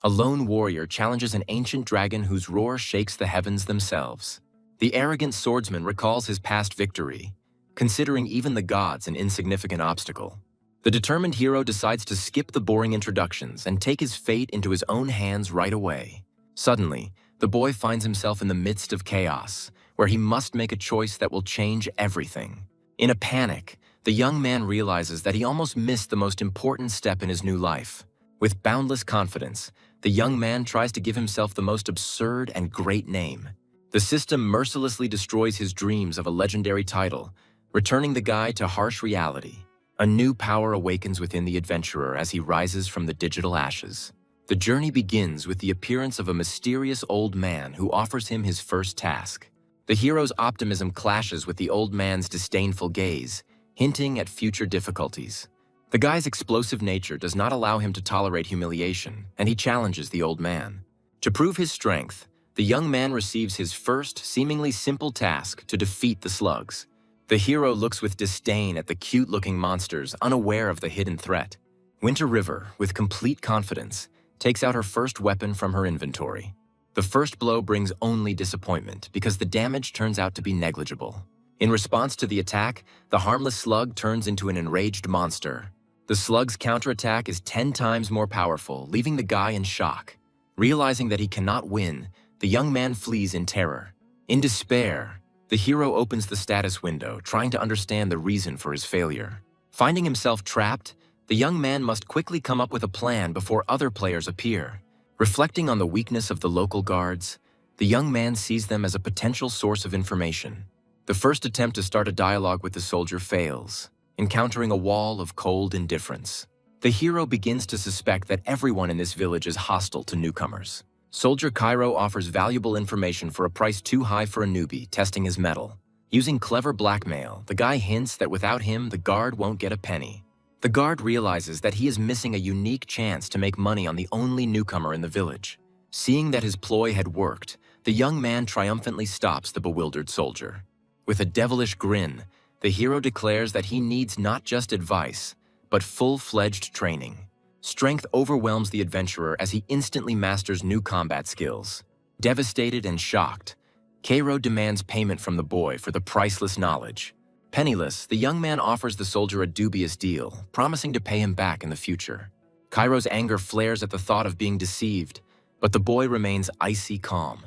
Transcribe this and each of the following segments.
A lone warrior challenges an ancient dragon whose roar shakes the heavens themselves. The arrogant swordsman recalls his past victory, considering even the gods an insignificant obstacle. The determined hero decides to skip the boring introductions and take his fate into his own hands right away. Suddenly, the boy finds himself in the midst of chaos, where he must make a choice that will change everything. In a panic, the young man realizes that he almost missed the most important step in his new life. With boundless confidence, the young man tries to give himself the most absurd and great name. The system mercilessly destroys his dreams of a legendary title, returning the guy to harsh reality. A new power awakens within the adventurer as he rises from the digital ashes. The journey begins with the appearance of a mysterious old man who offers him his first task. The hero's optimism clashes with the old man's disdainful gaze, hinting at future difficulties. The guy's explosive nature does not allow him to tolerate humiliation, and he challenges the old man. To prove his strength, the young man receives his first, seemingly simple task to defeat the slugs. The hero looks with disdain at the cute-looking monsters, unaware of the hidden threat. Winter River, with complete confidence, takes out her first weapon from her inventory. The first blow brings only disappointment because the damage turns out to be negligible. In response to the attack, the harmless slug turns into an enraged monster. The slug's counterattack is 10 times more powerful, leaving the guy in shock. Realizing that he cannot win, the young man flees in terror. In despair, the hero opens the status window, trying to understand the reason for his failure. Finding himself trapped, the young man must quickly come up with a plan before other players appear. Reflecting on the weakness of the local guards, the young man sees them as a potential source of information. The first attempt to start a dialogue with the soldier fails, encountering a wall of cold indifference. The hero begins to suspect that everyone in this village is hostile to newcomers. Soldier Cairo offers valuable information for a price too high for a newbie, testing his mettle. Using clever blackmail, the guy hints that without him, the guard won't get a penny. The guard realizes that he is missing a unique chance to make money on the only newcomer in the village. Seeing that his ploy had worked, the young man triumphantly stops the bewildered soldier. With a devilish grin, the hero declares that he needs not just advice, but full-fledged training. Strength overwhelms the adventurer as he instantly masters new combat skills. Devastated and shocked, Cairo demands payment from the boy for the priceless knowledge. Penniless, the young man offers the soldier a dubious deal, promising to pay him back in the future. Cairo's anger flares at the thought of being deceived, but the boy remains icy calm.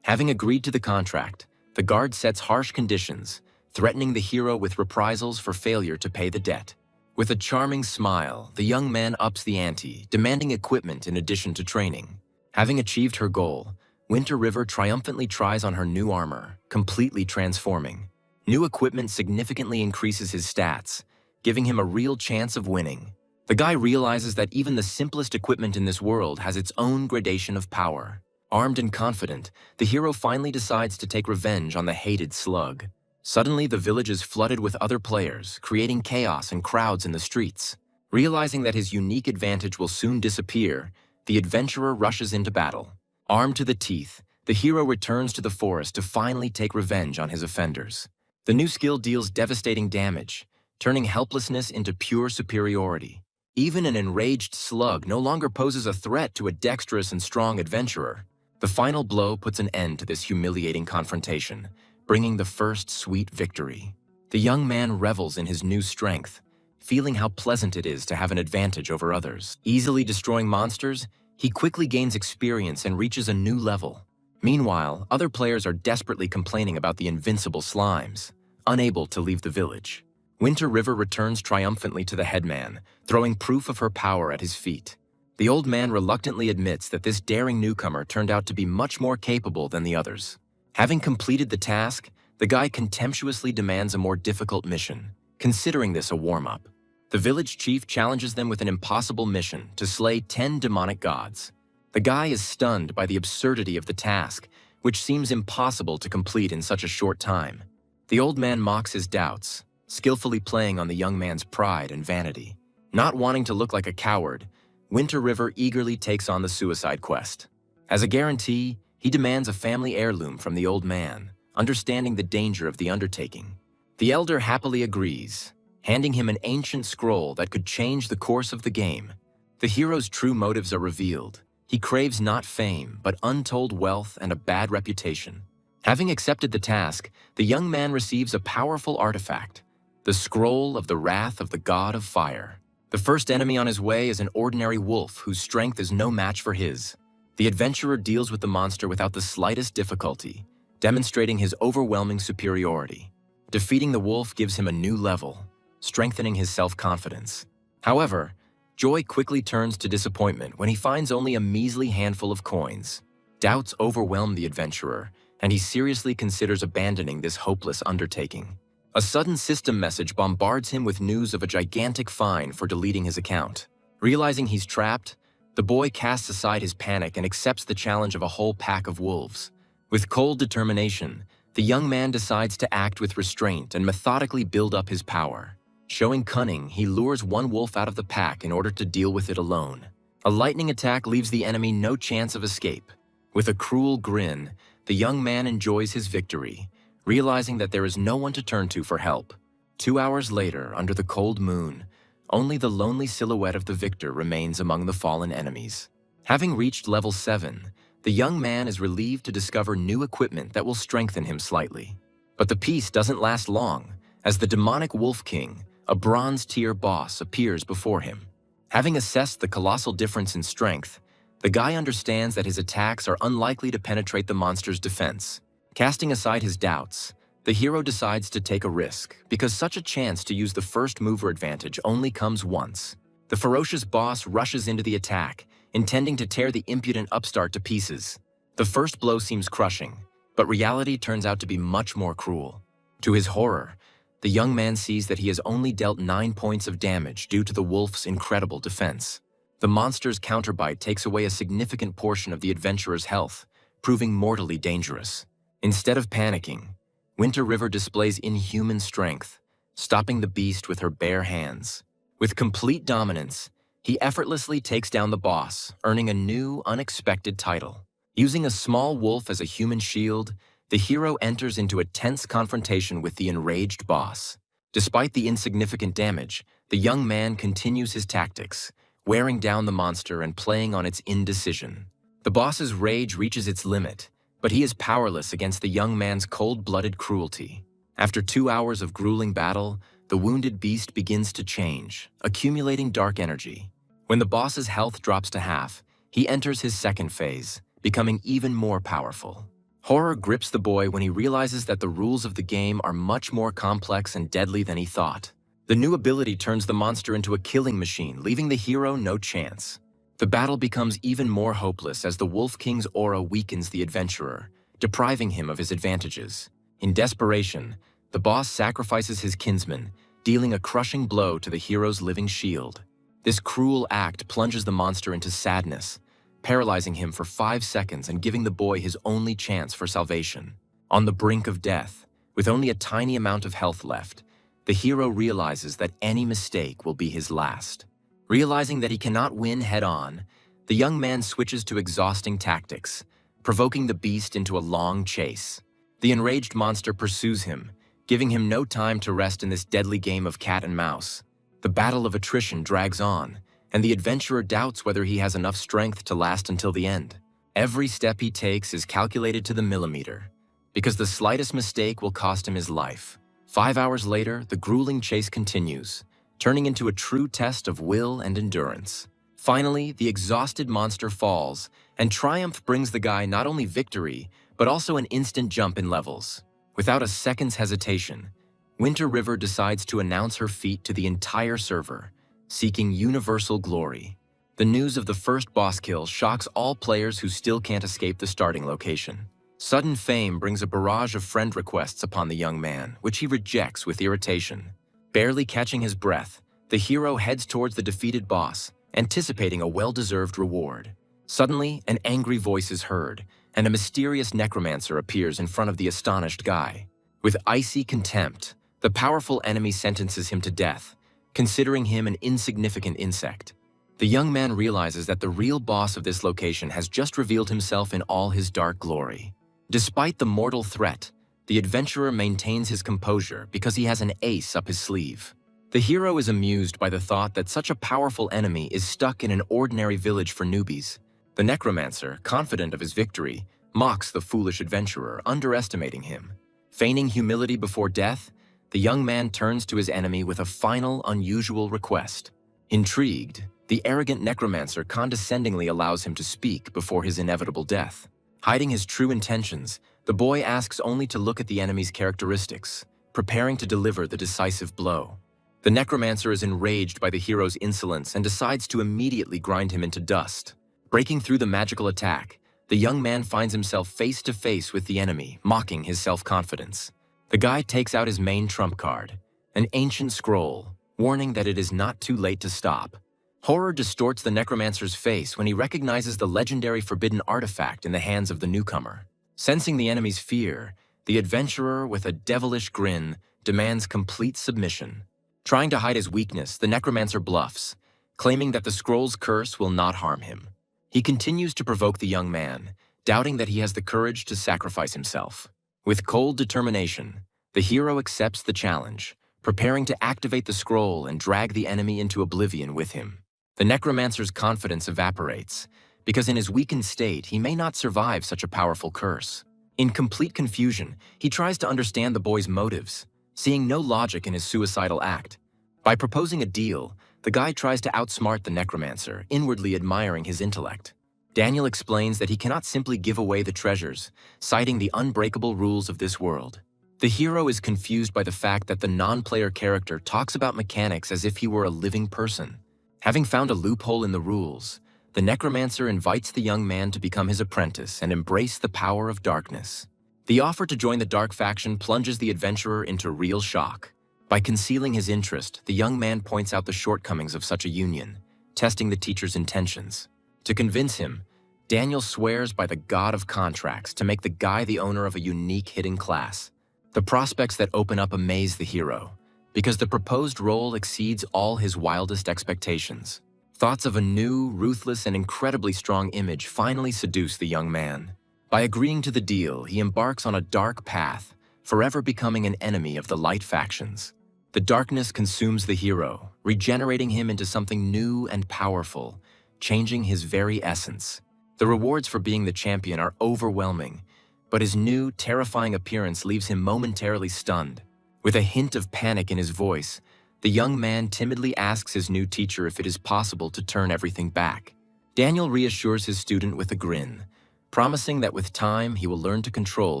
Having agreed to the contract, the guard sets harsh conditions, threatening the hero with reprisals for failure to pay the debt. With a charming smile, the young man ups the ante, demanding equipment in addition to training. Having achieved her goal, Winter River triumphantly tries on her new armor, completely transforming. New equipment significantly increases his stats, giving him a real chance of winning. The guy realizes that even the simplest equipment in this world has its own gradation of power. Armed and confident, the hero finally decides to take revenge on the hated slug. Suddenly, the village is flooded with other players, creating chaos and crowds in the streets. Realizing that his unique advantage will soon disappear, the adventurer rushes into battle. Armed to the teeth, the hero returns to the forest to finally take revenge on his offenders. The new skill deals devastating damage, turning helplessness into pure superiority. Even an enraged slug no longer poses a threat to a dexterous and strong adventurer. The final blow puts an end to this humiliating confrontation, bringing the first sweet victory. The young man revels in his new strength, feeling how pleasant it is to have an advantage over others. Easily destroying monsters, he quickly gains experience and reaches a new level. Meanwhile, other players are desperately complaining about the invincible slimes, unable to leave the village. Winter River returns triumphantly to the headman, throwing proof of her power at his feet. The old man reluctantly admits that this daring newcomer turned out to be much more capable than the others. Having completed the task, the guy contemptuously demands a more difficult mission, considering this a warm-up. The village chief challenges them with an impossible mission to slay 10 demonic gods. The guy is stunned by the absurdity of the task, which seems impossible to complete in such a short time. The old man mocks his doubts, skillfully playing on the young man's pride and vanity. Not wanting to look like a coward, Winter River eagerly takes on the suicide quest. As a guarantee, he demands a family heirloom from the old man, understanding the danger of the undertaking. The elder happily agrees, handing him an ancient scroll that could change the course of the game. The hero's true motives are revealed. He craves not fame, but untold wealth and a bad reputation. Having accepted the task, the young man receives a powerful artifact, the scroll of the wrath of the god of fire. The first enemy on his way is an ordinary wolf whose strength is no match for his. The adventurer deals with the monster without the slightest difficulty, demonstrating his overwhelming superiority. Defeating the wolf gives him a new level, strengthening his self-confidence. However, joy quickly turns to disappointment when he finds only a measly handful of coins. Doubts overwhelm the adventurer, and he seriously considers abandoning this hopeless undertaking. A sudden system message bombards him with news of a gigantic fine for deleting his account. Realizing he's trapped, the boy casts aside his panic and accepts the challenge of a whole pack of wolves. With cold determination, the young man decides to act with restraint and methodically build up his power. Showing cunning, he lures one wolf out of the pack in order to deal with it alone. A lightning attack leaves the enemy no chance of escape. With a cruel grin, the young man enjoys his victory, realizing that there is no one to turn to for help. 2 hours later, under the cold moon, only the lonely silhouette of the victor remains among the fallen enemies. Having reached level 7, the young man is relieved to discover new equipment that will strengthen him slightly. But the peace doesn't last long, as the demonic Wolf King, a bronze-tier boss, appears before him. Having assessed the colossal difference in strength, the guy understands that his attacks are unlikely to penetrate the monster's defense. Casting aside his doubts, the hero decides to take a risk, because such a chance to use the first mover advantage only comes once. The ferocious boss rushes into the attack, intending to tear the impudent upstart to pieces. The first blow seems crushing, but reality turns out to be much more cruel. To his horror, the young man sees that he has only dealt 9 points of damage due to the wolf's incredible defense. The monster's counterbite takes away a significant portion of the adventurer's health, proving mortally dangerous. Instead of panicking, Winter River displays inhuman strength, stopping the beast with her bare hands. With complete dominance, he effortlessly takes down the boss, earning a new, unexpected title. Using a small wolf as a human shield, the hero enters into a tense confrontation with the enraged boss. Despite the insignificant damage, the young man continues his tactics, wearing down the monster and playing on its indecision. The boss's rage reaches its limit, but he is powerless against the young man's cold-blooded cruelty. After 2 hours of grueling battle, the wounded beast begins to change, accumulating dark energy. When the boss's health drops to half, he enters his second phase, becoming even more powerful. Horror grips the boy when he realizes that the rules of the game are much more complex and deadly than he thought. The new ability turns the monster into a killing machine, leaving the hero no chance. The battle becomes even more hopeless as the Wolf King's aura weakens the adventurer, depriving him of his advantages. In desperation, the boss sacrifices his kinsman, dealing a crushing blow to the hero's living shield. This cruel act plunges the monster into sadness, paralyzing him for 5 seconds and giving the boy his only chance for salvation. On the brink of death, with only a tiny amount of health left, the hero realizes that any mistake will be his last. Realizing that he cannot win head-on, the young man switches to exhausting tactics, provoking the beast into a long chase. The enraged monster pursues him, giving him no time to rest in this deadly game of cat and mouse. The battle of attrition drags on, and the adventurer doubts whether he has enough strength to last until the end. Every step he takes is calculated to the millimeter, because the slightest mistake will cost him his life. 5 hours later, the grueling chase continues, turning into a true test of will and endurance. Finally, the exhausted monster falls, and triumph brings the guy not only victory, but also an instant jump in levels. Without a second's hesitation, Winter River decides to announce her feat to the entire server, seeking universal glory. The news of the first boss kill shocks all players who still can't escape the starting location. Sudden fame brings a barrage of friend requests upon the young man, which he rejects with irritation. Barely catching his breath, the hero heads towards the defeated boss, anticipating a well-deserved reward. Suddenly, an angry voice is heard, and a mysterious necromancer appears in front of the astonished guy. With icy contempt, the powerful enemy sentences him to death, considering him an insignificant insect. The young man realizes that the real boss of this location has just revealed himself in all his dark glory. Despite the mortal threat, the adventurer maintains his composure because he has an ace up his sleeve. The hero is amused by the thought that such a powerful enemy is stuck in an ordinary village for newbies. The necromancer, confident of his victory, mocks the foolish adventurer, underestimating him. Feigning humility before death, the young man turns to his enemy with a final, unusual request. Intrigued, the arrogant necromancer condescendingly allows him to speak before his inevitable death. Hiding his true intentions, the boy asks only to look at the enemy's characteristics, preparing to deliver the decisive blow. The necromancer is enraged by the hero's insolence and decides to immediately grind him into dust. Breaking through the magical attack, the young man finds himself face to face with the enemy, mocking his self-confidence. The guy takes out his main trump card, an ancient scroll, warning that it is not too late to stop. Horror distorts the necromancer's face when he recognizes the legendary forbidden artifact in the hands of the newcomer. Sensing the enemy's fear, the adventurer, with a devilish grin, demands complete submission. Trying to hide his weakness, the necromancer bluffs, claiming that the scroll's curse will not harm him. He continues to provoke the young man, doubting that he has the courage to sacrifice himself. With cold determination, the hero accepts the challenge, preparing to activate the scroll and drag the enemy into oblivion with him. The necromancer's confidence evaporates, because in his weakened state, he may not survive such a powerful curse. In complete confusion, he tries to understand the boy's motives, seeing no logic in his suicidal act. By proposing a deal, the guy tries to outsmart the necromancer, inwardly admiring his intellect. Daniel explains that he cannot simply give away the treasures, citing the unbreakable rules of this world. The hero is confused by the fact that the non-player character talks about mechanics as if he were a living person. Having found a loophole in the rules, the necromancer invites the young man to become his apprentice and embrace the power of darkness. The offer to join the dark faction plunges the adventurer into real shock. By concealing his interest, the young man points out the shortcomings of such a union, testing the teacher's intentions. To convince him, Daniel swears by the god of contracts to make the guy the owner of a unique hidden class. The prospects that open up amaze the hero, because the proposed role exceeds all his wildest expectations. Thoughts of a new, ruthless, and incredibly strong image finally seduce the young man. By agreeing to the deal, he embarks on a dark path, forever becoming an enemy of the light factions. The darkness consumes the hero, regenerating him into something new and powerful, changing his very essence. The rewards for being the champion are overwhelming, but his new, terrifying appearance leaves him momentarily stunned. With a hint of panic in his voice, the young man timidly asks his new teacher if it is possible to turn everything back. Daniel reassures his student with a grin, promising that with time he will learn to control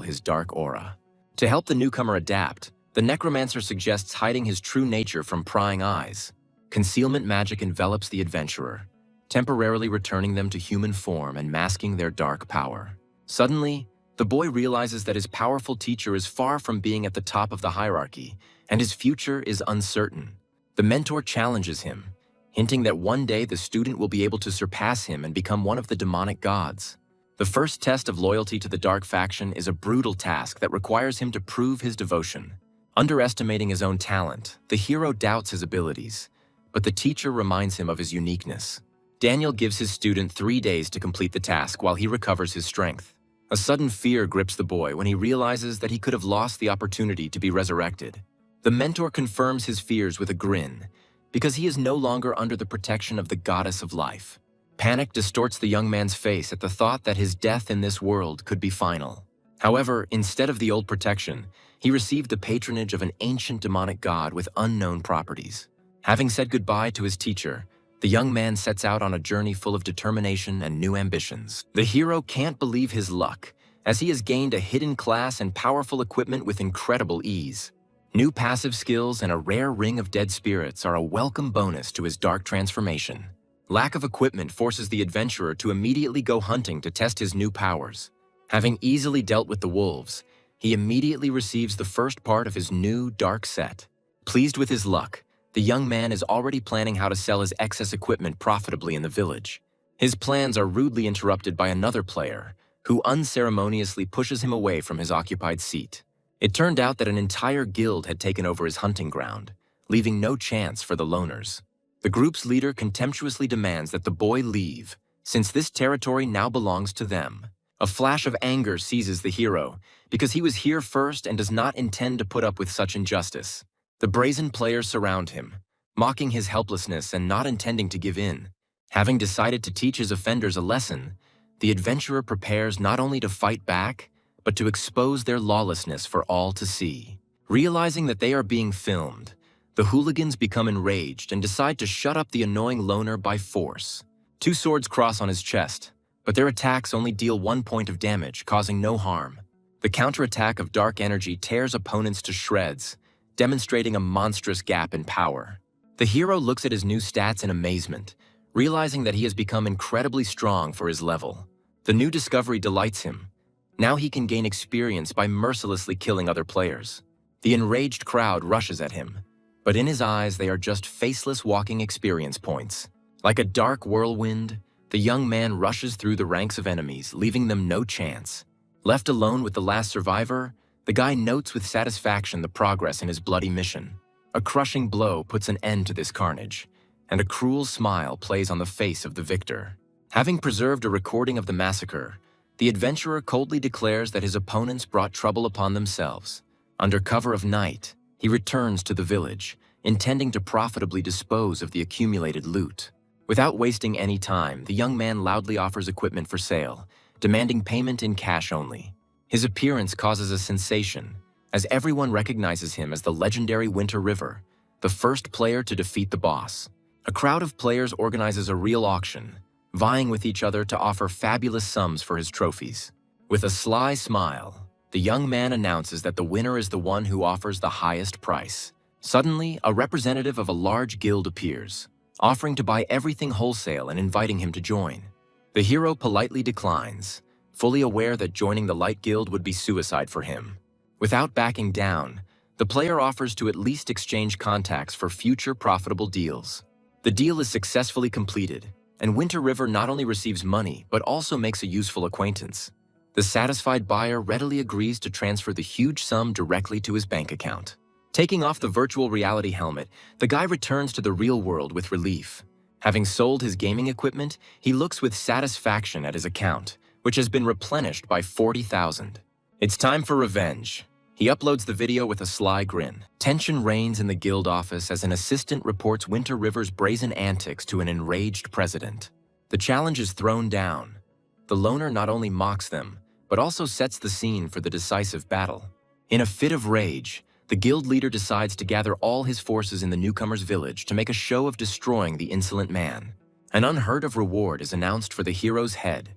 his dark aura. To help the newcomer adapt, the necromancer suggests hiding his true nature from prying eyes. Concealment magic envelops the adventurer, temporarily returning them to human form and masking their dark power. Suddenly, the boy realizes that his powerful teacher is far from being at the top of the hierarchy, and his future is uncertain. The mentor challenges him, hinting that one day the student will be able to surpass him and become one of the demonic gods. The first test of loyalty to the dark faction is a brutal task that requires him to prove his devotion. Underestimating his own talent, the hero doubts his abilities, but the teacher reminds him of his uniqueness. Daniel gives his student 3 days to complete the task while he recovers his strength. A sudden fear grips the boy when he realizes that he could have lost the opportunity to be resurrected. The mentor confirms his fears with a grin, because he is no longer under the protection of the goddess of life. Panic distorts the young man's face at the thought that his death in this world could be final. However, instead of the old protection, he received the patronage of an ancient demonic god with unknown properties. Having said goodbye to his teacher, the young man sets out on a journey full of determination and new ambitions. The hero can't believe his luck, as he has gained a hidden class and powerful equipment with incredible ease. New passive skills and a rare ring of dead spirits are a welcome bonus to his dark transformation. Lack of equipment forces the adventurer to immediately go hunting to test his new powers. Having easily dealt with the wolves, he immediately receives the first part of his new dark set. Pleased with his luck, the young man is already planning how to sell his excess equipment profitably in the village. His plans are rudely interrupted by another player, who unceremoniously pushes him away from his occupied seat. It turned out that an entire guild had taken over his hunting ground, leaving no chance for the loners. The group's leader contemptuously demands that the boy leave, since this territory now belongs to them. A flash of anger seizes the hero, because he was here first and does not intend to put up with such injustice. The brazen players surround him, mocking his helplessness and not intending to give in. Having decided to teach his offenders a lesson, the adventurer prepares not only to fight back, but to expose their lawlessness for all to see. Realizing that they are being filmed, the hooligans become enraged and decide to shut up the annoying loner by force. Two swords cross on his chest, but their attacks only deal 1 point of damage, causing no harm. The counterattack of dark energy tears opponents to shreds, demonstrating a monstrous gap in power. The hero looks at his new stats in amazement, realizing that he has become incredibly strong for his level. The new discovery delights him. Now he can gain experience by mercilessly killing other players. The enraged crowd rushes at him, but in his eyes they are just faceless walking experience points. Like a dark whirlwind, the young man rushes through the ranks of enemies, leaving them no chance. Left alone with the last survivor, the guy notes with satisfaction the progress in his bloody mission. A crushing blow puts an end to this carnage, and a cruel smile plays on the face of the victor. Having preserved a recording of the massacre, the adventurer coldly declares that his opponents brought trouble upon themselves. Under cover of night, he returns to the village, intending to profitably dispose of the accumulated loot. Without wasting any time, the young man loudly offers equipment for sale, demanding payment in cash only. His appearance causes a sensation, as everyone recognizes him as the legendary Winter River, the first player to defeat the boss. A crowd of players organizes a real auction, vying with each other to offer fabulous sums for his trophies. With a sly smile, the young man announces that the winner is the one who offers the highest price. Suddenly, a representative of a large guild appears, offering to buy everything wholesale and inviting him to join. The hero politely declines, fully aware that joining the Light Guild would be suicide for him. Without backing down, the player offers to at least exchange contacts for future profitable deals. The deal is successfully completed, and Winter River not only receives money, but also makes a useful acquaintance. The satisfied buyer readily agrees to transfer the huge sum directly to his bank account. Taking off the virtual reality helmet, the guy returns to the real world with relief. Having sold his gaming equipment, he looks with satisfaction at his account, which has been replenished by 40,000. It's time for revenge. He uploads the video with a sly grin. Tension reigns in the guild office as an assistant reports Winter River's brazen antics to an enraged president. The challenge is thrown down. The loner not only mocks them, but also sets the scene for the decisive battle. In a fit of rage, the guild leader decides to gather all his forces in the newcomer's village to make a show of destroying the insolent man. An unheard-of reward is announced for the hero's head,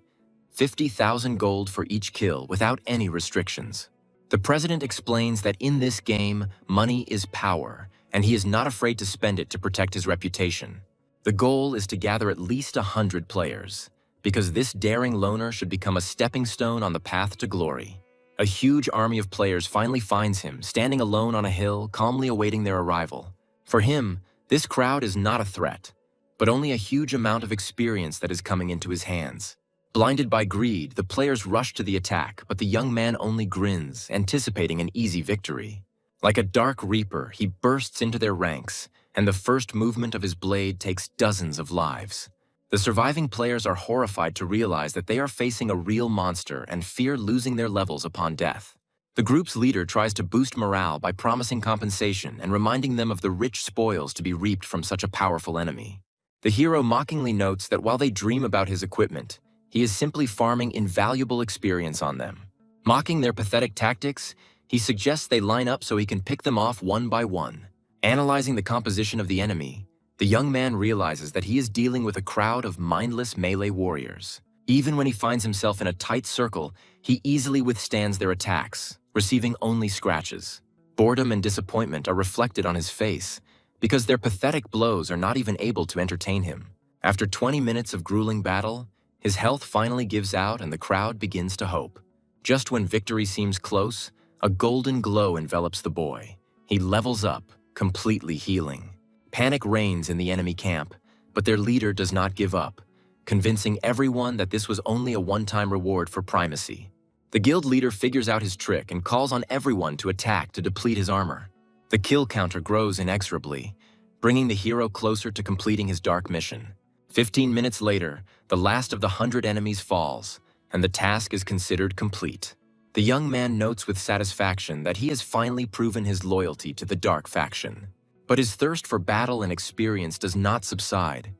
50,000 gold for each kill without any restrictions. The president explains that in this game, money is power, and he is not afraid to spend it to protect his reputation. The goal is to gather at least 100 players, because this daring loner should become a stepping stone on the path to glory. A huge army of players finally finds him, standing alone on a hill, calmly awaiting their arrival. For him, this crowd is not a threat, but only a huge amount of experience that is coming into his hands. Blinded by greed, the players rush to the attack, but the young man only grins, anticipating an easy victory. Like a dark reaper, he bursts into their ranks, and the first movement of his blade takes dozens of lives. The surviving players are horrified to realize that they are facing a real monster and fear losing their levels upon death. The group's leader tries to boost morale by promising compensation and reminding them of the rich spoils to be reaped from such a powerful enemy. The hero mockingly notes that while they dream about his equipment, he is simply farming invaluable experience on them. Mocking their pathetic tactics, he suggests they line up so he can pick them off one by one. Analyzing the composition of the enemy, the young man realizes that he is dealing with a crowd of mindless melee warriors. Even when he finds himself in a tight circle, he easily withstands their attacks, receiving only scratches. Boredom and disappointment are reflected on his face, because their pathetic blows are not even able to entertain him. After 20 minutes of grueling battle, his health finally gives out and the crowd begins to hope. Just when victory seems close, a golden glow envelops the boy. He levels up, completely healing. Panic reigns in the enemy camp, but their leader does not give up, convincing everyone that this was only a one-time reward for primacy. The guild leader figures out his trick and calls on everyone to attack to deplete his armor. The kill counter grows inexorably, bringing the hero closer to completing his dark mission. 15 minutes later, the last of the 100 enemies falls, and the task is considered complete. The young man notes with satisfaction that he has finally proven his loyalty to the dark faction. But his thirst for battle and experience does not subside.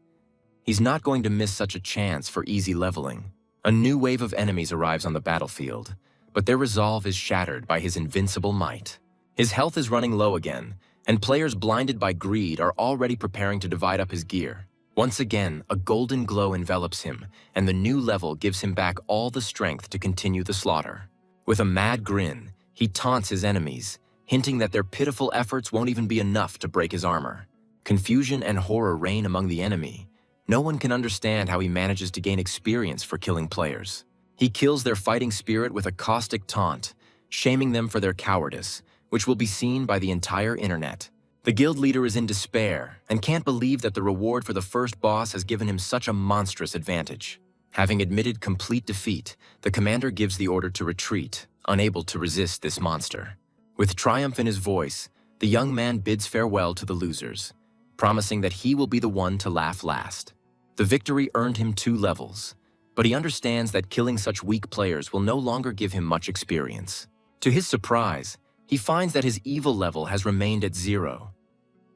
He's not going to miss such a chance for easy leveling. A new wave of enemies arrives on the battlefield, but their resolve is shattered by his invincible might. His health is running low again, and players blinded by greed are already preparing to divide up his gear. Once again, a golden glow envelops him, and the new level gives him back all the strength to continue the slaughter. With a mad grin, he taunts his enemies, hinting that their pitiful efforts won't even be enough to break his armor. Confusion and horror reign among the enemy. No one can understand how he manages to gain experience for killing players. He kills their fighting spirit with a caustic taunt, shaming them for their cowardice, which will be seen by the entire internet. The guild leader is in despair and can't believe that the reward for the first boss has given him such a monstrous advantage. Having admitted complete defeat, the commander gives the order to retreat, unable to resist this monster. With triumph in his voice, the young man bids farewell to the losers, promising that he will be the one to laugh last. The victory earned him 2 levels, but he understands that killing such weak players will no longer give him much experience. To his surprise, he finds that his evil level has remained at 0.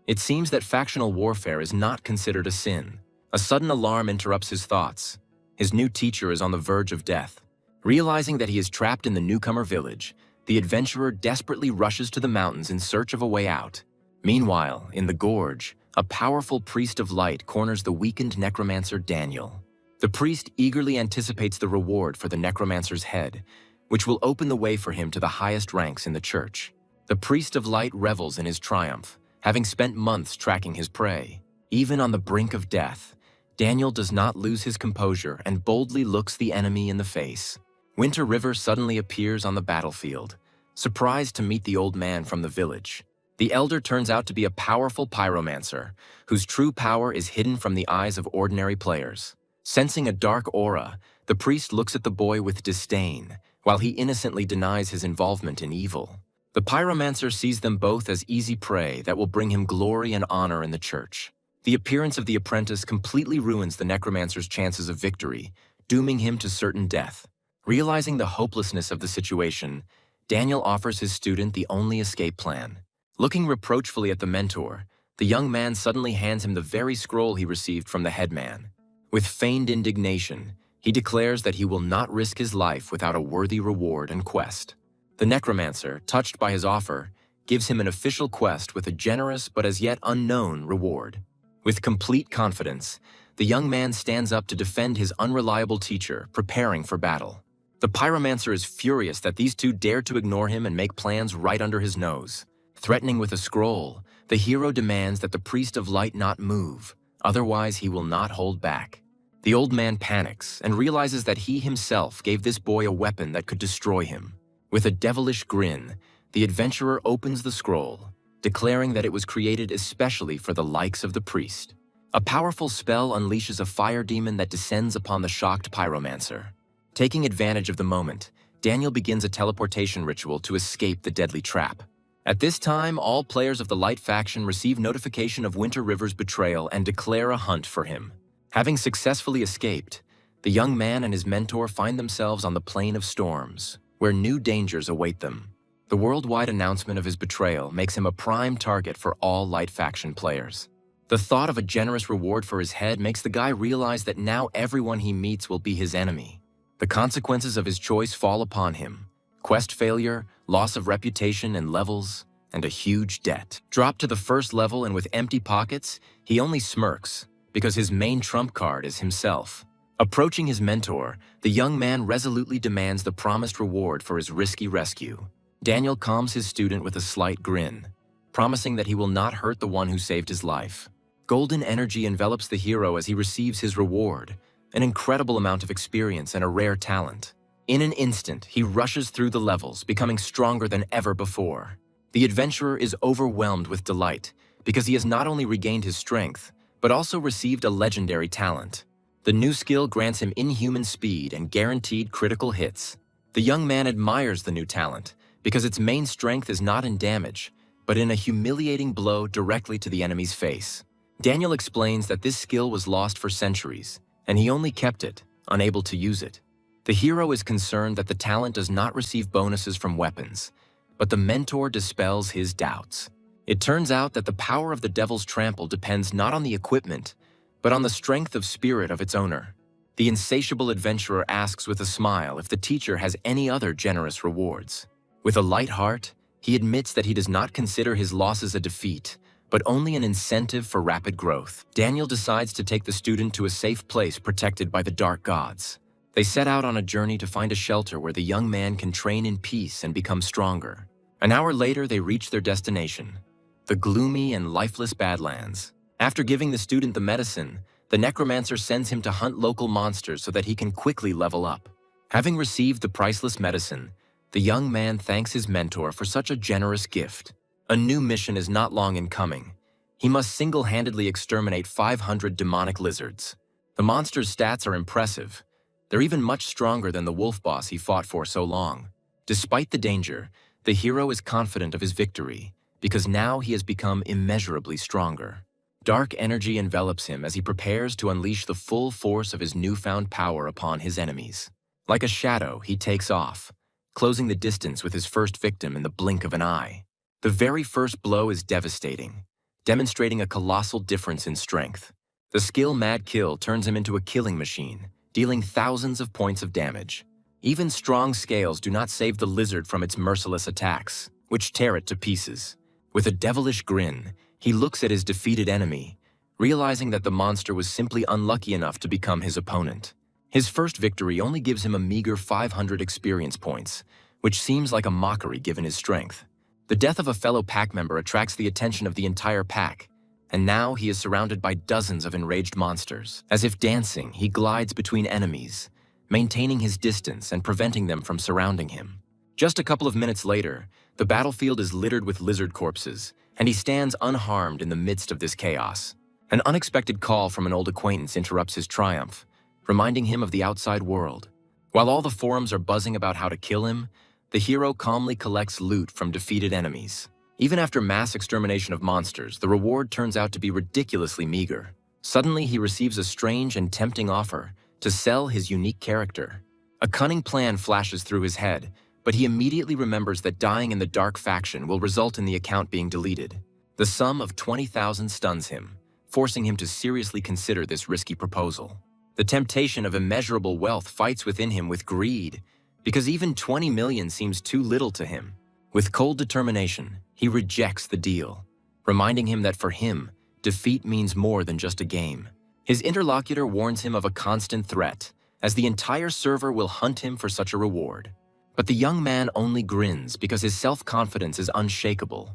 It seems that factional warfare is not considered a sin. A sudden alarm interrupts his thoughts. His new teacher is on the verge of death. Realizing that he is trapped in the newcomer village, the adventurer desperately rushes to the mountains in search of a way out. Meanwhile, in the gorge, a powerful priest of light corners the weakened necromancer Daniel. The priest eagerly anticipates the reward for the necromancer's head, which will open the way for him to the highest ranks in the church. The priest of light revels in his triumph, having spent months tracking his prey. Even on the brink of death, Daniel does not lose his composure and boldly looks the enemy in the face. Winter River suddenly appears on the battlefield, surprised to meet the old man from the village. The elder turns out to be a powerful pyromancer, whose true power is hidden from the eyes of ordinary players. Sensing a dark aura, the priest looks at the boy with disdain, while he innocently denies his involvement in evil. The pyromancer sees them both as easy prey that will bring him glory and honor in the church. The appearance of the apprentice completely ruins the necromancer's chances of victory, dooming him to certain death. Realizing the hopelessness of the situation, Daniel offers his student the only escape plan. Looking reproachfully at the mentor, the young man suddenly hands him the very scroll he received from the headman. With feigned indignation, he declares that he will not risk his life without a worthy reward and quest. The necromancer, touched by his offer, gives him an official quest with a generous but as yet unknown reward. With complete confidence, the young man stands up to defend his unreliable teacher, preparing for battle. The pyromancer is furious that these two dare to ignore him and make plans right under his nose. Threatening with a scroll, the hero demands that the priest of light not move, otherwise he will not hold back. The old man panics and realizes that he himself gave this boy a weapon that could destroy him. With a devilish grin, the adventurer opens the scroll, declaring that it was created especially for the likes of the priest. A powerful spell unleashes a fire demon that descends upon the shocked pyromancer. Taking advantage of the moment, Daniel begins a teleportation ritual to escape the deadly trap. At this time, all players of the Light faction receive notification of Winter River's betrayal and declare a hunt for him. Having successfully escaped, the young man and his mentor find themselves on the Plain of Storms, where new dangers await them. The worldwide announcement of his betrayal makes him a prime target for all Light faction players. The thought of a generous reward for his head makes the guy realize that now everyone he meets will be his enemy. The consequences of his choice fall upon him: quest failure, loss of reputation and levels, and a huge debt. Dropped to the first level and with empty pockets, he only smirks, because his main trump card is himself. Approaching his mentor, the young man resolutely demands the promised reward for his risky rescue. Daniel calms his student with a slight grin, promising that he will not hurt the one who saved his life. Golden energy envelops the hero as he receives his reward, an incredible amount of experience and a rare talent. In an instant, he rushes through the levels, becoming stronger than ever before. The adventurer is overwhelmed with delight because he has not only regained his strength, but also received a legendary talent. The new skill grants him inhuman speed and guaranteed critical hits. The young man admires the new talent because its main strength is not in damage, but in a humiliating blow directly to the enemy's face. Daniel explains that this skill was lost for centuries, and he only kept it, unable to use it. The hero is concerned that the talent does not receive bonuses from weapons, but the mentor dispels his doubts. It turns out that the power of the Devil's Trample depends not on the equipment, but on the strength of spirit of its owner. The insatiable adventurer asks with a smile if the teacher has any other generous rewards. With a light heart, he admits that he does not consider his losses a defeat, but only an incentive for rapid growth. Daniel decides to take the student to a safe place protected by the dark gods. They set out on a journey to find a shelter where the young man can train in peace and become stronger. An hour later, they reach their destination, the gloomy and lifeless Badlands. After giving the student the medicine, the necromancer sends him to hunt local monsters so that he can quickly level up. Having received the priceless medicine, the young man thanks his mentor for such a generous gift. A new mission is not long in coming. He must single-handedly exterminate 500 demonic lizards. The monsters' stats are impressive. They're even much stronger than the wolf boss he fought for so long. Despite the danger, the hero is confident of his victory, because now he has become immeasurably stronger. Dark energy envelops him as he prepares to unleash the full force of his newfound power upon his enemies. Like a shadow, he takes off, closing the distance with his first victim in the blink of an eye. The very first blow is devastating, demonstrating a colossal difference in strength. The skill Mad Kill turns him into a killing machine, dealing thousands of points of damage. Even strong scales do not save the lizard from its merciless attacks, which tear it to pieces. With a devilish grin, he looks at his defeated enemy, realizing that the monster was simply unlucky enough to become his opponent. His first victory only gives him a meager 500 experience points, which seems like a mockery given his strength. The death of a fellow pack member attracts the attention of the entire pack, and now he is surrounded by dozens of enraged monsters. As if dancing, he glides between enemies, maintaining his distance and preventing them from surrounding him. Just a couple of minutes later, the battlefield is littered with lizard corpses, and he stands unharmed in the midst of this chaos. An unexpected call from an old acquaintance interrupts his triumph, reminding him of the outside world. While all the forums are buzzing about how to kill him, the hero calmly collects loot from defeated enemies. Even after mass extermination of monsters, the reward turns out to be ridiculously meager. Suddenly, he receives a strange and tempting offer to sell his unique character. A cunning plan flashes through his head, but he immediately remembers that dying in the dark faction will result in the account being deleted. The sum of 20,000 stuns him, forcing him to seriously consider this risky proposal. The temptation of immeasurable wealth fights within him with greed, because even 20 million seems too little to him. With cold determination, he rejects the deal, reminding him that for him, defeat means more than just a game. His interlocutor warns him of a constant threat, as the entire server will hunt him for such a reward. But the young man only grins because his self-confidence is unshakable.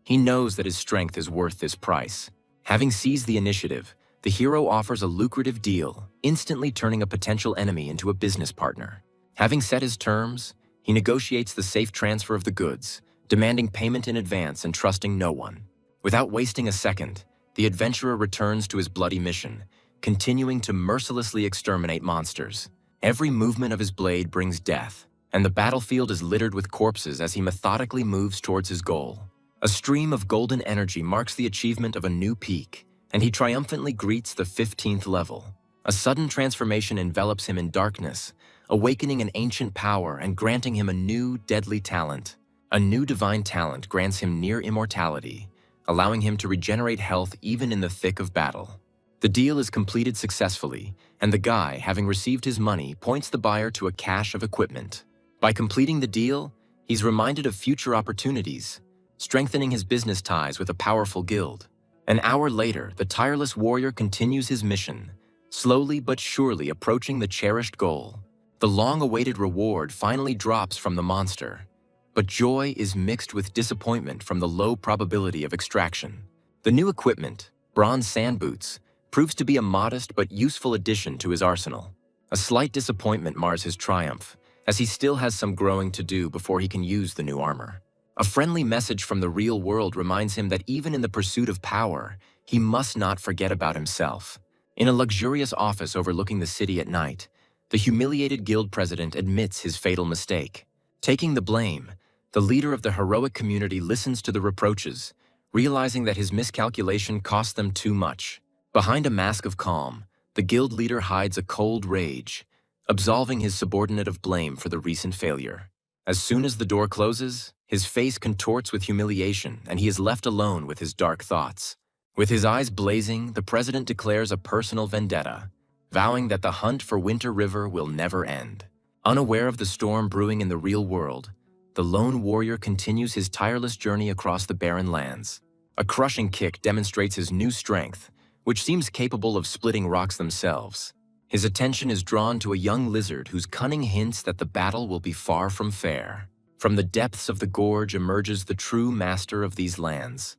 He knows that his strength is worth this price. Having seized the initiative, the hero offers a lucrative deal, instantly turning a potential enemy into a business partner. Having set his terms, he negotiates the safe transfer of the goods, demanding payment in advance and trusting no one. Without wasting a second, the adventurer returns to his bloody mission, continuing to mercilessly exterminate monsters. Every movement of his blade brings death, and the battlefield is littered with corpses as he methodically moves towards his goal. A stream of golden energy marks the achievement of a new peak, and he triumphantly greets the 15th level. A sudden transformation envelops him in darkness, awakening an ancient power and granting him a new, deadly talent. A new divine talent grants him near immortality, allowing him to regenerate health even in the thick of battle. The deal is completed successfully, and the guy, having received his money, points the buyer to a cache of equipment. By completing the deal, he's reminded of future opportunities, strengthening his business ties with a powerful guild. An hour later, the tireless warrior continues his mission, slowly but surely approaching the cherished goal. The long-awaited reward finally drops from the monster, but joy is mixed with disappointment from the low probability of extraction. The new equipment, bronze sand boots, proves to be a modest but useful addition to his arsenal. A slight disappointment mars his triumph, as he still has some growing to do before he can use the new armor. A friendly message from the real world reminds him that even in the pursuit of power, he must not forget about himself. In a luxurious office overlooking the city at night, the humiliated guild president admits his fatal mistake. Taking the blame, the leader of the heroic community listens to the reproaches, realizing that his miscalculation cost them too much. Behind a mask of calm, the guild leader hides a cold rage, absolving his subordinate of blame for the recent failure. As soon as the door closes, his face contorts with humiliation and he is left alone with his dark thoughts. With his eyes blazing, the president declares a personal vendetta, vowing that the hunt for Winter River will never end. Unaware of the storm brewing in the real world, the lone warrior continues his tireless journey across the barren lands. A crushing kick demonstrates his new strength, which seems capable of splitting rocks themselves. His attention is drawn to a young lizard whose cunning hints that the battle will be far from fair. From the depths of the gorge emerges the true master of these lands,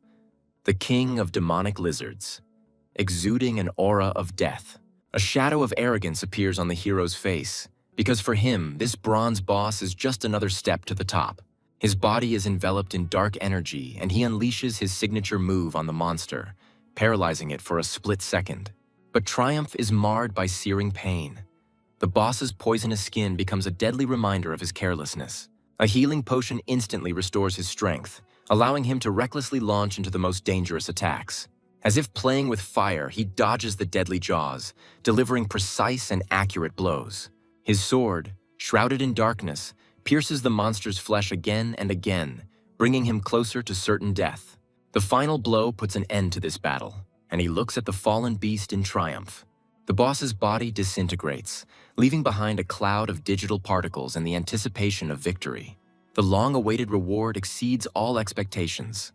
the king of demonic lizards, exuding an aura of death. A shadow of arrogance appears on the hero's face, because for him, this bronze boss is just another step to the top. His body is enveloped in dark energy, and he unleashes his signature move on the monster, paralyzing it for a split second. But triumph is marred by searing pain. The boss's poisonous skin becomes a deadly reminder of his carelessness. A healing potion instantly restores his strength, allowing him to recklessly launch into the most dangerous attacks. As if playing with fire, he dodges the deadly jaws, delivering precise and accurate blows. His sword, shrouded in darkness, pierces the monster's flesh again and again, bringing him closer to certain death. The final blow puts an end to this battle, and he looks at the fallen beast in triumph. The boss's body disintegrates, leaving behind a cloud of digital particles in the anticipation of victory. The long-awaited reward exceeds all expectations.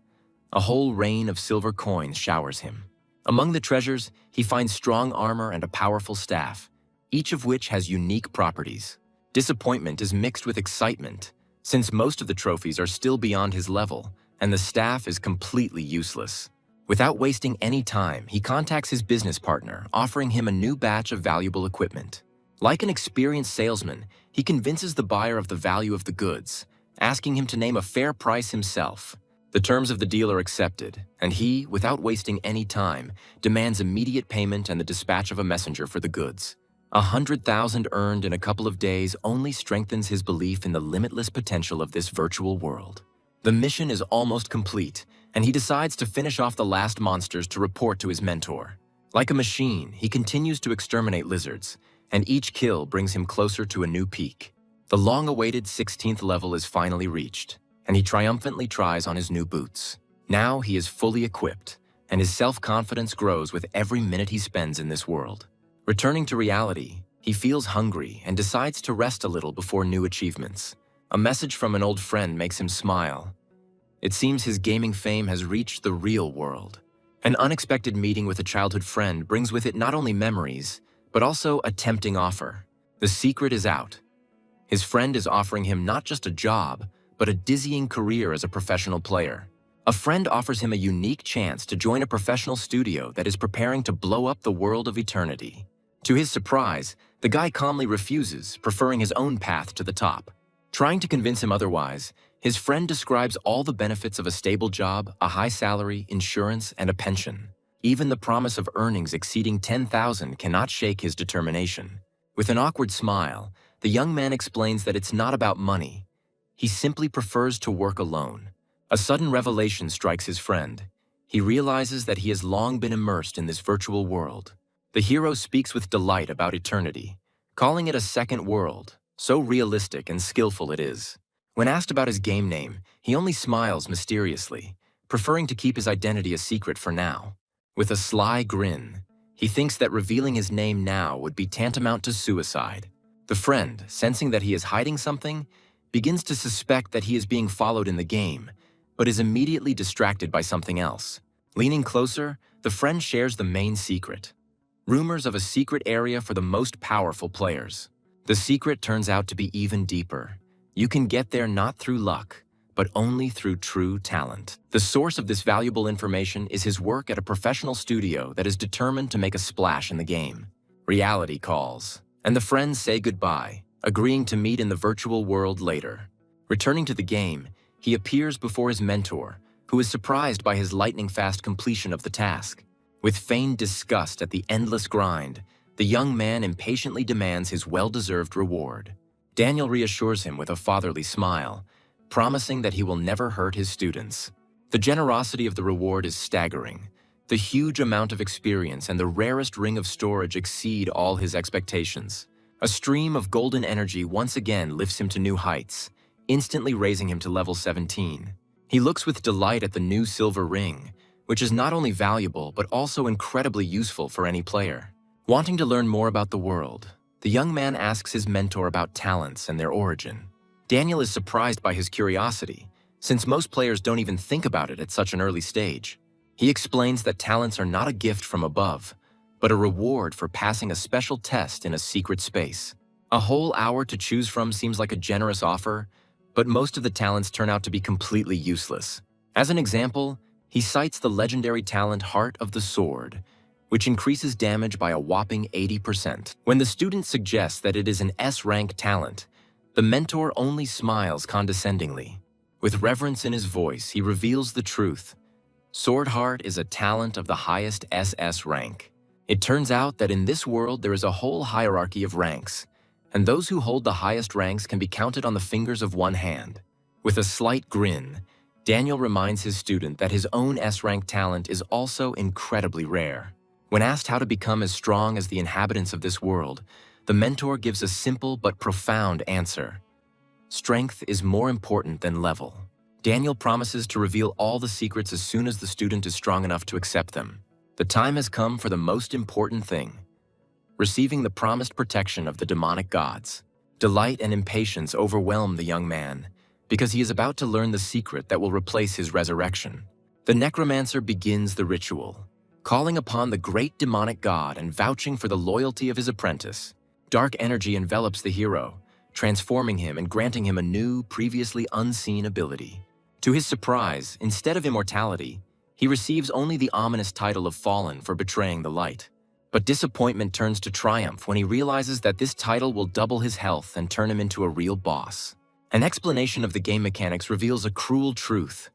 A whole rain of silver coins showers him. Among the treasures, he finds strong armor and a powerful staff, each of which has unique properties. Disappointment is mixed with excitement, since most of the trophies are still beyond his level, and the staff is completely useless. Without wasting any time, he contacts his business partner, offering him a new batch of valuable equipment. Like an experienced salesman, he convinces the buyer of the value of the goods, asking him to name a fair price himself. The terms of the deal are accepted, and he, without wasting any time, demands immediate payment and the dispatch of a messenger for the goods. 100,000 earned in a couple of days only strengthens his belief in the limitless potential of this virtual world. The mission is almost complete, and he decides to finish off the last monsters to report to his mentor. Like a machine, he continues to exterminate lizards, and each kill brings him closer to a new peak. The long-awaited 16th level is finally reached, and he triumphantly tries on his new boots. Now he is fully equipped, and his self-confidence grows with every minute he spends in this world. Returning to reality, he feels hungry and decides to rest a little before new achievements. A message from an old friend makes him smile. It seems his gaming fame has reached the real world. An unexpected meeting with a childhood friend brings with it not only memories, but also a tempting offer. The secret is out. His friend is offering him not just a job, but a dizzying career as a professional player. A friend offers him a unique chance to join a professional studio that is preparing to blow up the world of eternity. To his surprise, the guy calmly refuses, preferring his own path to the top. Trying to convince him otherwise, his friend describes all the benefits of a stable job, a high salary, insurance, and a pension. Even the promise of earnings exceeding 10,000 cannot shake his determination. With an awkward smile, the young man explains that it's not about money. He simply prefers to work alone. A sudden revelation strikes his friend. He realizes that he has long been immersed in this virtual world. The hero speaks with delight about eternity, calling it a second world, so realistic and skillful it is. When asked about his game name, he only smiles mysteriously, preferring to keep his identity a secret for now. With a sly grin, he thinks that revealing his name now would be tantamount to suicide. The friend, sensing that he is hiding something, begins to suspect that he is being followed in the game, but is immediately distracted by something else. Leaning closer, the friend shares the main secret. Rumors of a secret area for the most powerful players. The secret turns out to be even deeper. You can get there not through luck, but only through true talent. The source of this valuable information is his work at a professional studio that is determined to make a splash in the game. Reality calls, and the friends say goodbye, agreeing to meet in the virtual world later. Returning to the game, he appears before his mentor, who is surprised by his lightning-fast completion of the task. With feigned disgust at the endless grind, the young man impatiently demands his well-deserved reward. Daniel reassures him with a fatherly smile, promising that he will never hurt his students. The generosity of the reward is staggering. The huge amount of experience and the rarest ring of storage exceed all his expectations. A stream of golden energy once again lifts him to new heights, instantly raising him to level 17. He looks with delight at the new silver ring, which is not only valuable but also incredibly useful for any player. Wanting to learn more about the world, the young man asks his mentor about talents and their origin. Daniel is surprised by his curiosity, since most players don't even think about it at such an early stage. He explains that talents are not a gift from above, but a reward for passing a special test in a secret space. A whole hour to choose from seems like a generous offer, but most of the talents turn out to be completely useless. As an example, he cites the legendary talent Heart of the Sword, which increases damage by a whopping 80%. When the student suggests that it is an S-rank talent, the mentor only smiles condescendingly. With reverence in his voice, he reveals the truth. Sword Heart is a talent of the highest SS rank. It turns out that in this world there is a whole hierarchy of ranks, and those who hold the highest ranks can be counted on the fingers of one hand. With a slight grin, Daniel reminds his student that his own S-rank talent is also incredibly rare. When asked how to become as strong as the inhabitants of this world, the mentor gives a simple but profound answer. Strength is more important than level. Daniel promises to reveal all the secrets as soon as the student is strong enough to accept them. The time has come for the most important thing: receiving the promised protection of the demonic gods. Delight and impatience overwhelm the young man, because he is about to learn the secret that will replace his resurrection. The necromancer begins the ritual, calling upon the great demonic god and vouching for the loyalty of his apprentice. Dark energy envelops the hero, transforming him and granting him a new, previously unseen ability. To his surprise, instead of immortality, he receives only the ominous title of Fallen for betraying the light. But disappointment turns to triumph when he realizes that this title will double his health and turn him into a real boss. An explanation of the game mechanics reveals a cruel truth.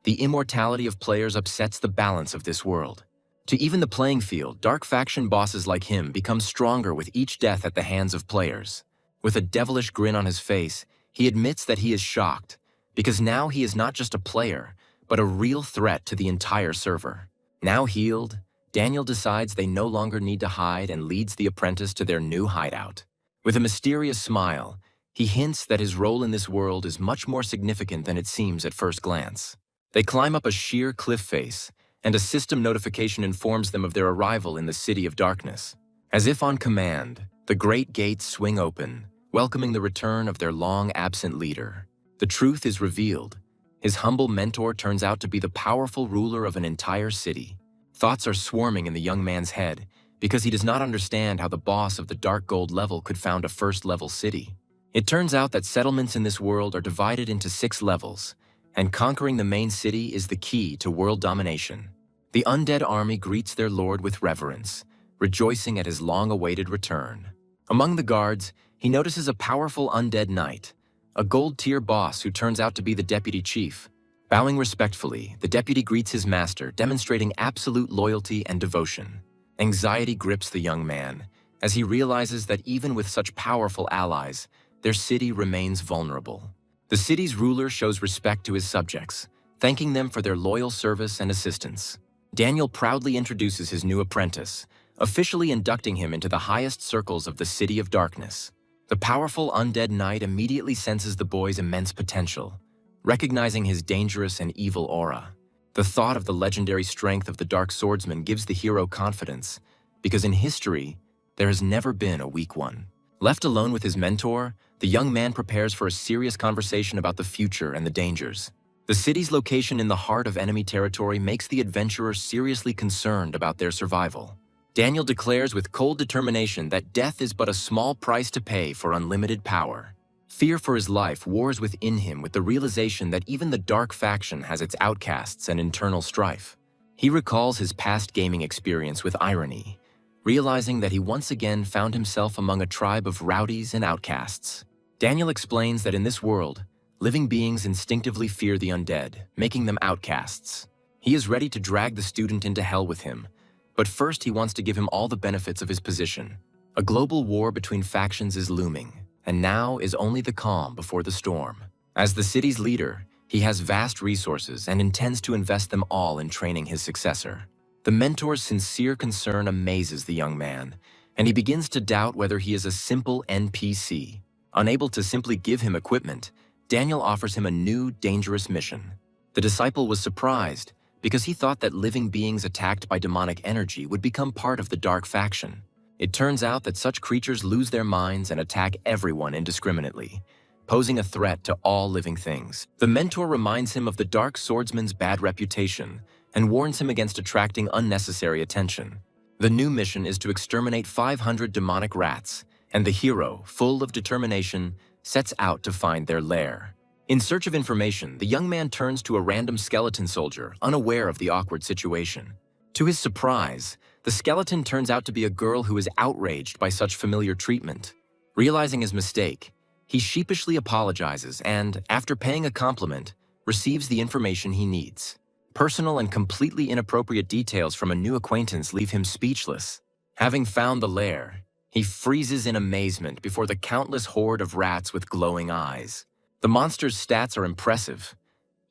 The immortality of players upsets the balance of this world. To even the playing field, dark faction bosses like him become stronger with each death at the hands of players. With a devilish grin on his face, he admits that he is shocked, because now he is not just a player, but a real threat to the entire server. Now healed, Daniel decides they no longer need to hide and leads the apprentice to their new hideout. With a mysterious smile, he hints that his role in this world is much more significant than it seems at first glance. They climb up a sheer cliff face, and a system notification informs them of their arrival in the City of Darkness. As if on command, the great gates swing open, welcoming the return of their long-absent leader. The truth is revealed. His humble mentor turns out to be the powerful ruler of an entire city. Thoughts are swarming in the young man's head, because he does not understand how the boss of the Dark Gold level could found a first-level city. It turns out that settlements in this world are divided into 6 levels, and conquering the main city is the key to world domination. The undead army greets their lord with reverence, rejoicing at his long-awaited return. Among the guards, he notices a powerful undead knight, a gold-tier boss who turns out to be the deputy chief. Bowing respectfully, the deputy greets his master, demonstrating absolute loyalty and devotion. Anxiety grips the young man, as he realizes that even with such powerful allies, their city remains vulnerable. The city's ruler shows respect to his subjects, thanking them for their loyal service and assistance. Daniel proudly introduces his new apprentice, officially inducting him into the highest circles of the City of Darkness. The powerful undead knight immediately senses the boy's immense potential, recognizing his dangerous and evil aura. The thought of the legendary strength of the Dark Swordsman gives the hero confidence, because in history, there has never been a weak one. Left alone with his mentor, the young man prepares for a serious conversation about the future and the dangers. The city's location in the heart of enemy territory makes the adventurer seriously concerned about their survival. Daniel declares with cold determination that death is but a small price to pay for unlimited power. Fear for his life wars within him with the realization that even the dark faction has its outcasts and internal strife. He recalls his past gaming experience with irony, realizing that he once again found himself among a tribe of rowdies and outcasts. Daniel explains that in this world, living beings instinctively fear the undead, making them outcasts. He is ready to drag the student into hell with him, but first he wants to give him all the benefits of his position. A global war between factions is looming, and now is only the calm before the storm. As the city's leader, he has vast resources and intends to invest them all in training his successor. The mentor's sincere concern amazes the young man, and he begins to doubt whether he is a simple NPC. Unable to simply give him equipment, Daniel offers him a new, dangerous mission. The disciple was surprised, because he thought that living beings attacked by demonic energy would become part of the dark faction. It turns out that such creatures lose their minds and attack everyone indiscriminately, posing a threat to all living things. The mentor reminds him of the Dark Swordsman's bad reputation and warns him against attracting unnecessary attention. The new mission is to exterminate 500 demonic rats, and the hero, full of determination, sets out to find their lair. In search of information, the young man turns to a random skeleton soldier, unaware of the awkward situation. To his surprise, the skeleton turns out to be a girl who is outraged by such familiar treatment. Realizing his mistake, he sheepishly apologizes and, after paying a compliment, receives the information he needs. Personal and completely inappropriate details from a new acquaintance leave him speechless. Having found the lair, he freezes in amazement before the countless horde of rats with glowing eyes. The monster's stats are impressive.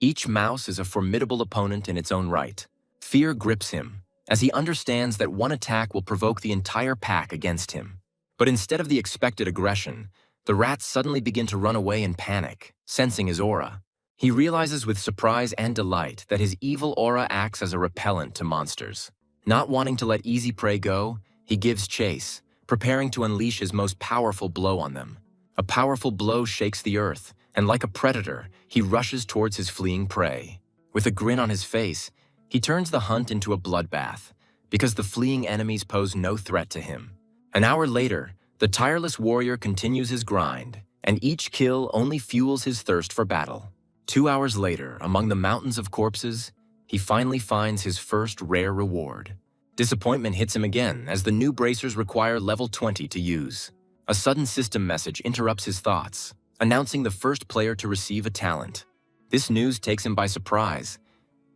Each mouse is a formidable opponent in its own right. Fear grips him, as he understands that one attack will provoke the entire pack against him. But instead of the expected aggression, the rats suddenly begin to run away in panic, sensing his aura. He realizes with surprise and delight that his evil aura acts as a repellent to monsters. Not wanting to let easy prey go, he gives chase, preparing to unleash his most powerful blow on them. A powerful blow shakes the earth, and like a predator, he rushes towards his fleeing prey. With a grin on his face, he turns the hunt into a bloodbath, because the fleeing enemies pose no threat to him. An hour later, the tireless warrior continues his grind, and each kill only fuels his thirst for battle. 2 hours later, among the mountains of corpses, he finally finds his first rare reward. Disappointment hits him again as the new bracers require level 20 to use. A sudden system message interrupts his thoughts, announcing the first player to receive a talent. This news takes him by surprise.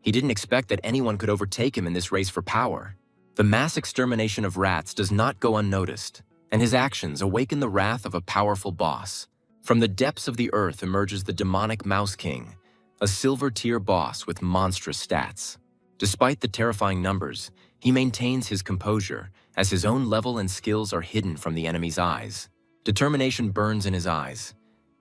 He didn't expect that anyone could overtake him in this race for power. The mass extermination of rats does not go unnoticed, and his actions awaken the wrath of a powerful boss. From the depths of the earth emerges the demonic Mouse King, a silver-tier boss with monstrous stats. Despite the terrifying numbers, he maintains his composure, as his own level and skills are hidden from the enemy's eyes. Determination burns in his eyes.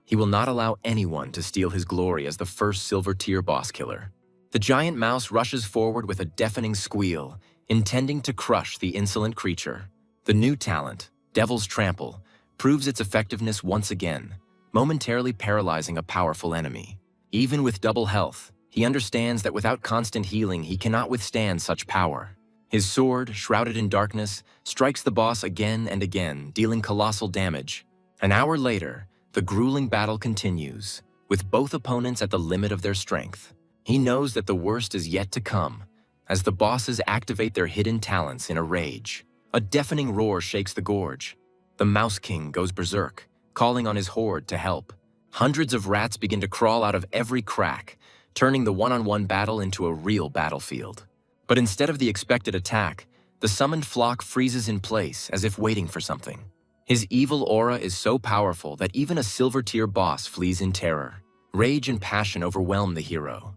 He will not allow anyone to steal his glory as the first silver-tier boss killer. The giant mouse rushes forward with a deafening squeal, intending to crush the insolent creature. The new talent, Devil's Trample, proves its effectiveness once again, momentarily paralyzing a powerful enemy. Even with double health, he understands that without constant healing, he cannot withstand such power. His sword, shrouded in darkness, strikes the boss again and again, dealing colossal damage. An hour later, the grueling battle continues, with both opponents at the limit of their strength. He knows that the worst is yet to come, as the bosses activate their hidden talents in a rage. A deafening roar shakes the gorge. The Mouse King goes berserk, calling on his horde to help. Hundreds of rats begin to crawl out of every crack, turning the one-on-one battle into a real battlefield. But instead of the expected attack, the summoned flock freezes in place as if waiting for something. His evil aura is so powerful that even a silver-tier boss flees in terror. Rage and passion overwhelm the hero.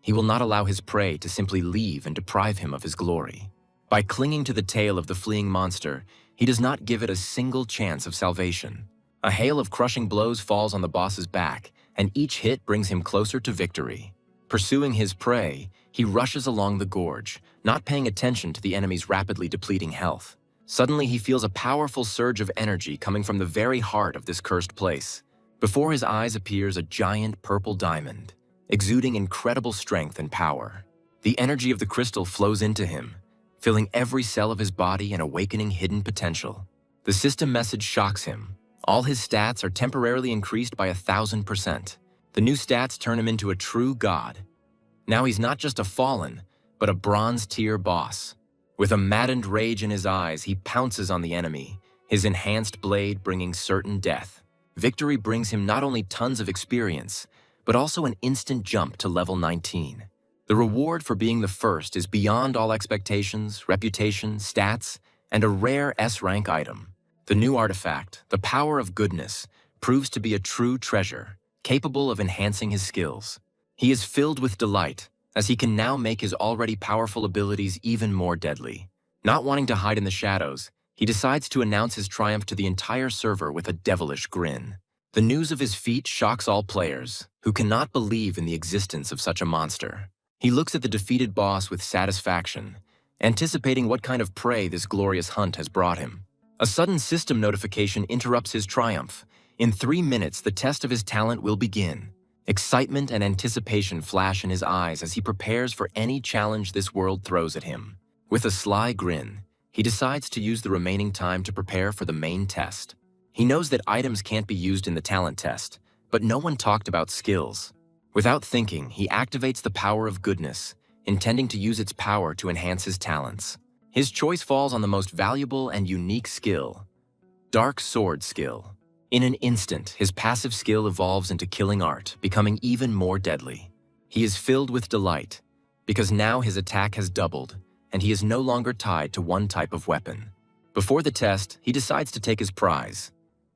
He will not allow his prey to simply leave and deprive him of his glory. By clinging to the tail of the fleeing monster, he does not give it a single chance of salvation. A hail of crushing blows falls on the boss's back, and each hit brings him closer to victory. Pursuing his prey, he rushes along the gorge, not paying attention to the enemy's rapidly depleting health. Suddenly, he feels a powerful surge of energy coming from the very heart of this cursed place. Before his eyes appears a giant purple diamond, exuding incredible strength and power. The energy of the crystal flows into him, filling every cell of his body and awakening hidden potential. The system message shocks him. All his stats are temporarily increased by 1,000%. The new stats turn him into a true god. Now he's not just a fallen, but a bronze-tier boss. With a maddened rage in his eyes, he pounces on the enemy, his enhanced blade bringing certain death. Victory brings him not only tons of experience, but also an instant jump to level 19. The reward for being the first is beyond all expectations, reputation, stats, and a rare S-rank item. The new artifact, the Power of Goodness, proves to be a true treasure, capable of enhancing his skills. He is filled with delight, as he can now make his already powerful abilities even more deadly. Not wanting to hide in the shadows, he decides to announce his triumph to the entire server with a devilish grin. The news of his feat shocks all players, who cannot believe in the existence of such a monster. He looks at the defeated boss with satisfaction, anticipating what kind of prey this glorious hunt has brought him. A sudden system notification interrupts his triumph. In 3 minutes, the test of his talent will begin. Excitement and anticipation flash in his eyes as he prepares for any challenge this world throws at him. With a sly grin, he decides to use the remaining time to prepare for the main test. He knows that items can't be used in the talent test, but no one talked about skills. Without thinking, he activates the power of goodness, intending to use its power to enhance his talents. His choice falls on the most valuable and unique skill, Dark Sword skill. In an instant, his passive skill evolves into killing art, becoming even more deadly. He is filled with delight, because now his attack has doubled, and he is no longer tied to one type of weapon. Before the test, he decides to take his prize,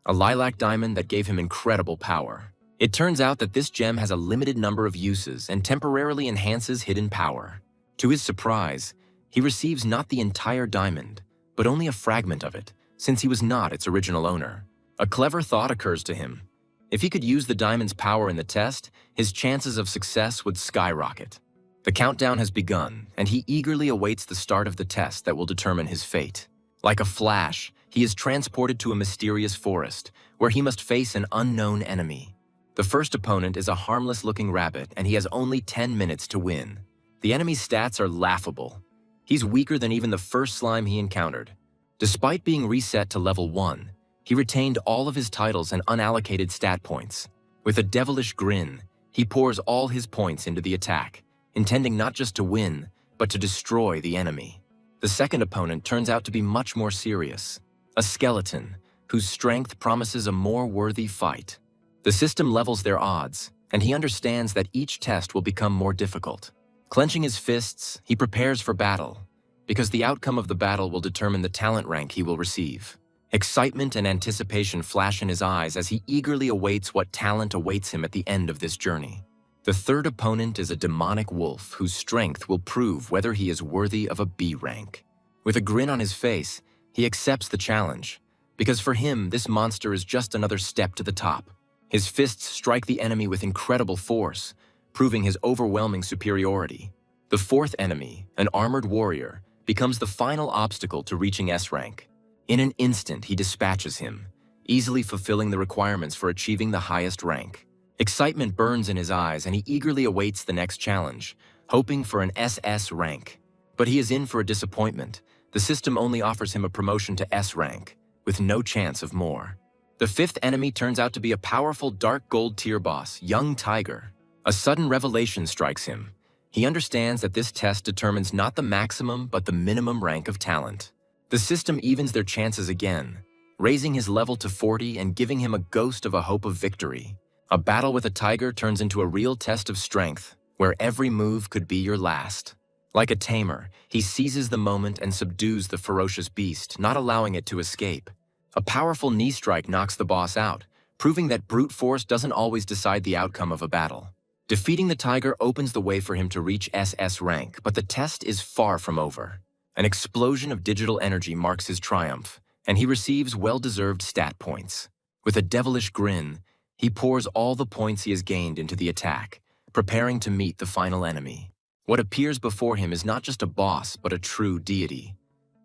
a lilac diamond that gave him incredible power. It turns out that this gem has a limited number of uses and temporarily enhances hidden power. To his surprise, he receives not the entire diamond, but only a fragment of it, since he was not its original owner. A clever thought occurs to him. If he could use the diamond's power in the test, his chances of success would skyrocket. The countdown has begun, and he eagerly awaits the start of the test that will determine his fate. Like a flash, he is transported to a mysterious forest, where he must face an unknown enemy. The first opponent is a harmless-looking rabbit, and he has only 10 minutes to win. The enemy's stats are laughable. He's weaker than even the first slime he encountered. Despite being reset to level 1, he retained all of his titles and unallocated stat points. With a devilish grin, he pours all his points into the attack, intending not just to win, but to destroy the enemy. The second opponent turns out to be much more serious, a skeleton whose strength promises a more worthy fight. The system levels their odds, and he understands that each test will become more difficult. Clenching his fists, he prepares for battle, because the outcome of the battle will determine the talent rank he will receive. Excitement and anticipation flash in his eyes as he eagerly awaits what talent awaits him at the end of this journey. The third opponent is a demonic wolf whose strength will prove whether he is worthy of a B rank. With a grin on his face, he accepts the challenge, because for him, this monster is just another step to the top. His fists strike the enemy with incredible force, proving his overwhelming superiority. The fourth enemy, an armored warrior, becomes the final obstacle to reaching S rank. In an instant, he dispatches him, easily fulfilling the requirements for achieving the highest rank. Excitement burns in his eyes, and he eagerly awaits the next challenge, hoping for an SS rank. But he is in for a disappointment. The system only offers him a promotion to S rank, with no chance of more. The fifth enemy turns out to be a powerful Dark Gold tier boss, Young Tiger. A sudden revelation strikes him. He understands that this test determines not the maximum but the minimum rank of talent. The system evens their chances again, raising his level to 40 and giving him a ghost of a hope of victory. A battle with a tiger turns into a real test of strength, where every move could be your last. Like a tamer, he seizes the moment and subdues the ferocious beast, not allowing it to escape. A powerful knee strike knocks the boss out, proving that brute force doesn't always decide the outcome of a battle. Defeating the tiger opens the way for him to reach SS rank, but the test is far from over. An explosion of digital energy marks his triumph, and he receives well-deserved stat points. With a devilish grin, he pours all the points he has gained into the attack, preparing to meet the final enemy. What appears before him is not just a boss, but a true deity.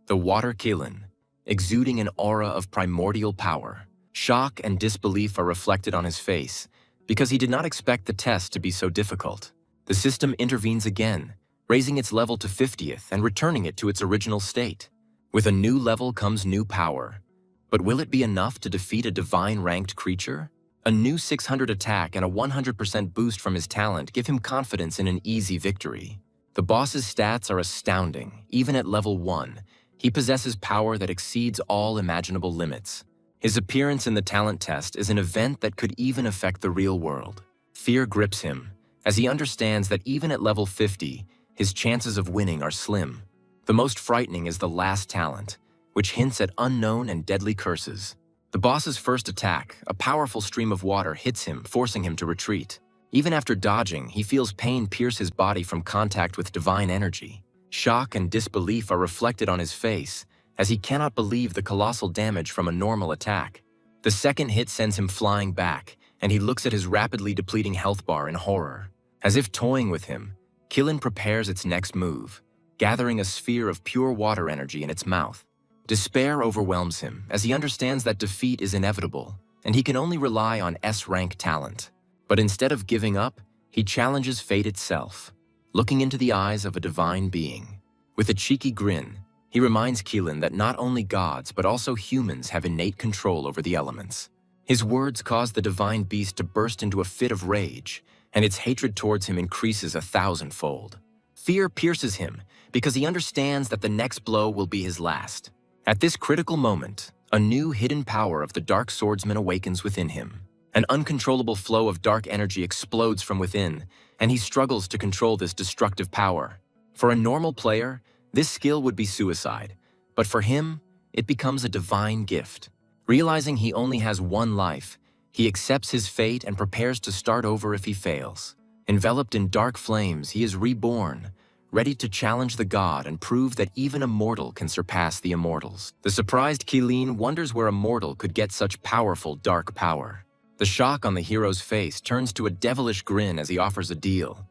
The Water Kilin, exuding an aura of primordial power. Shock and disbelief are reflected on his face, because he did not expect the test to be so difficult. The system intervenes again, raising its level to 50th and returning it to its original state. With a new level comes new power. But will it be enough to defeat a divine-ranked creature? A new 600 attack and a 100% boost from his talent give him confidence in an easy victory. The boss's stats are astounding. Even at level 1, he possesses power that exceeds all imaginable limits. His appearance in the talent test is an event that could even affect the real world. Fear grips him, as he understands that even at level 50, his chances of winning are slim. The most frightening is the last talent, which hints at unknown and deadly curses. The boss's first attack, a powerful stream of water, hits him, forcing him to retreat. Even after dodging, he feels pain pierce his body from contact with divine energy. Shock and disbelief are reflected on his face, as he cannot believe the colossal damage from a normal attack. The second hit sends him flying back, and he looks at his rapidly depleting health bar in horror. As if toying with him, Kilin prepares its next move, gathering a sphere of pure water energy in its mouth. Despair overwhelms him as he understands that defeat is inevitable and he can only rely on S-rank talent. But instead of giving up, he challenges fate itself, looking into the eyes of a divine being. With a cheeky grin, he reminds Keelan that not only gods but also humans have innate control over the elements. His words cause the divine beast to burst into a fit of rage, and its hatred towards him increases 1,000-fold. Fear pierces him because he understands that the next blow will be his last. At this critical moment, a new hidden power of the Dark Swordsman awakens within him. An uncontrollable flow of dark energy explodes from within, and he struggles to control this destructive power. For a normal player, this skill would be suicide, but for him, it becomes a divine gift. Realizing he only has one life, he accepts his fate and prepares to start over if he fails. Enveloped in dark flames, he is reborn, ready to challenge the god and prove that even a mortal can surpass the immortals. The surprised Keelan wonders where a mortal could get such powerful dark power. The shock on the hero's face turns to a devilish grin as he offers a deal.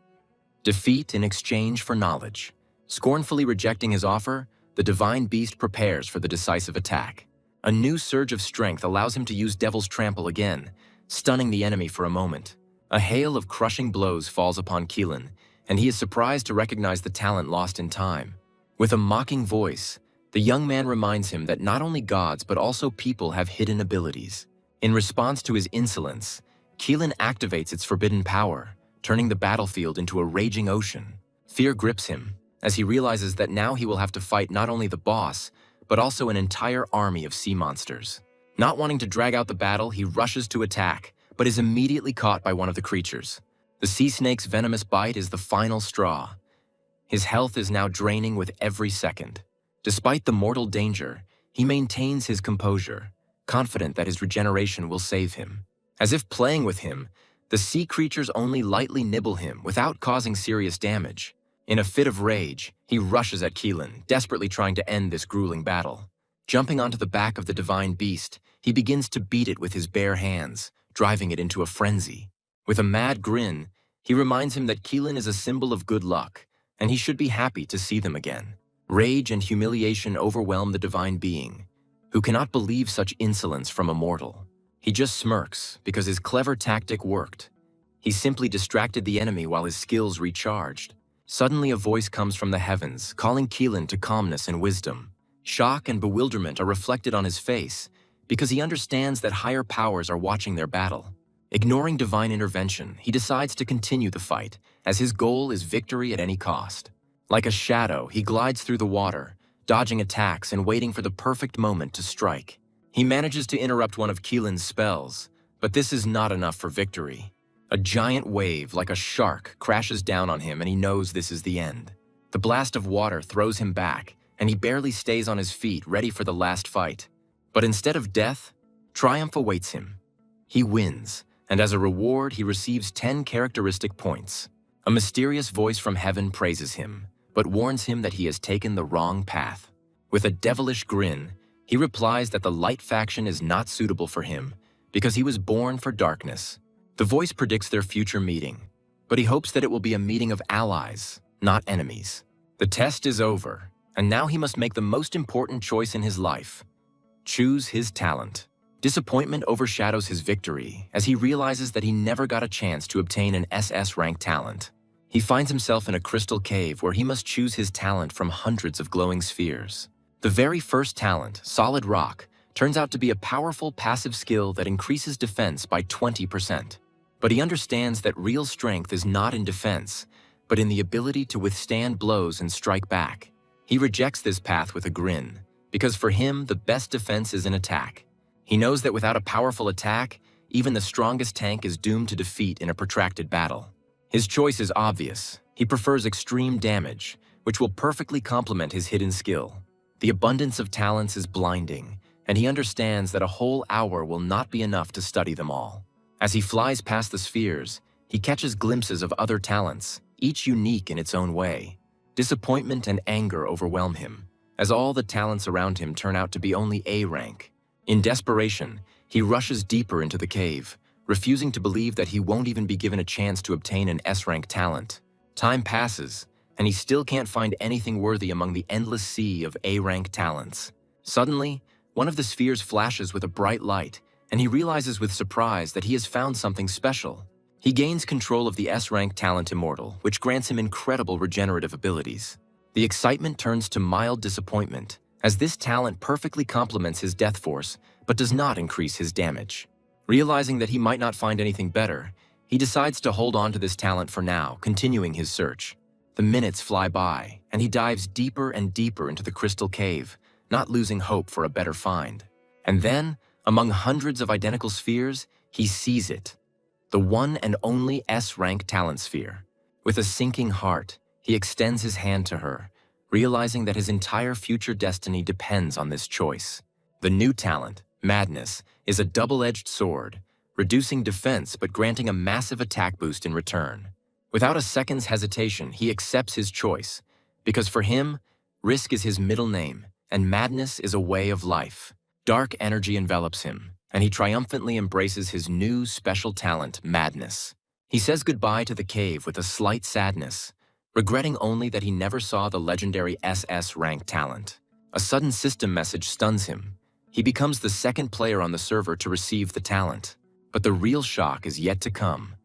Defeat in exchange for knowledge. Scornfully rejecting his offer, the divine beast prepares for the decisive attack. A new surge of strength allows him to use Devil's Trample again, stunning the enemy for a moment. A hail of crushing blows falls upon Keelan, and he is surprised to recognize the talent lost in time. With a mocking voice, the young man reminds him that not only gods but also people have hidden abilities. In response to his insolence, Keelan activates its forbidden power, turning the battlefield into a raging ocean. Fear grips him, as he realizes that now he will have to fight not only the boss, but also an entire army of sea monsters. Not wanting to drag out the battle, he rushes to attack, but is immediately caught by one of the creatures. The sea snake's venomous bite is the final straw. His health is now draining with every second. Despite the mortal danger, he maintains his composure, confident that his regeneration will save him. As if playing with him, the sea creatures only lightly nibble him without causing serious damage. In a fit of rage, he rushes at Keelan, desperately trying to end this grueling battle. Jumping onto the back of the divine beast, he begins to beat it with his bare hands, driving it into a frenzy. With a mad grin, he reminds him that Keelan is a symbol of good luck, and he should be happy to see them again. Rage and humiliation overwhelm the divine being, who cannot believe such insolence from a mortal. He just smirks because his clever tactic worked. He simply distracted the enemy while his skills recharged. Suddenly a voice comes from the heavens, calling Keelan to calmness and wisdom. Shock and bewilderment are reflected on his face because he understands that higher powers are watching their battle. Ignoring divine intervention, he decides to continue the fight, as his goal is victory at any cost. Like a shadow, he glides through the water, dodging attacks and waiting for the perfect moment to strike. He manages to interrupt one of Keelan's spells, but this is not enough for victory. A giant wave, like a shark, crashes down on him and he knows this is the end. The blast of water throws him back, and he barely stays on his feet, ready for the last fight. But instead of death, triumph awaits him. He wins, and as a reward, he receives 10 characteristic points. A mysterious voice from heaven praises him, but warns him that he has taken the wrong path. With a devilish grin, he replies that the light faction is not suitable for him because he was born for darkness. The voice predicts their future meeting, but he hopes that it will be a meeting of allies, not enemies. The test is over, and now he must make the most important choice in his life: choose his talent. Disappointment overshadows his victory as he realizes that he never got a chance to obtain an SS-rank talent. He finds himself in a crystal cave where he must choose his talent from hundreds of glowing spheres. The very first talent, Solid Rock, turns out to be a powerful passive skill that increases defense by 20%. But he understands that real strength is not in defense, but in the ability to withstand blows and strike back. He rejects this path with a grin, because for him, the best defense is an attack. He knows that without a powerful attack, even the strongest tank is doomed to defeat in a protracted battle. His choice is obvious. He prefers extreme damage, which will perfectly complement his hidden skill. The abundance of talents is blinding, and he understands that a whole hour will not be enough to study them all. As he flies past the spheres, he catches glimpses of other talents, each unique in its own way. Disappointment and anger overwhelm him, as all the talents around him turn out to be only A rank. In desperation, he rushes deeper into the cave, refusing to believe that he won't even be given a chance to obtain an S-rank talent. Time passes, and he still can't find anything worthy among the endless sea of A-rank talents. Suddenly, one of the spheres flashes with a bright light, and he realizes with surprise that he has found something special. He gains control of the S-rank talent Immortal, which grants him incredible regenerative abilities. The excitement turns to mild disappointment, as this talent perfectly complements his death force, but does not increase his damage. Realizing that he might not find anything better, he decides to hold on to this talent for now, continuing his search. The minutes fly by, and he dives deeper and deeper into the crystal cave, not losing hope for a better find. And then, among hundreds of identical spheres, he sees it. The one and only S-rank talent sphere. With a sinking heart, he extends his hand to her, realizing that his entire future destiny depends on this choice. The new talent, Madness, is a double-edged sword, reducing defense but granting a massive attack boost in return. Without a second's hesitation, he accepts his choice, because for him, risk is his middle name, and madness is a way of life. Dark energy envelops him, and he triumphantly embraces his new special talent, Madness. He says goodbye to the cave with a slight sadness, regretting only that he never saw the legendary SS rank talent. A sudden system message stuns him. He becomes the second player on the server to receive the talent. But the real shock is yet to come.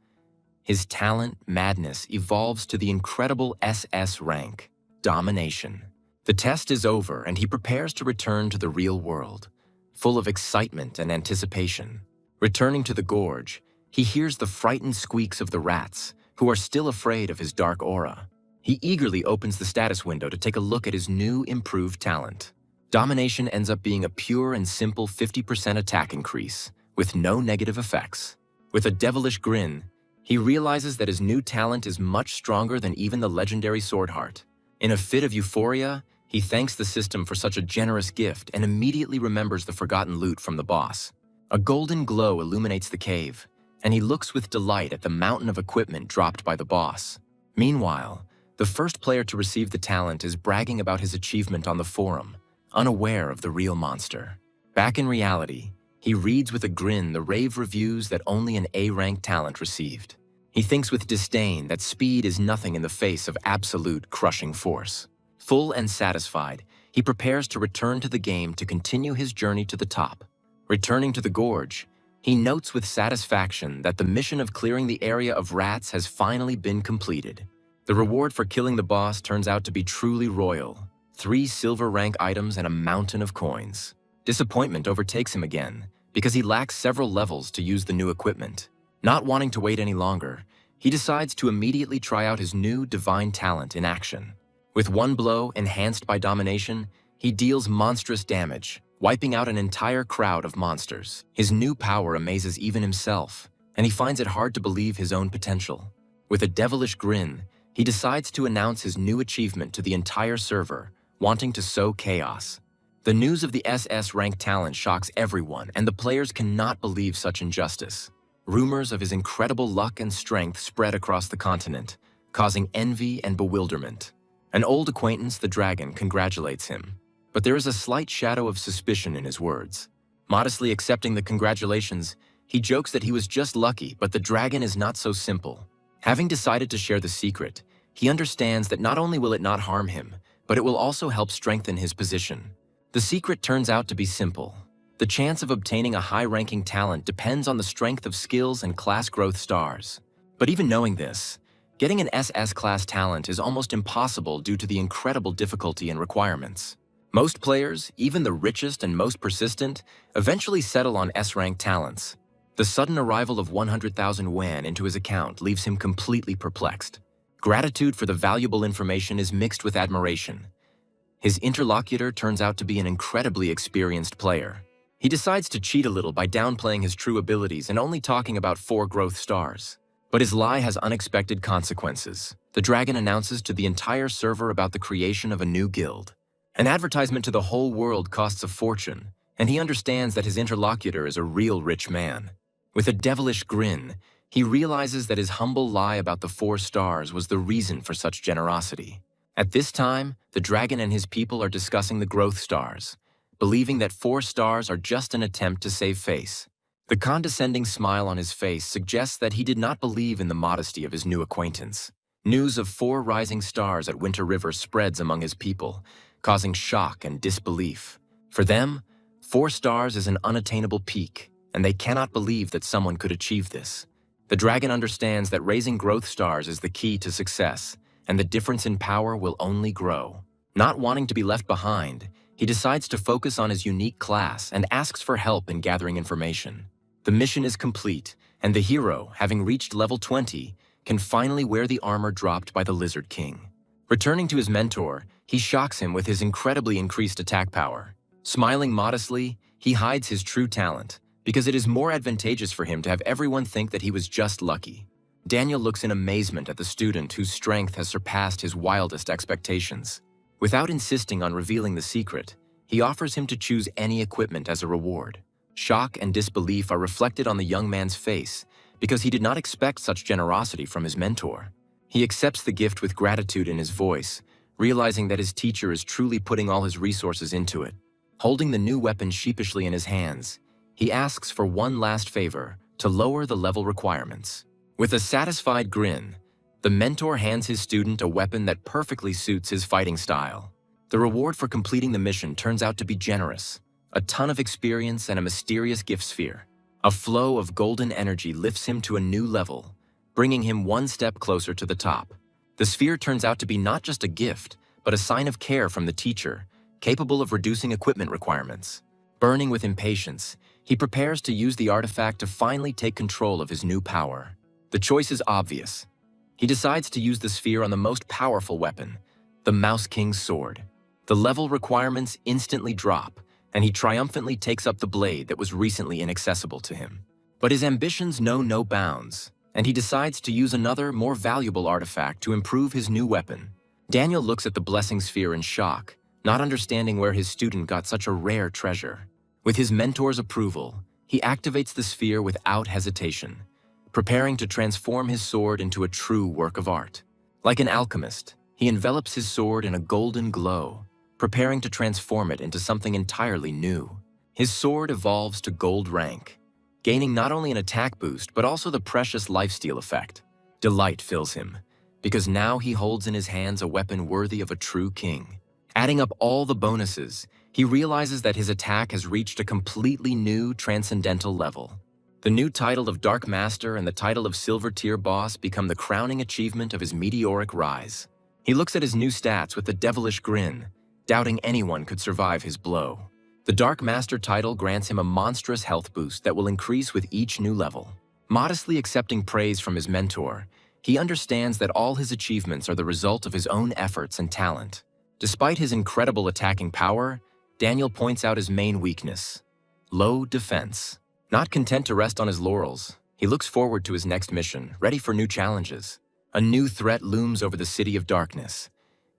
His talent, Madness, evolves to the incredible SS rank, Domination. The test is over, and he prepares to return to the real world, full of excitement and anticipation. Returning to the gorge, he hears the frightened squeaks of the rats, who are still afraid of his dark aura. He eagerly opens the status window to take a look at his new, improved talent. Domination ends up being a pure and simple 50% attack increase, with no negative effects. With a devilish grin, he realizes that his new talent is much stronger than even the legendary Swordheart. In a fit of euphoria, he thanks the system for such a generous gift and immediately remembers the forgotten loot from the boss. A golden glow illuminates the cave, and he looks with delight at the mountain of equipment dropped by the boss. Meanwhile, the first player to receive the talent is bragging about his achievement on the forum, unaware of the real monster. Back in reality, he reads with a grin the rave reviews that only an A-rank talent received. He thinks with disdain that speed is nothing in the face of absolute crushing force. Full and satisfied, he prepares to return to the game to continue his journey to the top. Returning to the gorge, he notes with satisfaction that the mission of clearing the area of rats has finally been completed. The reward for killing the boss turns out to be truly royal: 3 silver rank items and a mountain of coins. Disappointment overtakes him again, because he lacks several levels to use the new equipment. Not wanting to wait any longer, he decides to immediately try out his new divine talent in action. With one blow, enhanced by domination, he deals monstrous damage, wiping out an entire crowd of monsters. His new power amazes even himself, and he finds it hard to believe his own potential. With a devilish grin, he decides to announce his new achievement to the entire server, wanting to sow chaos. The news of the SS rank talent shocks everyone, and the players cannot believe such injustice. Rumors of his incredible luck and strength spread across the continent, causing envy and bewilderment. An old acquaintance, the dragon, congratulates him, but there is a slight shadow of suspicion in his words. Modestly accepting the congratulations, he jokes that he was just lucky, but the dragon is not so simple. Having decided to share the secret, he understands that not only will it not harm him, but it will also help strengthen his position. The secret turns out to be simple. The chance of obtaining a high-ranking talent depends on the strength of skills and class growth stars. But even knowing this, getting an SS-class talent is almost impossible due to the incredible difficulty and requirements. Most players, even the richest and most persistent, eventually settle on S-rank talents. The sudden arrival of 100,000 yuan into his account leaves him completely perplexed. Gratitude for the valuable information is mixed with admiration. His interlocutor turns out to be an incredibly experienced player. He decides to cheat a little by downplaying his true abilities and only talking about 4 growth stars. But his lie has unexpected consequences. The dragon announces to the entire server about the creation of a new guild. An advertisement to the whole world costs a fortune, and he understands that his interlocutor is a real rich man. With a devilish grin, he realizes that his humble lie about the 4 stars was the reason for such generosity. At this time, the dragon and his people are discussing the growth stars, believing that 4 stars are just an attempt to save face. The condescending smile on his face suggests that he did not believe in the modesty of his new acquaintance. News of 4 rising stars at Winter River spreads among his people, causing shock and disbelief. For them, 4 stars is an unattainable peak, and they cannot believe that someone could achieve this. The dragon understands that raising growth stars is the key to success, and the difference in power will only grow. Not wanting to be left behind, he decides to focus on his unique class and asks for help in gathering information. The mission is complete, and the hero, having reached level 20, can finally wear the armor dropped by the Lizard King. Returning to his mentor, he shocks him with his incredibly increased attack power. Smiling modestly, he hides his true talent, because it is more advantageous for him to have everyone think that he was just lucky. Daniel looks in amazement at the student whose strength has surpassed his wildest expectations. Without insisting on revealing the secret, he offers him to choose any equipment as a reward. Shock and disbelief are reflected on the young man's face, because he did not expect such generosity from his mentor. He accepts the gift with gratitude in his voice, realizing that his teacher is truly putting all his resources into it. Holding the new weapon sheepishly in his hands, he asks for one last favor, to lower the level requirements. With a satisfied grin, the mentor hands his student a weapon that perfectly suits his fighting style. The reward for completing the mission turns out to be generous: a ton of experience and a mysterious gift sphere. A flow of golden energy lifts him to a new level, bringing him one step closer to the top. The sphere turns out to be not just a gift, but a sign of care from the teacher, capable of reducing equipment requirements. Burning with impatience, he prepares to use the artifact to finally take control of his new power. The choice is obvious. He decides to use the sphere on the most powerful weapon, the Mouse King's sword. The level requirements instantly drop, and he triumphantly takes up the blade that was recently inaccessible to him. But his ambitions know no bounds, and he decides to use another, more valuable artifact to improve his new weapon. Daniel looks at the blessing sphere in shock, not understanding where his student got such a rare treasure. With his mentor's approval, he activates the sphere without hesitation, preparing to transform his sword into a true work of art. Like an alchemist, he envelops his sword in a golden glow, preparing to transform it into something entirely new. His sword evolves to gold rank, gaining not only an attack boost but also the precious lifesteal effect. Delight fills him, because now he holds in his hands a weapon worthy of a true king. Adding up all the bonuses, he realizes that his attack has reached a completely new transcendental level. The new title of Dark Master and the title of Silver Tier Boss become the crowning achievement of his meteoric rise. He looks at his new stats with a devilish grin, doubting anyone could survive his blow. The Dark Master title grants him a monstrous health boost that will increase with each new level. Modestly accepting praise from his mentor, he understands that all his achievements are the result of his own efforts and talent. Despite his incredible attacking power, Daniel points out his main weakness: low defense. Not content to rest on his laurels, he looks forward to his next mission, ready for new challenges. A new threat looms over the City of Darkness.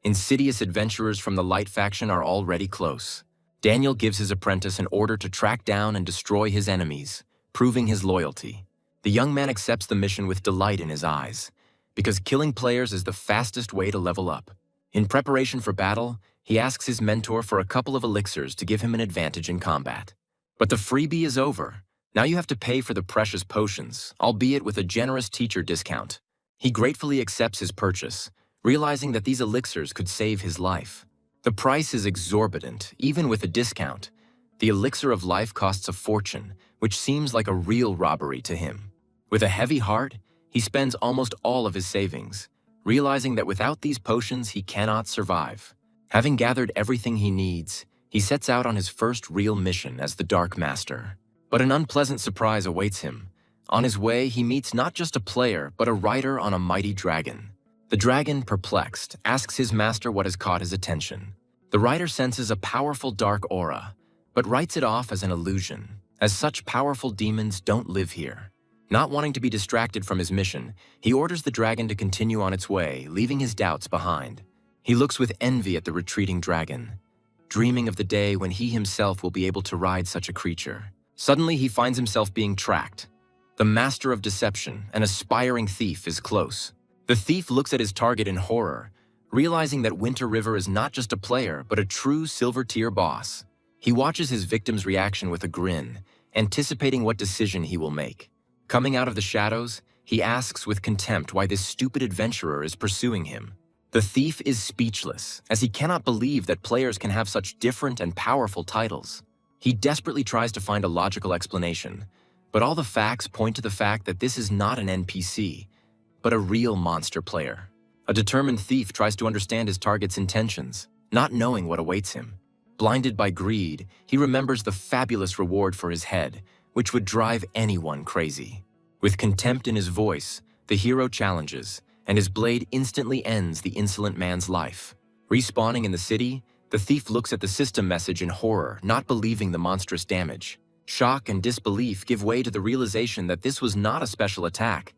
Insidious adventurers from the Light faction are already close. Daniel gives his apprentice an order to track down and destroy his enemies, proving his loyalty. The young man accepts the mission with delight in his eyes, because killing players is the fastest way to level up. In preparation for battle, he asks his mentor for a couple of elixirs to give him an advantage in combat. But the freebie is over. Now you have to pay for the precious potions, albeit with a generous teacher discount. He gratefully accepts his purchase, realizing that these elixirs could save his life. The price is exorbitant, even with a discount. The elixir of life costs a fortune, which seems like a real robbery to him. With a heavy heart, he spends almost all of his savings, realizing that without these potions he cannot survive. Having gathered everything he needs, he sets out on his first real mission as the Dark Master. But an unpleasant surprise awaits him. On his way, he meets not just a player, but a rider on a mighty dragon. The dragon, perplexed, asks his master what has caught his attention. The rider senses a powerful dark aura, but writes it off as an illusion, as such powerful demons don't live here. Not wanting to be distracted from his mission, he orders the dragon to continue on its way, leaving his doubts behind. He looks with envy at the retreating dragon, dreaming of the day when he himself will be able to ride such a creature. Suddenly, he finds himself being tracked. The master of deception, an aspiring thief, is close. The thief looks at his target in horror, realizing that Winter River is not just a player, but a true Silver Tier boss. He watches his victim's reaction with a grin, anticipating what decision he will make. Coming out of the shadows, he asks with contempt why this stupid adventurer is pursuing him. The thief is speechless, as he cannot believe that players can have such different and powerful titles. He desperately tries to find a logical explanation, but all the facts point to the fact that this is not an NPC, but a real monster player. A determined thief tries to understand his target's intentions, not knowing what awaits him. Blinded by greed, he remembers the fabulous reward for his head, which would drive anyone crazy. With contempt in his voice, the hero challenges, and his blade instantly ends the insolent man's life. Respawning in the city, the thief looks at the system message in horror, not believing the monstrous damage. Shock and disbelief give way to the realization that this was not a special attack,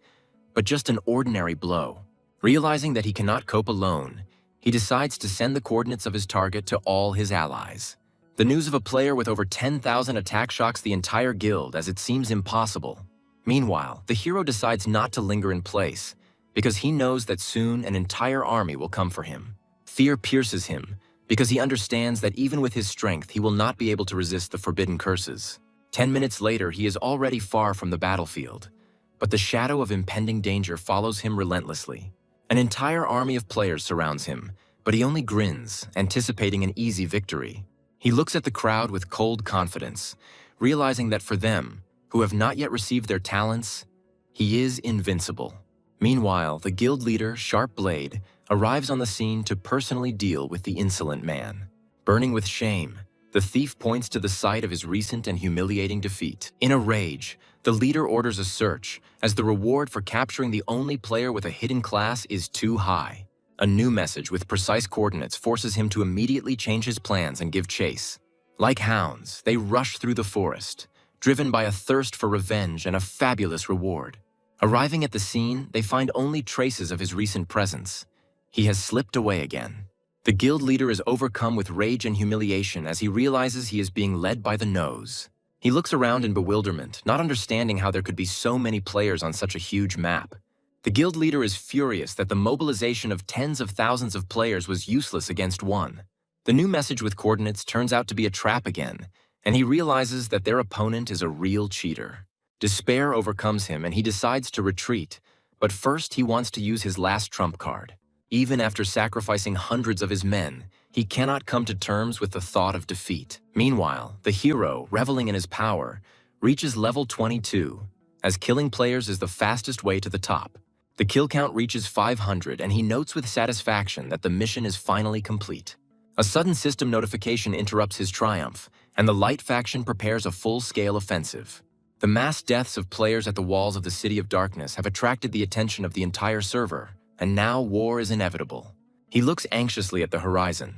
but just an ordinary blow. Realizing that he cannot cope alone, he decides to send the coordinates of his target to all his allies. The news of a player with over 10,000 attacks shocks the entire guild, as it seems impossible. Meanwhile, the hero decides not to linger in place, because he knows that soon an entire army will come for him. Fear pierces him, because he understands that even with his strength, he will not be able to resist the forbidden curses. 10 minutes later, he is already far from the battlefield, but the shadow of impending danger follows him relentlessly. An entire army of players surrounds him, but he only grins, anticipating an easy victory. He looks at the crowd with cold confidence, realizing that for them, who have not yet received their talents, he is invincible. Meanwhile, the guild leader, Sharp Blade, arrives on the scene to personally deal with the insolent man. Burning with shame, the thief points to the site of his recent and humiliating defeat. In a rage, the leader orders a search, as the reward for capturing the only player with a hidden class is too high. A new message with precise coordinates forces him to immediately change his plans and give chase. Like hounds, they rush through the forest, driven by a thirst for revenge and a fabulous reward. Arriving at the scene, they find only traces of his recent presence. He has slipped away again. The guild leader is overcome with rage and humiliation as he realizes he is being led by the nose. He looks around in bewilderment, not understanding how there could be so many players on such a huge map. The guild leader is furious that the mobilization of tens of thousands of players was useless against one. The new message with coordinates turns out to be a trap again, and he realizes that their opponent is a real cheater. Despair overcomes him and he decides to retreat, but first he wants to use his last trump card. Even after sacrificing hundreds of his men, he cannot come to terms with the thought of defeat. Meanwhile, the hero, reveling in his power, reaches level 22, as killing players is the fastest way to the top. The kill count reaches 500 and he notes with satisfaction that the mission is finally complete. A sudden system notification interrupts his triumph, and the Light faction prepares a full-scale offensive. The mass deaths of players at the walls of the City of Darkness have attracted the attention of the entire server, and now war is inevitable. He looks anxiously at the horizon,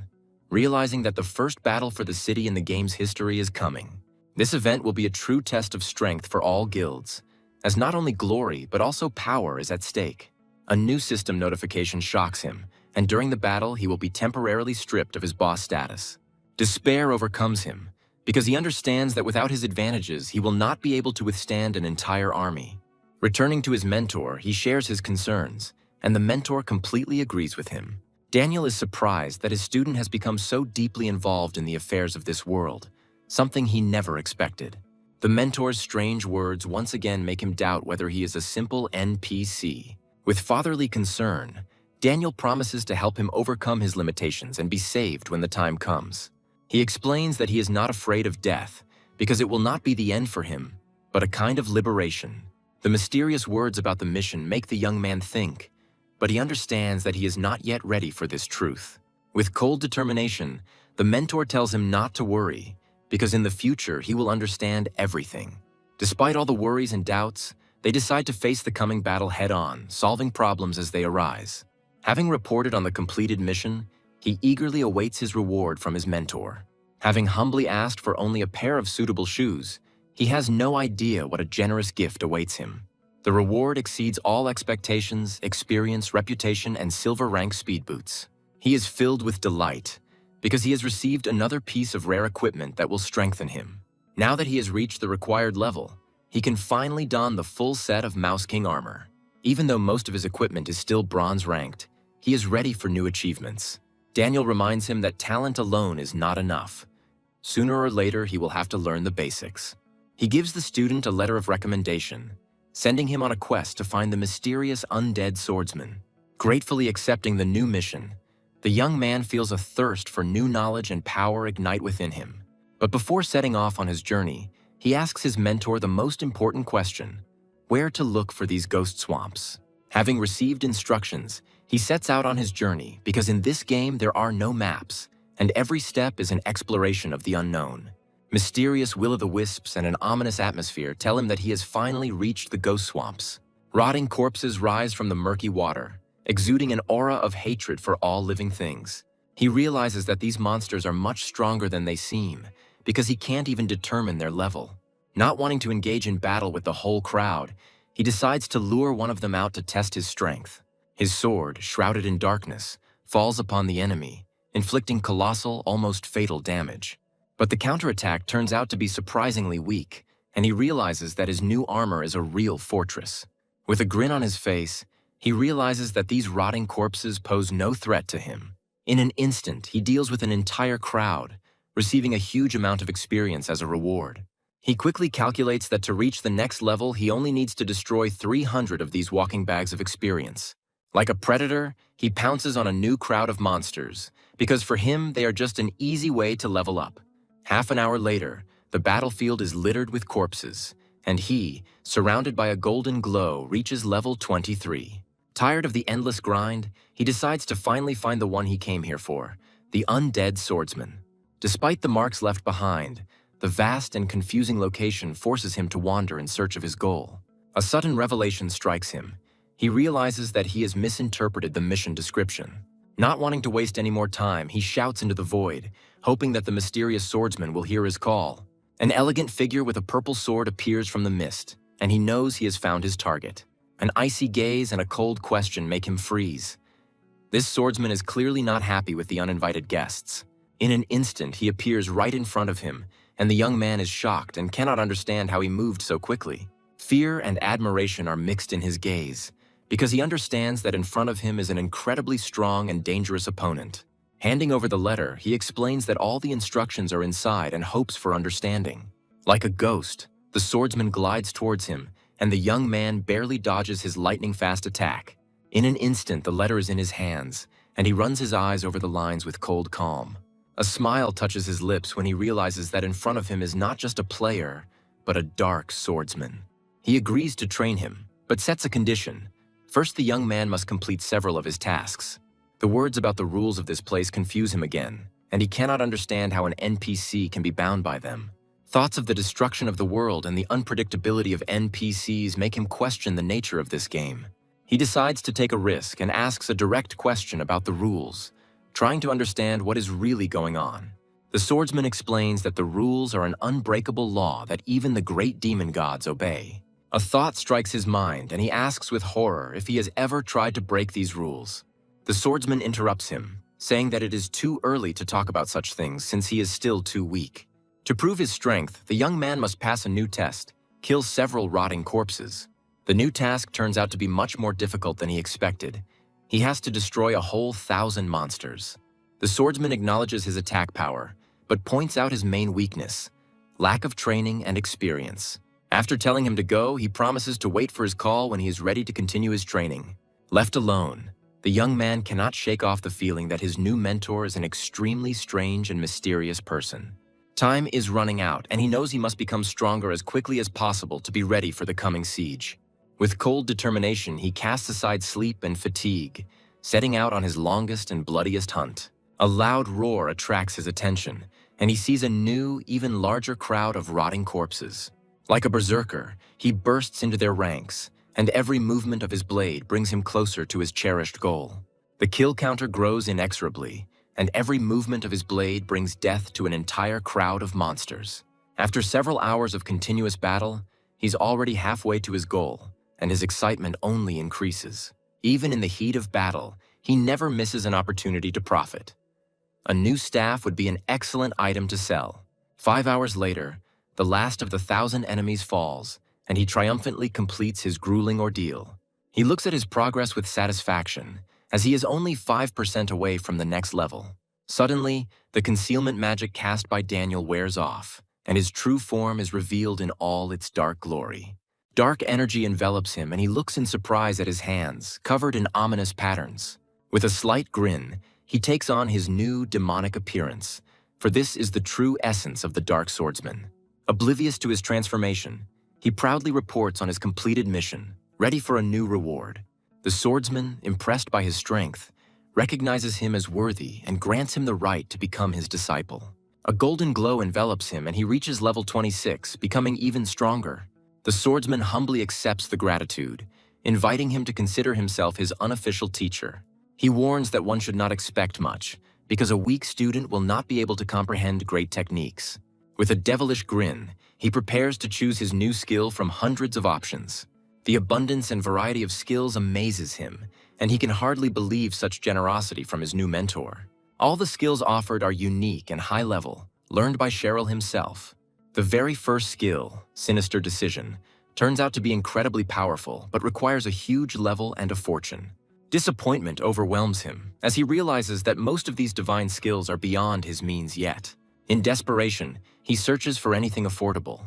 realizing that the first battle for the city in the game's history is coming. This event will be a true test of strength for all guilds, as not only glory but also power is at stake. A new system notification shocks him, and during the battle he will be temporarily stripped of his boss status. Despair overcomes him, because he understands that without his advantages he will not be able to withstand an entire army. Returning to his mentor, he shares his concerns, and the mentor completely agrees with him. Daniel is surprised that his student has become so deeply involved in the affairs of this world, something he never expected. The mentor's strange words once again make him doubt whether he is a simple NPC. With fatherly concern, Daniel promises to help him overcome his limitations and be saved when the time comes. He explains that he is not afraid of death, because it will not be the end for him, but a kind of liberation. The mysterious words about the mission make the young man think, but he understands that he is not yet ready for this truth. With cold determination, the mentor tells him not to worry, because in the future he will understand everything. Despite all the worries and doubts, they decide to face the coming battle head-on, solving problems as they arise. Having reported on the completed mission, he eagerly awaits his reward from his mentor. Having humbly asked for only a pair of suitable shoes, he has no idea what a generous gift awaits him. The reward exceeds all expectations, experience, reputation, and silver rank speed boots. He is filled with delight, because he has received another piece of rare equipment that will strengthen him. Now that he has reached the required level, he can finally don the full set of Mouse King armor. Even though most of his equipment is still bronze ranked, he is ready for new achievements. Daniel reminds him that talent alone is not enough. Sooner or later, he will have to learn the basics. He gives the student a letter of recommendation, sending him on a quest to find the mysterious undead swordsman. Gratefully accepting the new mission, the young man feels a thirst for new knowledge and power ignite within him. But before setting off on his journey, he asks his mentor the most important question: where to look for these ghost swamps? Having received instructions, he sets out on his journey because in this game there are no maps, and every step is an exploration of the unknown. Mysterious will-o'-the-wisps and an ominous atmosphere tell him that he has finally reached the ghost swamps. Rotting corpses rise from the murky water, exuding an aura of hatred for all living things. He realizes that these monsters are much stronger than they seem, because he can't even determine their level. Not wanting to engage in battle with the whole crowd, he decides to lure one of them out to test his strength. His sword, shrouded in darkness, falls upon the enemy, inflicting colossal, almost fatal damage. But the counterattack turns out to be surprisingly weak, and he realizes that his new armor is a real fortress. With a grin on his face, he realizes that these rotting corpses pose no threat to him. In an instant, he deals with an entire crowd, receiving a huge amount of experience as a reward. He quickly calculates that to reach the next level, he only needs to destroy 300 of these walking bags of experience. Like a predator, he pounces on a new crowd of monsters, because for him, they are just an easy way to level up. Half an hour later, the battlefield is littered with corpses, and he, surrounded by a golden glow, reaches level 23. Tired of the endless grind, he decides to finally find the one he came here for, the undead swordsman. Despite the marks left behind, the vast and confusing location forces him to wander in search of his goal. A sudden revelation strikes him. He realizes that he has misinterpreted the mission description. Not wanting to waste any more time, he shouts into the void, hoping that the mysterious swordsman will hear his call. An elegant figure with a purple sword appears from the mist, and he knows he has found his target. An icy gaze and a cold question make him freeze. This swordsman is clearly not happy with the uninvited guests. In an instant, he appears right in front of him, and the young man is shocked and cannot understand how he moved so quickly. Fear and admiration are mixed in his gaze, because he understands that in front of him is an incredibly strong and dangerous opponent. Handing over the letter, he explains that all the instructions are inside and hopes for understanding. Like a ghost, the swordsman glides towards him, and the young man barely dodges his lightning-fast attack. In an instant, the letter is in his hands, and he runs his eyes over the lines with cold calm. A smile touches his lips when he realizes that in front of him is not just a player, but a dark swordsman. He agrees to train him, but sets a condition. First, the young man must complete several of his tasks. The words about the rules of this place confuse him again, and he cannot understand how an NPC can be bound by them. Thoughts of the destruction of the world and the unpredictability of NPCs make him question the nature of this game. He decides to take a risk and asks a direct question about the rules, trying to understand what is really going on. The swordsman explains that the rules are an unbreakable law that even the great demon gods obey. A thought strikes his mind, and he asks with horror if he has ever tried to break these rules. The swordsman interrupts him, saying that it is too early to talk about such things since he is still too weak. To prove his strength, the young man must pass a new test, kill several rotting corpses. The new task turns out to be much more difficult than he expected. He has to destroy a whole 1,000 monsters. The swordsman acknowledges his attack power, but points out his main weakness: lack of training and experience. After telling him to go, he promises to wait for his call when he is ready to continue his training. Left alone, the young man cannot shake off the feeling that his new mentor is an extremely strange and mysterious person. Time is running out, and he knows he must become stronger as quickly as possible to be ready for the coming siege. With cold determination, he casts aside sleep and fatigue, setting out on his longest and bloodiest hunt. A loud roar attracts his attention, and he sees a new, even larger crowd of rotting corpses. Like a berserker, he bursts into their ranks, and every movement of his blade brings him closer to his cherished goal. The kill counter grows inexorably, and every movement of his blade brings death to an entire crowd of monsters. After several hours of continuous battle, he's already halfway to his goal, and his excitement only increases. Even in the heat of battle, he never misses an opportunity to profit. A new staff would be an excellent item to sell. 5 hours later, the last of the 1,000 enemies falls, and he triumphantly completes his grueling ordeal. He looks at his progress with satisfaction, as he is only 5% away from the next level. Suddenly, the concealment magic cast by Daniel wears off, and his true form is revealed in all its dark glory. Dark energy envelops him and he looks in surprise at his hands, covered in ominous patterns. With a slight grin, he takes on his new demonic appearance, for this is the true essence of the Dark Swordsman. Oblivious to his transformation, he proudly reports on his completed mission, ready for a new reward. The swordsman, impressed by his strength, recognizes him as worthy and grants him the right to become his disciple. A golden glow envelops him and he reaches level 26, becoming even stronger. The swordsman humbly accepts the gratitude, inviting him to consider himself his unofficial teacher. He warns that one should not expect much, because a weak student will not be able to comprehend great techniques. With a devilish grin, he prepares to choose his new skill from hundreds of options. The abundance and variety of skills amazes him, and he can hardly believe such generosity from his new mentor. All the skills offered are unique and high level, learned by Cheryl himself. The very first skill, Sinister Decision, turns out to be incredibly powerful, but requires a huge level and a fortune. Disappointment overwhelms him, as he realizes that most of these divine skills are beyond his means yet. In desperation, he searches for anything affordable,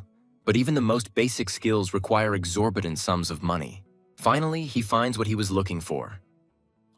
but even the most basic skills require exorbitant sums of money. Finally, he finds what he was looking for.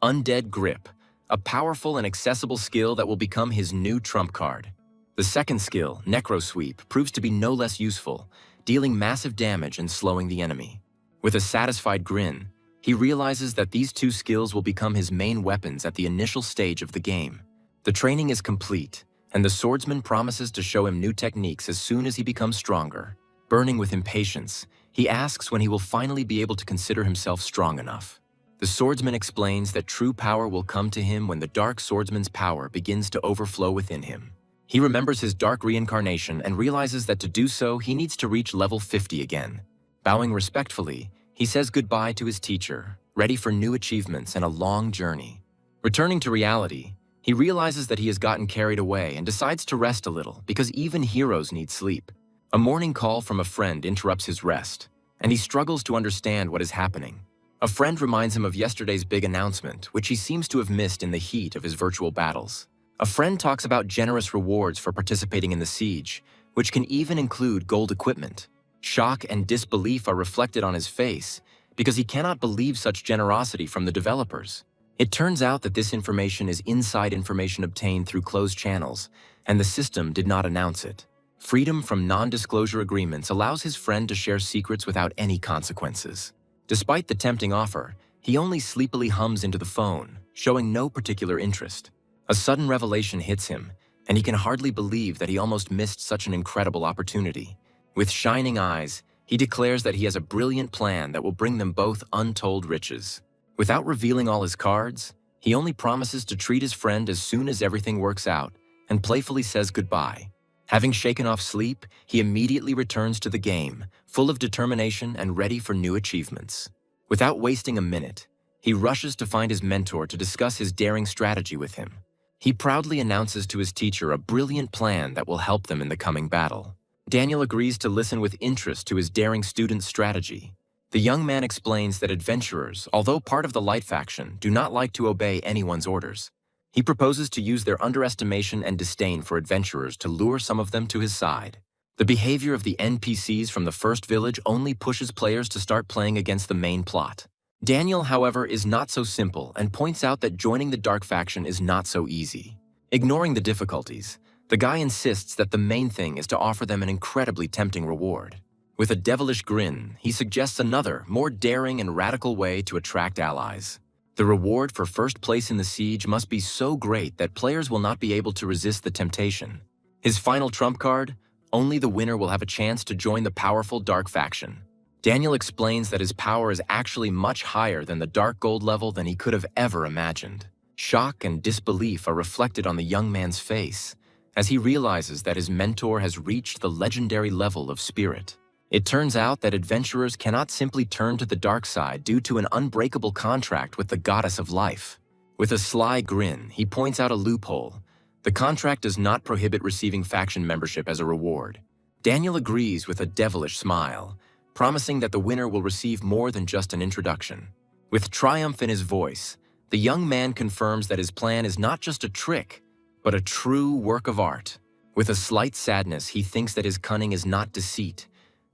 Undead Grip, a powerful and accessible skill that will become his new trump card. The second skill, Necro Sweep, proves to be no less useful, dealing massive damage and slowing the enemy. With a satisfied grin, he realizes that these two skills will become his main weapons at the initial stage of the game. The training is complete, and the swordsman promises to show him new techniques as soon as he becomes stronger. Burning with impatience, he asks when he will finally be able to consider himself strong enough. The swordsman explains that true power will come to him when the Dark Swordsman's power begins to overflow within him. He remembers his dark reincarnation and realizes that to do so, he needs to reach level 50 again. Bowing respectfully, he says goodbye to his teacher, ready for new achievements and a long journey. Returning to reality, he realizes that he has gotten carried away and decides to rest a little because even heroes need sleep. A morning call from a friend interrupts his rest, and he struggles to understand what is happening. A friend reminds him of yesterday's big announcement, which he seems to have missed in the heat of his virtual battles. A friend talks about generous rewards for participating in the siege, which can even include gold equipment. Shock and disbelief are reflected on his face because he cannot believe such generosity from the developers. It turns out that this information is inside information obtained through closed channels, and the system did not announce it. Freedom from non-disclosure agreements allows his friend to share secrets without any consequences. Despite the tempting offer, he only sleepily hums into the phone, showing no particular interest. A sudden revelation hits him, and he can hardly believe that he almost missed such an incredible opportunity. With shining eyes, he declares that he has a brilliant plan that will bring them both untold riches. Without revealing all his cards, he only promises to treat his friend as soon as everything works out, and playfully says goodbye. Having shaken off sleep, he immediately returns to the game, full of determination and ready for new achievements. Without wasting a minute, he rushes to find his mentor to discuss his daring strategy with him. He proudly announces to his teacher a brilliant plan that will help them in the coming battle. Daniel agrees to listen with interest to his daring student's strategy. The young man explains that adventurers, although part of the Light faction, do not like to obey anyone's orders. He proposes to use their underestimation and disdain for adventurers to lure some of them to his side. The behavior of the NPCs from the first village only pushes players to start playing against the main plot. Daniel, however, is not so simple and points out that joining the Dark faction is not so easy. Ignoring the difficulties, the guy insists that the main thing is to offer them an incredibly tempting reward. With a devilish grin, he suggests another, more daring and radical way to attract allies. The reward for first place in the siege must be so great that players will not be able to resist the temptation. His final trump card? Only the winner will have a chance to join the powerful Dark faction. Daniel explains that his power is actually much higher than the Dark Gold level than he could have ever imagined. Shock and disbelief are reflected on the young man's face, as he realizes that his mentor has reached the legendary level of spirit. It turns out that adventurers cannot simply turn to the dark side due to an unbreakable contract with the goddess of life. With a sly grin, he points out a loophole. The contract does not prohibit receiving faction membership as a reward. Daniel agrees with a devilish smile, promising that the winner will receive more than just an introduction. With triumph in his voice, the young man confirms that his plan is not just a trick, but a true work of art. With a slight sadness, he thinks that his cunning is not deceit,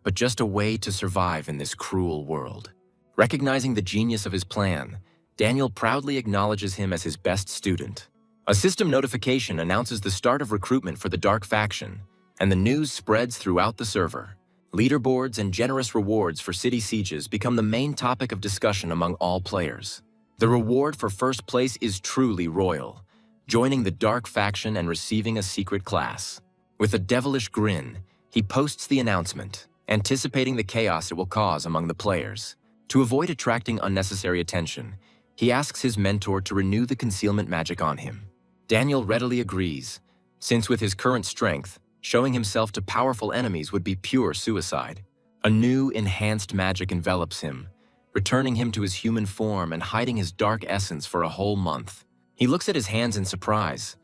but just a way to survive in this cruel world. Recognizing the genius of his plan, Daniel proudly acknowledges him as his best student. A system notification announces the start of recruitment for the Dark Faction, and the news spreads throughout the server. Leaderboards and generous rewards for city sieges become the main topic of discussion among all players. The reward for first place is truly royal, joining the Dark Faction and receiving a secret class. With a devilish grin, he posts the announcement, anticipating the chaos it will cause among the players. To avoid attracting unnecessary attention, he asks his mentor to renew the concealment magic on him. Daniel readily agrees, since with his current strength, showing himself to powerful enemies would be pure suicide. A new, enhanced magic envelops him, returning him to his human form and hiding his dark essence for a whole month. He looks at his hands in surprise,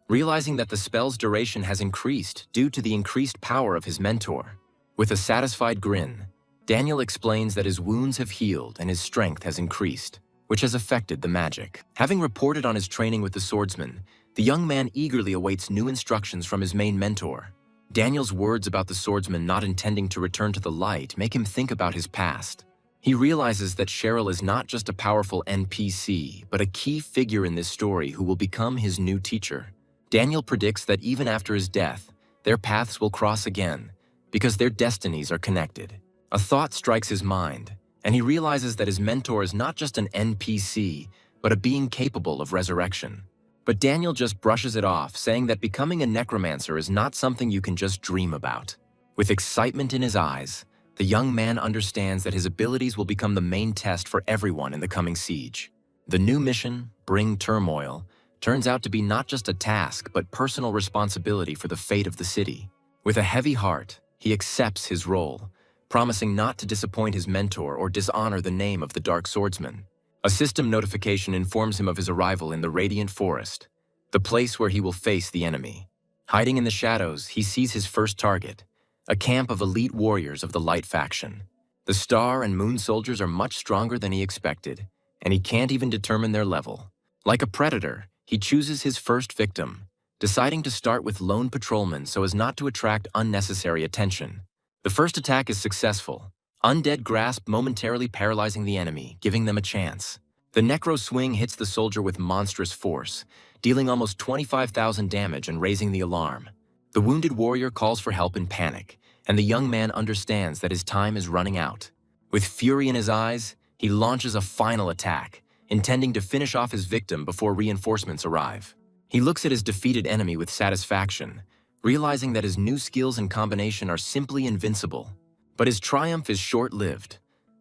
realizing that the spell's duration has increased due to the increased power of his mentor. With a satisfied grin, Daniel explains that his wounds have healed and his strength has increased, which has affected the magic. Having reported on his training with the swordsman, the young man eagerly awaits new instructions from his main mentor. Daniel's words about the swordsman not intending to return to the light make him think about his past. He realizes that Cheryl is not just a powerful NPC, but a key figure in this story who will become his new teacher. Daniel predicts that even after his death, their paths will cross again, because their destinies are connected. A thought strikes his mind, and he realizes that his mentor is not just an NPC, but a being capable of resurrection. But Daniel just brushes it off, saying that becoming a necromancer is not something you can just dream about. With excitement in his eyes, the young man understands that his abilities will become the main test for everyone in the coming siege. The new mission, Bring Turmoil, turns out to be not just a task, but personal responsibility for the fate of the city. With a heavy heart, he accepts his role, promising not to disappoint his mentor or dishonor the name of the Dark Swordsman. A system notification informs him of his arrival in the Radiant Forest, the place where he will face the enemy. Hiding in the shadows, he sees his first target, a camp of elite warriors of the Light Faction. The Star and Moon soldiers are much stronger than he expected, and he can't even determine their level. Like a predator, he chooses his first victim, deciding to start with lone patrolmen so as not to attract unnecessary attention. The first attack is successful, Undead Grasp momentarily paralyzing the enemy, giving them a chance. The Necro Swing hits the soldier with monstrous force, dealing almost 25,000 damage and raising the alarm. The wounded warrior calls for help in panic, and the young man understands that his time is running out. With fury in his eyes, he launches a final attack, intending to finish off his victim before reinforcements arrive. He looks at his defeated enemy with satisfaction, realizing that his new skills and combination are simply invincible. But his triumph is short-lived.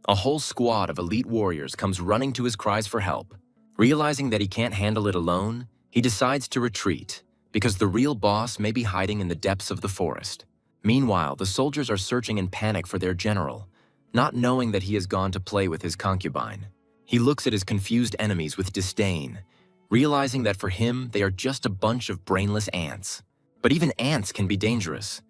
A whole squad of elite warriors comes running to his cries for help. Realizing that he can't handle it alone, he decides to retreat, because the real boss may be hiding in the depths of the forest. Meanwhile, the soldiers are searching in panic for their general, not knowing that he has gone to play with his concubine. He looks at his confused enemies with disdain, realizing that for him, they are just a bunch of brainless ants. But even ants can be dangerous.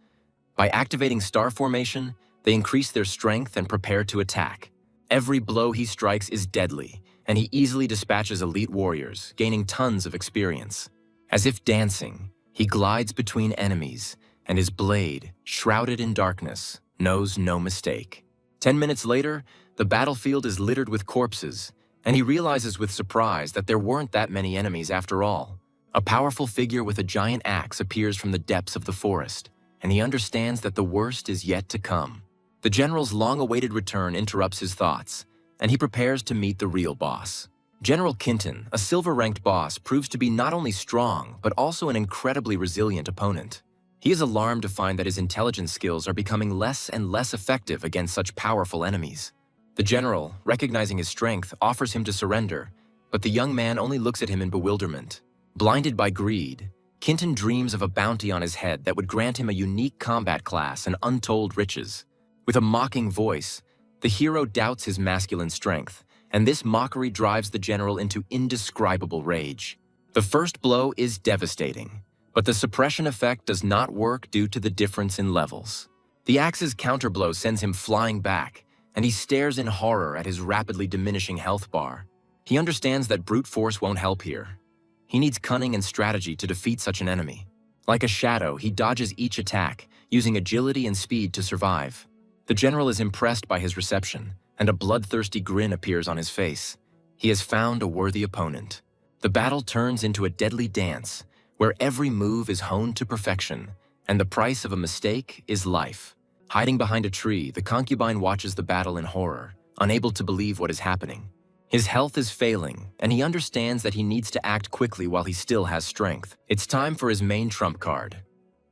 By activating star formation, they increase their strength and prepare to attack. Every blow he strikes is deadly, and he easily dispatches elite warriors, gaining tons of experience. As if dancing, he glides between enemies, and his blade, shrouded in darkness, knows no mistake. 10 minutes later, the battlefield is littered with corpses, and he realizes with surprise that there weren't that many enemies after all. A powerful figure with a giant axe appears from the depths of the forest, and he understands that the worst is yet to come. The general's long-awaited return interrupts his thoughts, and he prepares to meet the real boss. General Kinton, a silver-ranked boss, proves to be not only strong, but also an incredibly resilient opponent. He is alarmed to find that his intelligence skills are becoming less and less effective against such powerful enemies. The general, recognizing his strength, offers him to surrender, but the young man only looks at him in bewilderment. Blinded by greed, Kinton dreams of a bounty on his head that would grant him a unique combat class and untold riches. With a mocking voice, the hero doubts his masculine strength, and this mockery drives the general into indescribable rage. The first blow is devastating, but the suppression effect does not work due to the difference in levels. The axe's counterblow sends him flying back, and he stares in horror at his rapidly diminishing health bar. He understands that brute force won't help here. He needs cunning and strategy to defeat such an enemy. Like a shadow, he dodges each attack, using agility and speed to survive. The general is impressed by his reception, and a bloodthirsty grin appears on his face. He has found a worthy opponent. The battle turns into a deadly dance, where every move is honed to perfection, and the price of a mistake is life. Hiding behind a tree, the concubine watches the battle in horror, unable to believe what is happening. His health is failing, and he understands that he needs to act quickly while he still has strength. It's time for his main trump card,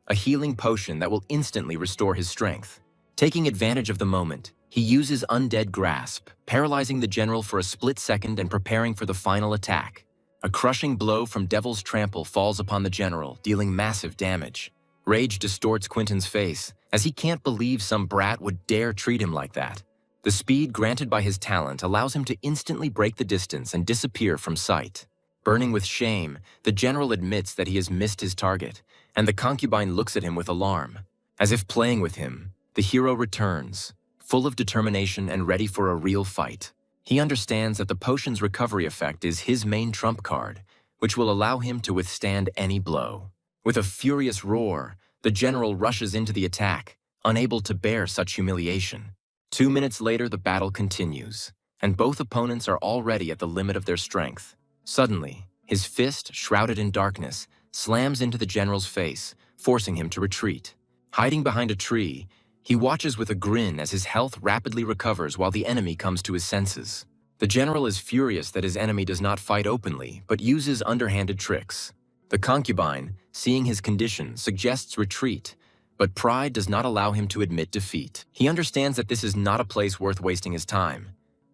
a healing potion that will instantly restore his strength. Taking advantage of the moment, he uses Undead Grasp, paralyzing the general for a split second and preparing for the final attack. A crushing blow from Devil's Trample falls upon the general, dealing massive damage. Rage distorts Quentin's face, as he can't believe some brat would dare treat him like that. The speed granted by his talent allows him to instantly break the distance and disappear from sight. Burning with shame, the general admits that he has missed his target, and the concubine looks at him with alarm. As if playing with him, the hero returns, full of determination and ready for a real fight. He understands that the potion's recovery effect is his main trump card, which will allow him to withstand any blow. With a furious roar, the general rushes into the attack, unable to bear such humiliation. 2 minutes later, the battle continues, and both opponents are already at the limit of their strength. Suddenly, his fist, shrouded in darkness, slams into the general's face, forcing him to retreat. Hiding behind a tree, he watches with a grin as his health rapidly recovers while the enemy comes to his senses. The general is furious that his enemy does not fight openly, but uses underhanded tricks. The concubine, seeing his condition, suggests retreat, but pride does not allow him to admit defeat. He understands that this is not a place worth wasting his time,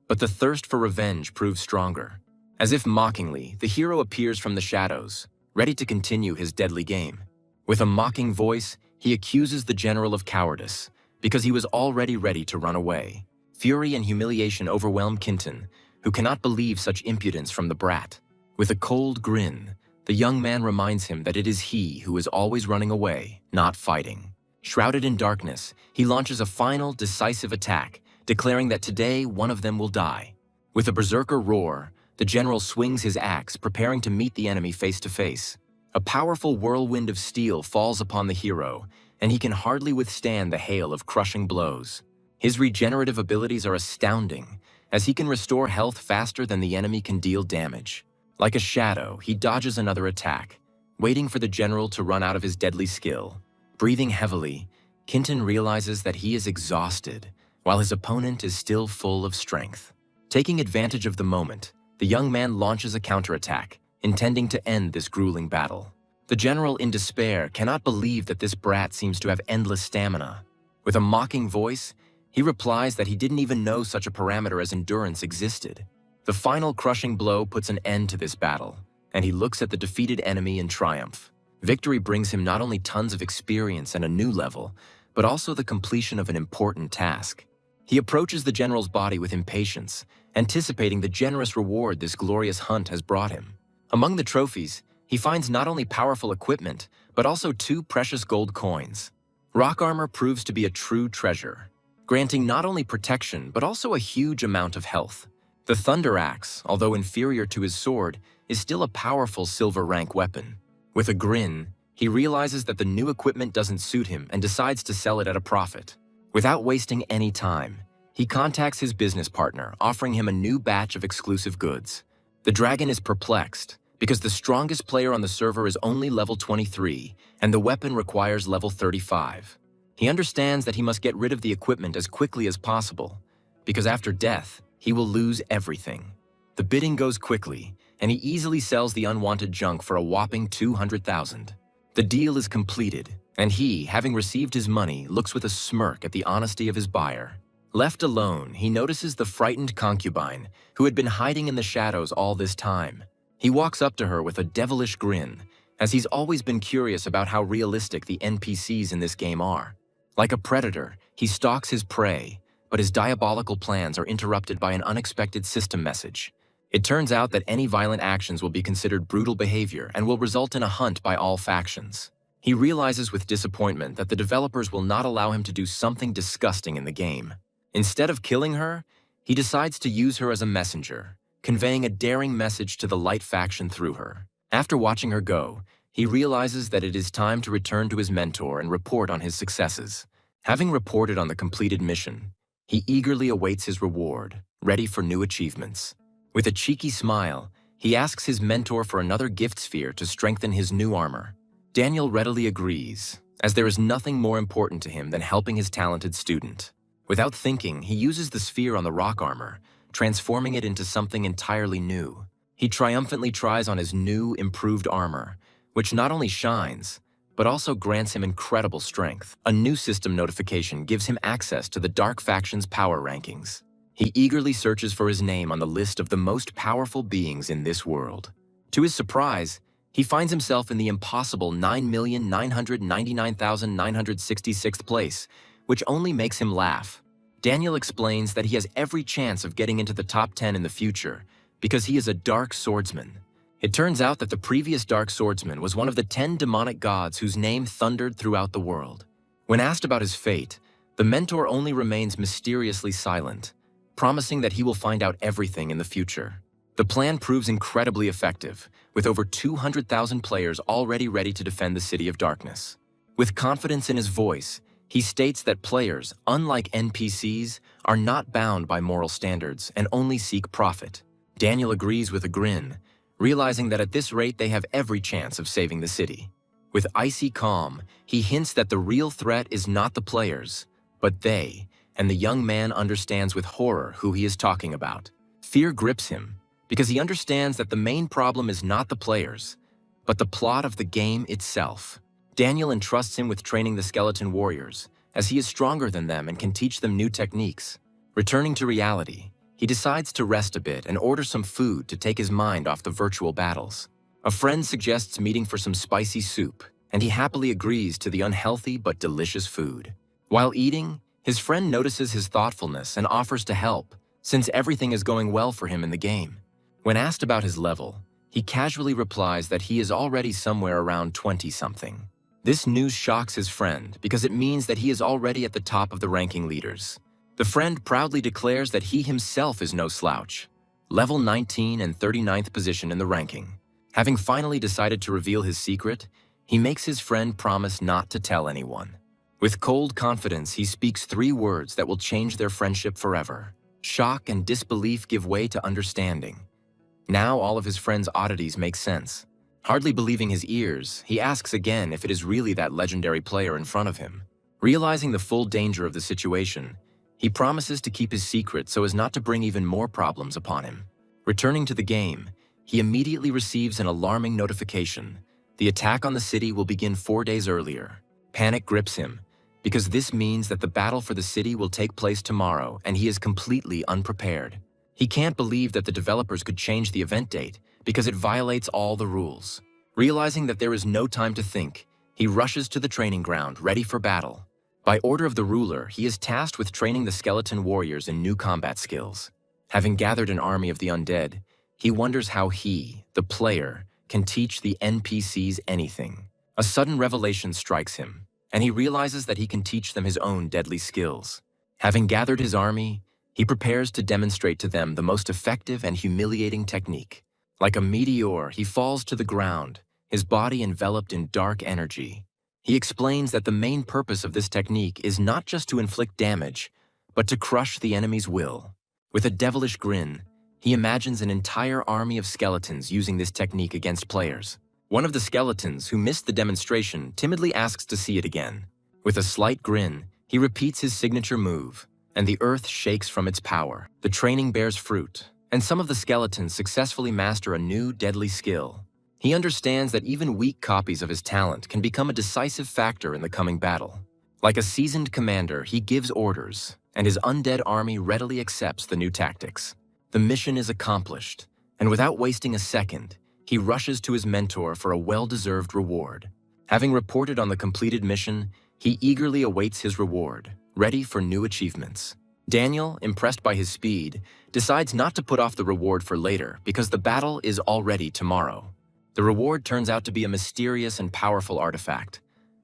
but the thirst for revenge proves stronger. As if mockingly, the hero appears from the shadows, ready to continue his deadly game. With a mocking voice, he accuses the general of cowardice, because he was already ready to run away. Fury and humiliation overwhelm Quentin, who cannot believe such impudence from the brat. With a cold grin, the young man reminds him that it is he who is always running away, not fighting. Shrouded in darkness, he launches a final, decisive attack, declaring that today one of them will die. With a berserker roar, the general swings his axe, preparing to meet the enemy face to face. A powerful whirlwind of steel falls upon the hero, and he can hardly withstand the hail of crushing blows. His regenerative abilities are astounding, as he can restore health faster than the enemy can deal damage. Like a shadow, he dodges another attack, waiting for the general to run out of his deadly skill. Breathing heavily, Quentin realizes that he is exhausted, while his opponent is still full of strength. Taking advantage of the moment, the young man launches a counterattack, intending to end this grueling battle. The general, in despair, cannot believe that this brat seems to have endless stamina. With a mocking voice, he replies that he didn't even know such a parameter as endurance existed. The final crushing blow puts an end to this battle, and he looks at the defeated enemy in triumph. Victory brings him not only tons of experience and a new level, but also the completion of an important task. He approaches the general's body with impatience, anticipating the generous reward this glorious hunt has brought him. Among the trophies, he finds not only powerful equipment, but also 2 precious gold coins. Rock armor proves to be a true treasure, granting not only protection, but also a huge amount of health. The Thunder Axe, although inferior to his sword, is still a powerful silver rank weapon. With a grin, he realizes that the new equipment doesn't suit him and decides to sell it at a profit. Without wasting any time, he contacts his business partner, offering him a new batch of exclusive goods. The dragon is perplexed, because the strongest player on the server is only level 23, and the weapon requires level 35. He understands that he must get rid of the equipment as quickly as possible, because after death, he will lose everything. The bidding goes quickly, and he easily sells the unwanted junk for a whopping 200,000. The deal is completed, and he, having received his money, looks with a smirk at the honesty of his buyer. Left alone, he notices the frightened concubine, who had been hiding in the shadows all this time. He walks up to her with a devilish grin, as he's always been curious about how realistic the NPCs in this game are. Like a predator, he stalks his prey, but his diabolical plans are interrupted by an unexpected system message. It turns out that any violent actions will be considered brutal behavior and will result in a hunt by all factions. He realizes with disappointment that the developers will not allow him to do something disgusting in the game. Instead of killing her, he decides to use her as a messenger, conveying a daring message to the Light faction through her. After watching her go, he realizes that it is time to return to his mentor and report on his successes. Having reported on the completed mission, he eagerly awaits his reward, ready for new achievements. With a cheeky smile, he asks his mentor for another gift sphere to strengthen his new armor. Daniel readily agrees, as there is nothing more important to him than helping his talented student. Without thinking, he uses the sphere on the rock armor, transforming it into something entirely new. He triumphantly tries on his new, improved armor, which not only shines, but also grants him incredible strength. A new system notification gives him access to the Dark Faction's power rankings. He eagerly searches for his name on the list of the most powerful beings in this world. To his surprise, he finds himself in the impossible 9,999,966th place, which only makes him laugh. Daniel explains that he has every chance of getting into the top 10 in the future because he is a dark swordsman. It turns out that the previous dark swordsman was one of the 10 demonic gods whose name thundered throughout the world. When asked about his fate, the mentor only remains mysteriously silent, promising that he will find out everything in the future. The plan proves incredibly effective, with over 200,000 players already ready to defend the City of Darkness. With confidence in his voice, he states that players, unlike NPCs, are not bound by moral standards and only seek profit. Daniel agrees with a grin, realizing that at this rate they have every chance of saving the city. With icy calm, he hints that the real threat is not the players, but they, and the young man understands with horror who he is talking about. Fear grips him, because he understands that the main problem is not the players, but the plot of the game itself. Daniel entrusts him with training the skeleton warriors, as he is stronger than them and can teach them new techniques. Returning to reality, he decides to rest a bit and order some food to take his mind off the virtual battles. A friend suggests meeting for some spicy soup, and he happily agrees to the unhealthy but delicious food. While eating, his friend notices his thoughtfulness and offers to help, since everything is going well for him in the game. When asked about his level, he casually replies that he is already somewhere around 20-something. This news shocks his friend because it means that he is already at the top of the ranking leaders. The friend proudly declares that he himself is no slouch, level 19 and 39th position in the ranking. Having finally decided to reveal his secret, he makes his friend promise not to tell anyone. With cold confidence, he speaks 3 words that will change their friendship forever. Shock and disbelief give way to understanding. Now all of his friend's oddities make sense. Hardly believing his ears, he asks again if it is really that legendary player in front of him. Realizing the full danger of the situation, he promises to keep his secret so as not to bring even more problems upon him. Returning to the game, he immediately receives an alarming notification. The attack on the city will begin 4 days earlier. Panic grips him, because this means that the battle for the city will take place tomorrow and he is completely unprepared. He can't believe that the developers could change the event date because it violates all the rules. Realizing that there is no time to think, he rushes to the training ground, ready for battle. By order of the ruler, he is tasked with training the skeleton warriors in new combat skills. Having gathered an army of the undead, he wonders how he, the player, can teach the NPCs anything. A sudden revelation strikes him, and he realizes that he can teach them his own deadly skills. Having gathered his army, he prepares to demonstrate to them the most effective and humiliating technique. Like a meteor, he falls to the ground, his body enveloped in dark energy. He explains that the main purpose of this technique is not just to inflict damage, but to crush the enemy's will. With a devilish grin, he imagines an entire army of skeletons using this technique against players. One of the skeletons, who missed the demonstration, timidly asks to see it again. With a slight grin, he repeats his signature move, and the earth shakes from its power. The training bears fruit, and some of the skeletons successfully master a new deadly skill. He understands that even weak copies of his talent can become a decisive factor in the coming battle. Like a seasoned commander, he gives orders, and his undead army readily accepts the new tactics. The mission is accomplished, and without wasting a second, he rushes to his mentor for a well-deserved reward. Having reported on the completed mission, he eagerly awaits his reward, ready for new achievements. Daniel, impressed by his speed, decides not to put off the reward for later because the battle is already tomorrow. The reward turns out to be a mysterious and powerful artifact,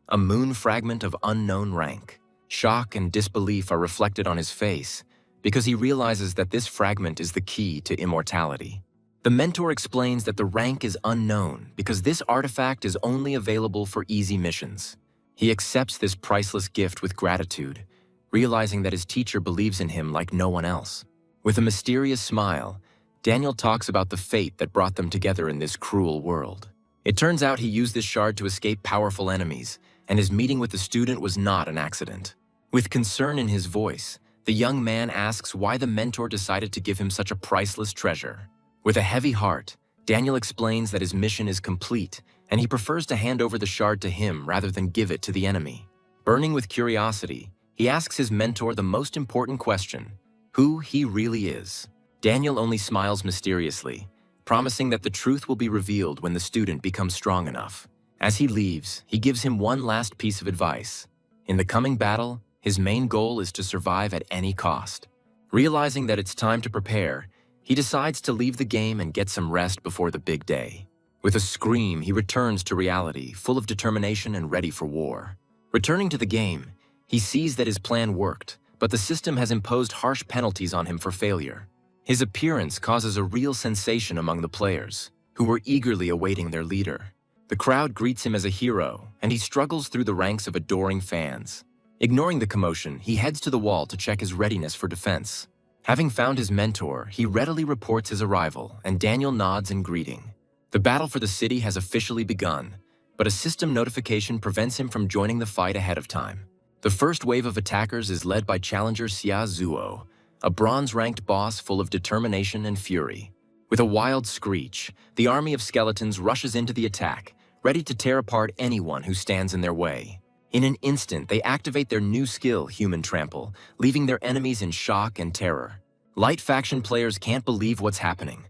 a moon fragment of unknown rank. Shock and disbelief are reflected on his face because he realizes that this fragment is the key to immortality. The mentor explains that the rank is unknown because this artifact is only available for easy missions. He accepts this priceless gift with gratitude, realizing that his teacher believes in him like no one else. With a mysterious smile, Daniel talks about the fate that brought them together in this cruel world. It turns out he used this shard to escape powerful enemies, and his meeting with the student was not an accident. With concern in his voice, the young man asks why the mentor decided to give him such a priceless treasure. With a heavy heart, Daniel explains that his mission is complete, and he prefers to hand over the shard to him rather than give it to the enemy. Burning with curiosity, he asks his mentor the most important question: who he really is. Daniel only smiles mysteriously, promising that the truth will be revealed when the student becomes strong enough. As he leaves, he gives him one last piece of advice. In the coming battle, his main goal is to survive at any cost. Realizing that it's time to prepare, he decides to leave the game and get some rest before the big day. With a scream, he returns to reality, full of determination and ready for war. Returning to the game, he sees that his plan worked, but the system has imposed harsh penalties on him for failure. His appearance causes a real sensation among the players, who were eagerly awaiting their leader. The crowd greets him as a hero, and he struggles through the ranks of adoring fans. Ignoring the commotion, he heads to the wall to check his readiness for defense. Having found his mentor, he readily reports his arrival, and Daniel nods in greeting. The battle for the city has officially begun, but a system notification prevents him from joining the fight ahead of time. The first wave of attackers is led by challenger Xia Zuo, a bronze-ranked boss full of determination and fury. With a wild screech, the army of skeletons rushes into the attack, ready to tear apart anyone who stands in their way. In an instant, they activate their new skill, Human Trample, leaving their enemies in shock and terror. Light faction players can't believe what's happening.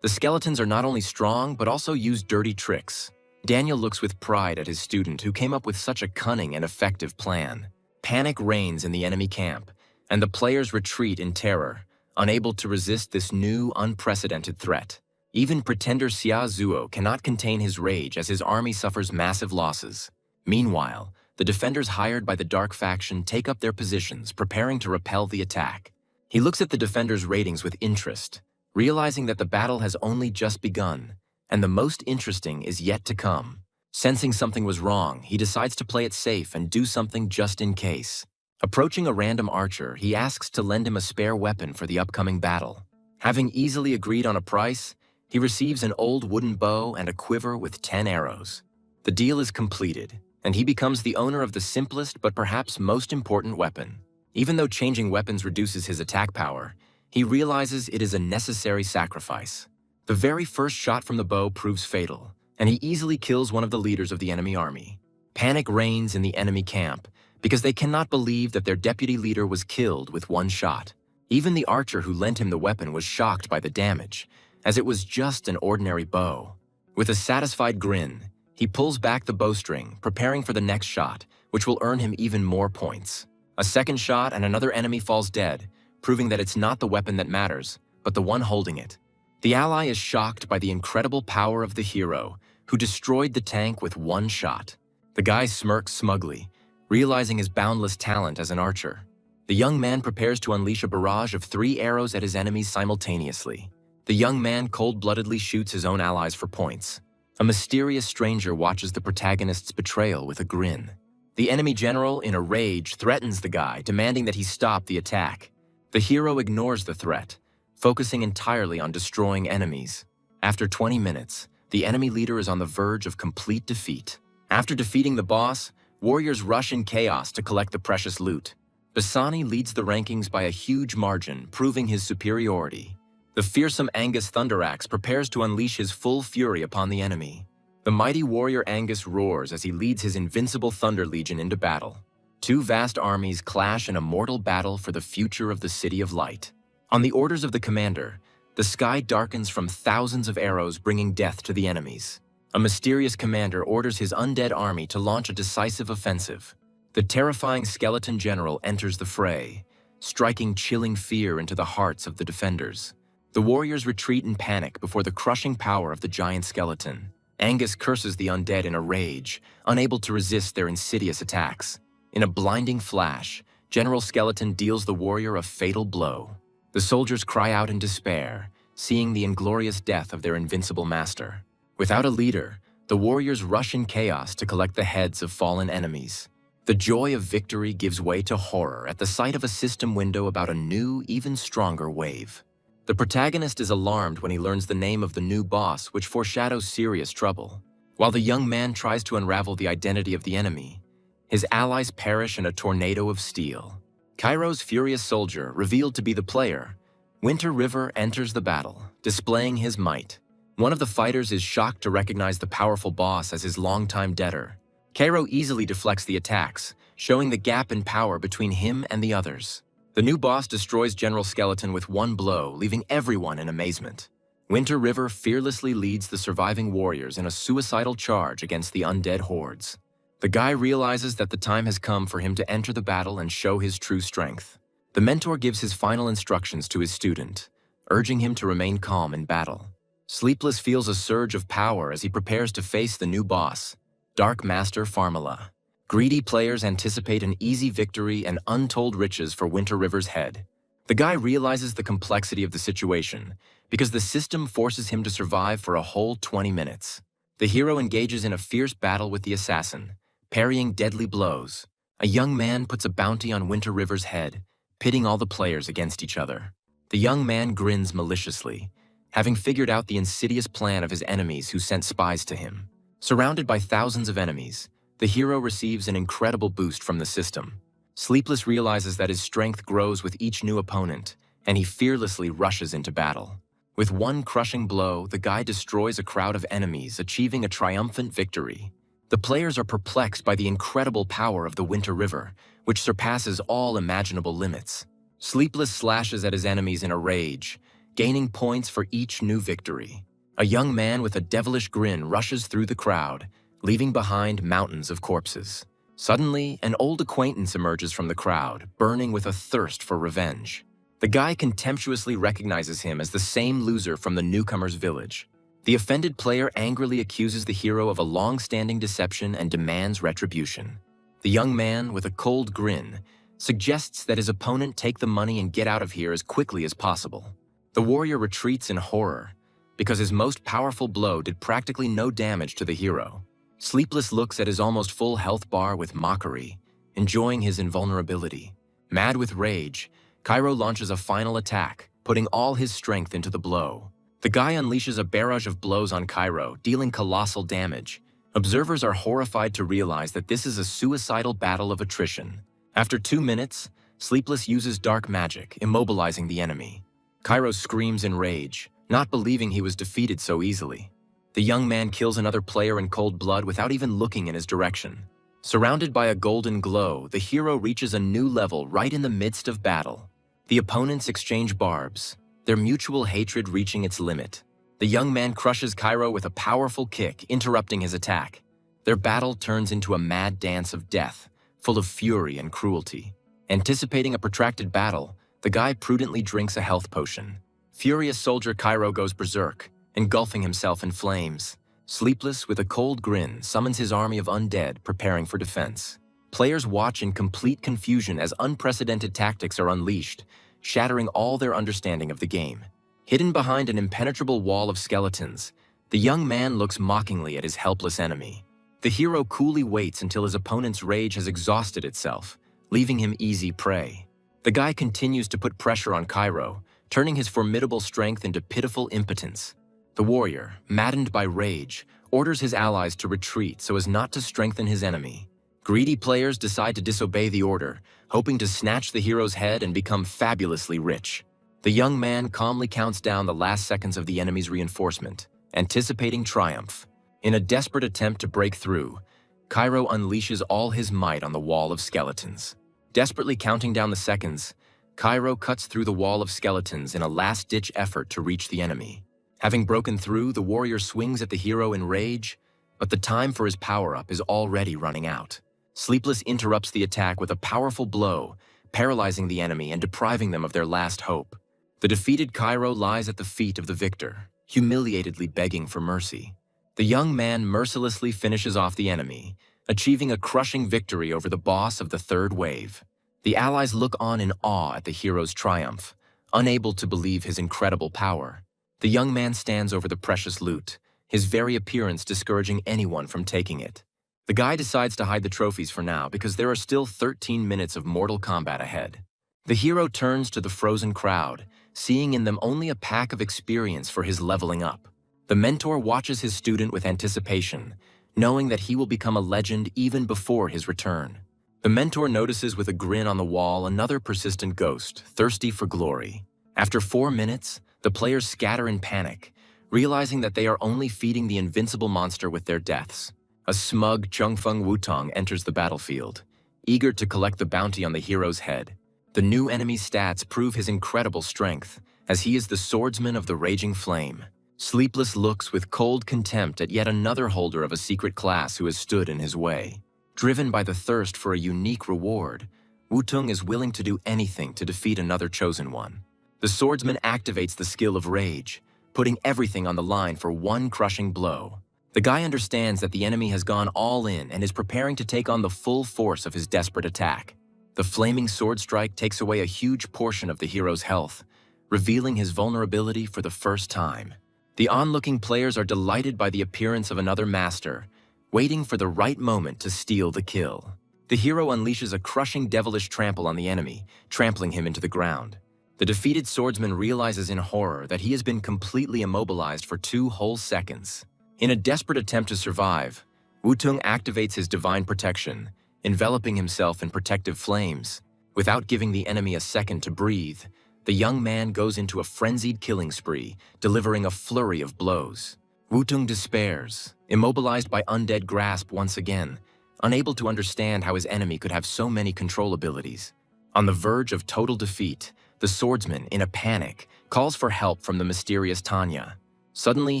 The skeletons are not only strong, but also use dirty tricks. Daniel looks with pride at his student who came up with such a cunning and effective plan. Panic reigns in the enemy camp, and the players retreat in terror, unable to resist this new, unprecedented threat. Even pretender Xia Zuo cannot contain his rage as his army suffers massive losses. Meanwhile, the defenders hired by the Dark faction take up their positions, preparing to repel the attack. He looks at the defenders' ratings with interest, realizing that the battle has only just begun, and the most interesting is yet to come. Sensing something was wrong, he decides to play it safe and do something just in case. Approaching a random archer, he asks to lend him a spare weapon for the upcoming battle. Having easily agreed on a price, he receives an old wooden bow and a quiver with 10 arrows. The deal is completed, and he becomes the owner of the simplest but perhaps most important weapon. Even though changing weapons reduces his attack power, he realizes it is a necessary sacrifice. The very first shot from the bow proves fatal, and he easily kills one of the leaders of the enemy army. Panic reigns in the enemy camp, because they cannot believe that their deputy leader was killed with one shot. Even the archer who lent him the weapon was shocked by the damage, as it was just an ordinary bow. With a satisfied grin, he pulls back the bowstring, preparing for the next shot, which will earn him even more points. A second shot and another enemy falls dead, proving that it's not the weapon that matters, but the one holding it. The ally is shocked by the incredible power of the hero, who destroyed the tank with one shot. The guy smirks smugly, realizing his boundless talent as an archer. The young man prepares to unleash a barrage of 3 arrows at his enemies simultaneously. The young man cold-bloodedly shoots his own allies for points. A mysterious stranger watches the protagonist's betrayal with a grin. The enemy general, in a rage, threatens the guy, demanding that he stop the attack. The hero ignores the threat, focusing entirely on destroying enemies. After 20 minutes, the enemy leader is on the verge of complete defeat. After defeating the boss, warriors rush in chaos to collect the precious loot. Basani leads the rankings by a huge margin, proving his superiority. The fearsome Angus Thunderaxe prepares to unleash his full fury upon the enemy. The mighty warrior Angus roars as he leads his invincible Thunder Legion into battle. 2 vast armies clash in a mortal battle for the future of the City of Light. On the orders of the commander, the sky darkens from thousands of arrows bringing death to the enemies. A mysterious commander orders his undead army to launch a decisive offensive. The terrifying skeleton general enters the fray, striking chilling fear into the hearts of the defenders. The warriors retreat in panic before the crushing power of the giant skeleton. Angus curses the undead in a rage, unable to resist their insidious attacks. In a blinding flash, General Skeleton deals the warrior a fatal blow. The soldiers cry out in despair, seeing the inglorious death of their invincible master. Without a leader, The warriors rush in chaos to collect the heads of fallen enemies. The joy of victory gives way to horror at the sight of a system window about a new, even stronger wave. The protagonist is alarmed when he learns the name of the new boss, which foreshadows serious trouble. While the young man tries to unravel the identity of the enemy, his allies perish in a tornado of steel. Kairo's furious soldier, revealed to be the player, Winter River, enters the battle, displaying his might. One of the fighters is shocked to recognize the powerful boss as his longtime debtor. Kairo easily deflects the attacks, showing the gap in power between him and the others. The new boss destroys General Skeleton with one blow, leaving everyone in amazement. Winter River fearlessly leads the surviving warriors in a suicidal charge against the undead hordes. The guy realizes that the time has come for him to enter the battle and show his true strength. The mentor gives his final instructions to his student, urging him to remain calm in battle. Sleepless feels a surge of power as he prepares to face the new boss, Dark Master Pharmala. Greedy players anticipate an easy victory and untold riches for Winter River's head. The guy realizes the complexity of the situation because the system forces him to survive for a whole 20 minutes. The hero engages in a fierce battle with the assassin, parrying deadly blows. A young man puts a bounty on Winter River's head, pitting all the players against each other. The young man grins maliciously, having figured out the insidious plan of his enemies who sent spies to him. Surrounded by thousands of enemies, the hero receives an incredible boost from the system. Sleepless realizes that his strength grows with each new opponent, and he fearlessly rushes into battle. With one crushing blow, the guy destroys a crowd of enemies, achieving a triumphant victory. The players are perplexed by the incredible power of the Winter River, which surpasses all imaginable limits. Sleepless slashes at his enemies in a rage, gaining points for each new victory. A young man with a devilish grin rushes through the crowd, leaving behind mountains of corpses. Suddenly, an old acquaintance emerges from the crowd, burning with a thirst for revenge. The guy contemptuously recognizes him as the same loser from the newcomer's village. The offended player angrily accuses the hero of a long-standing deception and demands retribution. The young man, with a cold grin, suggests that his opponent take the money and get out of here as quickly as possible. The warrior retreats in horror, because his most powerful blow did practically no damage to the hero. Sleepless looks at his almost full health bar with mockery, enjoying his invulnerability. Mad with rage, Kairo launches a final attack, putting all his strength into the blow. The guy unleashes a barrage of blows on Kairo, dealing colossal damage. Observers are horrified to realize that this is a suicidal battle of attrition. After 2 minutes, Sleepless uses dark magic, immobilizing the enemy. Kairo screams in rage, not believing he was defeated so easily. The young man kills another player in cold blood without even looking in his direction. Surrounded by a golden glow, the hero reaches a new level right in the midst of battle. The opponents exchange barbs, their mutual hatred reaching its limit. The young man crushes Kairo with a powerful kick, interrupting his attack. Their battle turns into a mad dance of death, full of fury and cruelty. Anticipating a protracted battle, the guy prudently drinks a health potion. Furious soldier Kairo goes berserk, engulfing himself in flames. Sleepless, with a cold grin, summons his army of undead, preparing for defense. Players watch in complete confusion as unprecedented tactics are unleashed, shattering all their understanding of the game. Hidden behind an impenetrable wall of skeletons, the young man looks mockingly at his helpless enemy. The hero coolly waits until his opponent's rage has exhausted itself, leaving him easy prey. The guy continues to put pressure on Kairo, turning his formidable strength into pitiful impotence. The warrior, maddened by rage, orders his allies to retreat so as not to strengthen his enemy. Greedy players decide to disobey the order, hoping to snatch the hero's head and become fabulously rich. The young man calmly counts down the last seconds of the enemy's reinforcement, anticipating triumph. In a desperate attempt to break through, Kairo unleashes all his might on the wall of skeletons. Desperately counting down the seconds, Kairo cuts through the wall of skeletons in a last-ditch effort to reach the enemy. Having broken through, the warrior swings at the hero in rage, but the time for his power-up is already running out. Sleepless interrupts the attack with a powerful blow, paralyzing the enemy and depriving them of their last hope. The defeated Kairo lies at the feet of the victor, humiliatedly begging for mercy. The young man mercilessly finishes off the enemy, achieving a crushing victory over the boss of the third wave. The allies look on in awe at the hero's triumph, unable to believe his incredible power. The young man stands over the precious loot, his very appearance discouraging anyone from taking it. The guy decides to hide the trophies for now because there are still 13 minutes of mortal combat ahead. The hero turns to the frozen crowd, seeing in them only a pack of experience for his leveling up. The mentor watches his student with anticipation, knowing that he will become a legend even before his return. The mentor notices with a grin on the wall another persistent ghost, thirsty for glory. After 4 minutes, the players scatter in panic, realizing that they are only feeding the invincible monster with their deaths. A smug Chungfeng Wutong enters the battlefield, eager to collect the bounty on the hero's head. The new enemy's stats prove his incredible strength, as he is the swordsman of the raging flame. Sleepless looks with cold contempt at yet another holder of a secret class who has stood in his way. Driven by the thirst for a unique reward, Wutong is willing to do anything to defeat another chosen one. The swordsman activates the skill of rage, putting everything on the line for one crushing blow. The guy understands that the enemy has gone all in and is preparing to take on the full force of his desperate attack. The flaming sword strike takes away a huge portion of the hero's health, revealing his vulnerability for the first time. The onlooking players are delighted by the appearance of another master, waiting for the right moment to steal the kill. The hero unleashes a crushing devilish trample on the enemy, trampling him into the ground. The defeated swordsman realizes in horror that he has been completely immobilized for 2 whole seconds. In a desperate attempt to survive, Wutong activates his divine protection, enveloping himself in protective flames. Without giving the enemy a second to breathe, the young man goes into a frenzied killing spree, delivering a flurry of blows. Wutong despairs, immobilized by undead grasp once again, unable to understand how his enemy could have so many control abilities. On the verge of total defeat, the swordsman, in a panic, calls for help from the mysterious Tanya. Suddenly,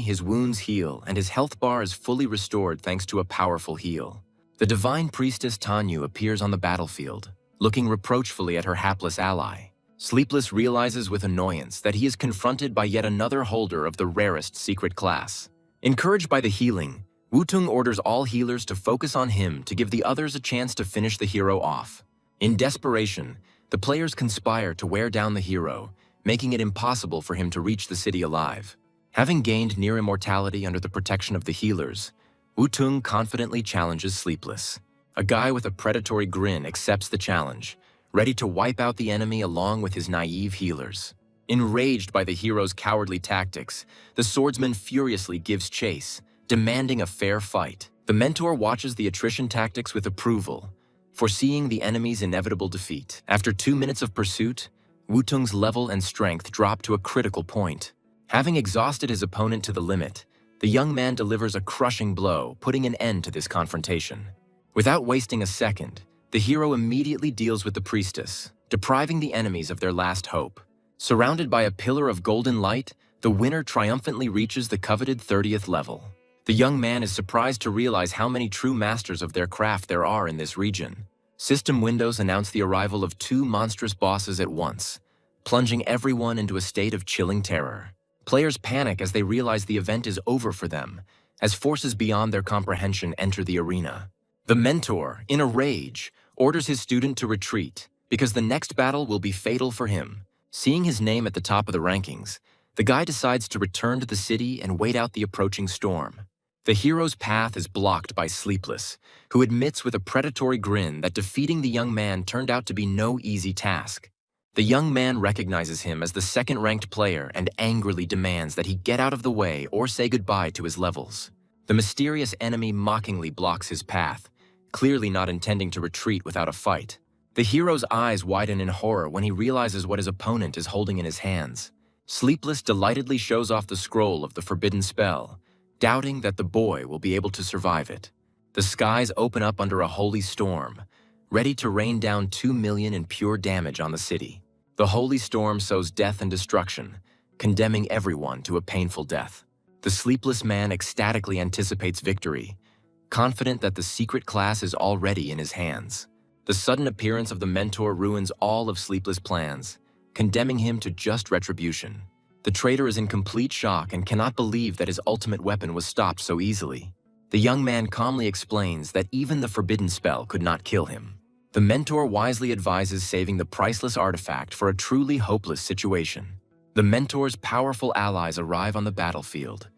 his wounds heal and his health bar is fully restored thanks to a powerful heal. The divine priestess Tanyu appears on the battlefield, looking reproachfully at her hapless ally. Sleepless realizes with annoyance that he is confronted by yet another holder of the rarest secret class. Encouraged by the healing, Wutong orders all healers to focus on him to give the others a chance to finish the hero off. In desperation, the players conspire to wear down the hero, making it impossible for him to reach the city alive. Having gained near immortality under the protection of the healers, Wutong confidently challenges Sleepless. A guy with a predatory grin accepts the challenge, ready to wipe out the enemy along with his naive healers. Enraged by the hero's cowardly tactics, the swordsman furiously gives chase, demanding a fair fight. The mentor watches the attrition tactics with approval, foreseeing the enemy's inevitable defeat. After 2 minutes of pursuit, Wutong's level and strength drop to a critical point. Having exhausted his opponent to the limit, the young man delivers a crushing blow, putting an end to this confrontation. Without wasting a second, the hero immediately deals with the priestess, depriving the enemies of their last hope. Surrounded by a pillar of golden light, the winner triumphantly reaches the coveted 30th level. The young man is surprised to realize how many true masters of their craft there are in this region. System windows announce the arrival of 2 monstrous bosses at once, plunging everyone into a state of chilling terror. Players panic as they realize the event is over for them, as forces beyond their comprehension enter the arena. The mentor, in a rage, orders his student to retreat, because the next battle will be fatal for him. Seeing his name at the top of the rankings, the guy decides to return to the city and wait out the approaching storm. The hero's path is blocked by Sleepless, who admits with a predatory grin that defeating the young man turned out to be no easy task. The young man recognizes him as the second-ranked player and angrily demands that he get out of the way or say goodbye to his levels. The mysterious enemy mockingly blocks his path, clearly not intending to retreat without a fight. The hero's eyes widen in horror when he realizes what his opponent is holding in his hands. Sleepless delightedly shows off the scroll of the forbidden spell, doubting that the boy will be able to survive it. The skies open up under a holy storm, ready to rain down 2 million in pure damage on the city. The holy storm sows death and destruction, condemning everyone to a painful death. The sleepless man ecstatically anticipates victory, confident that the secret class is already in his hands. The sudden appearance of the mentor ruins all of Sleepless' plans, condemning him to just retribution. The traitor is in complete shock and cannot believe that his ultimate weapon was stopped so easily. The young man calmly explains that even the forbidden spell could not kill him. The mentor wisely advises saving the priceless artifact for a truly hopeless situation. The mentor's powerful allies arrive on the battlefield,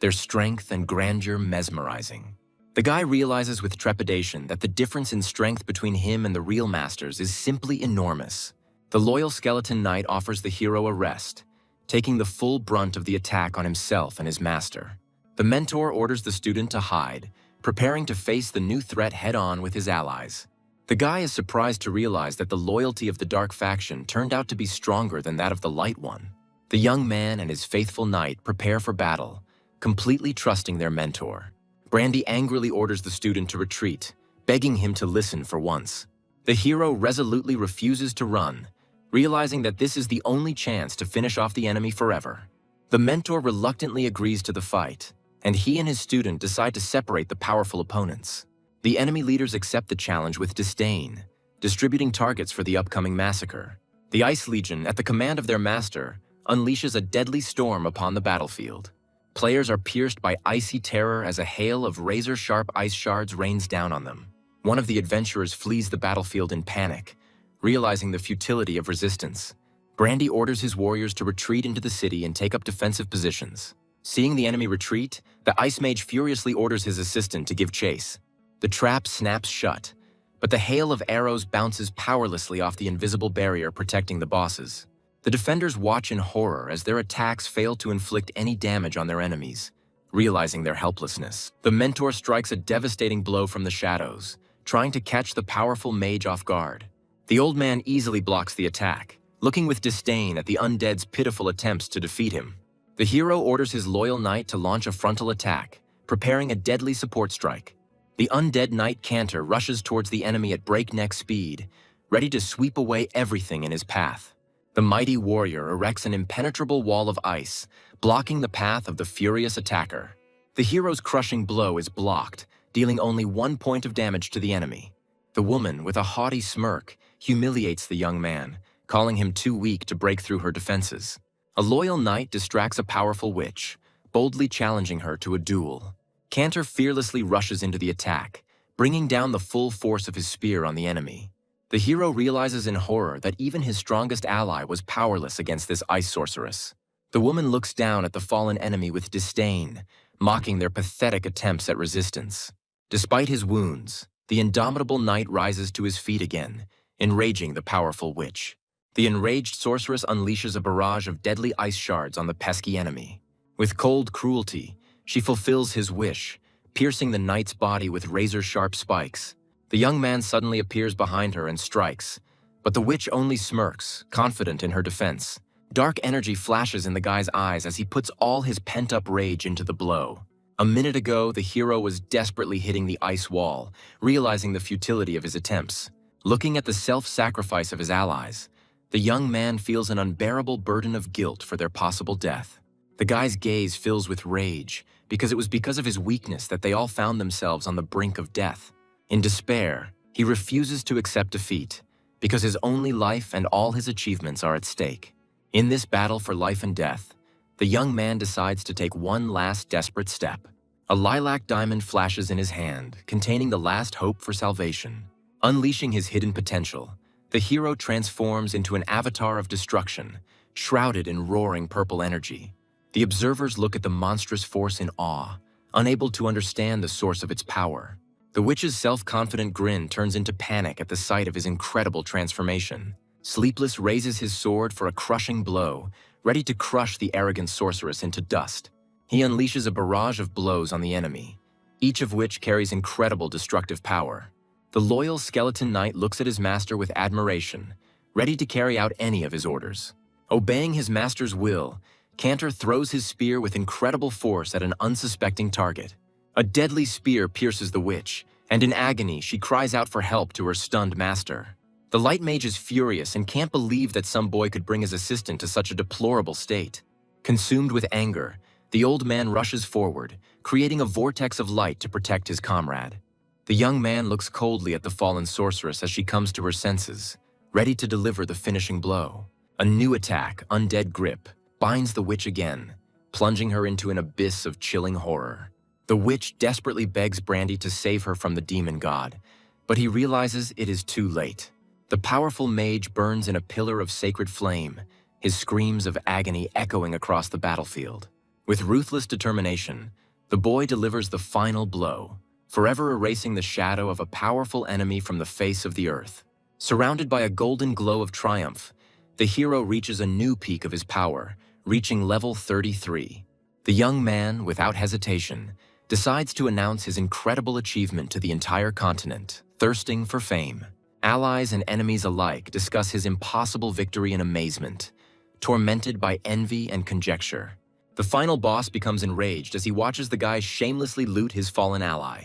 their strength and grandeur mesmerizing. The guy realizes with trepidation that the difference in strength between him and the real masters is simply enormous. The loyal skeleton knight offers the hero a rest, taking the full brunt of the attack on himself and his master. The mentor orders the student to hide, preparing to face the new threat head-on with his allies. The guy is surprised to realize that the loyalty of the dark faction turned out to be stronger than that of the light one. The young man and his faithful knight prepare for battle, completely trusting their mentor. Brandy angrily orders the student to retreat, begging him to listen for once. The hero resolutely refuses to run, realizing that this is the only chance to finish off the enemy forever. The mentor reluctantly agrees to the fight, and he and his student decide to separate the powerful opponents. The enemy leaders accept the challenge with disdain, distributing targets for the upcoming massacre. The Ice Legion, at the command of their master, unleashes a deadly storm upon the battlefield. Players are pierced by icy terror as a hail of razor-sharp ice shards rains down on them. One of the adventurers flees the battlefield in panic, realizing the futility of resistance. Brandy orders his warriors to retreat into the city and take up defensive positions. Seeing the enemy retreat, the Ice Mage furiously orders his assistant to give chase. The trap snaps shut, but the hail of arrows bounces powerlessly off the invisible barrier protecting the bosses. The defenders watch in horror as their attacks fail to inflict any damage on their enemies. Realizing their helplessness, the mentor strikes a devastating blow from the shadows, trying to catch the powerful mage off guard. The old man easily blocks the attack, looking with disdain at the undead's pitiful attempts to defeat him. The hero orders his loyal knight to launch a frontal attack, preparing a deadly support strike. The undead knight Cantor rushes towards the enemy at breakneck speed, ready to sweep away everything in his path. The mighty warrior erects an impenetrable wall of ice, blocking the path of the furious attacker. The hero's crushing blow is blocked, dealing only 1 point of damage to the enemy. The woman, with a haughty smirk, humiliates the young man, calling him too weak to break through her defenses. A loyal knight distracts a powerful witch, boldly challenging her to a duel. Cantor fearlessly rushes into the attack, bringing down the full force of his spear on the enemy. The hero realizes in horror that even his strongest ally was powerless against this ice sorceress. The woman looks down at the fallen enemy with disdain, mocking their pathetic attempts at resistance. Despite his wounds, the indomitable knight rises to his feet again, enraging the powerful witch. The enraged sorceress unleashes a barrage of deadly ice shards on the pesky enemy. With cold cruelty, she fulfills his wish, piercing the knight's body with razor-sharp spikes. The young man suddenly appears behind her and strikes, but the witch only smirks, confident in her defense. Dark energy flashes in the guy's eyes as he puts all his pent-up rage into the blow. A minute ago, the hero was desperately hitting the ice wall, realizing the futility of his attempts. Looking at the self-sacrifice of his allies, the young man feels an unbearable burden of guilt for their possible death. The guy's gaze fills with rage, because it was because of his weakness that they all found themselves on the brink of death. In despair, he refuses to accept defeat, because his only life and all his achievements are at stake. In this battle for life and death, the young man decides to take one last desperate step. A lilac diamond flashes in his hand, containing the last hope for salvation. Unleashing his hidden potential, the hero transforms into an avatar of destruction, shrouded in roaring purple energy. The observers look at the monstrous force in awe, unable to understand the source of its power. The witch's self-confident grin turns into panic at the sight of his incredible transformation. Sleepless raises his sword for a crushing blow, ready to crush the arrogant sorceress into dust. He unleashes a barrage of blows on the enemy, each of which carries incredible destructive power. The loyal skeleton knight looks at his master with admiration, ready to carry out any of his orders. Obeying his master's will, Cantor throws his spear with incredible force at an unsuspecting target. A deadly spear pierces the witch, and in agony she cries out for help to her stunned master. The light mage is furious and can't believe that some boy could bring his assistant to such a deplorable state. Consumed with anger, the old man rushes forward, creating a vortex of light to protect his comrade. The young man looks coldly at the fallen sorceress as she comes to her senses, ready to deliver the finishing blow. A new attack, Undead Grip, binds the witch again, plunging her into an abyss of chilling horror. The witch desperately begs Brandy to save her from the demon god, but he realizes it is too late. The powerful mage burns in a pillar of sacred flame, his screams of agony echoing across the battlefield. With ruthless determination, the boy delivers the final blow, forever erasing the shadow of a powerful enemy from the face of the earth. Surrounded by a golden glow of triumph, the hero reaches a new peak of his power, reaching level 33. The young man, without hesitation, decides to announce his incredible achievement to the entire continent, thirsting for fame. Allies and enemies alike discuss his impossible victory in amazement, tormented by envy and conjecture. The final boss becomes enraged as he watches the guy shamelessly loot his fallen ally.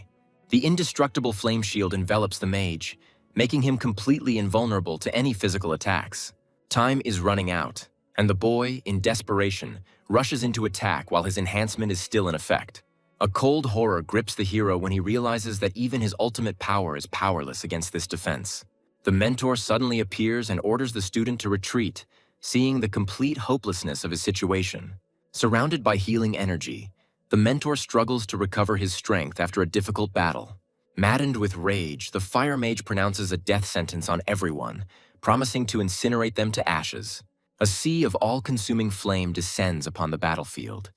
The indestructible flame shield envelops the mage, making him completely invulnerable to any physical attacks. Time is running out, and the boy, in desperation, rushes into attack while his enhancement is still in effect. A cold horror grips the hero when he realizes that even his ultimate power is powerless against this defense. The mentor suddenly appears and orders the student to retreat, seeing the complete hopelessness of his situation. Surrounded by healing energy, the mentor struggles to recover his strength after a difficult battle. Maddened with rage, the fire mage pronounces a death sentence on everyone, promising to incinerate them to ashes. A sea of all-consuming flame descends upon the battlefield,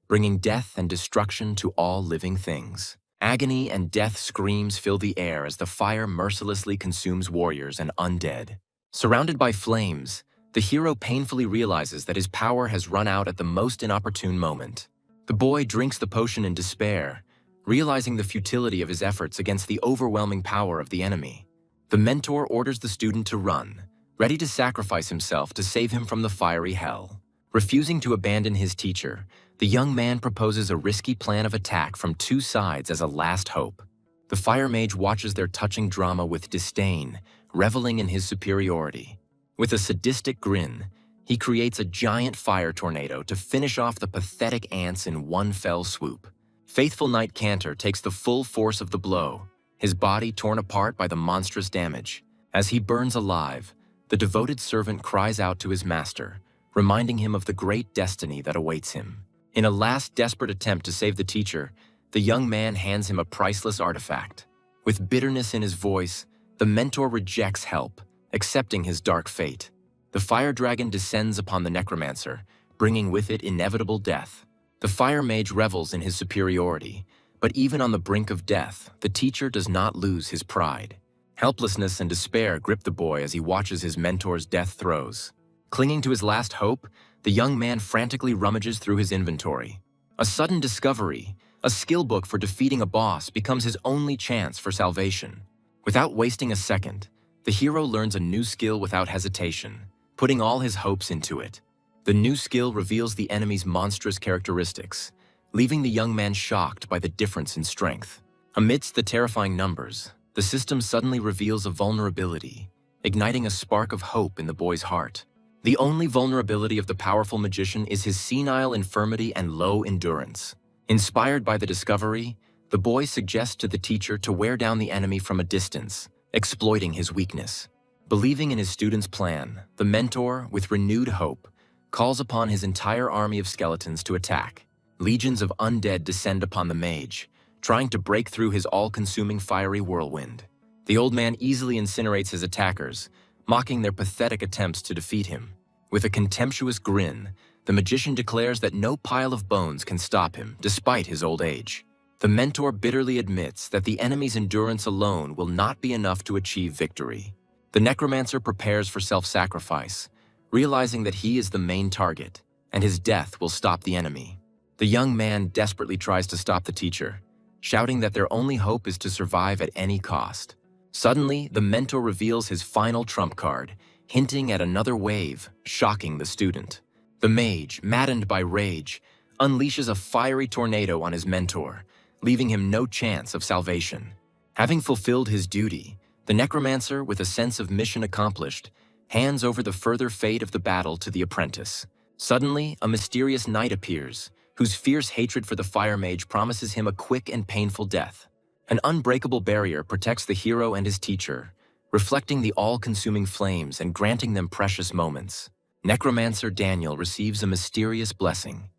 bringing death and destruction to all living things. Agony and death screams fill the air as the fire mercilessly consumes warriors and undead. Surrounded by flames, the hero painfully realizes that his power has run out at the most inopportune moment. The boy drinks the potion in despair, realizing the futility of his efforts against the overwhelming power of the enemy. The mentor orders the student to run, ready to sacrifice himself to save him from the fiery hell. Refusing to abandon his teacher, the young man proposes a risky plan of attack from two sides as a last hope. The fire mage watches their touching drama with disdain, reveling in his superiority. With a sadistic grin, he creates a giant fire tornado to finish off the pathetic ants in one fell swoop. Faithful Knight Cantor takes the full force of the blow, his body torn apart by the monstrous damage. As he burns alive, the devoted servant cries out to his master, reminding him of the great destiny that awaits him. In a last desperate attempt to save the teacher, the young man hands him a priceless artifact. With bitterness in his voice, the mentor rejects help, accepting his dark fate. The fire dragon descends upon the necromancer, bringing with it inevitable death. The fire mage revels in his superiority, but even on the brink of death, the teacher does not lose his pride. Helplessness and despair grip the boy as he watches his mentor's death throes. Clinging to his last hope, the young man frantically rummages through his inventory. A sudden discovery, a skill book for defeating a boss, becomes his only chance for salvation. Without wasting a second, the hero learns a new skill without hesitation, putting all his hopes into it. The new skill reveals the enemy's monstrous characteristics, leaving the young man shocked by the difference in strength. Amidst the terrifying numbers, the system suddenly reveals a vulnerability, igniting a spark of hope in the boy's heart. The only vulnerability of the powerful magician is his senile infirmity and low endurance. Inspired by the discovery, the boy suggests to the teacher to wear down the enemy from a distance, exploiting his weakness. Believing in his student's plan, the mentor, with renewed hope, calls upon his entire army of skeletons to attack. Legions of undead descend upon the mage, trying to break through his all-consuming fiery whirlwind. The old man easily incinerates his attackers, mocking their pathetic attempts to defeat him. With a contemptuous grin, the magician declares that no pile of bones can stop him, despite his old age. The mentor bitterly admits that the enemy's endurance alone will not be enough to achieve victory. The necromancer prepares for self-sacrifice, realizing that he is the main target, and his death will stop the enemy. The young man desperately tries to stop the teacher, shouting that their only hope is to survive at any cost. Suddenly, the mentor reveals his final trump card, hinting at another wave, shocking the student. The mage, maddened by rage, unleashes a fiery tornado on his mentor, leaving him no chance of salvation. Having fulfilled his duty, the necromancer, with a sense of mission accomplished, hands over the further fate of the battle to the apprentice. Suddenly, a mysterious knight appears, whose fierce hatred for the fire mage promises him a quick and painful death. An unbreakable barrier protects the hero and his teacher, reflecting the all-consuming flames and granting them precious moments. Necromancer Daniel receives a mysterious blessing.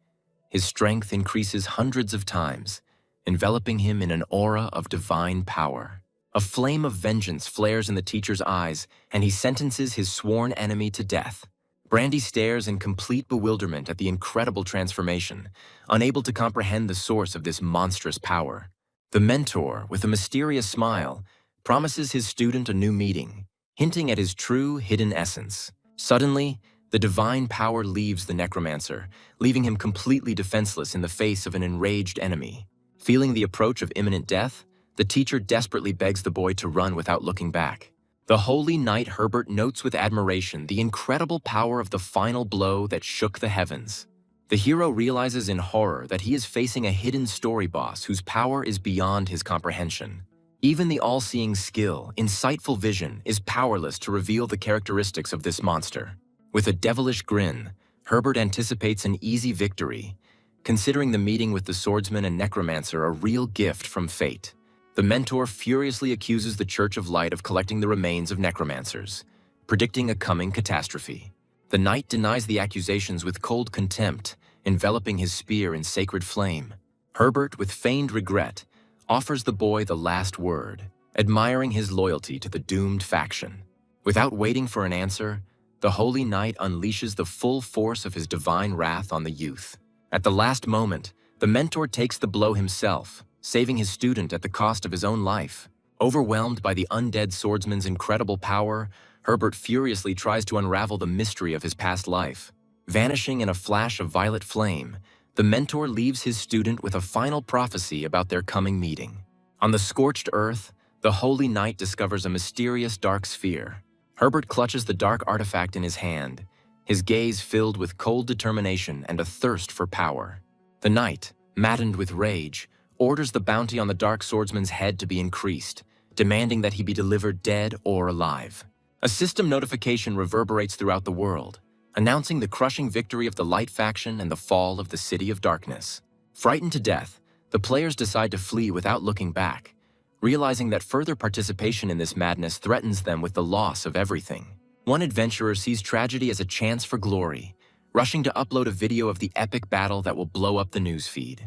His strength increases hundreds of times, enveloping him in an aura of divine power. A flame of vengeance flares in the teacher's eyes, and he sentences his sworn enemy to death. Brandy stares in complete bewilderment at the incredible transformation, unable to comprehend the source of this monstrous power. The mentor, with a mysterious smile, promises his student a new meeting, hinting at his true, hidden essence. Suddenly, the divine power leaves the necromancer, leaving him completely defenseless in the face of an enraged enemy. Feeling the approach of imminent death, the teacher desperately begs the boy to run without looking back. The holy knight Herbert notes with admiration the incredible power of the final blow that shook the heavens. The hero realizes in horror that he is facing a hidden story boss whose power is beyond his comprehension. Even the all-seeing skill, insightful vision, is powerless to reveal the characteristics of this monster. With a devilish grin, Herbert anticipates an easy victory, considering the meeting with the swordsman and necromancer a real gift from fate. The mentor furiously accuses the Church of Light of collecting the remains of necromancers, predicting a coming catastrophe. The knight denies the accusations with cold contempt, enveloping his spear in sacred flame. Herbert, with feigned regret, offers the boy the last word, admiring his loyalty to the doomed faction. Without waiting for an answer, the holy knight unleashes the full force of his divine wrath on the youth. At the last moment, the mentor takes the blow himself, saving his student at the cost of his own life. Overwhelmed by the undead swordsman's incredible power, Herbert furiously tries to unravel the mystery of his past life. Vanishing in a flash of violet flame, the mentor leaves his student with a final prophecy about their coming meeting. On the scorched earth, the holy knight discovers a mysterious dark sphere. Herbert clutches the dark artifact in his hand, his gaze filled with cold determination and a thirst for power. The knight, maddened with rage, orders the bounty on the dark swordsman's head to be increased, demanding that he be delivered dead or alive. A system notification reverberates throughout the world, announcing the crushing victory of the Light faction and the fall of the City of Darkness. Frightened to death, the players decide to flee without looking back, realizing that further participation in this madness threatens them with the loss of everything. One adventurer sees tragedy as a chance for glory, rushing to upload a video of the epic battle that will blow up the newsfeed.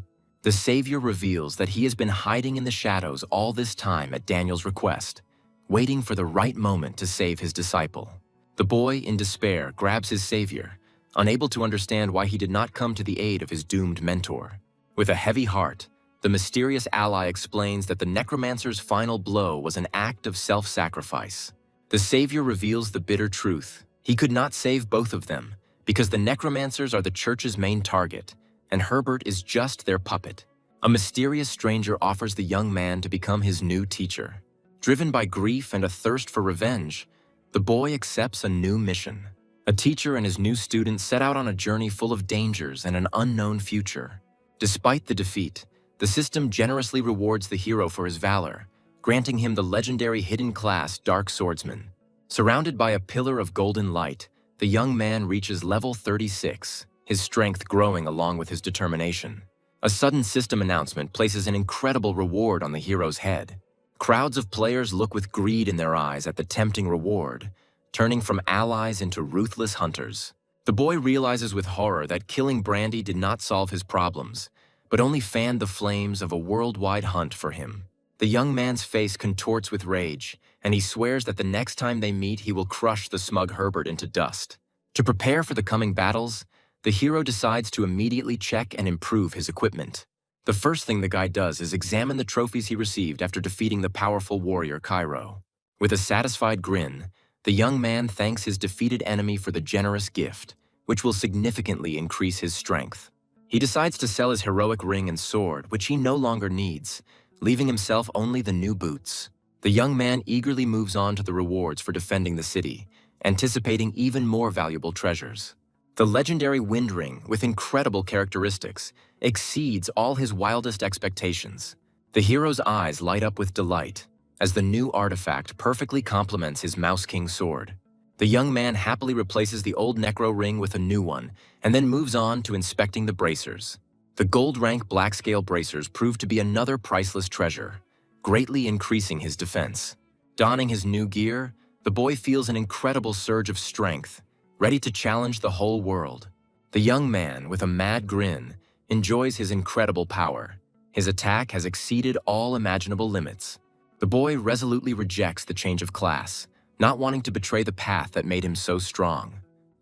The savior reveals that he has been hiding in the shadows all this time at Daniel's request, waiting for the right moment to save his disciple. The boy, in despair, grabs his savior, unable to understand why he did not come to the aid of his doomed mentor. With a heavy heart, the mysterious ally explains that the necromancer's final blow was an act of self-sacrifice. The savior reveals the bitter truth. He could not save both of them, because the necromancers are the church's main target, and Herbert is just their puppet. A mysterious stranger offers the young man to become his new teacher. Driven by grief and a thirst for revenge, the boy accepts a new mission. A teacher and his new student set out on a journey full of dangers and an unknown future. Despite the defeat, the system generously rewards the hero for his valor, granting him the legendary hidden class Dark Swordsman. Surrounded by a pillar of golden light, the young man reaches level 36, his strength growing along with his determination. A sudden system announcement places an incredible reward on the hero's head. Crowds of players look with greed in their eyes at the tempting reward, turning from allies into ruthless hunters. The boy realizes with horror that killing Brandy did not solve his problems, but only fanned the flames of a worldwide hunt for him. The young man's face contorts with rage, and he swears that the next time they meet he will crush the smug Herbert into dust. To prepare for the coming battles, the hero decides to immediately check and improve his equipment. The first thing the guy does is examine the trophies he received after defeating the powerful warrior Cairo. With a satisfied grin, the young man thanks his defeated enemy for the generous gift, which will significantly increase his strength. He decides to sell his heroic ring and sword, which he no longer needs, leaving himself only the new boots. The young man eagerly moves on to the rewards for defending the city, anticipating even more valuable treasures. The legendary wind ring, with incredible characteristics, exceeds all his wildest expectations. The hero's eyes light up with delight, as the new artifact perfectly complements his Mouse King sword. The young man happily replaces the old Necro ring with a new one, and then moves on to inspecting the bracers. The gold rank black scale bracers prove to be another priceless treasure, greatly increasing his defense. Donning his new gear, the boy feels an incredible surge of strength, ready to challenge the whole world. The young man, with a mad grin, enjoys his incredible power. His attack has exceeded all imaginable limits. The boy resolutely rejects the change of class, not wanting to betray the path that made him so strong.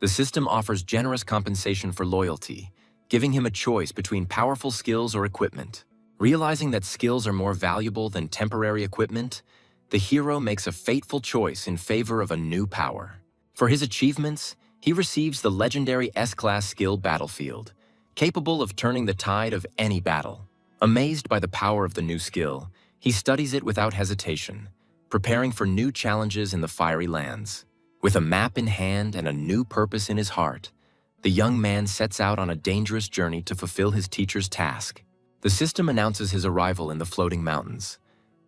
The system offers generous compensation for loyalty, giving him a choice between powerful skills or equipment. Realizing that skills are more valuable than temporary equipment, the hero makes a fateful choice in favor of a new power. For his achievements, he receives the legendary S-Class skill Battlefield, capable of turning the tide of any battle. Amazed by the power of the new skill, he studies it without hesitation, preparing for new challenges in the fiery lands. With a map in hand and a new purpose in his heart, the young man sets out on a dangerous journey to fulfill his teacher's task. The system announces his arrival in the floating mountains,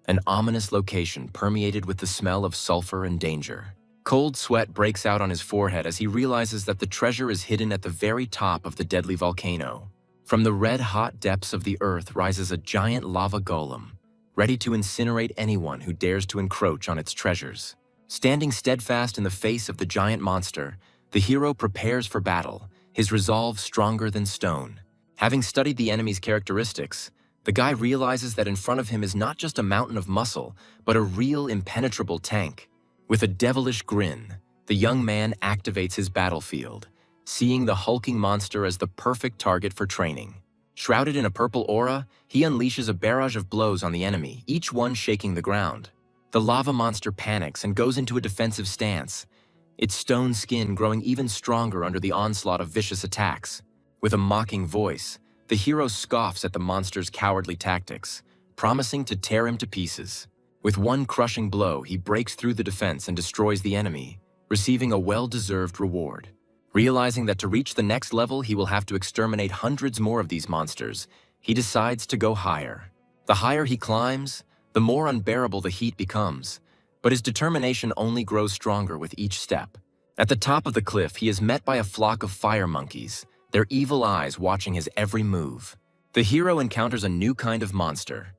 an ominous location permeated with the smell of sulfur and danger. Cold sweat breaks out on his forehead as he realizes that the treasure is hidden at the very top of the deadly volcano. From the red-hot depths of the earth rises a giant lava golem, ready to incinerate anyone who dares to encroach on its treasures. Standing steadfast in the face of the giant monster, the hero prepares for battle, his resolve stronger than stone. Having studied the enemy's characteristics, the guy realizes that in front of him is not just a mountain of muscle, but a real impenetrable tank. With a devilish grin, the young man activates his battlefield, seeing the hulking monster as the perfect target for training. Shrouded in a purple aura, he unleashes a barrage of blows on the enemy, each one shaking the ground. The lava monster panics and goes into a defensive stance, its stone skin growing even stronger under the onslaught of vicious attacks. With a mocking voice, the hero scoffs at the monster's cowardly tactics, promising to tear him to pieces. With one crushing blow, he breaks through the defense and destroys the enemy, receiving a well-deserved reward. Realizing that to reach the next level he will have to exterminate hundreds more of these monsters, he decides to go higher. The higher he climbs, the more unbearable the heat becomes, but his determination only grows stronger with each step. At the top of the cliff, he is met by a flock of fire monkeys, their evil eyes watching his every move. The hero encounters a new kind of monster,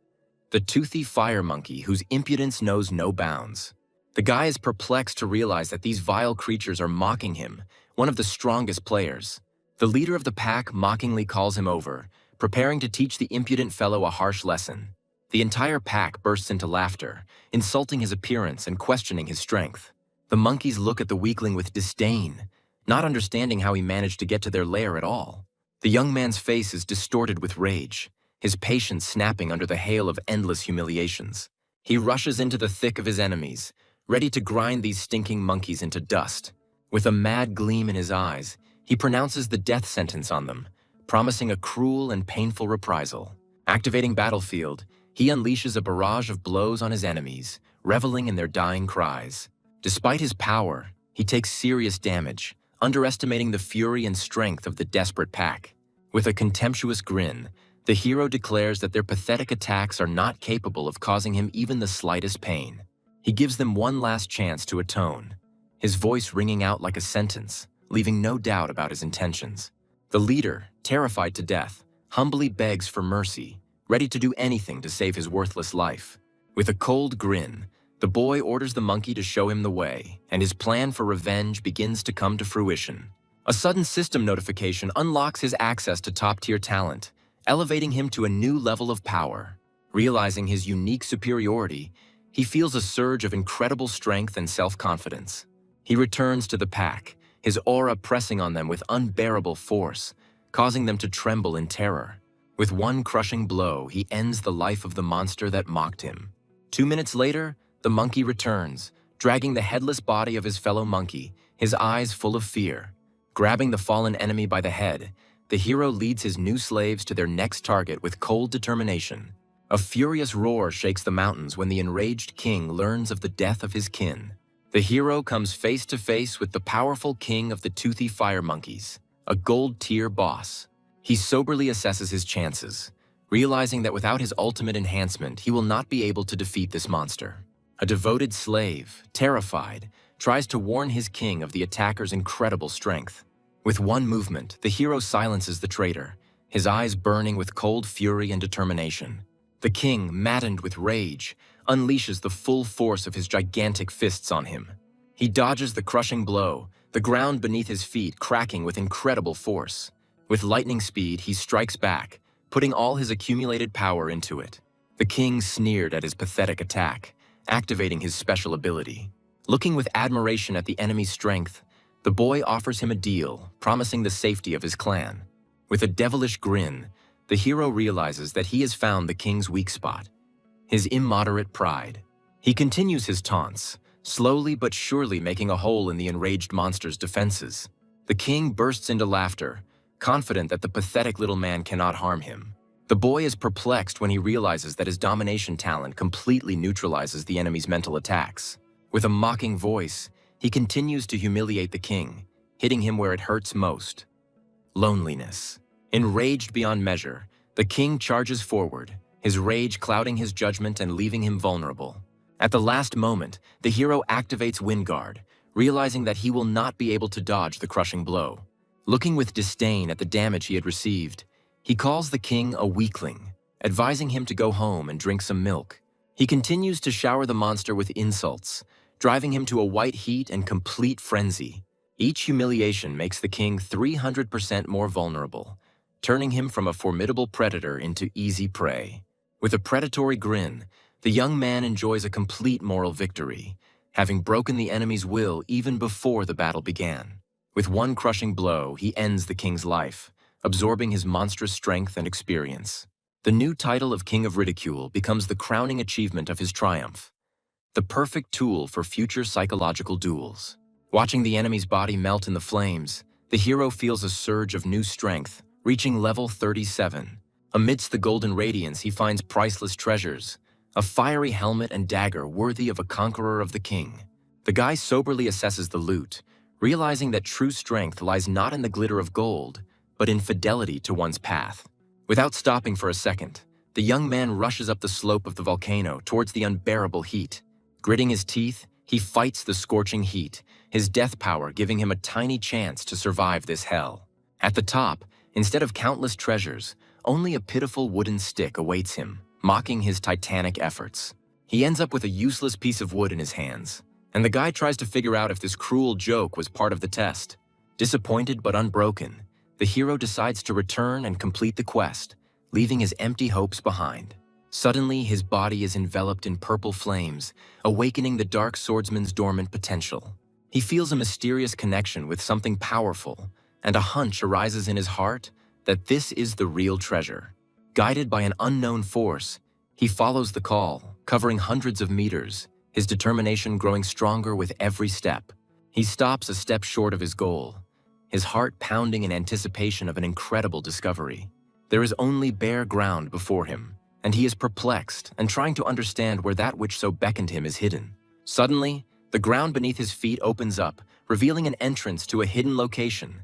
the toothy fire monkey whose impudence knows no bounds. The guy is perplexed to realize that these vile creatures are mocking him, one of the strongest players. The leader of the pack mockingly calls him over, preparing to teach the impudent fellow a harsh lesson. The entire pack bursts into laughter, insulting his appearance and questioning his strength. The monkeys look at the weakling with disdain, not understanding how he managed to get to their lair at all. The young man's face is distorted with rage, his patience snapping under the hail of endless humiliations. He rushes into the thick of his enemies, ready to grind these stinking monkeys into dust. With a mad gleam in his eyes, he pronounces the death sentence on them, promising a cruel and painful reprisal. Activating Battlefield, he unleashes a barrage of blows on his enemies, reveling in their dying cries. Despite his power, he takes serious damage, underestimating the fury and strength of the desperate pack. With a contemptuous grin, the hero declares that their pathetic attacks are not capable of causing him even the slightest pain. He gives them one last chance to atone, his voice ringing out like a sentence, leaving no doubt about his intentions. The leader, terrified to death, humbly begs for mercy, ready to do anything to save his worthless life. With a cold grin, the boy orders the monkey to show him the way, and his plan for revenge begins to come to fruition. A sudden system notification unlocks his access to top-tier talent, elevating him to a new level of power. Realizing his unique superiority, he feels a surge of incredible strength and self-confidence. He returns to the pack, his aura pressing on them with unbearable force, causing them to tremble in terror. With one crushing blow, he ends the life of the monster that mocked him. 2 minutes later, the monkey returns, dragging the headless body of his fellow monkey, his eyes full of fear. Grabbing the fallen enemy by the head, the hero leads his new slaves to their next target with cold determination. A furious roar shakes the mountains when the enraged king learns of the death of his kin. The hero comes face to face with the powerful king of the toothy fire monkeys, a gold-tier boss. He soberly assesses his chances, realizing that without his ultimate enhancement, he will not be able to defeat this monster. A devoted slave, terrified, tries to warn his king of the attacker's incredible strength. With one movement, the hero silences the traitor, his eyes burning with cold fury and determination. The king, maddened with rage, unleashes the full force of his gigantic fists on him. He dodges the crushing blow, the ground beneath his feet cracking with incredible force. With lightning speed, he strikes back, putting all his accumulated power into it. The king sneered at his pathetic attack, activating his special ability. Looking with admiration at the enemy's strength, The boy offers him a deal, promising the safety of his clan. With a devilish grin, the hero realizes that he has found the king's weak spot: his immoderate pride. He continues his taunts, slowly but surely making a hole in the enraged monster's defenses. The king bursts into laughter, confident that the pathetic little man cannot harm him. The boy is perplexed when he realizes that his domination talent completely neutralizes the enemy's mental attacks. With a mocking voice, he continues to humiliate the king, hitting him where it hurts most: loneliness. Enraged beyond measure, the king charges forward, his rage clouding his judgment and leaving him vulnerable. At the last moment, the hero activates Wind Guard, realizing that he will not be able to dodge the crushing blow. Looking with disdain at the damage he had received, he calls the king a weakling, advising him to go home and drink some milk. He continues to shower the monster with insults, driving him to a white heat and complete frenzy. Each humiliation makes the king 300% more vulnerable, turning him from a formidable predator into easy prey. With a predatory grin, the young man enjoys a complete moral victory, having broken the enemy's will even before the battle began. With one crushing blow, he ends the king's life, absorbing his monstrous strength and experience. The new title of King of Ridicule becomes the crowning achievement of his triumph, the perfect tool for future psychological duels. Watching the enemy's body melt in the flames, the hero feels a surge of new strength, reaching level 37. Amidst the golden radiance, he finds priceless treasures: a fiery helmet and dagger worthy of a conqueror of the king. The guy soberly assesses the loot, realizing that true strength lies not in the glitter of gold, but in fidelity to one's path. Without stopping for a second, the young man rushes up the slope of the volcano towards the unbearable heat. Gritting his teeth, he fights the scorching heat, his death power giving him a tiny chance to survive this hell. At the top, instead of countless treasures, only a pitiful wooden stick awaits him, mocking his titanic efforts. He ends up with a useless piece of wood in his hands, and the guy tries to figure out if this cruel joke was part of the test. Disappointed but unbroken, the hero decides to return and complete the quest, leaving his empty hopes behind. Suddenly, his body is enveloped in purple flames, awakening the dark swordsman's dormant potential. He feels a mysterious connection with something powerful, and a hunch arises in his heart that this is the real treasure. Guided by an unknown force, he follows the call, covering hundreds of meters, his determination growing stronger with every step. He stops a step short of his goal, his heart pounding in anticipation of an incredible discovery. There is only bare ground before him, and he is perplexed and trying to understand where that which so beckoned him is hidden. Suddenly, the ground beneath his feet opens up, revealing an entrance to a hidden location: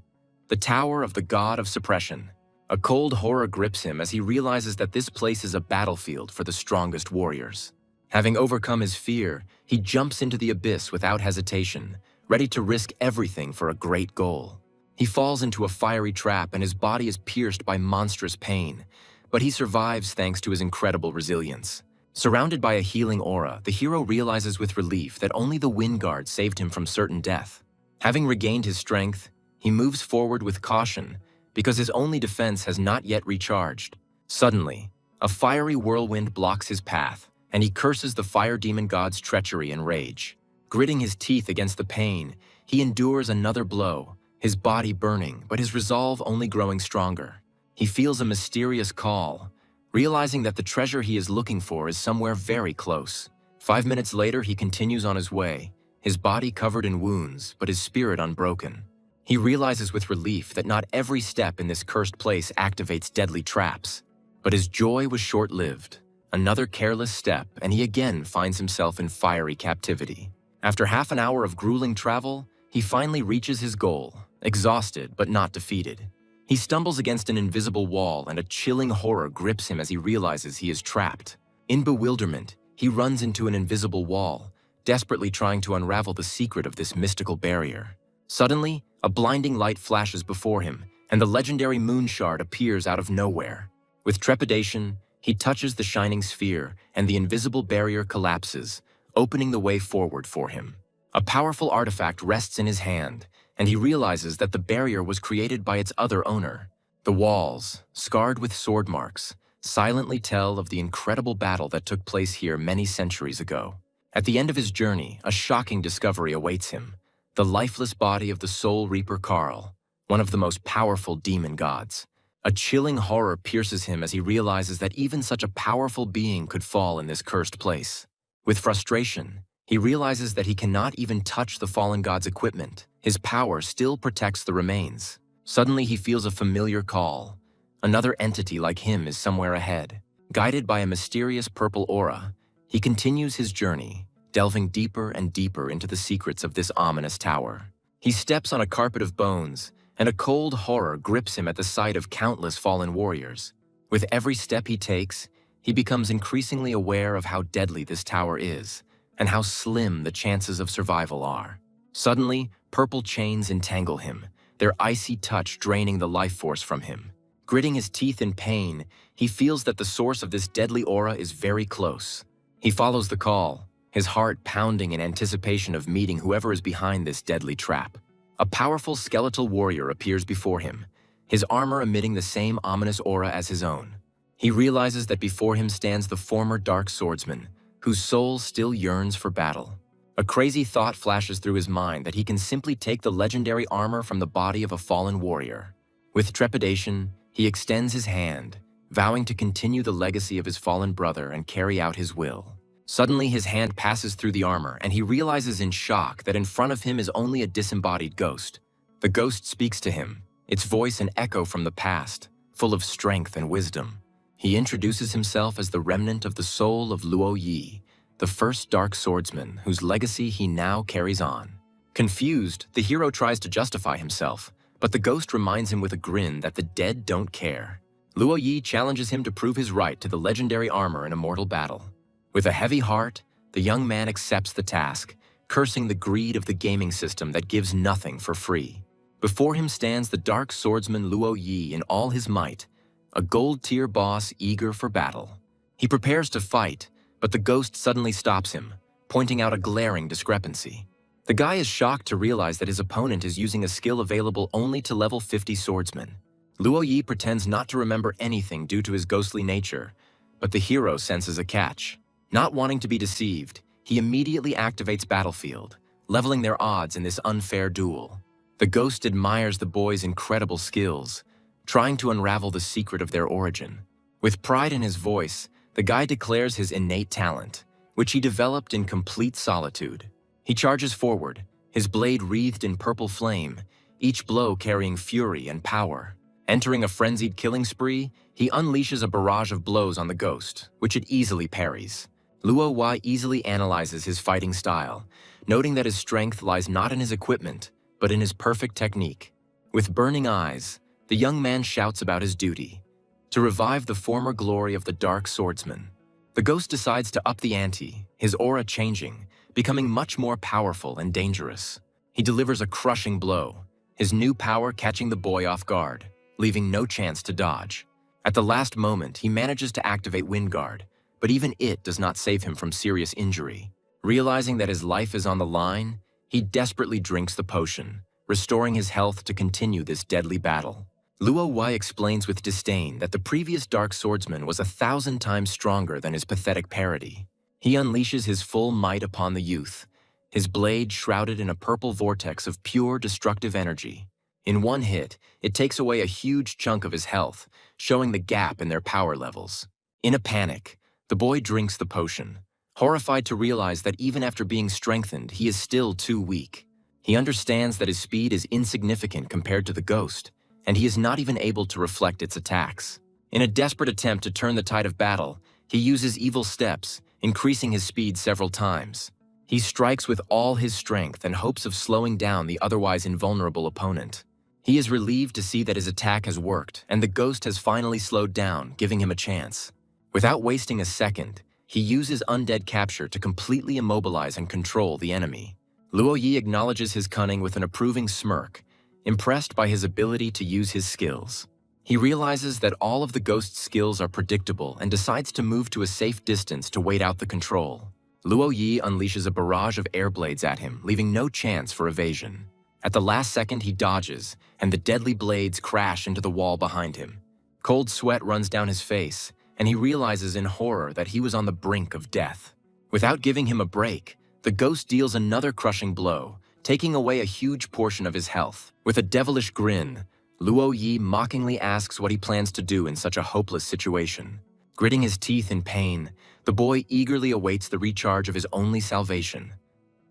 the Tower of the God of Suppression. A cold horror grips him as he realizes that this place is a battlefield for the strongest warriors. Having overcome his fear, he jumps into the abyss without hesitation, ready to risk everything for a great goal. He falls into a fiery trap and his body is pierced by monstrous pain, but he survives thanks to his incredible resilience. Surrounded by a healing aura, the hero realizes with relief that only the Wind Guard saved him from certain death. Having regained his strength, he moves forward with caution, because his only defense has not yet recharged. Suddenly, a fiery whirlwind blocks his path, and he curses the fire demon god's treachery and rage. Gritting his teeth against the pain, he endures another blow, his body burning, but his resolve only growing stronger. He feels a mysterious call, realizing that the treasure he is looking for is somewhere very close. 5 minutes later, he continues on his way, his body covered in wounds, but his spirit unbroken. He realizes with relief that not every step in this cursed place activates deadly traps. But his joy was short-lived. Another careless step, and he again finds himself in fiery captivity. After half an hour of grueling travel, he finally reaches his goal, exhausted but not defeated. He stumbles against an invisible wall, and a chilling horror grips him as he realizes he is trapped. In bewilderment, he runs into an invisible wall, desperately trying to unravel the secret of this mystical barrier. Suddenly, a blinding light flashes before him, and the legendary moon shard appears out of nowhere. With trepidation, he touches the shining sphere, and the invisible barrier collapses, opening the way forward for him. A powerful artifact rests in his hand, and he realizes that the barrier was created by its other owner. The walls, scarred with sword marks, silently tell of the incredible battle that took place here many centuries ago. At the end of his journey, a shocking discovery awaits him: the lifeless body of the Soul Reaper Karl, one of the most powerful demon gods. A chilling horror pierces him as he realizes that even such a powerful being could fall in this cursed place. With frustration, he realizes that he cannot even touch the fallen god's equipment. His power still protects the remains. Suddenly he feels a familiar call. Another entity like him is somewhere ahead. Guided by a mysterious purple aura, he continues his journey, delving deeper and deeper into the secrets of this ominous tower. He steps on a carpet of bones, and a cold horror grips him at the sight of countless fallen warriors. With every step he takes, he becomes increasingly aware of how deadly this tower is, and how slim the chances of survival are. Suddenly, purple chains entangle him, their icy touch draining the life force from him. Gritting his teeth in pain, he feels that the source of this deadly aura is very close. He follows the call, his heart pounding in anticipation of meeting whoever is behind this deadly trap. A powerful skeletal warrior appears before him, his armor emitting the same ominous aura as his own. He realizes that before him stands the former dark swordsman, whose soul still yearns for battle. A crazy thought flashes through his mind that he can simply take the legendary armor from the body of a fallen warrior. With trepidation, he extends his hand, vowing to continue the legacy of his fallen brother and carry out his will. Suddenly, his hand passes through the armor, and he realizes in shock that in front of him is only a disembodied ghost. The ghost speaks to him, its voice an echo from the past, full of strength and wisdom. He introduces himself as the remnant of the soul of Luo Yi, the first dark swordsman whose legacy he now carries on. Confused, the hero tries to justify himself, but the ghost reminds him with a grin that the dead don't care. Luo Yi challenges him to prove his right to the legendary armor in a mortal battle. With a heavy heart, the young man accepts the task, cursing the greed of the gaming system that gives nothing for free. Before him stands the dark swordsman Luo Yi in all his might, a gold-tier boss eager for battle. He prepares to fight, but the ghost suddenly stops him, pointing out a glaring discrepancy. The guy is shocked to realize that his opponent is using a skill available only to level 50 swordsmen. Luo Yi pretends not to remember anything due to his ghostly nature, but the hero senses a catch. Not wanting to be deceived, he immediately activates Battlefield, leveling their odds in this unfair duel. The ghost admires the boy's incredible skills, trying to unravel the secret of their origin. With pride in his voice, the guy declares his innate talent, which he developed in complete solitude. He charges forward, his blade wreathed in purple flame, each blow carrying fury and power. Entering a frenzied killing spree, he unleashes a barrage of blows on the ghost, which it easily parries. Luo Yi easily analyzes his fighting style, noting that his strength lies not in his equipment, but in his perfect technique. With burning eyes, the young man shouts about his duty, to revive the former glory of the dark swordsman. The ghost decides to up the ante, his aura changing, becoming much more powerful and dangerous. He delivers a crushing blow, his new power catching the boy off guard, leaving no chance to dodge. At the last moment, he manages to activate Wind Guard, but even it does not save him from serious injury. Realizing that his life is on the line, he desperately drinks the potion, restoring his health to continue this deadly battle. Luo Yi explains with disdain that the previous dark swordsman was 1,000 times stronger than his pathetic parody. He unleashes his full might upon the youth, his blade shrouded in a purple vortex of pure destructive energy. In one hit, it takes away a huge chunk of his health, showing the gap in their power levels. In a panic, the boy drinks the potion, horrified to realize that even after being strengthened, he is still too weak. He understands that his speed is insignificant compared to the ghost, and he is not even able to reflect its attacks. In a desperate attempt to turn the tide of battle, he uses evil steps, increasing his speed several times. He strikes with all his strength in hopes of slowing down the otherwise invulnerable opponent. He is relieved to see that his attack has worked, and the ghost has finally slowed down, giving him a chance. Without wasting a second, he uses undead capture to completely immobilize and control the enemy. Luo Yi acknowledges his cunning with an approving smirk, impressed by his ability to use his skills. He realizes that all of the ghost's skills are predictable and decides to move to a safe distance to wait out the control. Luo Yi unleashes a barrage of air blades at him, leaving no chance for evasion. At the last second, he dodges, and the deadly blades crash into the wall behind him. Cold sweat runs down his face, and he realizes in horror that he was on the brink of death. Without giving him a break, the ghost deals another crushing blow, taking away a huge portion of his health. With a devilish grin, Luo Yi mockingly asks what he plans to do in such a hopeless situation. Gritting his teeth in pain, the boy eagerly awaits the recharge of his only salvation,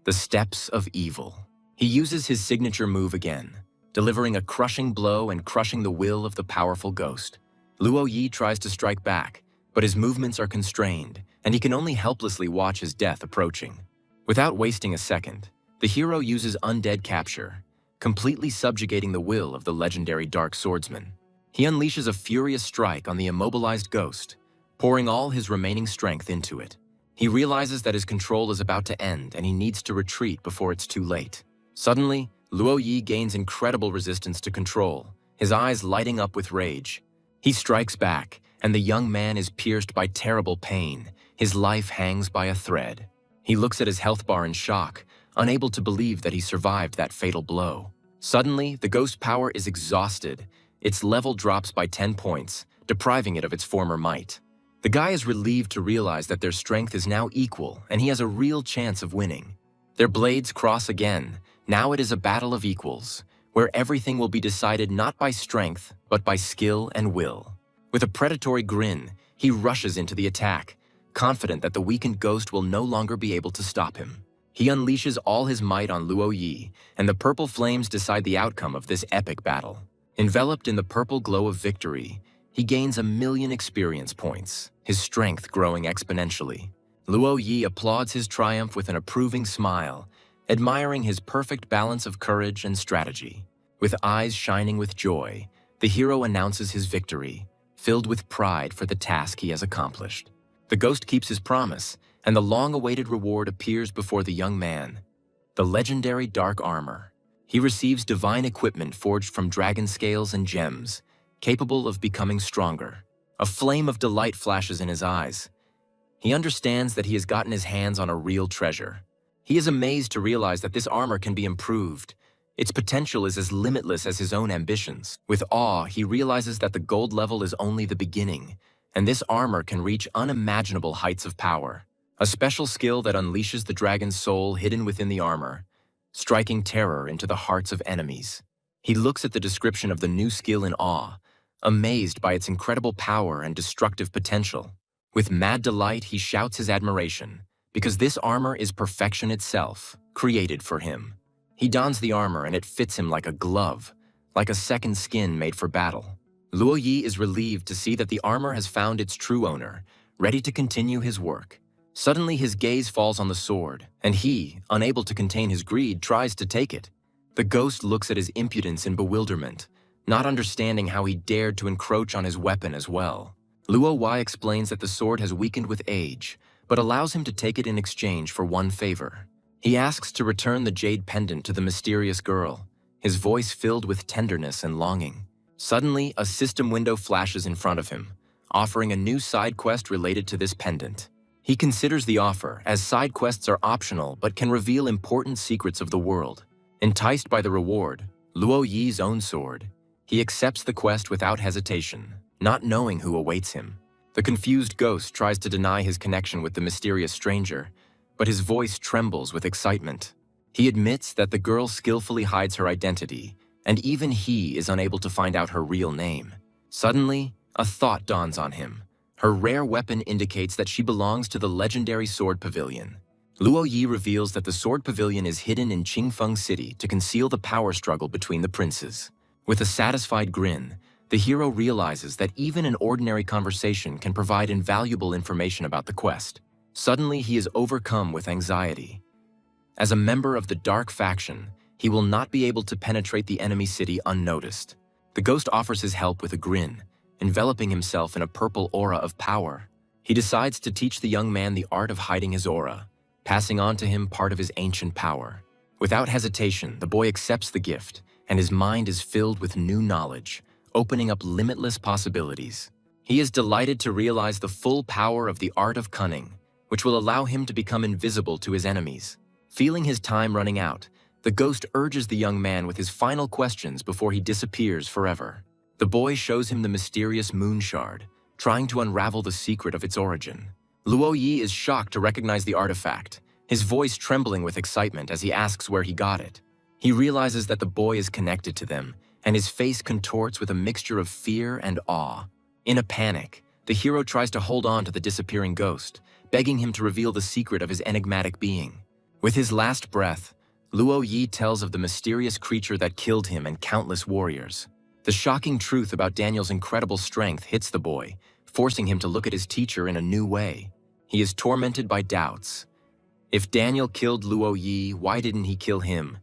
the steps of evil. He uses his signature move again, delivering a crushing blow and crushing the will of the powerful ghost. Luo Yi tries to strike back, but his movements are constrained, and he can only helplessly watch his death approaching. Without wasting a second, the hero uses undead capture, completely subjugating the will of the legendary Dark Swordsman. He unleashes a furious strike on the immobilized ghost, pouring all his remaining strength into it. He realizes that his control is about to end and he needs to retreat before it's too late. Suddenly, Luo Yi gains incredible resistance to control, his eyes lighting up with rage. He strikes back, and the young man is pierced by terrible pain. His life hangs by a thread. He looks at his health bar in shock, unable to believe that he survived that fatal blow. Suddenly, the ghost power is exhausted. Its level drops by 10 points, depriving it of its former might. The guy is relieved to realize that their strength is now equal and he has a real chance of winning. Their blades cross again. Now it is a battle of equals, where everything will be decided not by strength, but by skill and will. With a predatory grin, he rushes into the attack, confident that the weakened ghost will no longer be able to stop him. He unleashes all his might on Luo Yi, and the purple flames decide the outcome of this epic battle. Enveloped in the purple glow of victory, he gains 1,000,000 experience points, his strength growing exponentially. Luo Yi applauds his triumph with an approving smile, admiring his perfect balance of courage and strategy. With eyes shining with joy, the hero announces his victory, filled with pride for the task he has accomplished. The ghost keeps his promise, and the long-awaited reward appears before the young man. The legendary dark armor. He receives divine equipment forged from dragon scales and gems, capable of becoming stronger. A flame of delight flashes in his eyes. He understands that he has gotten his hands on a real treasure. He is amazed to realize that this armor can be improved. Its potential is as limitless as his own ambitions. With awe, he realizes that the gold level is only the beginning, and this armor can reach unimaginable heights of power. A special skill that unleashes the dragon's soul hidden within the armor, striking terror into the hearts of enemies. He looks at the description of the new skill in awe, amazed by its incredible power and destructive potential. With mad delight, he shouts his admiration, because this armor is perfection itself, created for him. He dons the armor and it fits him like a glove, like a second skin made for battle. Luo Yi is relieved to see that the armor has found its true owner, ready to continue his work. Suddenly his gaze falls on the sword, and he, unable to contain his greed, tries to take it. The ghost looks at his impudence in bewilderment, not understanding how he dared to encroach on his weapon as well. Luo Yi explains that the sword has weakened with age, but allows him to take it in exchange for one favor. He asks to return the jade pendant to the mysterious girl, his voice filled with tenderness and longing. Suddenly, a system window flashes in front of him, offering a new side quest related to this pendant. He considers the offer, as side quests are optional but can reveal important secrets of the world. Enticed by the reward, Luo Yi's own sword, he accepts the quest without hesitation, not knowing who awaits him. The confused ghost tries to deny his connection with the mysterious stranger, but his voice trembles with excitement. He admits that the girl skillfully hides her identity, and even he is unable to find out her real name. Suddenly, a thought dawns on him. Her rare weapon indicates that she belongs to the legendary Sword Pavilion. Luo Yi reveals that the Sword Pavilion is hidden in Qingfeng City to conceal the power struggle between the princes. With a satisfied grin, the hero realizes that even an ordinary conversation can provide invaluable information about the quest. Suddenly, he is overcome with anxiety. As a member of the Dark Faction, he will not be able to penetrate the enemy city unnoticed. The ghost offers his help with a grin, enveloping himself in a purple aura of power. He decides to teach the young man the art of hiding his aura, passing on to him part of his ancient power. Without hesitation, the boy accepts the gift, and his mind is filled with new knowledge, opening up limitless possibilities. He is delighted to realize the full power of the art of cunning, which will allow him to become invisible to his enemies. Feeling his time running out, the ghost urges the young man with his final questions before he disappears forever. The boy shows him the mysterious moon shard, trying to unravel the secret of its origin. Luo Yi is shocked to recognize the artifact, his voice trembling with excitement as he asks where he got it. He realizes that the boy is connected to them, and his face contorts with a mixture of fear and awe. In a panic, the hero tries to hold on to the disappearing ghost, begging him to reveal the secret of his enigmatic being. With his last breath, Luo Yi tells of the mysterious creature that killed him and countless warriors. The shocking truth about Daniel's incredible strength hits the boy, forcing him to look at his teacher in a new way. He is tormented by doubts. If Daniel killed Luo Yi, why didn't he kill him,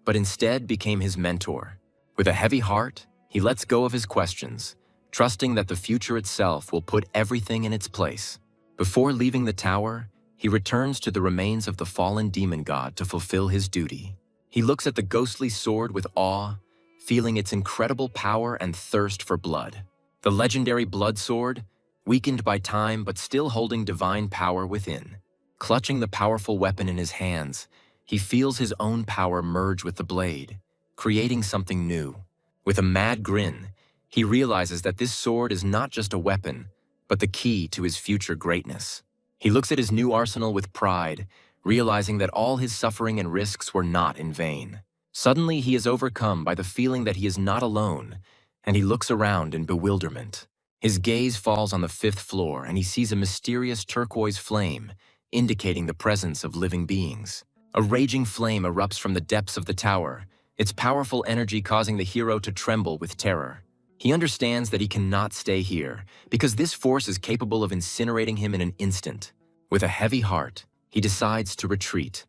but instead became his mentor? With a heavy heart, he lets go of his questions, trusting that the future itself will put everything in its place. Before leaving the tower, he returns to the remains of the fallen demon god to fulfill his duty. He looks at the ghostly sword with awe, feeling its incredible power and thirst for blood. The legendary blood sword, weakened by time but still holding divine power within. Clutching the powerful weapon in his hands, he feels his own power merge with the blade, creating something new. With a mad grin, he realizes that this sword is not just a weapon, but the key to his future greatness. He looks at his new arsenal with pride, realizing that all his suffering and risks were not in vain. Suddenly, he is overcome by the feeling that he is not alone, and he looks around in bewilderment. His gaze falls on the 5th floor, and he sees a mysterious turquoise flame, indicating the presence of living beings. A raging flame erupts from the depths of the tower, its powerful energy causing the hero to tremble with terror. He understands that he cannot stay here, because this force is capable of incinerating him in an instant. With a heavy heart, he decides to retreat,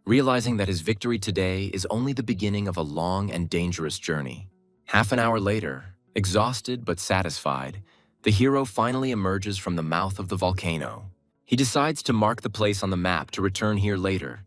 realizing that his victory today is only the beginning of a long and dangerous journey. Half an hour later, exhausted but satisfied, the hero finally emerges from the mouth of the volcano. He decides to mark the place on the map to return here later,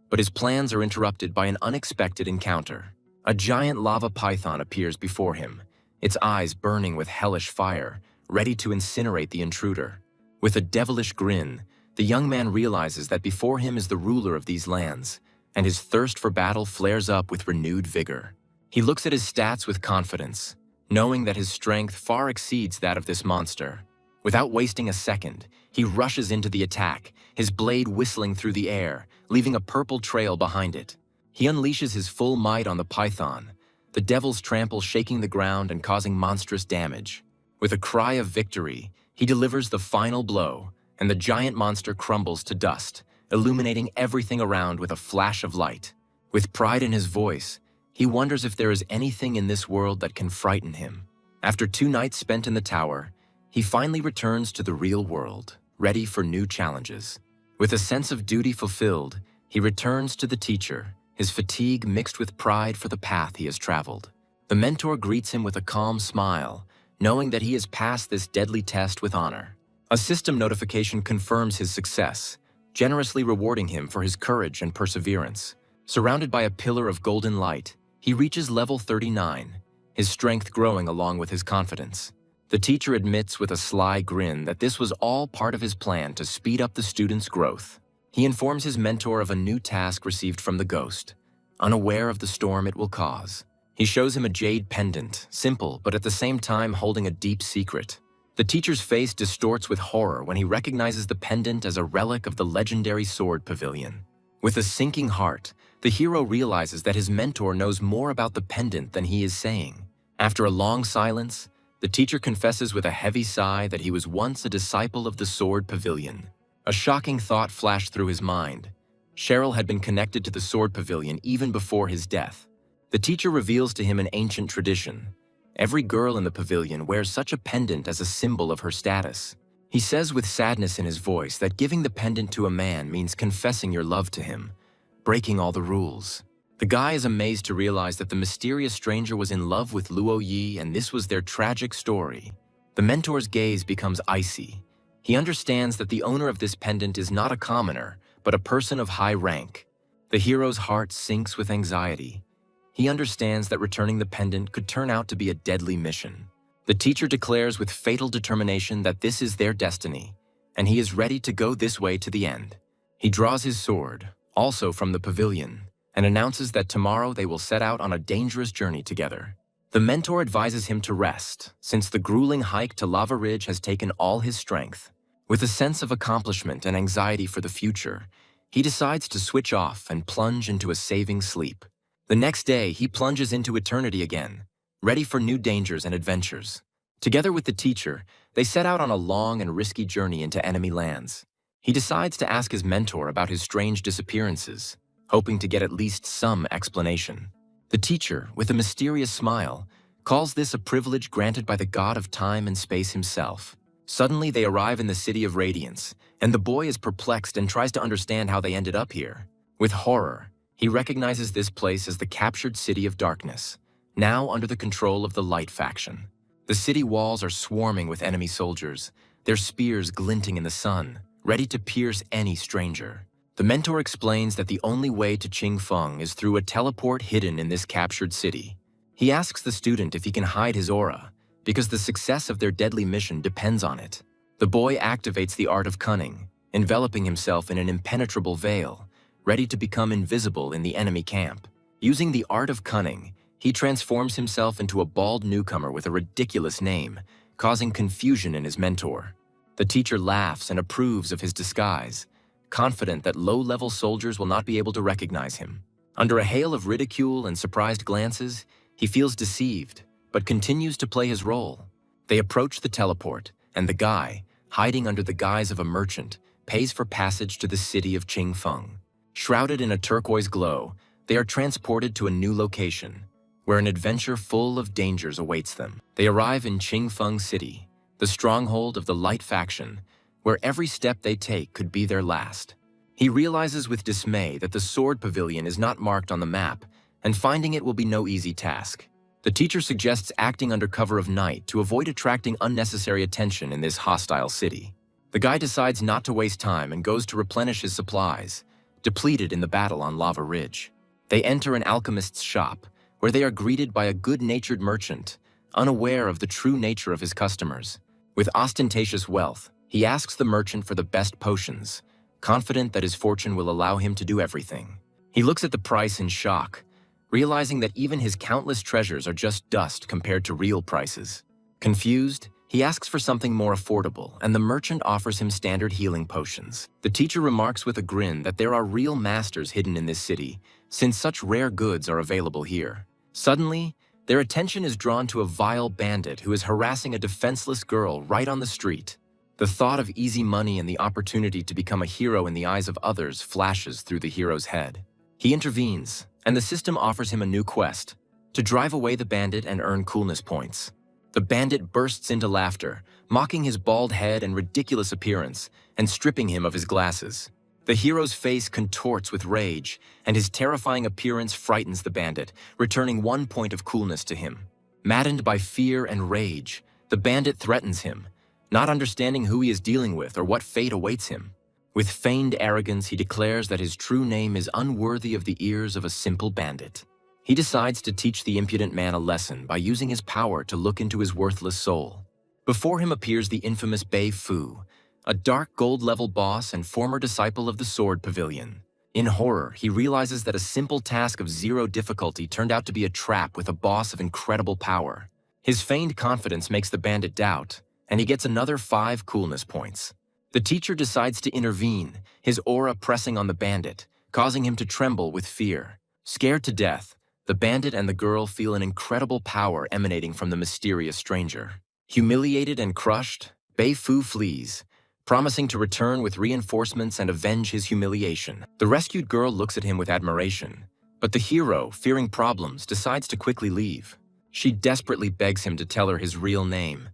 but his plans are interrupted by an unexpected encounter. A giant lava python appears before him, its eyes burning with hellish fire, ready to incinerate the intruder. With a devilish grin, the young man realizes that before him is the ruler of these lands, and his thirst for battle flares up with renewed vigor. He looks at his stats with confidence, knowing that his strength far exceeds that of this monster. Without wasting a second, he rushes into the attack, his blade whistling through the air, leaving a purple trail behind it. He unleashes his full might on the python, the devil's trample shaking the ground and causing monstrous damage. With a cry of victory, he delivers the final blow, and the giant monster crumbles to dust, illuminating everything around with a flash of light. With pride in his voice, he wonders if there is anything in this world that can frighten him. After 2 nights spent in the tower, he finally returns to the real world, ready for new challenges. With a sense of duty fulfilled, he returns to the teacher, his fatigue mixed with pride for the path he has traveled. The mentor greets him with a calm smile, knowing that he has passed this deadly test with honor. A system notification confirms his success, generously rewarding him for his courage and perseverance. Surrounded by a pillar of golden light, he reaches level 39, his strength growing along with his confidence. The teacher admits with a sly grin that this was all part of his plan to speed up the student's growth. He informs his mentor of a new task received from the ghost, unaware of the storm it will cause. He shows him a jade pendant, simple but at the same time holding a deep secret. The teacher's face distorts with horror when he recognizes the pendant as a relic of the legendary sword pavilion. With a sinking heart, the hero realizes that his mentor knows more about the pendant than he is saying. After a long silence, the teacher confesses with a heavy sigh that he was once a disciple of the sword pavilion. A shocking thought flashed through his mind. Cheryl had been connected to the sword pavilion even before his death. The teacher reveals to him an ancient tradition. Every girl in the pavilion wears such a pendant as a symbol of her status. He says with sadness in his voice that giving the pendant to a man means confessing your love to him, breaking all the rules. The guy is amazed to realize that the mysterious stranger was in love with Luo Yi, and this was their tragic story. The mentor's gaze becomes icy. He understands that the owner of this pendant is not a commoner, but a person of high rank. The hero's heart sinks with anxiety. He understands that returning the pendant could turn out to be a deadly mission. The teacher declares with fatal determination that this is their destiny, and he is ready to go this way to the end. He draws his sword, also from the pavilion, and announces that tomorrow they will set out on a dangerous journey together. The mentor advises him to rest, since the grueling hike to Lava Ridge has taken all his strength. With a sense of accomplishment and anxiety for the future, He decides to switch off and plunge into a saving sleep. The next day, he plunges into eternity again, ready for new dangers and adventures. Together with the teacher, they set out on a long and risky journey into enemy lands. He decides to ask his mentor about his strange disappearances, hoping to get at least some explanation. The teacher, with a mysterious smile, calls this a privilege granted by the god of time and space himself. Suddenly, they arrive in the City of Radiance, and the boy is perplexed and tries to understand how they ended up here. With horror, he recognizes this place as the captured City of Darkness, now under the control of the Light faction. The city walls are swarming with enemy soldiers, their spears glinting in the sun, ready to pierce any stranger. The mentor explains that the only way to Qingfeng is through a teleport hidden in this captured city. He asks the student if he can hide his aura, because the success of their deadly mission depends on it. The boy activates the art of cunning, enveloping himself in an impenetrable veil, ready to become invisible in the enemy camp. Using the art of cunning, he transforms himself into a bald newcomer with a ridiculous name, causing confusion in his mentor. The teacher laughs and approves of his disguise, confident that low-level soldiers will not be able to recognize him. Under a hail of ridicule and surprised glances, he feels deceived, but continues to play his role. They approach the teleport, and the guy, hiding under the guise of a merchant, pays for passage to the city of Qingfeng. Shrouded in a turquoise glow, they are transported to a new location, where an adventure full of dangers awaits them. They arrive in Qingfeng City, the stronghold of the Light faction, where every step they take could be their last. He realizes with dismay that the Sword Pavilion is not marked on the map, and finding it will be no easy task. The teacher suggests acting under cover of night to avoid attracting unnecessary attention in this hostile city. The guy decides not to waste time and goes to replenish his supplies, depleted in the battle on Lava Ridge. They enter an alchemist's shop, where they are greeted by a good-natured merchant, unaware of the true nature of his customers. With ostentatious wealth, he asks the merchant for the best potions, confident that his fortune will allow him to do everything. He looks at the price in shock, realizing that even his countless treasures are just dust compared to real prices. Confused, he asks for something more affordable, and the merchant offers him standard healing potions. The teacher remarks with a grin that there are real masters hidden in this city, since such rare goods are available here. Suddenly, their attention is drawn to a vile bandit who is harassing a defenseless girl right on the street. The thought of easy money and the opportunity to become a hero in the eyes of others flashes through the hero's head. He intervenes, and the system offers him a new quest, to drive away the bandit and earn coolness points. The bandit bursts into laughter, mocking his bald head and ridiculous appearance, and stripping him of his glasses. The hero's face contorts with rage, and his terrifying appearance frightens the bandit, returning 1 point of coolness to him. Maddened by fear and rage, the bandit threatens him, not understanding who he is dealing with or what fate awaits him. With feigned arrogance, he declares that his true name is unworthy of the ears of a simple bandit. He decides to teach the impudent man a lesson by using his power to look into his worthless soul. Before him appears the infamous Bei Fu, a dark gold-level boss and former disciple of the Sword Pavilion. In horror, he realizes that a simple task of 0 difficulty turned out to be a trap with a boss of incredible power. His feigned confidence makes the bandit doubt, and he gets another 5 coolness points. The teacher decides to intervene, his aura pressing on the bandit, causing him to tremble with fear. Scared to death, the bandit and the girl feel an incredible power emanating from the mysterious stranger. Humiliated and crushed, Bei Fu flees, promising to return with reinforcements and avenge his humiliation. The rescued girl looks at him with admiration, but the hero, fearing problems, decides to quickly leave. She desperately begs him to tell her his real name,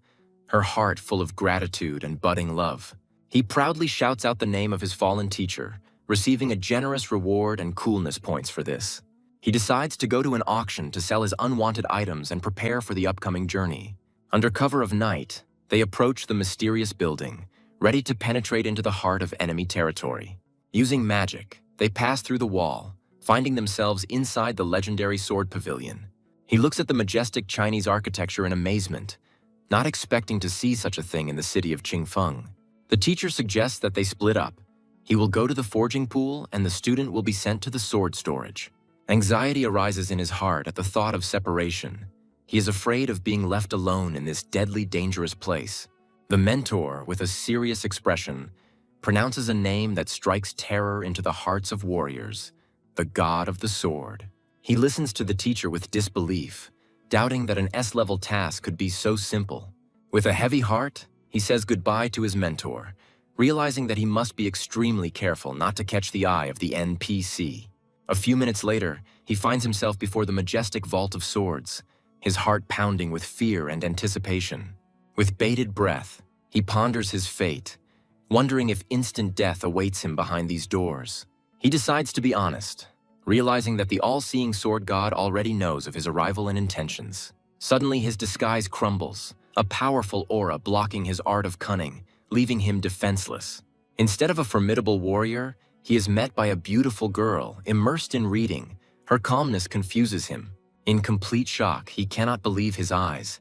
her heart full of gratitude and budding love. He proudly shouts out the name of his fallen teacher, receiving a generous reward and coolness points for this. He decides to go to an auction to sell his unwanted items and prepare for the upcoming journey. Under cover of night, they approach the mysterious building, ready to penetrate into the heart of enemy territory. Using magic, they pass through the wall, finding themselves inside the legendary Sword Pavilion. He looks at the majestic Chinese architecture in amazement, not expecting to see such a thing in the city of Qingfeng. The teacher suggests that they split up. He will go to the forging pool, and the student will be sent to the sword storage. Anxiety arises in his heart at the thought of separation. He is afraid of being left alone in this deadly, dangerous place. The mentor, with a serious expression, pronounces a name that strikes terror into the hearts of warriors, the God of the Sword. He listens to the teacher with disbelief, doubting that an S-level task could be so simple. With a heavy heart, he says goodbye to his mentor, realizing that he must be extremely careful not to catch the eye of the NPC. A few minutes later, he finds himself before the majestic vault of swords, his heart pounding with fear and anticipation. With bated breath, he ponders his fate, wondering if instant death awaits him behind these doors. He decides to be honest, realizing that the all-seeing sword god already knows of his arrival and intentions. Suddenly, his disguise crumbles, a powerful aura blocking his art of cunning, leaving him defenseless. Instead of a formidable warrior, he is met by a beautiful girl, immersed in reading. Her calmness confuses him. In complete shock, he cannot believe his eyes.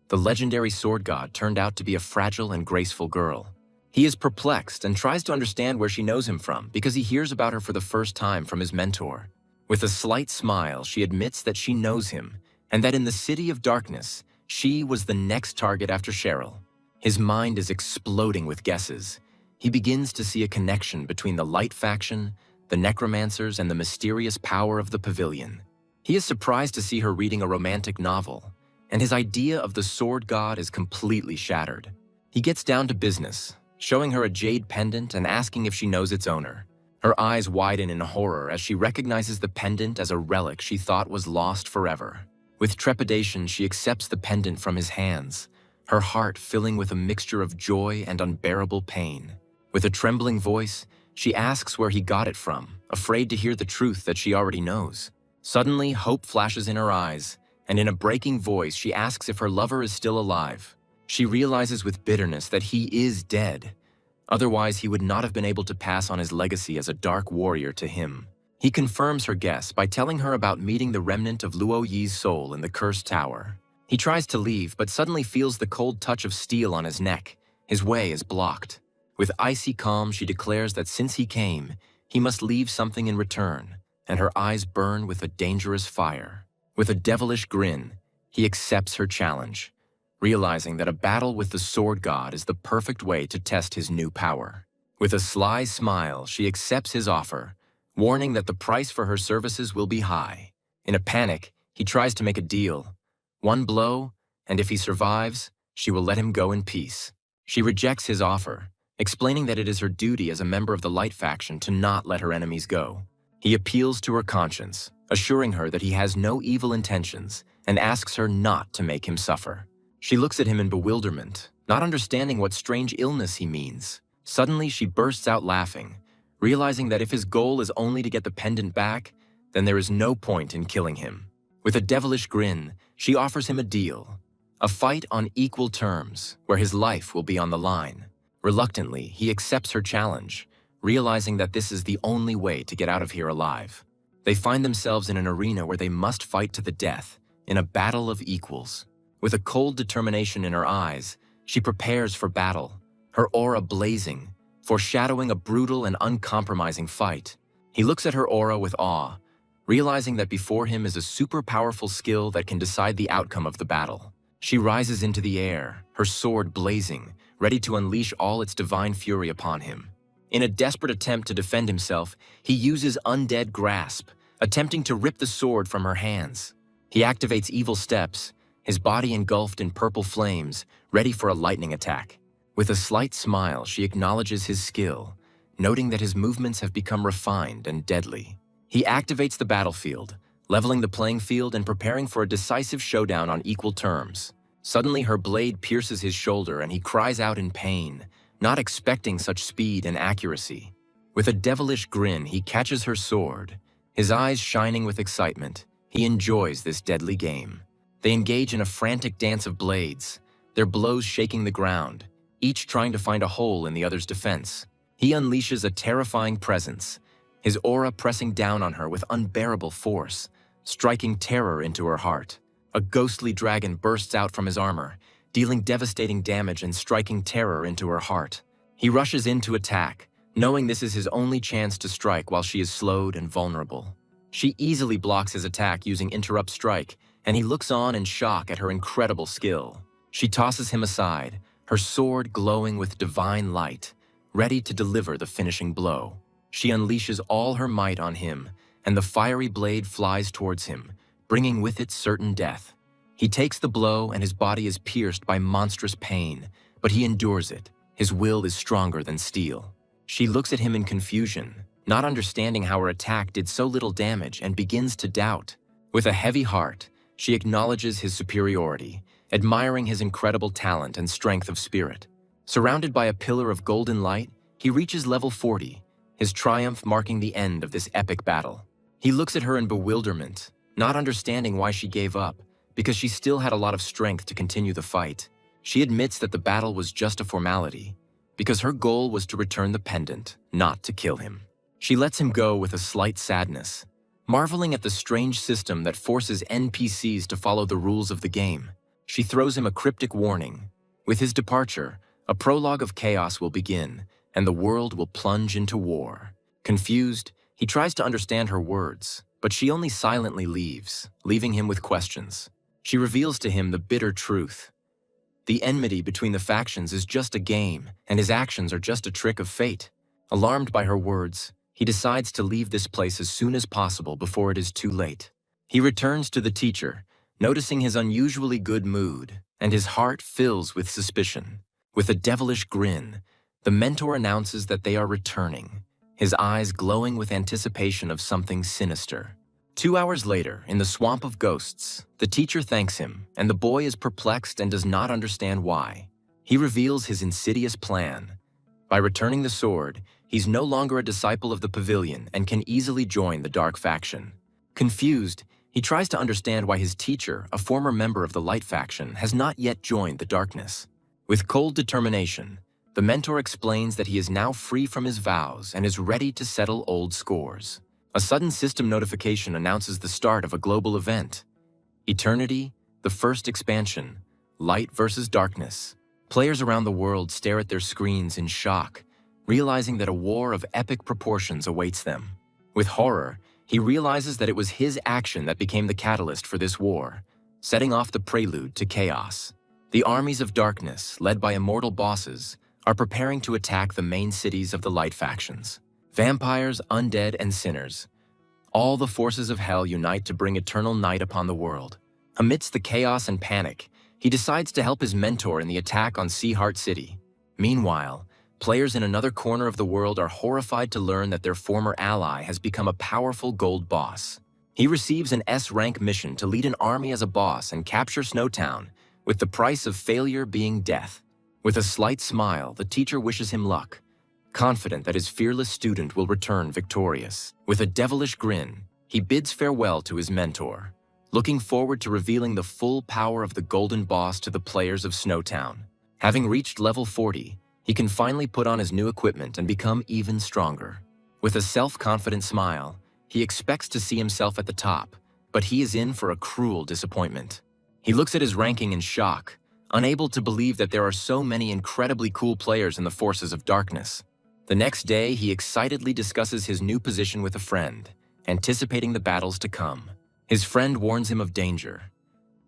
The legendary sword god turned out to be a fragile and graceful girl. He is perplexed and tries to understand where she knows him from because he hears about her for the first time from his mentor. With a slight smile, she admits that she knows him and that in the City of Darkness, she was the next target after Cheryl. His mind is exploding with guesses. He begins to see a connection between the Light faction, the necromancers, and the mysterious power of the pavilion. He is surprised to see her reading a romantic novel, and his idea of the sword god is completely shattered. He gets down to business, showing her a jade pendant and asking if she knows its owner. Her eyes widen in horror as she recognizes the pendant as a relic she thought was lost forever. With trepidation, she accepts the pendant from his hands, her heart filling with a mixture of joy and unbearable pain. With a trembling voice, she asks where he got it from, afraid to hear the truth that she already knows. Suddenly, hope flashes in her eyes, and in a breaking voice, she asks if her lover is still alive. She realizes with bitterness that he is dead. Otherwise, he would not have been able to pass on his legacy as a dark warrior to him. He confirms her guess by telling her about meeting the remnant of Luo Yi's soul in the Cursed Tower. He tries to leave, but suddenly feels the cold touch of steel on his neck. His way is blocked. With icy calm, she declares that since he came, he must leave something in return, and her eyes burn with a dangerous fire. With a devilish grin, he accepts her challenge, realizing that a battle with the sword god is the perfect way to test his new power. With a sly smile, she accepts his offer, warning that the price for her services will be high. In a panic, he tries to make a deal. One blow, and if he survives, she will let him go in peace. She rejects his offer, explaining that it is her duty as a member of the Light faction to not let her enemies go. He appeals to her conscience, assuring her that he has no evil intentions, and asks her not to make him suffer. She looks at him in bewilderment, not understanding what strange illness he means. Suddenly, she bursts out laughing, realizing that if his goal is only to get the pendant back, then there is no point in killing him. With a devilish grin, she offers him a deal, a fight on equal terms, where his life will be on the line. Reluctantly, he accepts her challenge, realizing that this is the only way to get out of here alive. They find themselves in an arena where they must fight to the death, in a battle of equals. With a cold determination in her eyes, she prepares for battle, her aura blazing, foreshadowing a brutal and uncompromising fight. He looks at her aura with awe, realizing that before him is a super powerful skill that can decide the outcome of the battle. She rises into the air, her sword blazing, ready to unleash all its divine fury upon him. In a desperate attempt to defend himself, he uses Undead Grasp, attempting to rip the sword from her hands. He activates Evil Steps, his body engulfed in purple flames, ready for a lightning attack. With a slight smile, she acknowledges his skill, noting that his movements have become refined and deadly. He activates the battlefield, leveling the playing field and preparing for a decisive showdown on equal terms. Suddenly, her blade pierces his shoulder and he cries out in pain, not expecting such speed and accuracy. With a devilish grin, he catches her sword, his eyes shining with excitement. He enjoys this deadly game. They engage in a frantic dance of blades, their blows shaking the ground, each trying to find a hole in the other's defense. He unleashes a terrifying presence, his aura pressing down on her with unbearable force, striking terror into her heart. A ghostly dragon bursts out from his armor, dealing devastating damage and striking terror into her heart. He rushes in to attack, knowing this is his only chance to strike while she is slowed and vulnerable. She easily blocks his attack using Interrupt Strike, and he looks on in shock at her incredible skill. She tosses him aside, her sword glowing with divine light, ready to deliver the finishing blow. She unleashes all her might on him, and the fiery blade flies towards him, bringing with it certain death. He takes the blow and his body is pierced by monstrous pain, but he endures it. His will is stronger than steel. She looks at him in confusion, not understanding how her attack did so little damage, and begins to doubt. With a heavy heart, she acknowledges his superiority, admiring his incredible talent and strength of spirit. Surrounded by a pillar of golden light, he reaches level 40, his triumph marking the end of this epic battle. He looks at her in bewilderment, not understanding why she gave up, because she still had a lot of strength to continue the fight. She admits that the battle was just a formality, because her goal was to return the pendant, not to kill him. She lets him go with a slight sadness, marveling at the strange system that forces NPCs to follow the rules of the game. She throws him a cryptic warning. With his departure, a prologue of chaos will begin, and the world will plunge into war. Confused, he tries to understand her words, but she only silently leaves, leaving him with questions. She reveals to him the bitter truth. The enmity between the factions is just a game, and his actions are just a trick of fate. Alarmed by her words, he decides to leave this place as soon as possible before it is too late. He returns to the teacher, noticing his unusually good mood, and his heart fills with suspicion. With a devilish grin, the mentor announces that they are returning, his eyes glowing with anticipation of something sinister. 2 hours later, in the Swamp of Ghosts, the teacher thanks him, and the boy is perplexed and does not understand why. He reveals his insidious plan. By returning the sword, he's no longer a disciple of the pavilion and can easily join the dark faction. Confused, he tries to understand why his teacher, a former member of the light faction, has not yet joined the darkness. With cold determination, the mentor explains that he is now free from his vows and is ready to settle old scores. A sudden system notification announces the start of a global event. Eternity, the first expansion, Light versus Darkness. Players around the world stare at their screens in shock, realizing that a war of epic proportions awaits them. With horror, he realizes that it was his action that became the catalyst for this war, setting off the prelude to chaos. The armies of darkness, led by immortal bosses, are preparing to attack the main cities of the light factions. Vampires, undead, and sinners. All the forces of hell unite to bring eternal night upon the world. Amidst the chaos and panic, he decides to help his mentor in the attack on Sea Heart City. Meanwhile, players in another corner of the world are horrified to learn that their former ally has become a powerful gold boss. He receives an S-rank mission to lead an army as a boss and capture Snowtown, with the price of failure being death. With a slight smile, the teacher wishes him luck, confident that his fearless student will return victorious. With a devilish grin, he bids farewell to his mentor, looking forward to revealing the full power of the Golden Boss to the players of Snowtown. Having reached level 40, he can finally put on his new equipment and become even stronger. With a self-confident smile, he expects to see himself at the top, but he is in for a cruel disappointment. He looks at his ranking in shock, unable to believe that there are so many incredibly cool players in the forces of darkness. The next day, he excitedly discusses his new position with a friend, anticipating the battles to come. His friend warns him of danger.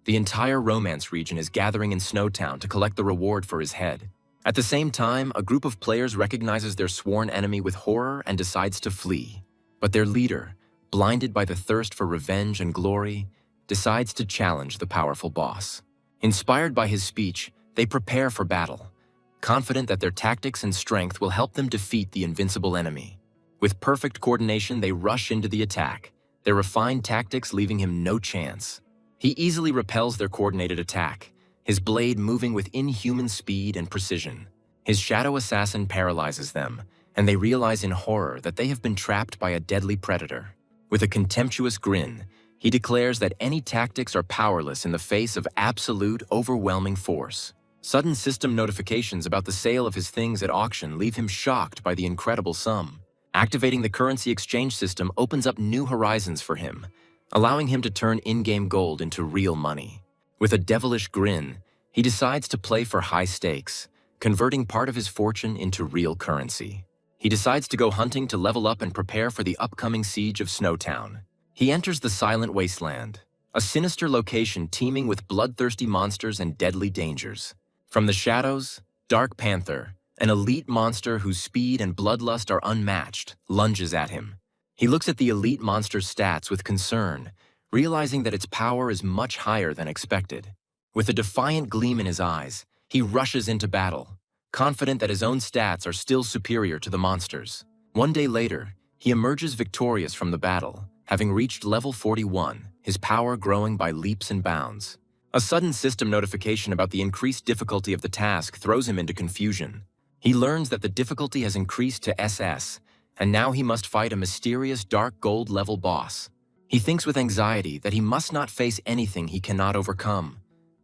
The entire romance region is gathering in Snowtown to collect the reward for his head. At the same time, a group of players recognizes their sworn enemy with horror and decides to flee. But their leader, blinded by the thirst for revenge and glory, decides to challenge the powerful boss. Inspired by his speech, they prepare for battle, confident that their tactics and strength will help them defeat the invincible enemy. With perfect coordination, they rush into the attack, their refined tactics leaving him no chance. He easily repels their coordinated attack, his blade moving with inhuman speed and precision. His shadow assassin paralyzes them, and they realize in horror that they have been trapped by a deadly predator. With a contemptuous grin, he declares that any tactics are powerless in the face of absolute, overwhelming force. Sudden system notifications about the sale of his things at auction leave him shocked by the incredible sum. Activating the currency exchange system opens up new horizons for him, allowing him to turn in-game gold into real money. With a devilish grin, he decides to play for high stakes, converting part of his fortune into real currency. He decides to go hunting to level up and prepare for the upcoming siege of Snowtown. He enters the Silent Wasteland, a sinister location teeming with bloodthirsty monsters and deadly dangers. From the shadows, Dark Panther, An elite monster whose speed and bloodlust are unmatched lunges at him. He looks at the elite monster's stats with concern, realizing that its power is much higher than expected. With a defiant gleam in his eyes, he rushes into battle, confident that his own stats are still superior to the monster's. One day later, he emerges victorious from the battle, having reached level 41, his power growing by leaps and bounds. A sudden system notification about the increased difficulty of the task throws him into confusion. He learns that the difficulty has increased to SS, and now he must fight a mysterious dark gold level boss. He thinks with anxiety that he must not face anything he cannot overcome.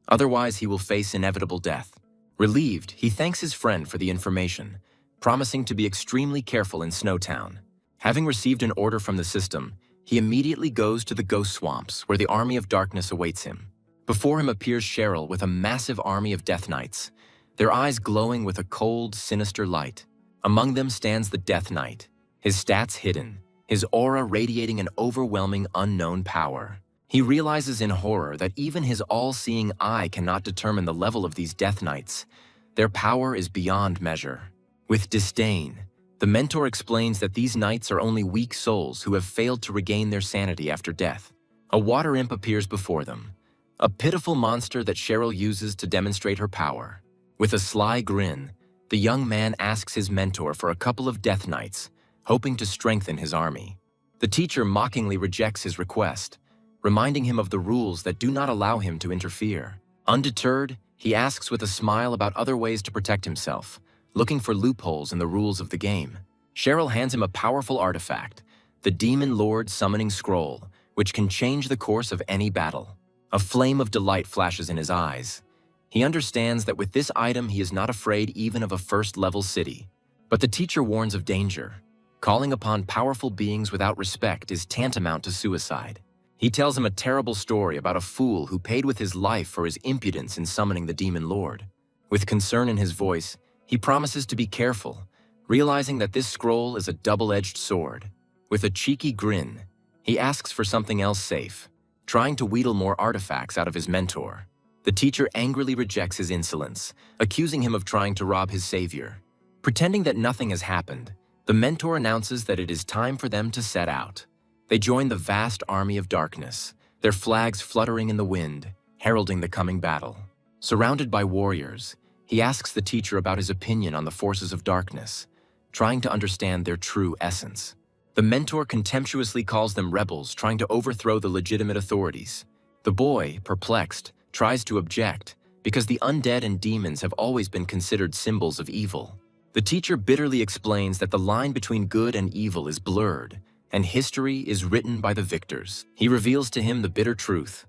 Otherwise, he will face inevitable death. Relieved, he thanks his friend for the information, promising to be extremely careful in Snowtown. Having received an order from the system, he immediately goes to the Ghost Swamps, where the Army of Darkness awaits him. Before him appears Cheryl with a massive army of Death Knights, their eyes glowing with a cold, sinister light. Among them stands the Death Knight, his stats hidden, his aura radiating an overwhelming unknown power. He realizes in horror that even his all-seeing eye cannot determine the level of these Death Knights. Their power is beyond measure. With disdain, the mentor explains that these knights are only weak souls who have failed to regain their sanity after death. A water imp appears before them, a pitiful monster that Cheryl uses to demonstrate her power. With a sly grin, the young man asks his mentor for a couple of Death Knights, hoping to strengthen his army. The teacher mockingly rejects his request, reminding him of the rules that do not allow him to interfere. Undeterred, he asks with a smile about other ways to protect himself, looking for loopholes in the rules of the game. Cheryl hands him a powerful artifact, the Demon Lord Summoning Scroll, which can change the course of any battle. A flame of delight flashes in his eyes. He understands that with this item he is not afraid even of a first-level city. But the teacher warns of danger. Calling upon powerful beings without respect is tantamount to suicide. He tells him a terrible story about a fool who paid with his life for his impudence in summoning the Demon Lord. With concern in his voice, he promises to be careful, realizing that this scroll is a double-edged sword. With a cheeky grin, he asks for something else safe, trying to wheedle more artifacts out of his mentor. The teacher angrily rejects his insolence, accusing him of trying to rob his savior. Pretending that nothing has happened, the mentor announces that it is time for them to set out. They join the vast army of darkness, their flags fluttering in the wind, heralding the coming battle. Surrounded by warriors, he asks the teacher about his opinion on the forces of darkness, trying to understand their true essence. The mentor contemptuously calls them rebels trying to overthrow the legitimate authorities. The boy, perplexed, tries to object, because the undead and demons have always been considered symbols of evil. The teacher bitterly explains that the line between good and evil is blurred, and history is written by the victors. He reveals to him the bitter truth.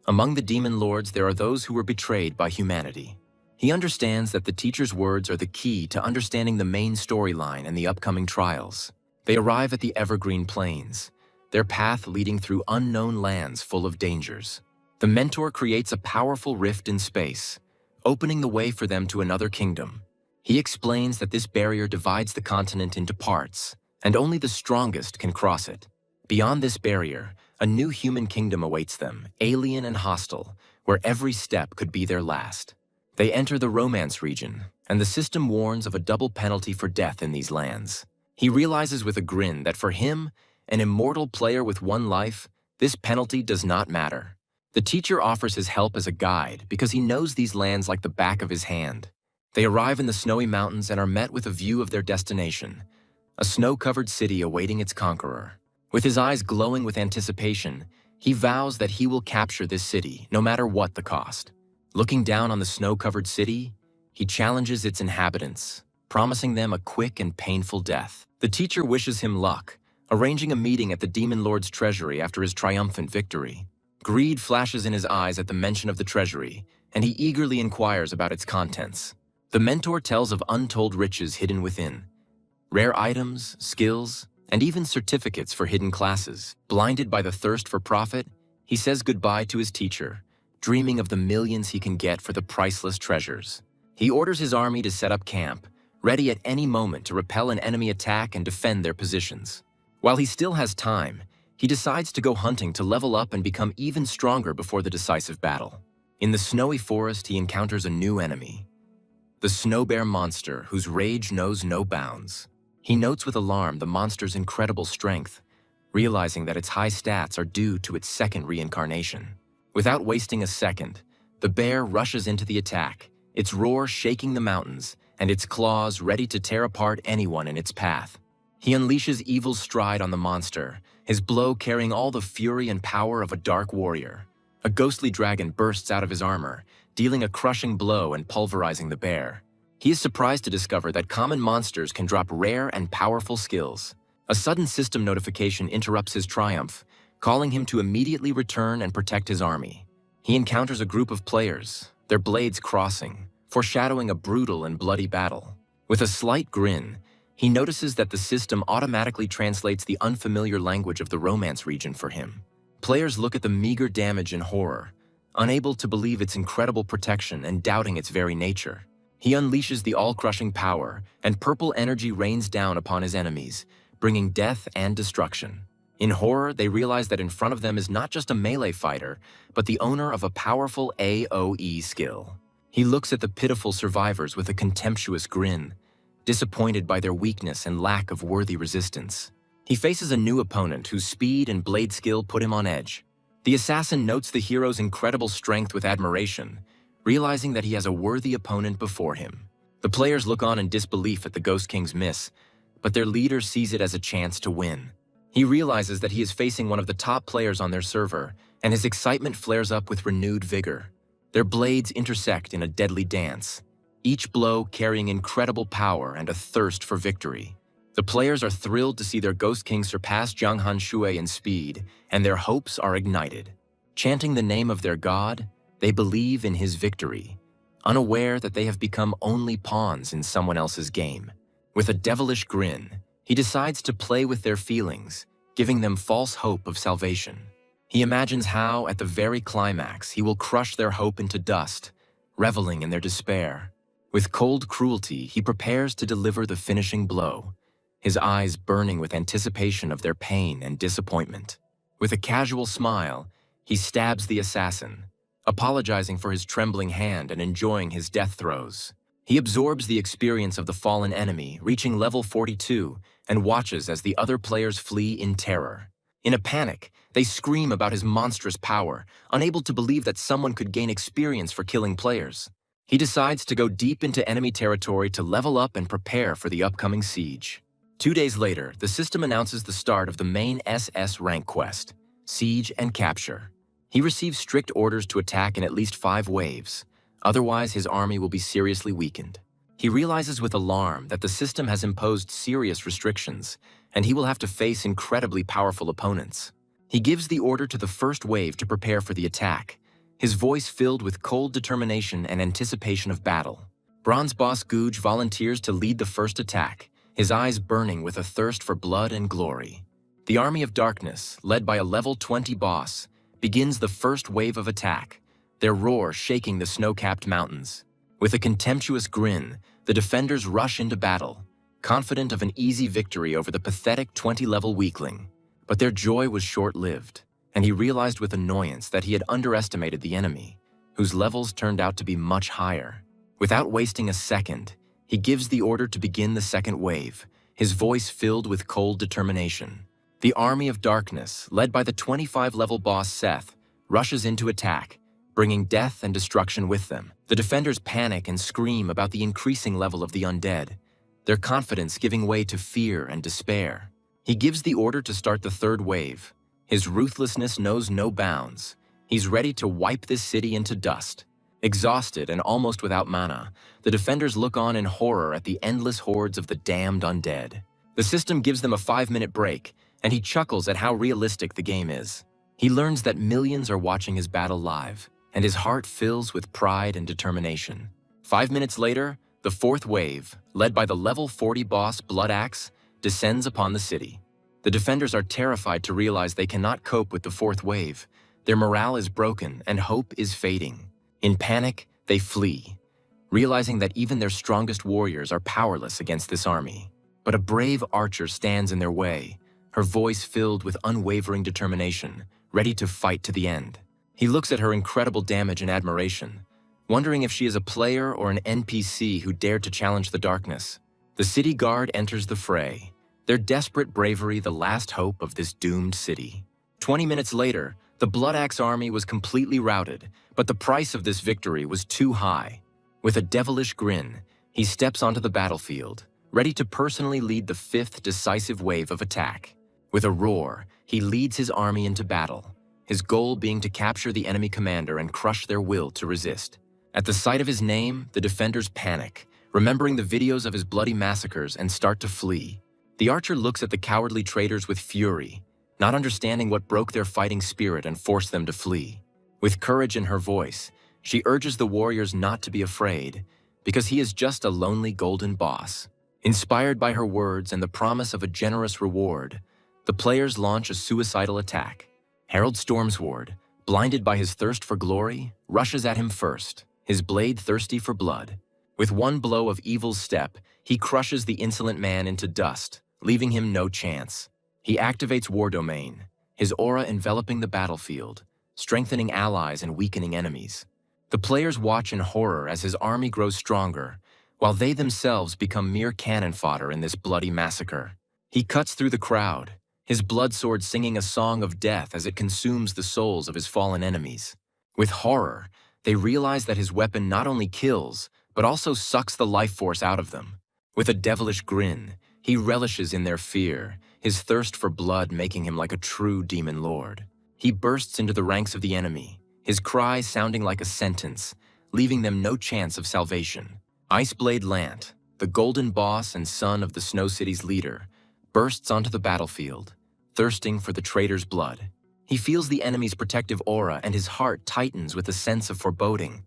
Among the demon lords, there are those who were betrayed by humanity. He understands that the teacher's words are the key to understanding the main storyline and the upcoming trials. They arrive at the Evergreen Plains, their path leading through unknown lands full of dangers. The mentor creates a powerful rift in space, opening the way for them to another kingdom. He explains that this barrier divides the continent into parts, and only the strongest can cross it. Beyond this barrier, a new human kingdom awaits them, alien and hostile, where every step could be their last. They enter the Romance region, and the system warns of a double penalty for death in these lands. He realizes with a grin that for him, an immortal player with one life, this penalty does not matter. The teacher offers his help as a guide because he knows these lands like the back of his hand. They arrive in the snowy mountains and are met with a view of their destination, a snow-covered city awaiting its conqueror. With his eyes glowing with anticipation, he vows that he will capture this city, no matter what the cost. Looking down on the snow-covered city, he challenges its inhabitants, promising them a quick and painful death. The teacher wishes him luck, arranging a meeting at the Demon Lord's treasury after his triumphant victory. Greed flashes in his eyes at the mention of the treasury, and he eagerly inquires about its contents. The mentor tells of untold riches hidden within, rare items, skills, and even certificates for hidden classes. Blinded by the thirst for profit, he says goodbye to his teacher, dreaming of the millions he can get for the priceless treasures. He orders his army to set up camp, ready at any moment to repel an enemy attack and defend their positions. While he still has time, he decides to go hunting to level up and become even stronger before the decisive battle. In the snowy forest, he encounters a new enemy, the snow bear monster whose rage knows no bounds. He notes with alarm the monster's incredible strength, realizing that its high stats are due to its second reincarnation. Without wasting a second, the bear rushes into the attack, its roar shaking the mountains, and its claws ready to tear apart anyone in its path. He unleashes evil's stride on the monster, his blow carrying all the fury and power of a dark warrior. A ghostly dragon bursts out of his armor, dealing a crushing blow and pulverizing the bear. He is surprised to discover that common monsters can drop rare and powerful skills. A sudden system notification interrupts his triumph, calling him to immediately return and protect his army. He encounters a group of players, their blades crossing, foreshadowing a brutal and bloody battle. With a slight grin, he notices that the system automatically translates the unfamiliar language of the Romance region for him. Players look at the meager damage in horror, unable to believe its incredible protection and doubting its very nature. He unleashes the all-crushing power, and purple energy rains down upon his enemies, bringing death and destruction. In horror, they realize that in front of them is not just a melee fighter, but the owner of a powerful AoE skill. He looks at the pitiful survivors with a contemptuous grin, disappointed by their weakness and lack of worthy resistance. He faces a new opponent whose speed and blade skill put him on edge. The assassin notes the hero's incredible strength with admiration, realizing that he has a worthy opponent before him. The players look on in disbelief at the Ghost King's miss, but their leader sees it as a chance to win. He realizes that he is facing one of the top players on their server, and his excitement flares up with renewed vigor. Their blades intersect in a deadly dance, each blow carrying incredible power and a thirst for victory. The players are thrilled to see their Ghost King surpass Jiang Han Shui in speed, and their hopes are ignited. Chanting the name of their god, they believe in his victory, unaware that they have become only pawns in someone else's game. With a devilish grin, he decides to play with their feelings, giving them false hope of salvation. He imagines how, at the very climax, he will crush their hope into dust, reveling in their despair. With cold cruelty, he prepares to deliver the finishing blow, his eyes burning with anticipation of their pain and disappointment. With a casual smile, he stabs the assassin, apologizing for his trembling hand and enjoying his death throes. He absorbs the experience of the fallen enemy, reaching level 42, and watches as the other players flee in terror. In a panic, they scream about his monstrous power, unable to believe that someone could gain experience for killing players. He decides to go deep into enemy territory to level up and prepare for the upcoming siege. 2 days later, the system announces the start of the main SS rank quest, Siege and Capture. He receives strict orders to attack in at least 5 waves, otherwise his army will be seriously weakened. He realizes with alarm that the system has imposed serious restrictions, and he will have to face incredibly powerful opponents. He gives the order to the first wave to prepare for the attack, his voice filled with cold determination and anticipation of battle. Bronze Boss Guj volunteers to lead the first attack, his eyes burning with a thirst for blood and glory. The Army of Darkness, led by a level 20 boss, begins the first wave of attack, their roar shaking the snow-capped mountains. With a contemptuous grin, the defenders rush into battle, confident of an easy victory over the pathetic 20-level weakling. But their joy was short-lived, and he realized with annoyance that he had underestimated the enemy, whose levels turned out to be much higher. Without wasting a second, he gives the order to begin the second wave, his voice filled with cold determination. The Army of Darkness, led by the 25-level boss Seth, rushes into attack, bringing death and destruction with them. The defenders panic and scream about the increasing level of the undead, their confidence giving way to fear and despair. He gives the order to start the third wave. His ruthlessness knows no bounds. He's ready to wipe this city into dust. Exhausted and almost without mana, the defenders look on in horror at the endless hordes of the damned undead. The system gives them a 5-minute break, and he chuckles at how realistic the game is. He learns that millions are watching his battle live, and his heart fills with pride and determination. 5 minutes later, the fourth wave, led by the level 40 boss Blood Axe, descends upon the city. The defenders are terrified to realize they cannot cope with the fourth wave. Their morale is broken and hope is fading. In panic, they flee, realizing that even their strongest warriors are powerless against this army. But a brave archer stands in their way, her voice filled with unwavering determination, ready to fight to the end. He looks at her incredible damage and admiration, wondering if she is a player or an NPC who dared to challenge the darkness. The city guard enters the fray, their desperate bravery the last hope of this doomed city. 20 minutes later, the Blood Axe army was completely routed, but the price of this victory was too high. With a devilish grin, he steps onto the battlefield, ready to personally lead the fifth decisive wave of attack. With a roar, he leads his army into battle, his goal being to capture the enemy commander and crush their will to resist. At the sight of his name, the defenders panic, remembering the videos of his bloody massacres, and start to flee. The archer looks at the cowardly traitors with fury, not understanding what broke their fighting spirit and forced them to flee. With courage in her voice, she urges the warriors not to be afraid, because he is just a lonely golden boss. Inspired by her words and the promise of a generous reward, the players launch a suicidal attack. Harold Stormsword, blinded by his thirst for glory, rushes at him first, his blade thirsty for blood. With one blow of Evil's step, he crushes the insolent man into dust, leaving him no chance. He activates War Domain, his aura enveloping the battlefield, strengthening allies and weakening enemies. The players watch in horror as his army grows stronger, while they themselves become mere cannon fodder in this bloody massacre. He cuts through the crowd, his blood sword singing a song of death as it consumes the souls of his fallen enemies. With horror, they realize that his weapon not only kills, but also sucks the life force out of them. With a devilish grin, he relishes in their fear, his thirst for blood making him like a true demon lord. He bursts into the ranks of the enemy, his cry sounding like a sentence, leaving them no chance of salvation. Iceblade Lant, the golden boss and son of the Snow City's leader, bursts onto the battlefield, thirsting for the traitor's blood. He feels the enemy's protective aura and his heart tightens with a sense of foreboding.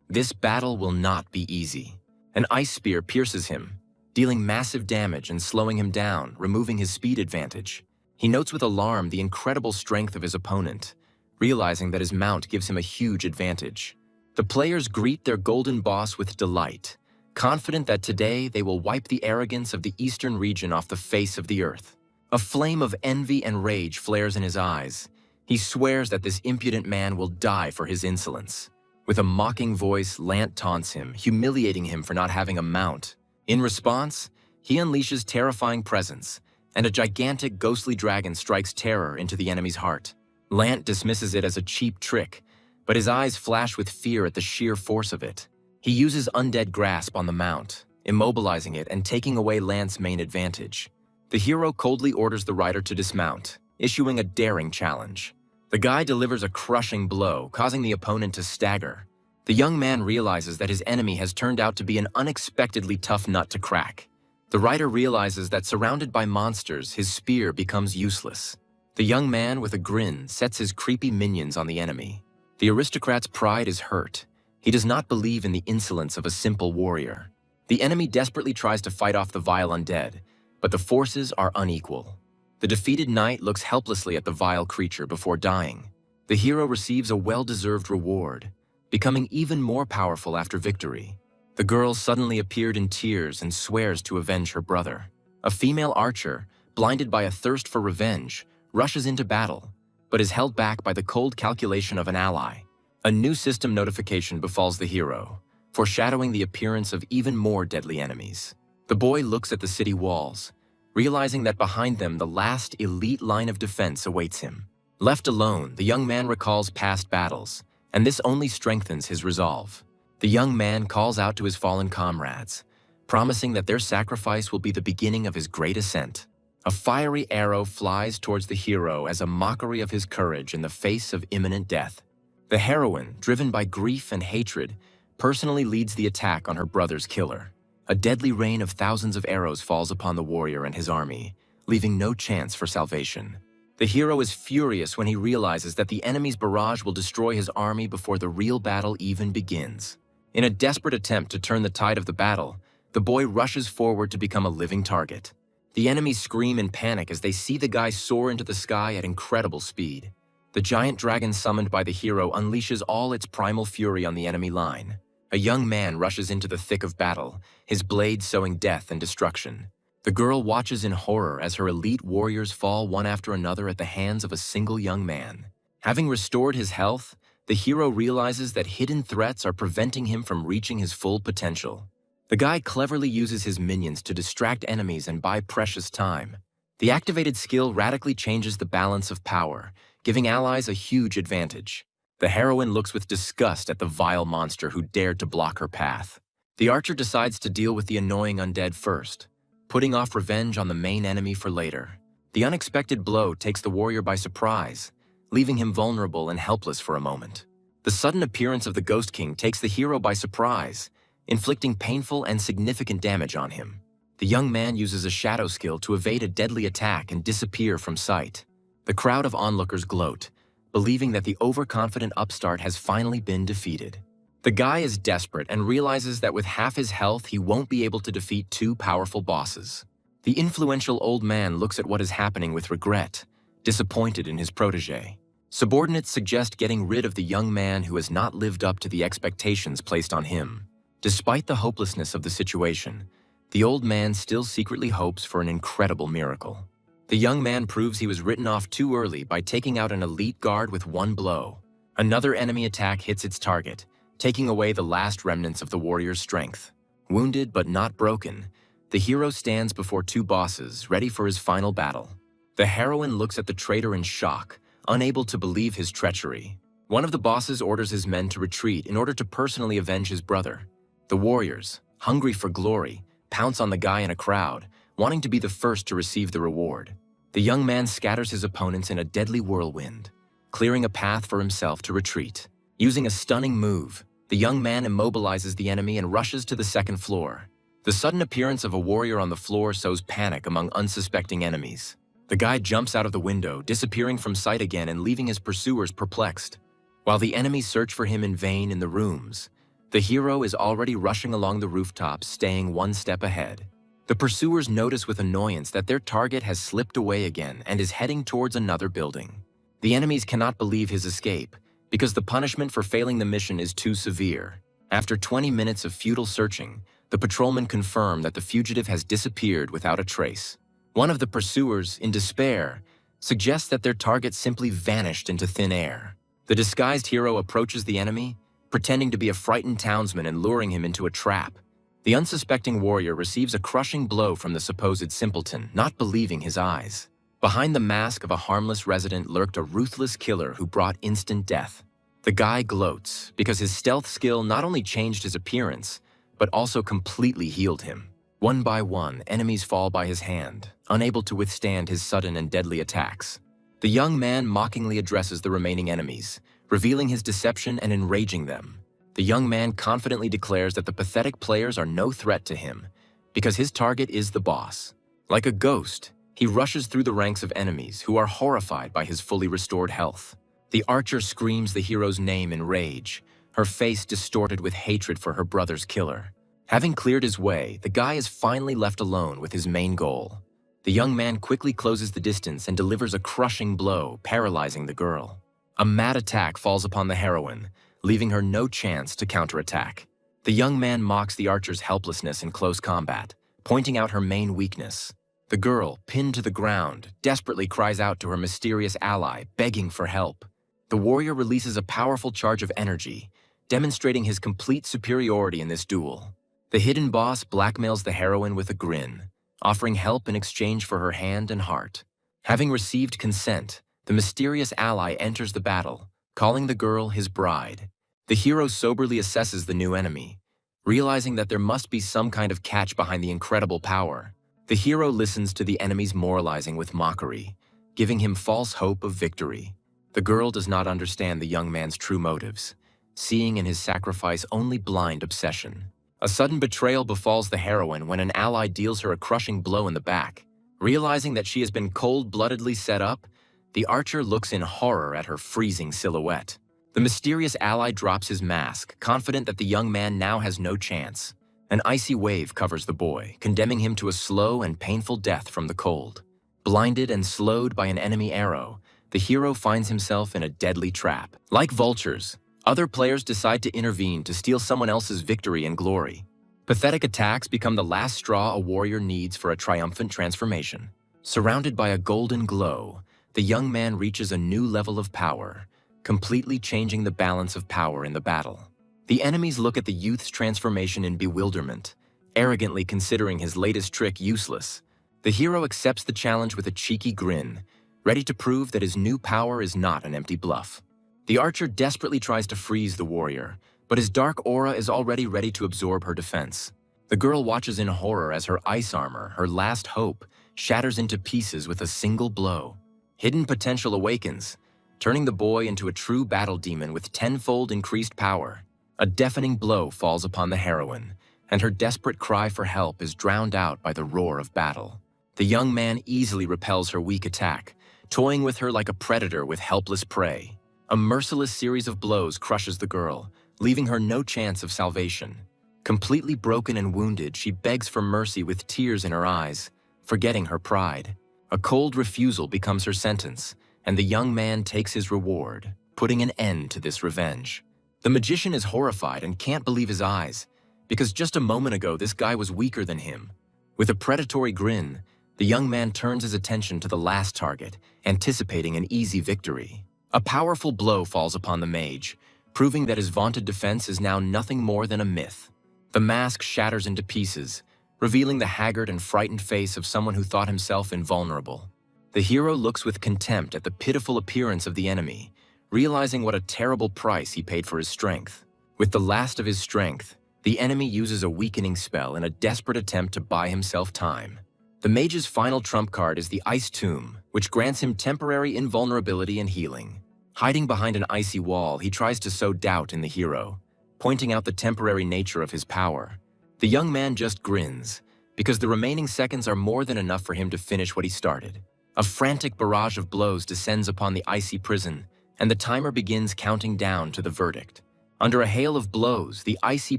This battle will not be easy. An ice spear pierces him, dealing massive damage and slowing him down, removing his speed advantage. He notes with alarm the incredible strength of his opponent, realizing that his mount gives him a huge advantage. The players greet their golden boss with delight, confident that today they will wipe the arrogance of the eastern region off the face of the earth. A flame of envy and rage flares in his eyes. He swears that this impudent man will die for his insolence. With a mocking voice, Lant taunts him, humiliating him for not having a mount. In response, he unleashes terrifying presence, and a gigantic ghostly dragon strikes terror into the enemy's heart. Lant dismisses it as a cheap trick, but his eyes flash with fear at the sheer force of it. He uses Undead Grasp on the mount, immobilizing it and taking away Lant's main advantage. The hero coldly orders the rider to dismount, issuing a daring challenge. The guy delivers a crushing blow, causing the opponent to stagger. The young man realizes that his enemy has turned out to be an unexpectedly tough nut to crack. The rider realizes that surrounded by monsters, his spear becomes useless. The young man, with a grin, sets his creepy minions on the enemy. The aristocrat's pride is hurt. He does not believe in the insolence of a simple warrior. The enemy desperately tries to fight off the vile undead, but the forces are unequal. The defeated knight looks helplessly at the vile creature before dying. The hero receives a well-deserved reward, becoming even more powerful after victory. The girl suddenly appeared in tears and swears to avenge her brother. A female archer, blinded by a thirst for revenge, rushes into battle, but is held back by the cold calculation of an ally. A new system notification befalls the hero, foreshadowing the appearance of even more deadly enemies. The boy looks at the city walls, realizing that behind them the last elite line of defense awaits him. Left alone, the young man recalls past battles, and this only strengthens his resolve. The young man calls out to his fallen comrades, promising that their sacrifice will be the beginning of his great ascent. A fiery arrow flies towards the hero as a mockery of his courage in the face of imminent death. The heroine, driven by grief and hatred, personally leads the attack on her brother's killer. A deadly rain of thousands of arrows falls upon the warrior and his army, leaving no chance for salvation. The hero is furious when he realizes that the enemy's barrage will destroy his army before the real battle even begins. In a desperate attempt to turn the tide of the battle, the boy rushes forward to become a living target. The enemies scream in panic as they see the guy soar into the sky at incredible speed. The giant dragon summoned by the hero unleashes all its primal fury on the enemy line. A young man rushes into the thick of battle, his blade sowing death and destruction. The girl watches in horror as her elite warriors fall one after another at the hands of a single young man. Having restored his health, the the hero realizes that hidden threats are preventing him from reaching his full potential. The guy cleverly uses his minions to distract enemies and buy precious time. The activated skill radically changes the balance of power, giving allies a huge advantage. The heroine looks with disgust at the vile monster who dared to block her path. The archer decides to deal with the annoying undead first, putting off revenge on the main enemy for later. The unexpected blow takes the warrior by surprise, leaving him vulnerable and helpless for a moment. The sudden appearance of the Ghost King takes the hero by surprise, inflicting painful and significant damage on him. The young man uses a shadow skill to evade a deadly attack and disappear from sight. The crowd of onlookers gloat, believing that the overconfident upstart has finally been defeated. The guy is desperate and realizes that with half his health he won't be able to defeat two powerful bosses. The influential old man looks at what is happening with regret, disappointed in his protege. Subordinates suggest getting rid of the young man who has not lived up to the expectations placed on him. Despite the hopelessness of the situation, the old man still secretly hopes for an incredible miracle. The young man proves he was written off too early by taking out an elite guard with one blow. Another enemy attack hits its target, taking away the last remnants of the warrior's strength. Wounded but not broken, the hero stands before two bosses, ready for his final battle. The heroine looks at the traitor in shock, unable to believe his treachery. One of the bosses orders his men to retreat in order to personally avenge his brother. The warriors, hungry for glory, pounce on the guy in a crowd, wanting to be the first to receive the reward. The young man scatters his opponents in a deadly whirlwind, clearing a path for himself to retreat. Using a stunning move, the young man immobilizes the enemy and rushes to the second floor. The sudden appearance of a warrior on the floor sows panic among unsuspecting enemies. The guy jumps out of the window, disappearing from sight again and leaving his pursuers perplexed. While the enemies search for him in vain in the rooms, the hero is already rushing along the rooftops, staying one step ahead. The pursuers notice with annoyance that their target has slipped away again and is heading towards another building. The enemies cannot believe his escape, because the punishment for failing the mission is too severe. After 20 minutes of futile searching, the patrolmen confirm that the fugitive has disappeared without a trace. One of the pursuers, in despair, suggests that their target simply vanished into thin air. The disguised hero approaches the enemy, pretending to be a frightened townsman and luring him into a trap. The unsuspecting warrior receives a crushing blow from the supposed simpleton, not believing his eyes. Behind the mask of a harmless resident lurked a ruthless killer who brought instant death. The guy gloats because his stealth skill not only changed his appearance, but also completely healed him. One by one, enemies fall by his hand, unable to withstand his sudden and deadly attacks. The young man mockingly addresses the remaining enemies, revealing his deception and enraging them. The young man confidently declares that the pathetic players are no threat to him, because his target is the boss. Like a ghost, he rushes through the ranks of enemies who are horrified by his fully restored health. The archer screams the hero's name in rage, her face distorted with hatred for her brother's killer. Having cleared his way, the guy is finally left alone with his main goal. The young man quickly closes the distance and delivers a crushing blow, paralyzing the girl. A mad attack falls upon the heroine, leaving her no chance to counterattack. The young man mocks the archer's helplessness in close combat, pointing out her main weakness. The girl, pinned to the ground, desperately cries out to her mysterious ally, begging for help. The warrior releases a powerful charge of energy, demonstrating his complete superiority in this duel. The hidden boss blackmails the heroine with a grin, offering help in exchange for her hand and heart. Having received consent, the mysterious ally enters the battle, calling the girl his bride. The hero soberly assesses the new enemy, realizing that there must be some kind of catch behind the incredible power. The hero listens to the enemy's moralizing with mockery, giving him false hope of victory. The girl does not understand the young man's true motives, seeing in his sacrifice only blind obsession. A sudden betrayal befalls the heroine when an ally deals her a crushing blow in the back. Realizing that she has been cold-bloodedly set up, the archer looks in horror at her freezing silhouette. The mysterious ally drops his mask, confident that the young man now has no chance. An icy wave covers the boy, condemning him to a slow and painful death from the cold. Blinded and slowed by an enemy arrow, the hero finds himself in a deadly trap. Like vultures, other players decide to intervene to steal someone else's victory and glory. Pathetic attacks become the last straw a warrior needs for a triumphant transformation. Surrounded by a golden glow, the young man reaches a new level of power, completely changing the balance of power in the battle. The enemies look at the youth's transformation in bewilderment, arrogantly considering his latest trick useless. The hero accepts the challenge with a cheeky grin, ready to prove that his new power is not an empty bluff. The archer desperately tries to freeze the warrior, but his dark aura is already ready to absorb her defense. The girl watches in horror as her ice armor, her last hope, shatters into pieces with a single blow. Hidden potential awakens, turning the boy into a true battle demon with tenfold increased power. A deafening blow falls upon the heroine, and her desperate cry for help is drowned out by the roar of battle. The young man easily repels her weak attack, toying with her like a predator with helpless prey. A merciless series of blows crushes the girl, leaving her no chance of salvation. Completely broken and wounded, she begs for mercy with tears in her eyes, forgetting her pride. A cold refusal becomes her sentence, and the young man takes his reward, putting an end to this revenge. The magician is horrified and can't believe his eyes, because just a moment ago this guy was weaker than him. With a predatory grin, the young man turns his attention to the last target, anticipating an easy victory. A powerful blow falls upon the mage, proving that his vaunted defense is now nothing more than a myth. The mask shatters into pieces, revealing the haggard and frightened face of someone who thought himself invulnerable. The hero looks with contempt at the pitiful appearance of the enemy, realizing what a terrible price he paid for his strength. With the last of his strength, the enemy uses a weakening spell in a desperate attempt to buy himself time. The mage's final trump card is the Ice Tomb, which grants him temporary invulnerability and healing. Hiding behind an icy wall, he tries to sow doubt in the hero, pointing out the temporary nature of his power. The young man just grins, because the remaining seconds are more than enough for him to finish what he started. A frantic barrage of blows descends upon the icy prison, and the timer begins counting down to the verdict. Under a hail of blows, the icy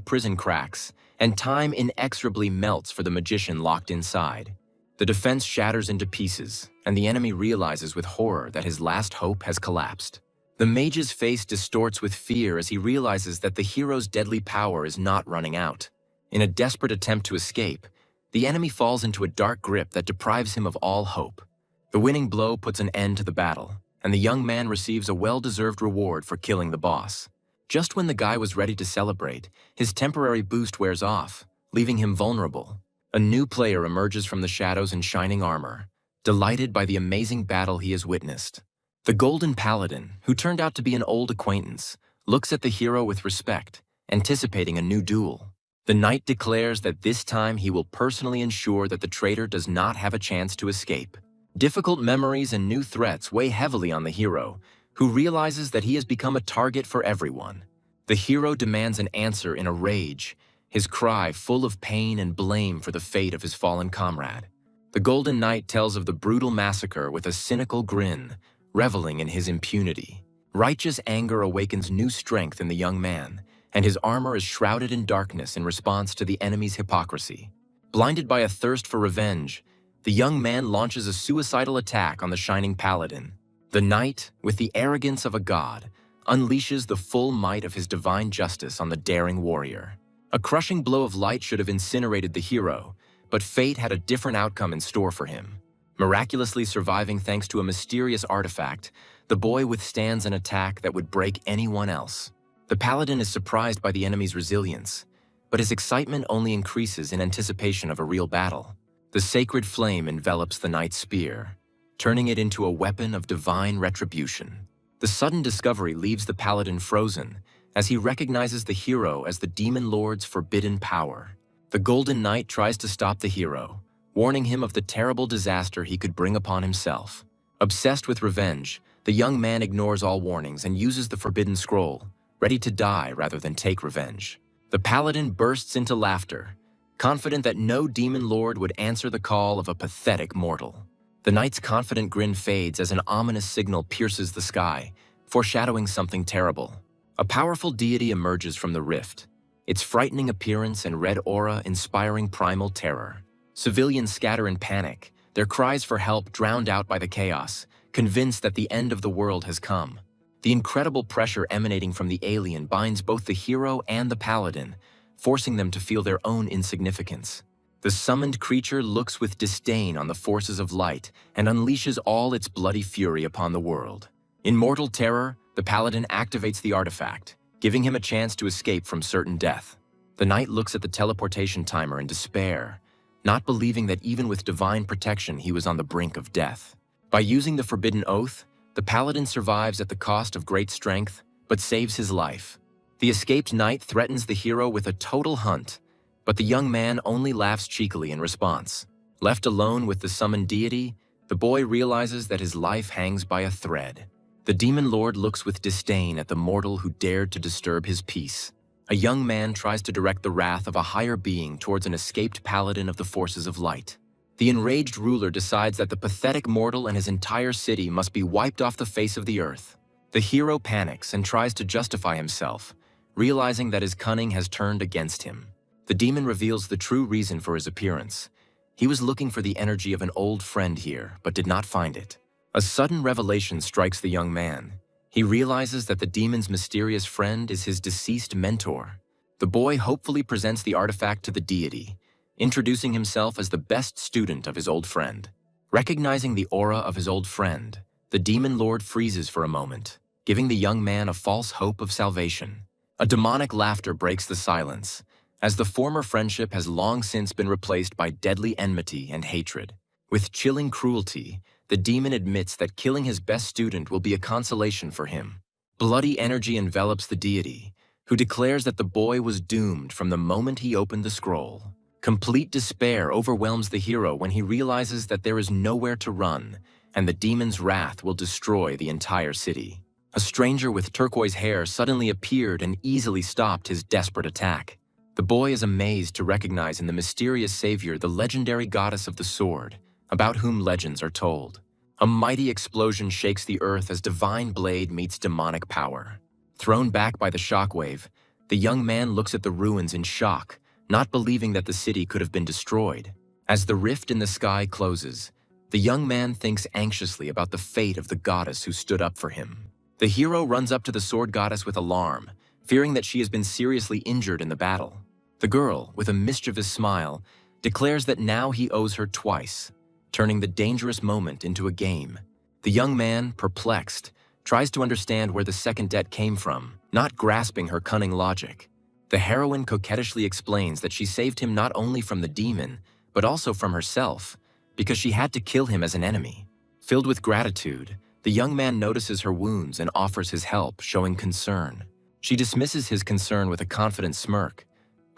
prison cracks, and time inexorably melts for the magician locked inside. The defense shatters into pieces, and the enemy realizes with horror that his last hope has collapsed. The mage's face distorts with fear as he realizes that the hero's deadly power is not running out. In a desperate attempt to escape, the enemy falls into a dark grip that deprives him of all hope. The winning blow puts an end to the battle, and the young man receives a well-deserved reward for killing the boss. Just when the guy was ready to celebrate, his temporary boost wears off, leaving him vulnerable. A new player emerges from the shadows in shining armor, delighted by the amazing battle he has witnessed. The Golden Paladin, who turned out to be an old acquaintance, looks at the hero with respect, anticipating a new duel. The knight declares that this time he will personally ensure that the traitor does not have a chance to escape. Difficult memories and new threats weigh heavily on the hero, who realizes that he has become a target for everyone. The hero demands an answer in a rage, his cry full of pain and blame for the fate of his fallen comrade. The Golden Knight tells of the brutal massacre with a cynical grin, reveling in his impunity. Righteous anger awakens new strength in the young man, and his armor is shrouded in darkness in response to the enemy's hypocrisy. Blinded by a thirst for revenge, the young man launches a suicidal attack on the Shining Paladin. The knight, with the arrogance of a god, unleashes the full might of his divine justice on the daring warrior. A crushing blow of light should have incinerated the hero, but fate had a different outcome in store for him. Miraculously surviving thanks to a mysterious artifact, the boy withstands an attack that would break anyone else. The paladin is surprised by the enemy's resilience, but his excitement only increases in anticipation of a real battle. The sacred flame envelops the knight's spear, turning it into a weapon of divine retribution. The sudden discovery leaves the paladin frozen, as he recognizes the hero as the demon lord's forbidden power. The Golden Knight tries to stop the hero, warning him of the terrible disaster he could bring upon himself. Obsessed with revenge, the young man ignores all warnings and uses the forbidden scroll, ready to die rather than take revenge. The paladin bursts into laughter, confident that no demon lord would answer the call of a pathetic mortal. The knight's confident grin fades as an ominous signal pierces the sky, foreshadowing something terrible. A powerful deity emerges from the rift, its frightening appearance and red aura inspiring primal terror. Civilians scatter in panic, their cries for help drowned out by the chaos, convinced that the end of the world has come. The incredible pressure emanating from the alien binds both the hero and the paladin, forcing them to feel their own insignificance. The summoned creature looks with disdain on the forces of light and unleashes all its bloody fury upon the world. In mortal terror, the paladin activates the artifact, giving him a chance to escape from certain death. The knight looks at the teleportation timer in despair, not believing that even with divine protection he was on the brink of death. By using the forbidden oath, the paladin survives at the cost of great strength, but saves his life. The escaped knight threatens the hero with a total hunt, but the young man only laughs cheekily in response. Left alone with the summoned deity, the boy realizes that his life hangs by a thread. The demon lord looks with disdain at the mortal who dared to disturb his peace. A young man tries to direct the wrath of a higher being towards an escaped paladin of the forces of light. The enraged ruler decides that the pathetic mortal and his entire city must be wiped off the face of the earth. The hero panics and tries to justify himself, realizing that his cunning has turned against him. The demon reveals the true reason for his appearance. He was looking for the energy of an old friend here, but did not find it. A sudden revelation strikes the young man. He realizes that the demon's mysterious friend is his deceased mentor. The boy hopefully presents the artifact to the deity, introducing himself as the best student of his old friend. Recognizing the aura of his old friend, the demon lord freezes for a moment, giving the young man a false hope of salvation. A demonic laughter breaks the silence, as the former friendship has long since been replaced by deadly enmity and hatred. With chilling cruelty, the demon admits that killing his best student will be a consolation for him. Bloody energy envelops the deity, who declares that the boy was doomed from the moment he opened the scroll. Complete despair overwhelms the hero when he realizes that there is nowhere to run, and the demon's wrath will destroy the entire city. A stranger with turquoise hair suddenly appeared and easily stopped his desperate attack. The boy is amazed to recognize in the mysterious savior the legendary goddess of the sword, about whom legends are told. A mighty explosion shakes the earth as divine blade meets demonic power. Thrown back by the shockwave, the young man looks at the ruins in shock, not believing that the city could have been destroyed. As the rift in the sky closes, the young man thinks anxiously about the fate of the goddess who stood up for him. The hero runs up to the sword goddess with alarm, fearing that she has been seriously injured in the battle. The girl, with a mischievous smile, declares that now he owes her twice, turning the dangerous moment into a game. The young man, perplexed, tries to understand where the second debt came from, not grasping her cunning logic. The heroine coquettishly explains that she saved him not only from the demon, but also from herself, because she had to kill him as an enemy. Filled with gratitude, the young man notices her wounds and offers his help, showing concern. She dismisses his concern with a confident smirk,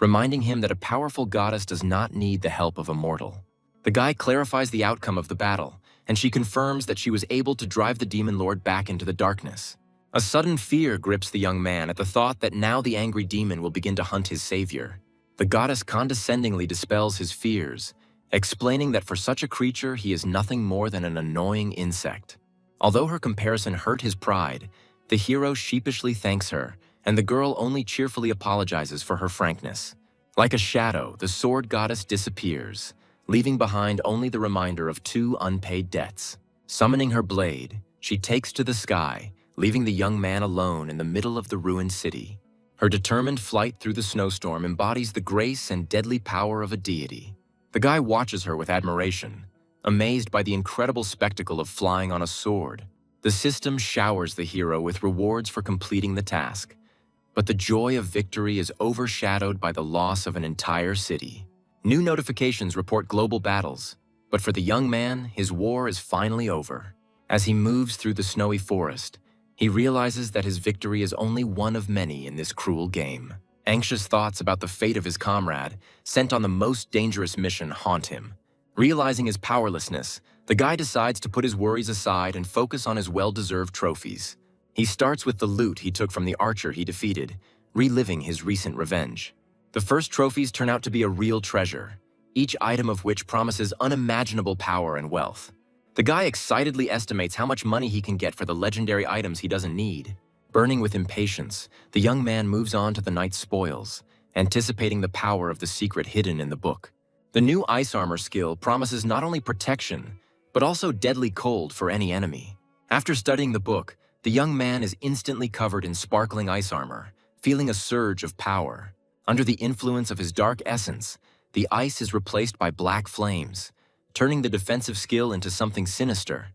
reminding him that a powerful goddess does not need the help of a mortal. The guy clarifies the outcome of the battle, and she confirms that she was able to drive the demon lord back into the darkness. A sudden fear grips the young man at the thought that now the angry demon will begin to hunt his savior. The goddess condescendingly dispels his fears, explaining that for such a creature he is nothing more than an annoying insect. Although her comparison hurt his pride, the hero sheepishly thanks her, and the girl only cheerfully apologizes for her frankness. Like a shadow, the sword goddess disappears, leaving behind only the reminder of 2 unpaid debts. Summoning her blade, she takes to the sky, leaving the young man alone in the middle of the ruined city. Her determined flight through the snowstorm embodies the grace and deadly power of a deity. The guy watches her with admiration, amazed by the incredible spectacle of flying on a sword. The system showers the hero with rewards for completing the task, but the joy of victory is overshadowed by the loss of an entire city. New notifications report global battles, but for the young man, his war is finally over. As he moves through the snowy forest, he realizes that his victory is only one of many in this cruel game. Anxious thoughts about the fate of his comrade, sent on the most dangerous mission, haunt him. Realizing his powerlessness, the guy decides to put his worries aside and focus on his well-deserved trophies. He starts with the loot he took from the archer he defeated, reliving his recent revenge. The first trophies turn out to be a real treasure, each item of which promises unimaginable power and wealth. The guy excitedly estimates how much money he can get for the legendary items he doesn't need. Burning with impatience, the young man moves on to the knight's spoils, anticipating the power of the secret hidden in the book. The new ice armor skill promises not only protection, but also deadly cold for any enemy. After studying the book, the young man is instantly covered in sparkling ice armor, feeling a surge of power. Under the influence of his dark essence, the ice is replaced by black flames, turning the defensive skill into something sinister.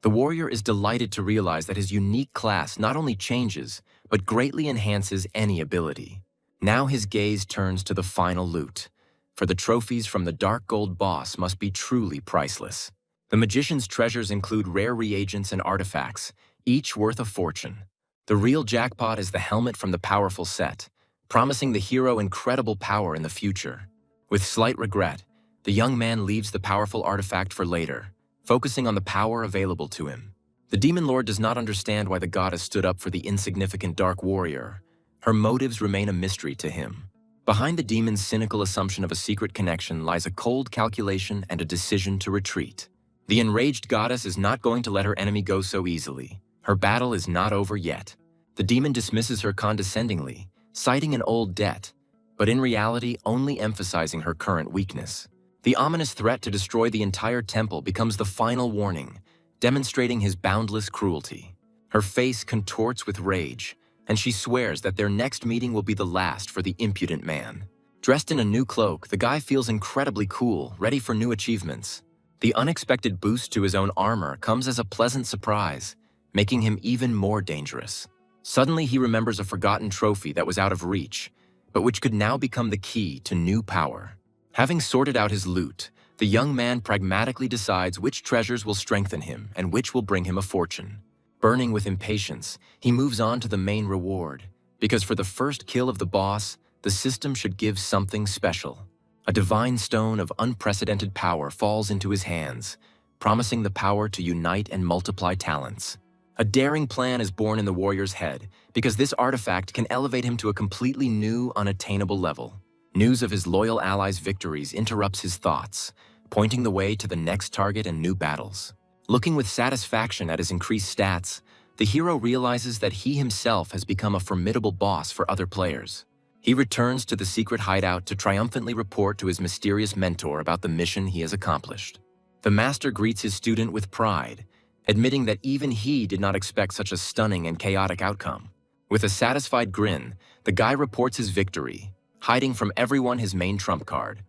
The warrior is delighted to realize that his unique class not only changes, but greatly enhances any ability. Now his gaze turns to the final loot, for the trophies from the dark gold boss must be truly priceless. The magician's treasures include rare reagents and artifacts, each worth a fortune. The real jackpot is the helmet from the powerful set, promising the hero incredible power in the future. With slight regret, the young man leaves the powerful artifact for later, focusing on the power available to him. The demon lord does not understand why the goddess stood up for the insignificant dark warrior. Her motives remain a mystery to him. Behind the demon's cynical assumption of a secret connection lies a cold calculation and a decision to retreat. The enraged goddess is not going to let her enemy go so easily. Her battle is not over yet. The demon dismisses her condescendingly, citing an old debt, but in reality only emphasizing her current weakness. The ominous threat to destroy the entire temple becomes the final warning, demonstrating his boundless cruelty. Her face contorts with rage, and she swears that their next meeting will be the last for the impudent man. Dressed in a new cloak, the guy feels incredibly cool, ready for new achievements. The unexpected boost to his own armor comes as a pleasant surprise, making him even more dangerous. Suddenly he remembers a forgotten trophy that was out of reach, but which could now become the key to new power. Having sorted out his loot, the young man pragmatically decides which treasures will strengthen him and which will bring him a fortune. Burning with impatience, he moves on to the main reward, because for the first kill of the boss, the system should give something special. A divine stone of unprecedented power falls into his hands, promising the power to unite and multiply talents. A daring plan is born in the warrior's head, because this artifact can elevate him to a completely new, unattainable level. News of his loyal allies' victories interrupts his thoughts, pointing the way to the next target and new battles. Looking with satisfaction at his increased stats, the hero realizes that he himself has become a formidable boss for other players. He returns to the secret hideout to triumphantly report to his mysterious mentor about the mission he has accomplished. The master greets his student with pride, admitting that even he did not expect such a stunning and chaotic outcome. With a satisfied grin, the guy reports his victory, hiding from everyone his main trump card,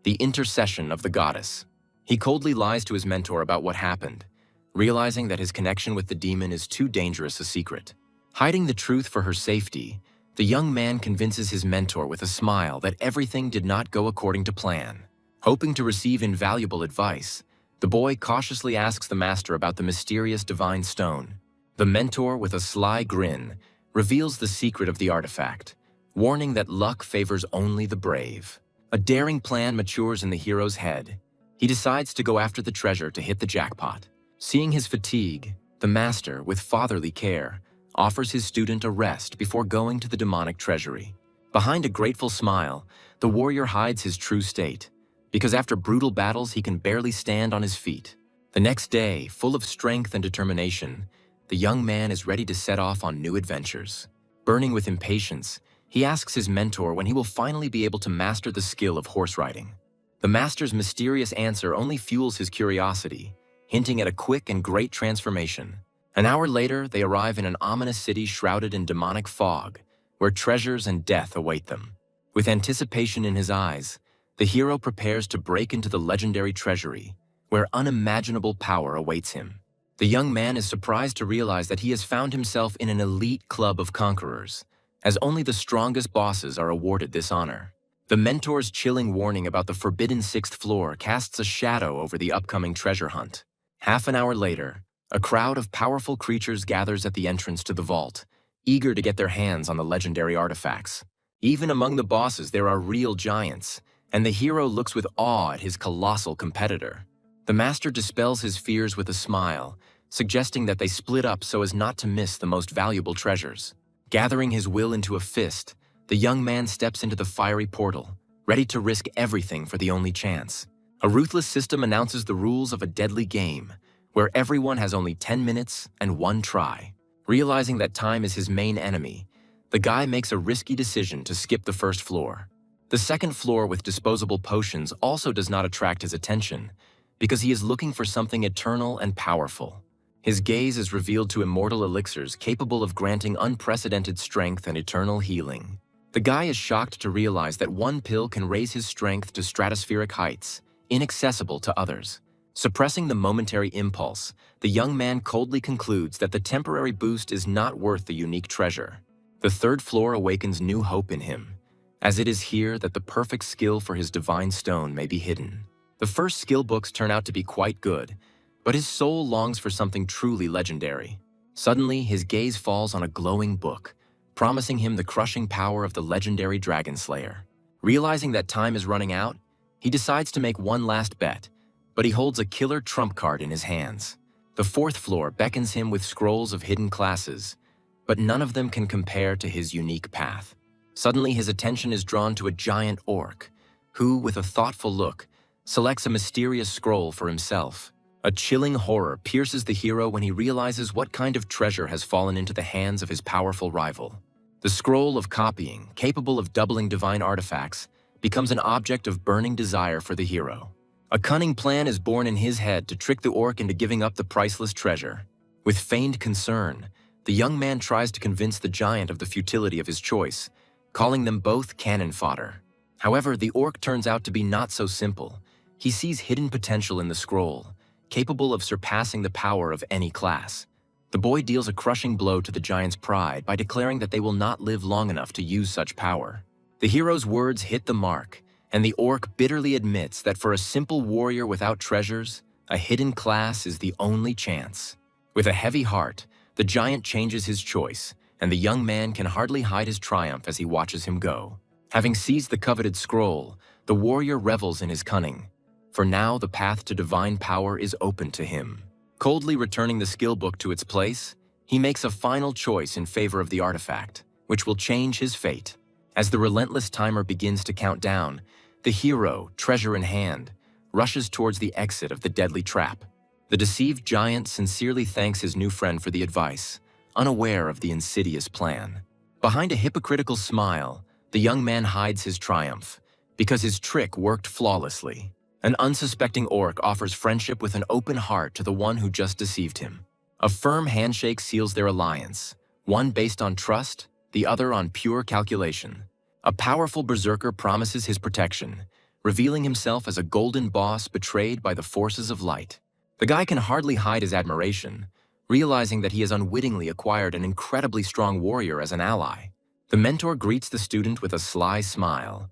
the intercession of the goddess. He coldly lies to his mentor about what happened, realizing that his connection with the demon is too dangerous a secret. Hiding the truth for her safety, the young man convinces his mentor with a smile that everything did not go according to plan. Hoping to receive invaluable advice, the boy cautiously asks the master about the mysterious divine stone. The mentor, with a sly grin, reveals the secret of the artifact, warning that luck favors only the brave. A daring plan matures in the hero's head. He decides to go after the treasure to hit the jackpot. Seeing his fatigue, the master, with fatherly care, offers his student a rest before going to the demonic treasury. Behind a grateful smile, the warrior hides his true state, because after brutal battles he can barely stand on his feet. The next day, full of strength and determination, the young man is ready to set off on new adventures. Burning with impatience, he asks his mentor when he will finally be able to master the skill of horse riding. The master's mysterious answer only fuels his curiosity, hinting at a quick and great transformation. An hour later, they arrive in an ominous city shrouded in demonic fog, where treasures and death await them. With anticipation in his eyes, the hero prepares to break into the legendary treasury, where unimaginable power awaits him. The young man is surprised to realize that he has found himself in an elite club of conquerors, as only the strongest bosses are awarded this honor. The mentor's chilling warning about the forbidden sixth floor casts a shadow over the upcoming treasure hunt. Half an hour later, a crowd of powerful creatures gathers at the entrance to the vault, eager to get their hands on the legendary artifacts. Even among the bosses, there are real giants, and the hero looks with awe at his colossal competitor. The master dispels his fears with a smile, suggesting that they split up so as not to miss the most valuable treasures. Gathering his will into a fist, the young man steps into the fiery portal, ready to risk everything for the only chance. A ruthless system announces the rules of a deadly game, where everyone has only 10 minutes and one try. Realizing that time is his main enemy, the guy makes a risky decision to skip the first floor. The second floor with disposable potions also does not attract his attention, because he is looking for something eternal and powerful. His gaze is revealed to immortal elixirs capable of granting unprecedented strength and eternal healing. The guy is shocked to realize that one pill can raise his strength to stratospheric heights, inaccessible to others. Suppressing the momentary impulse, the young man coldly concludes that the temporary boost is not worth the unique treasure. The third floor awakens new hope in him, as it is here that the perfect skill for his divine stone may be hidden. The first skill books turn out to be quite good, but his soul longs for something truly legendary. Suddenly, his gaze falls on a glowing book, promising him the crushing power of the legendary Dragon Slayer. Realizing that time is running out, he decides to make one last bet, but he holds a killer trump card in his hands. The fourth floor beckons him with scrolls of hidden classes, but none of them can compare to his unique path. Suddenly, his attention is drawn to a giant orc, who, with a thoughtful look, selects a mysterious scroll for himself. A chilling horror pierces the hero when he realizes what kind of treasure has fallen into the hands of his powerful rival. The scroll of copying, capable of doubling divine artifacts, becomes an object of burning desire for the hero. A cunning plan is born in his head to trick the orc into giving up the priceless treasure. With feigned concern, the young man tries to convince the giant of the futility of his choice, calling them both cannon fodder. However, the orc turns out to be not so simple. He sees hidden potential in the scroll, capable of surpassing the power of any class. The boy deals a crushing blow to the giant's pride by declaring that they will not live long enough to use such power. The hero's words hit the mark, and the orc bitterly admits that for a simple warrior without treasures, a hidden class is the only chance. With a heavy heart, the giant changes his choice, and the young man can hardly hide his triumph as he watches him go. Having seized the coveted scroll, the warrior revels in his cunning, for now the path to divine power is open to him. Coldly returning the skill book to its place, he makes a final choice in favor of the artifact, which will change his fate. As the relentless timer begins to count down, the hero, treasure in hand, rushes towards the exit of the deadly trap. The deceived giant sincerely thanks his new friend for the advice, unaware of the insidious plan. Behind a hypocritical smile, the young man hides his triumph, because his trick worked flawlessly. An unsuspecting orc offers friendship with an open heart to the one who just deceived him. A firm handshake seals their alliance, one based on trust, the other on pure calculation. A powerful berserker promises his protection, revealing himself as a golden boss betrayed by the forces of light. The guy can hardly hide his admiration, realizing that he has unwittingly acquired an incredibly strong warrior as an ally. The mentor greets the student with a sly smile,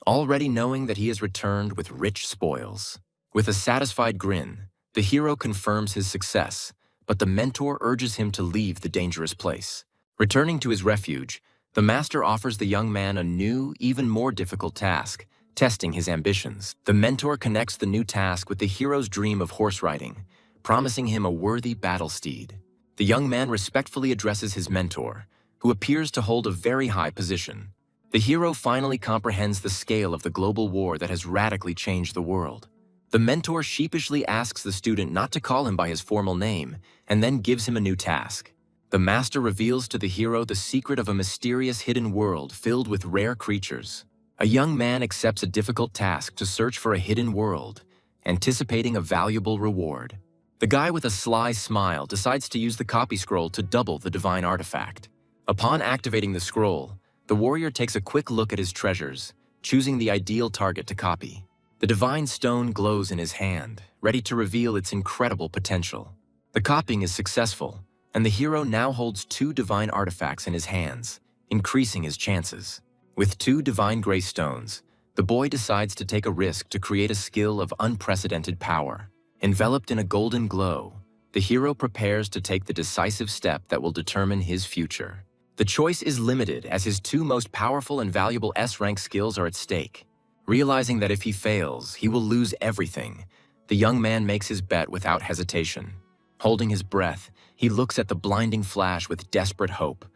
already knowing that he has returned with rich spoils. With a satisfied grin, the hero confirms his success, but the mentor urges him to leave the dangerous place. Returning to his refuge, the master offers the young man a new, even more difficult task, testing his ambitions. The mentor connects the new task with the hero's dream of horse riding, promising him a worthy battle steed. The young man respectfully addresses his mentor, who appears to hold a very high position. The hero finally comprehends the scale of the global war that has radically changed the world. The mentor sheepishly asks the student not to call him by his formal name, and then gives him a new task. The master reveals to the hero the secret of a mysterious hidden world filled with rare creatures. A young man accepts a difficult task to search for a hidden world, anticipating a valuable reward. The guy with a sly smile decides to use the copy scroll to double the divine artifact. Upon activating the scroll, the warrior takes a quick look at his treasures, choosing the ideal target to copy. The divine stone glows in his hand, ready to reveal its incredible potential. The copying is successful, and the hero now holds 2 divine artifacts in his hands, increasing his chances. With 2 divine gray stones, the boy decides to take a risk to create a skill of unprecedented power. Enveloped in a golden glow, the hero prepares to take the decisive step that will determine his future. The choice is limited as his 2 most powerful and valuable S-rank skills are at stake. Realizing that if he fails, he will lose everything, the young man makes his bet without hesitation. Holding his breath, he looks at the blinding flash with desperate hope,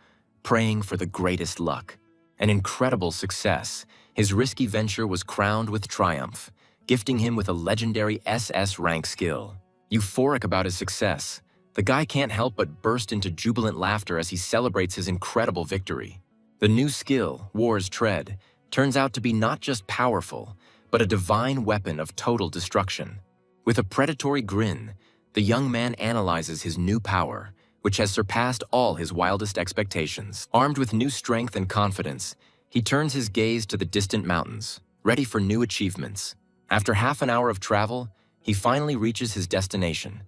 praying for the greatest luck. An incredible success, his risky venture was crowned with triumph, gifting him with a legendary SS rank skill. Euphoric about his success, the guy can't help but burst into jubilant laughter as he celebrates his incredible victory. The new skill, War's Tread, turns out to be not just powerful, but a divine weapon of total destruction. With a predatory grin, the young man analyzes his new power, which has surpassed all his wildest expectations. Armed with new strength and confidence, he turns his gaze to the distant mountains, ready for new achievements. After half an hour of travel, he finally reaches his destination,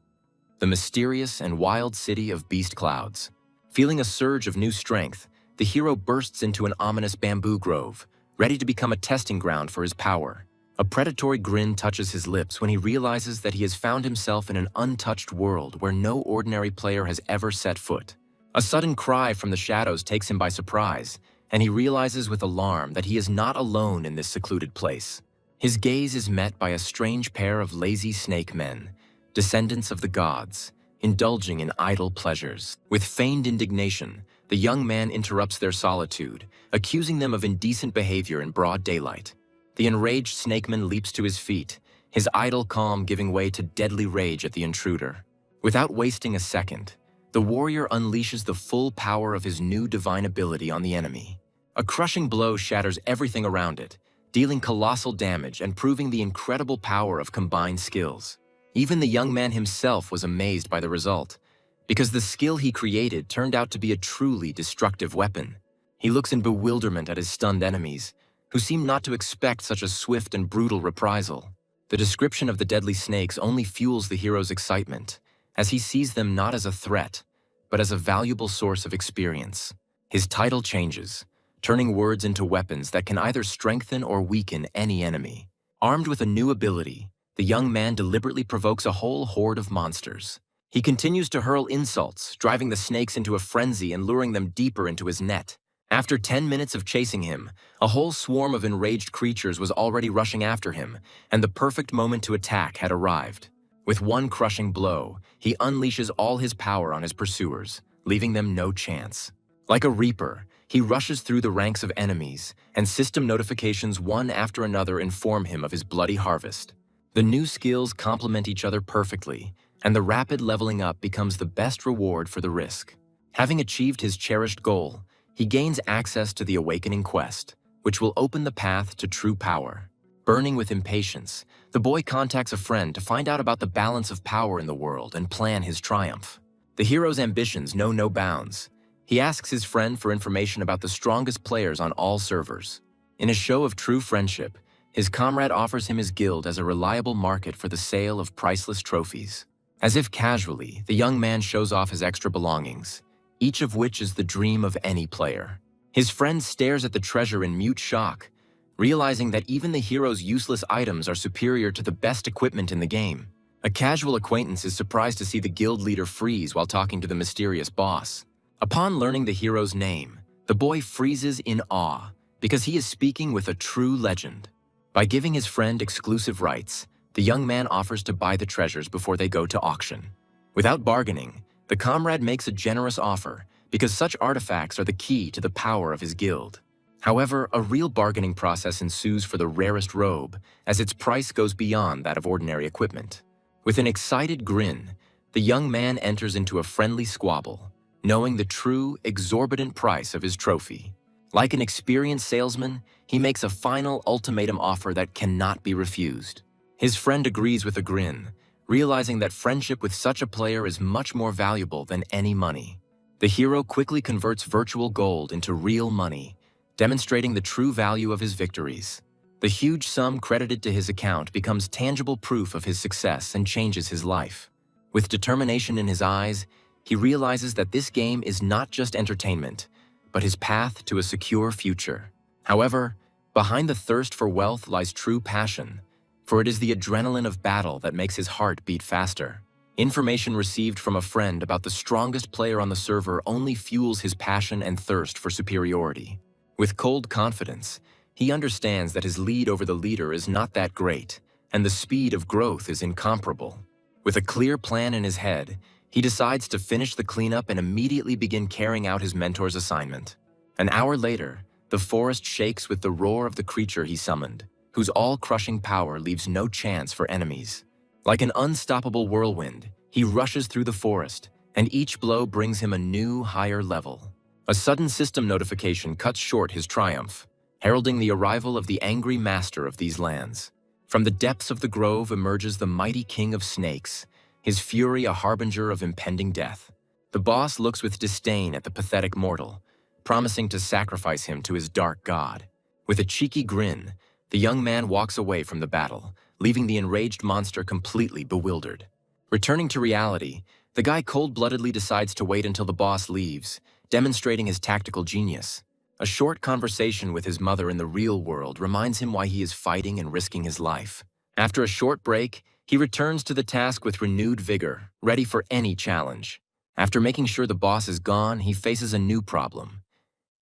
the mysterious and wild city of Beast Clouds. Feeling a surge of new strength, the hero bursts into an ominous bamboo grove, ready to become a testing ground for his power. A predatory grin touches his lips when he realizes that he has found himself in an untouched world where no ordinary player has ever set foot. A sudden cry from the shadows takes him by surprise, and he realizes with alarm that he is not alone in this secluded place. His gaze is met by a strange pair of lazy snake men, descendants of the gods, indulging in idle pleasures. With feigned indignation, the young man interrupts their solitude, accusing them of indecent behavior in broad daylight. The enraged snakeman leaps to his feet, his idle calm giving way to deadly rage at the intruder. Without wasting a second, the warrior unleashes the full power of his new divine ability on the enemy. A crushing blow shatters everything around it, dealing colossal damage and proving the incredible power of combined skills. Even the young man himself was amazed by the result, because the skill he created turned out to be a truly destructive weapon. He looks in bewilderment at his stunned enemies, who seem not to expect such a swift and brutal reprisal. The description of the deadly snakes only fuels the hero's excitement, as he sees them not as a threat, but as a valuable source of experience. His title changes, turning words into weapons that can either strengthen or weaken any enemy. Armed with a new ability, the young man deliberately provokes a whole horde of monsters. He continues to hurl insults, driving the snakes into a frenzy and luring them deeper into his net. After 10 minutes of chasing him, a whole swarm of enraged creatures was already rushing after him, and the perfect moment to attack had arrived. With one crushing blow, he unleashes all his power on his pursuers, leaving them no chance. Like a reaper, he rushes through the ranks of enemies, and system notifications one after another inform him of his bloody harvest. The new skills complement each other perfectly, and the rapid leveling up becomes the best reward for the risk. Having achieved his cherished goal, he gains access to the Awakening Quest, which will open the path to true power. Burning with impatience, the boy contacts a friend to find out about the balance of power in the world and plan his triumph. The hero's ambitions know no bounds. He asks his friend for information about the strongest players on all servers. In a show of true friendship, his comrade offers him his guild as a reliable market for the sale of priceless trophies. As if casually, the young man shows off his extra belongings, each of which is the dream of any player. His friend stares at the treasure in mute shock, realizing that even the hero's useless items are superior to the best equipment in the game. A casual acquaintance is surprised to see the guild leader freeze while talking to the mysterious boss. Upon learning the hero's name, the boy freezes in awe because he is speaking with a true legend. By giving his friend exclusive rights, the young man offers to buy the treasures before they go to auction. Without bargaining, the comrade makes a generous offer because such artifacts are the key to the power of his guild. However, a real bargaining process ensues for the rarest robe, as its price goes beyond that of ordinary equipment. With an excited grin, the young man enters into a friendly squabble, knowing the true, exorbitant price of his trophy. Like an experienced salesman, he makes a final ultimatum offer that cannot be refused. His friend agrees with a grin, realizing that friendship with such a player is much more valuable than any money. The hero quickly converts virtual gold into real money, demonstrating the true value of his victories. The huge sum credited to his account becomes tangible proof of his success and changes his life. With determination in his eyes, he realizes that this game is not just entertainment, but his path to a secure future. However, behind the thirst for wealth lies true passion, for it is the adrenaline of battle that makes his heart beat faster. Information received from a friend about the strongest player on the server only fuels his passion and thirst for superiority. With cold confidence, he understands that his lead over the leader is not that great, and the speed of growth is incomparable. With a clear plan in his head, he decides to finish the cleanup and immediately begin carrying out his mentor's assignment. An hour later, the forest shakes with the roar of the creature he summoned, whose all-crushing power leaves no chance for enemies. Like an unstoppable whirlwind, he rushes through the forest, and each blow brings him a new, higher level. A sudden system notification cuts short his triumph, heralding the arrival of the angry master of these lands. From the depths of the grove emerges the mighty king of snakes, his fury a harbinger of impending death. The boss looks with disdain at the pathetic mortal, promising to sacrifice him to his dark god. With a cheeky grin, The young man walks away from the battle, leaving the enraged monster completely bewildered. Returning to reality, the guy cold-bloodedly decides to wait until the boss leaves, demonstrating his tactical genius. A short conversation with his mother in the real world reminds him why he is fighting and risking his life. After a short break, he returns to the task with renewed vigor, ready for any challenge. After making sure the boss is gone, he faces a new problem.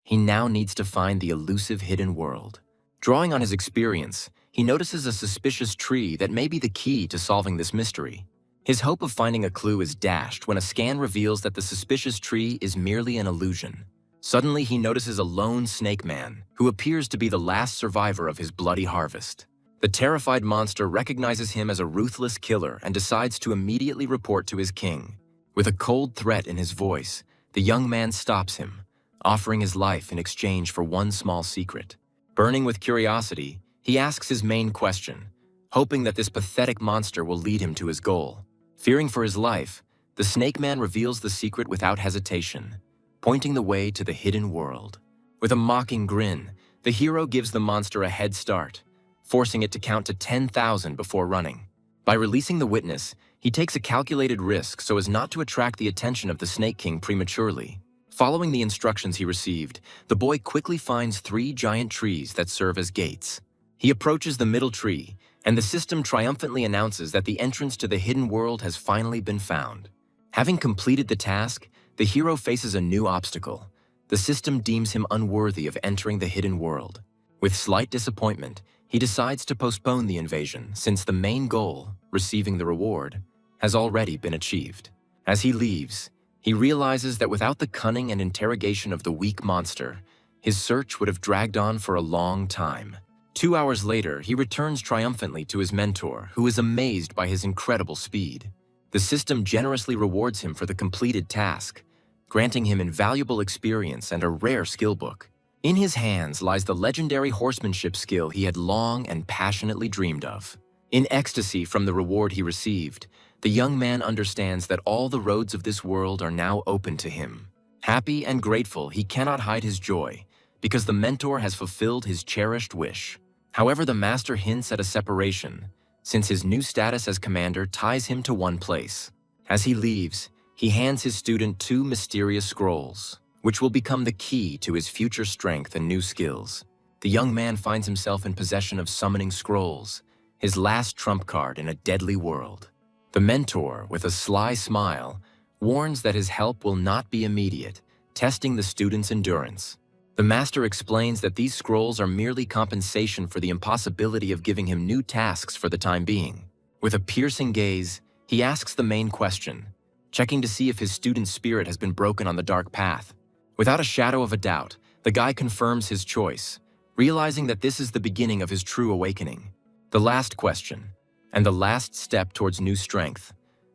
He now needs to find the elusive hidden world. Drawing on his experience, he notices a suspicious tree that may be the key to solving this mystery. His hope of finding a clue is dashed when a scan reveals that the suspicious tree is merely an illusion. Suddenly, he notices a lone snake man, who appears to be the last survivor of his bloody harvest. The terrified monster recognizes him as a ruthless killer and decides to immediately report to his king. With a cold threat in his voice, the young man stops him, offering his life in exchange for one small secret. Burning with curiosity, he asks his main question, hoping that this pathetic monster will lead him to his goal. Fearing for his life, the snake man reveals the secret without hesitation, pointing the way to the hidden world. With a mocking grin, the hero gives the monster a head start, forcing it to count to 10,000 before running. By releasing the witness, he takes a calculated risk so as not to attract the attention of the Snake King prematurely. Following the instructions he received, the boy quickly finds 3 giant trees that serve as gates. He approaches the middle tree, and the system triumphantly announces that the entrance to the hidden world has finally been found. Having completed the task, the hero faces a new obstacle. The system deems him unworthy of entering the hidden world. With slight disappointment, he decides to postpone the invasion since the main goal, receiving the reward, has already been achieved. As he leaves, he realizes that without the cunning and interrogation of the weak monster, his search would have dragged on for a long time. 2 hours later, he returns triumphantly to his mentor, who is amazed by his incredible speed. The system generously rewards him for the completed task, granting him invaluable experience and a rare skill book. In his hands lies the legendary horsemanship skill he had long and passionately dreamed of. In ecstasy from the reward he received, the young man understands that all the roads of this world are now open to him. Happy and grateful, he cannot hide his joy, because the mentor has fulfilled his cherished wish. However, the master hints at a separation, since his new status as commander ties him to one place. As he leaves, he hands his student 2 mysterious scrolls, which will become the key to his future strength and new skills. The young man finds himself in possession of summoning scrolls, his last trump card in a deadly world. The mentor, with a sly smile, warns that his help will not be immediate, testing the student's endurance. The master explains that these scrolls are merely compensation for the impossibility of giving him new tasks for the time being. With a piercing gaze, he asks the main question, checking to see if his student's spirit has been broken on the dark path. Without a shadow of a doubt, the guy confirms his choice, realizing that this is the beginning of his true awakening. The last question, and the last step towards new strength,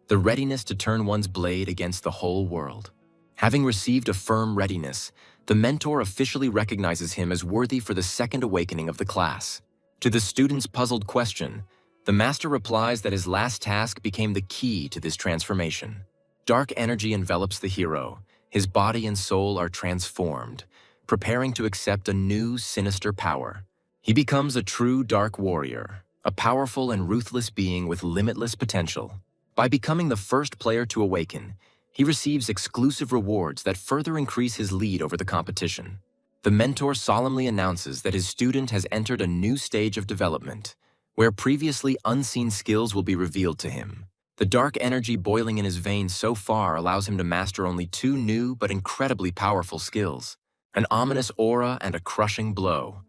the readiness to turn one's blade against the whole world. Having received a firm readiness, the mentor officially recognizes him as worthy for the second awakening of the class. To the student's puzzled question, the master replies that his last task became the key to this transformation. Dark energy envelops the hero. His body and soul are transformed, preparing to accept a new, sinister power. He becomes a true dark warrior, a powerful and ruthless being with limitless potential. By becoming the first player to awaken, he receives exclusive rewards that further increase his lead over the competition. The mentor solemnly announces that his student has entered a new stage of development, where previously unseen skills will be revealed to him. The dark energy boiling in his veins so far allows him to master only 2 new but incredibly powerful skills, an ominous aura and a crushing blow.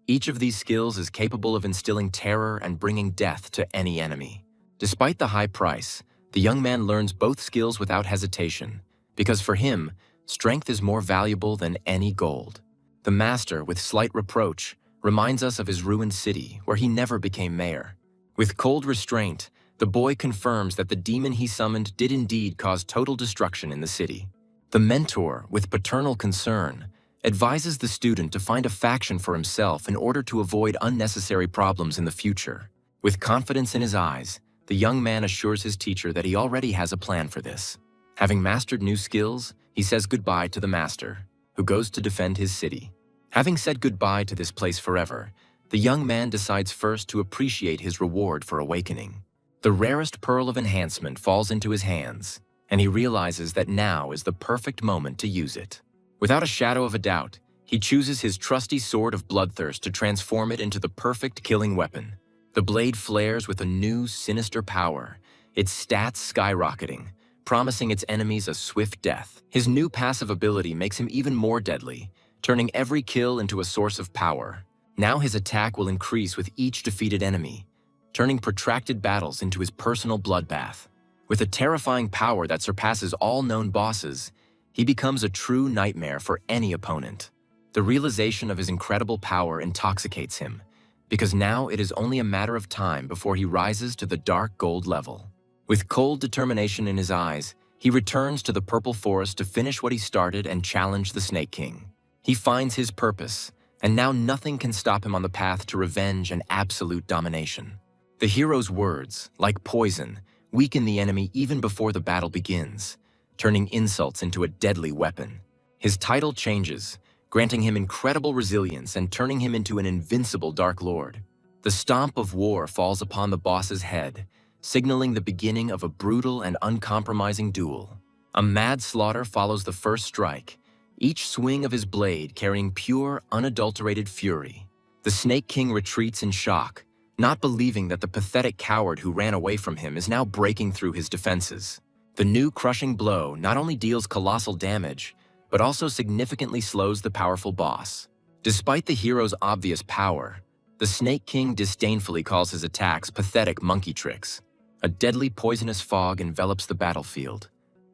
Each of these skills is capable of instilling terror and bringing death to any enemy. Despite the high price, the young man learns both skills without hesitation, because for him, strength is more valuable than any gold. The master, with slight reproach, reminds us of his ruined city, where he never became mayor. With cold restraint, the boy confirms that the demon he summoned did indeed cause total destruction in the city. The mentor, with paternal concern, advises the student to find a faction for himself in order to avoid unnecessary problems in the future. With confidence in his eyes, the young man assures his teacher that he already has a plan for this. Having mastered new skills, he says goodbye to the master, who goes to defend his city. Having said goodbye to this place forever, the young man decides first to appreciate his reward for awakening. The rarest pearl of enhancement falls into his hands, and he realizes that now is the perfect moment to use it. Without a shadow of a doubt, he chooses his trusty sword of bloodthirst to transform it into the perfect killing weapon. The blade flares with a new, sinister power, its stats skyrocketing, promising its enemies a swift death. His new passive ability makes him even more deadly, turning every kill into a source of power. Now his attack will increase with each defeated enemy, turning protracted battles into his personal bloodbath. With a terrifying power that surpasses all known bosses, he becomes a true nightmare for any opponent. The realization of his incredible power intoxicates him, because now it is only a matter of time before he rises to the dark gold level. With cold determination in his eyes, he returns to the purple forest to finish what he started and challenge the Snake King. He finds his purpose, and now nothing can stop him on the path to revenge and absolute domination. The hero's words, like poison, weaken the enemy even before the battle begins, turning insults into a deadly weapon. His title changes, granting him incredible resilience and turning him into an invincible Dark Lord. The stomp of war falls upon the boss's head, signaling the beginning of a brutal and uncompromising duel. A mad slaughter follows the first strike, each swing of his blade carrying pure, unadulterated fury. The Snake King retreats in shock, not believing that the pathetic coward who ran away from him is now breaking through his defenses. The new crushing blow not only deals colossal damage, but also significantly slows the powerful boss. Despite the hero's obvious power, the Snake King disdainfully calls his attacks pathetic monkey tricks. A deadly poisonous fog envelops the battlefield,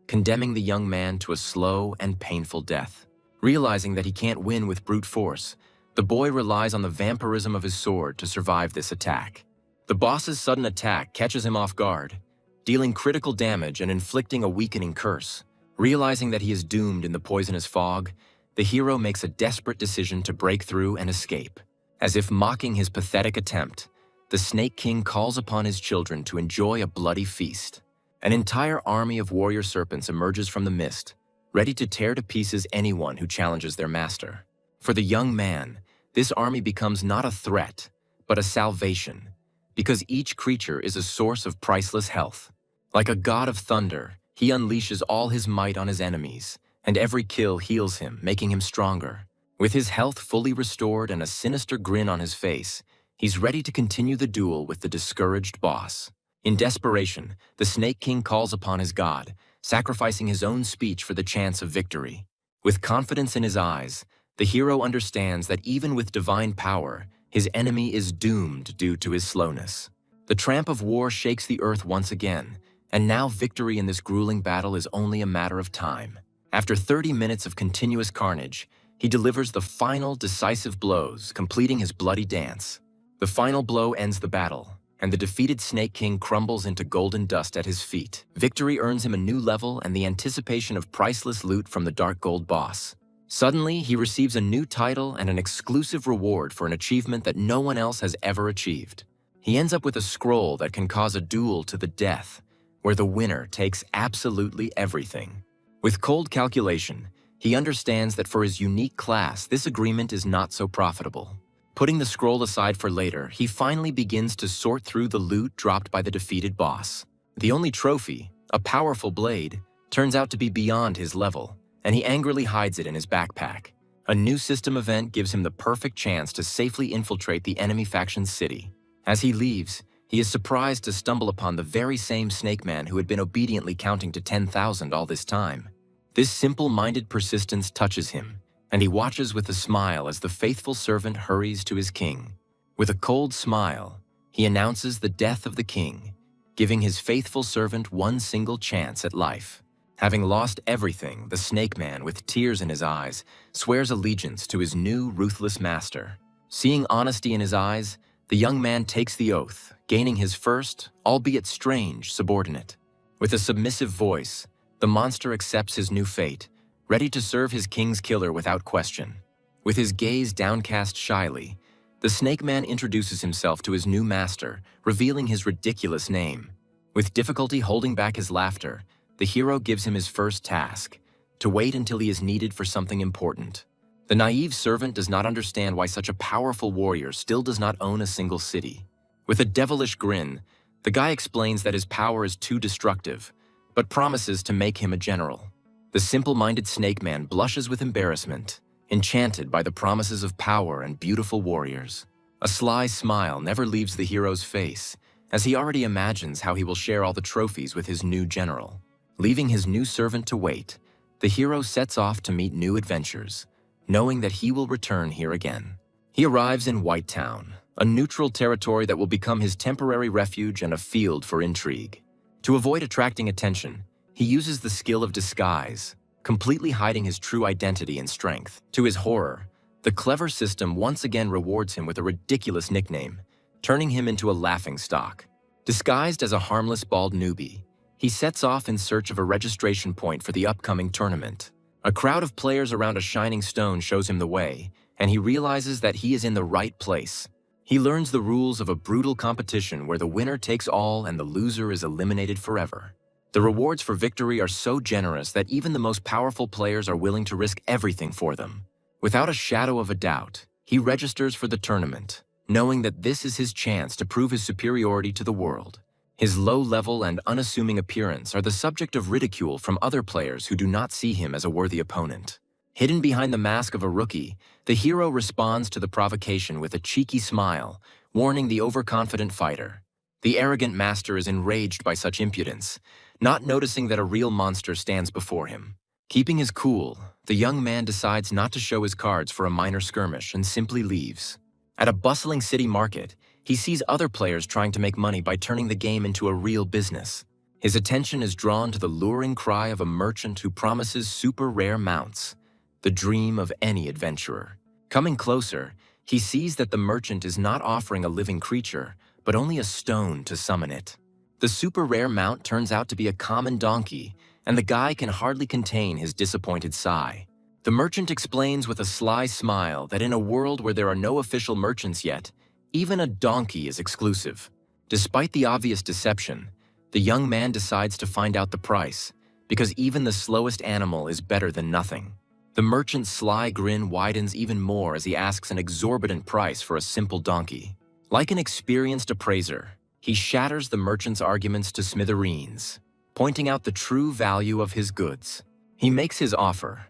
condemning the young man to a slow and painful death. Realizing that he can't win with brute force, the boy relies on the vampirism of his sword to survive this attack. The boss's sudden attack catches him off guard, dealing critical damage and inflicting a weakening curse. Realizing that he is doomed in the poisonous fog, the hero makes a desperate decision to break through and escape. As if mocking his pathetic attempt, the Snake King calls upon his children to enjoy a bloody feast. An entire army of warrior serpents emerges from the mist, ready to tear to pieces anyone who challenges their master. For the young man, this army becomes not a threat, but a salvation, because each creature is a source of priceless health. Like a god of thunder, he unleashes all his might on his enemies, and every kill heals him, making him stronger. With his health fully restored and a sinister grin on his face, he's ready to continue the duel with the discouraged boss. In desperation, the Snake King calls upon his god, sacrificing his own speech for the chance of victory. With confidence in his eyes, the hero understands that even with divine power, his enemy is doomed due to his slowness. The tramp of war shakes the earth once again, and now victory in this grueling battle is only a matter of time. After 30 minutes of continuous carnage, he delivers the final decisive blows, completing his bloody dance. The final blow ends the battle, and the defeated Snake King crumbles into golden dust at his feet. Victory earns him a new level and the anticipation of priceless loot from the Dark Gold boss. Suddenly, he receives a new title and an exclusive reward for an achievement that no one else has ever achieved. He ends up with a scroll that can cause a duel to the death, where the winner takes absolutely everything. With cold calculation, he understands that for his unique class, this agreement is not so profitable. Putting the scroll aside for later, he finally begins to sort through the loot dropped by the defeated boss. The only trophy, a powerful blade, turns out to be beyond his level, and he angrily hides it in his backpack. A new system event gives him the perfect chance to safely infiltrate the enemy faction's city. As he leaves, he is surprised to stumble upon the very same Snake Man who had been obediently counting to 10,000 all this time. This simple-minded persistence touches him, and he watches with a smile as the faithful servant hurries to his king. With a cold smile, he announces the death of the king, giving his faithful servant one single chance at life. Having lost everything, the Snake Man, with tears in his eyes, swears allegiance to his new, ruthless master. Seeing honesty in his eyes, the young man takes the oath, gaining his first, albeit strange, subordinate. With a submissive voice, the monster accepts his new fate, ready to serve his king's killer without question. With his gaze downcast shyly, the Snake Man introduces himself to his new master, revealing his ridiculous name. With difficulty holding back his laughter, the hero gives him his first task, to wait until he is needed for something important. The naive servant does not understand why such a powerful warrior still does not own a single city. With a devilish grin, the guy explains that his power is too destructive, but promises to make him a general. The simple-minded snake man blushes with embarrassment, enchanted by the promises of power and beautiful warriors. A sly smile never leaves the hero's face, as he already imagines how he will share all the trophies with his new general. Leaving his new servant to wait, the hero sets off to meet new adventures, knowing that he will return here again. He arrives in White Town, a neutral territory that will become his temporary refuge and a field for intrigue. To avoid attracting attention, he uses the skill of disguise, completely hiding his true identity and strength. To his horror, the clever system once again rewards him with a ridiculous nickname, turning him into a laughingstock. Disguised as a harmless bald newbie, he sets off in search of a registration point for the upcoming tournament. A crowd of players around a shining stone shows him the way, and he realizes that he is in the right place. He learns the rules of a brutal competition where the winner takes all and the loser is eliminated forever. The rewards for victory are so generous that even the most powerful players are willing to risk everything for them. Without a shadow of a doubt, he registers for the tournament, knowing that this is his chance to prove his superiority to the world. His low-level and unassuming appearance are the subject of ridicule from other players who do not see him as a worthy opponent. Hidden behind the mask of a rookie, the hero responds to the provocation with a cheeky smile, warning the overconfident fighter. The arrogant master is enraged by such impudence, not noticing that a real monster stands before him. Keeping his cool, the young man decides not to show his cards for a minor skirmish and simply leaves. At a bustling city market, he sees other players trying to make money by turning the game into a real business. His attention is drawn to the luring cry of a merchant who promises super rare mounts, the dream of any adventurer. Coming closer, he sees that the merchant is not offering a living creature, but only a stone to summon it. The super rare mount turns out to be a common donkey, and the guy can hardly contain his disappointed sigh. The merchant explains with a sly smile that in a world where there are no official merchants yet, even a donkey is exclusive. Despite the obvious deception, the young man decides to find out the price, because even the slowest animal is better than nothing. The merchant's sly grin widens even more as he asks an exorbitant price for a simple donkey. Like an experienced appraiser, he shatters the merchant's arguments to smithereens, pointing out the true value of his goods. He makes his offer,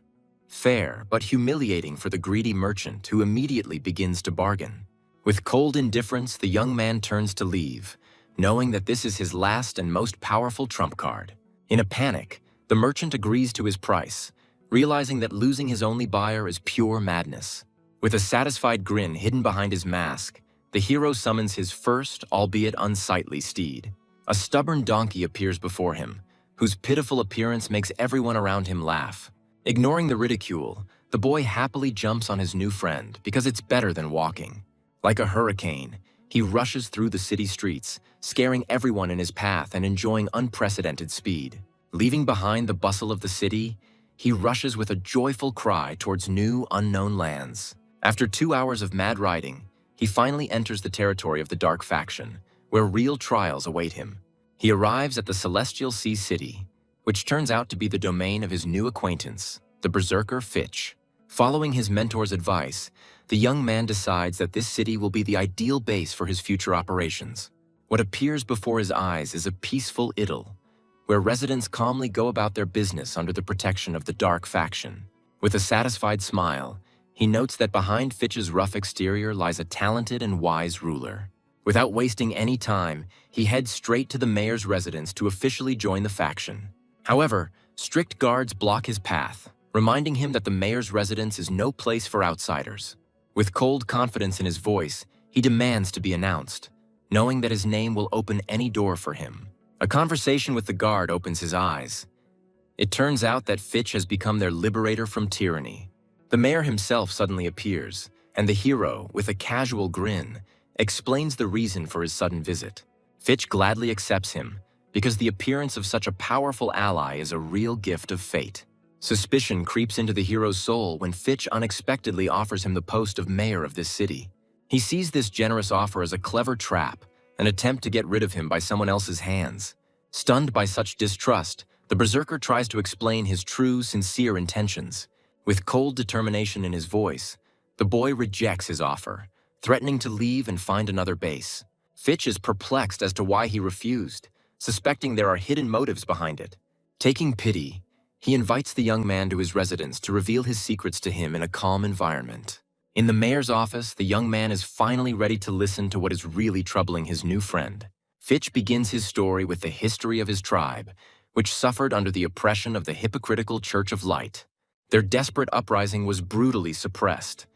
fair but humiliating for the greedy merchant who immediately begins to bargain. With cold indifference, the young man turns to leave, knowing that this is his last and most powerful trump card. In a panic, the merchant agrees to his price, realizing that losing his only buyer is pure madness. With a satisfied grin hidden behind his mask, the hero summons his first, albeit unsightly, steed. A stubborn donkey appears before him, whose pitiful appearance makes everyone around him laugh. Ignoring the ridicule, the boy happily jumps on his new friend because it's better than walking. Like a hurricane, he rushes through the city streets, scaring everyone in his path and enjoying unprecedented speed. Leaving behind the bustle of the city, he rushes with a joyful cry towards new, unknown lands. After 2 hours of mad riding, he finally enters the territory of the Dark Faction, where real trials await him. He arrives at the Celestial Sea City, which turns out to be the domain of his new acquaintance, the berserker Fitch. Following his mentor's advice, the young man decides that this city will be the ideal base for his future operations. What appears before his eyes is a peaceful idyll, where residents calmly go about their business under the protection of the Dark Faction. With a satisfied smile, he notes that behind Fitch's rough exterior lies a talented and wise ruler. Without wasting any time, he heads straight to the mayor's residence to officially join the faction. However, strict guards block his path, reminding him that the mayor's residence is no place for outsiders. With cold confidence in his voice, he demands to be announced, knowing that his name will open any door for him. A conversation with the guard opens his eyes. It turns out that Fitch has become their liberator from tyranny. The mayor himself suddenly appears, and the hero, with a casual grin, explains the reason for his sudden visit. Fitch gladly accepts him, because the appearance of such a powerful ally is a real gift of fate. Suspicion creeps into the hero's soul when Fitch unexpectedly offers him the post of mayor of this city. He sees this generous offer as a clever trap, an attempt to get rid of him by someone else's hands. Stunned by such distrust, the berserker tries to explain his true, sincere intentions. With cold determination in his voice, the boy rejects his offer, threatening to leave and find another base. Fitch is perplexed as to why he refused, suspecting there are hidden motives behind it. Taking pity, he invites the young man to his residence to reveal his secrets to him in a calm environment. In the mayor's office, the young man is finally ready to listen to what is really troubling his new friend. Fitch begins his story with the history of his tribe, which suffered under the oppression of the hypocritical Church of Light. Their desperate uprising was brutally suppressed,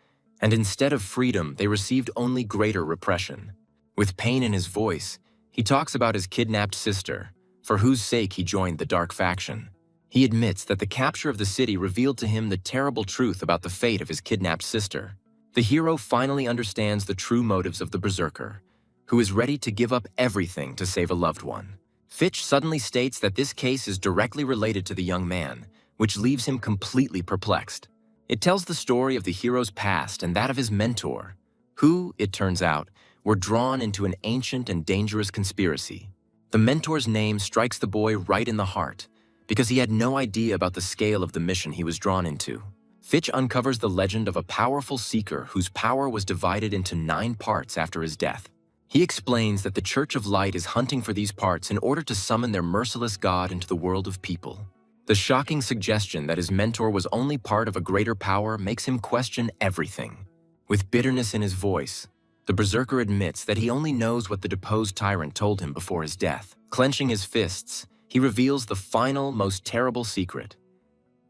and instead of freedom, they received only greater repression. With pain in his voice, he talks about his kidnapped sister, for whose sake he joined the dark faction. He admits that the capture of the city revealed to him the terrible truth about the fate of his kidnapped sister. The hero finally understands the true motives of the berserker, who is ready to give up everything to save a loved one. Fitch suddenly states that this case is directly related to the young man, which leaves him completely perplexed. It tells the story of the hero's past and that of his mentor, who, it turns out, were drawn into an ancient and dangerous conspiracy. The mentor's name strikes the boy right in the heart, because he had no idea about the scale of the mission he was drawn into. Fitch uncovers the legend of a powerful seeker whose power was divided into 9 parts after his death. He explains that the Church of Light is hunting for these parts in order to summon their merciless god into the world of people. The shocking suggestion that his mentor was only part of a greater power makes him question everything. With bitterness in his voice, the berserker admits that he only knows what the deposed tyrant told him before his death. Clenching his fists, he reveals the final, most terrible secret.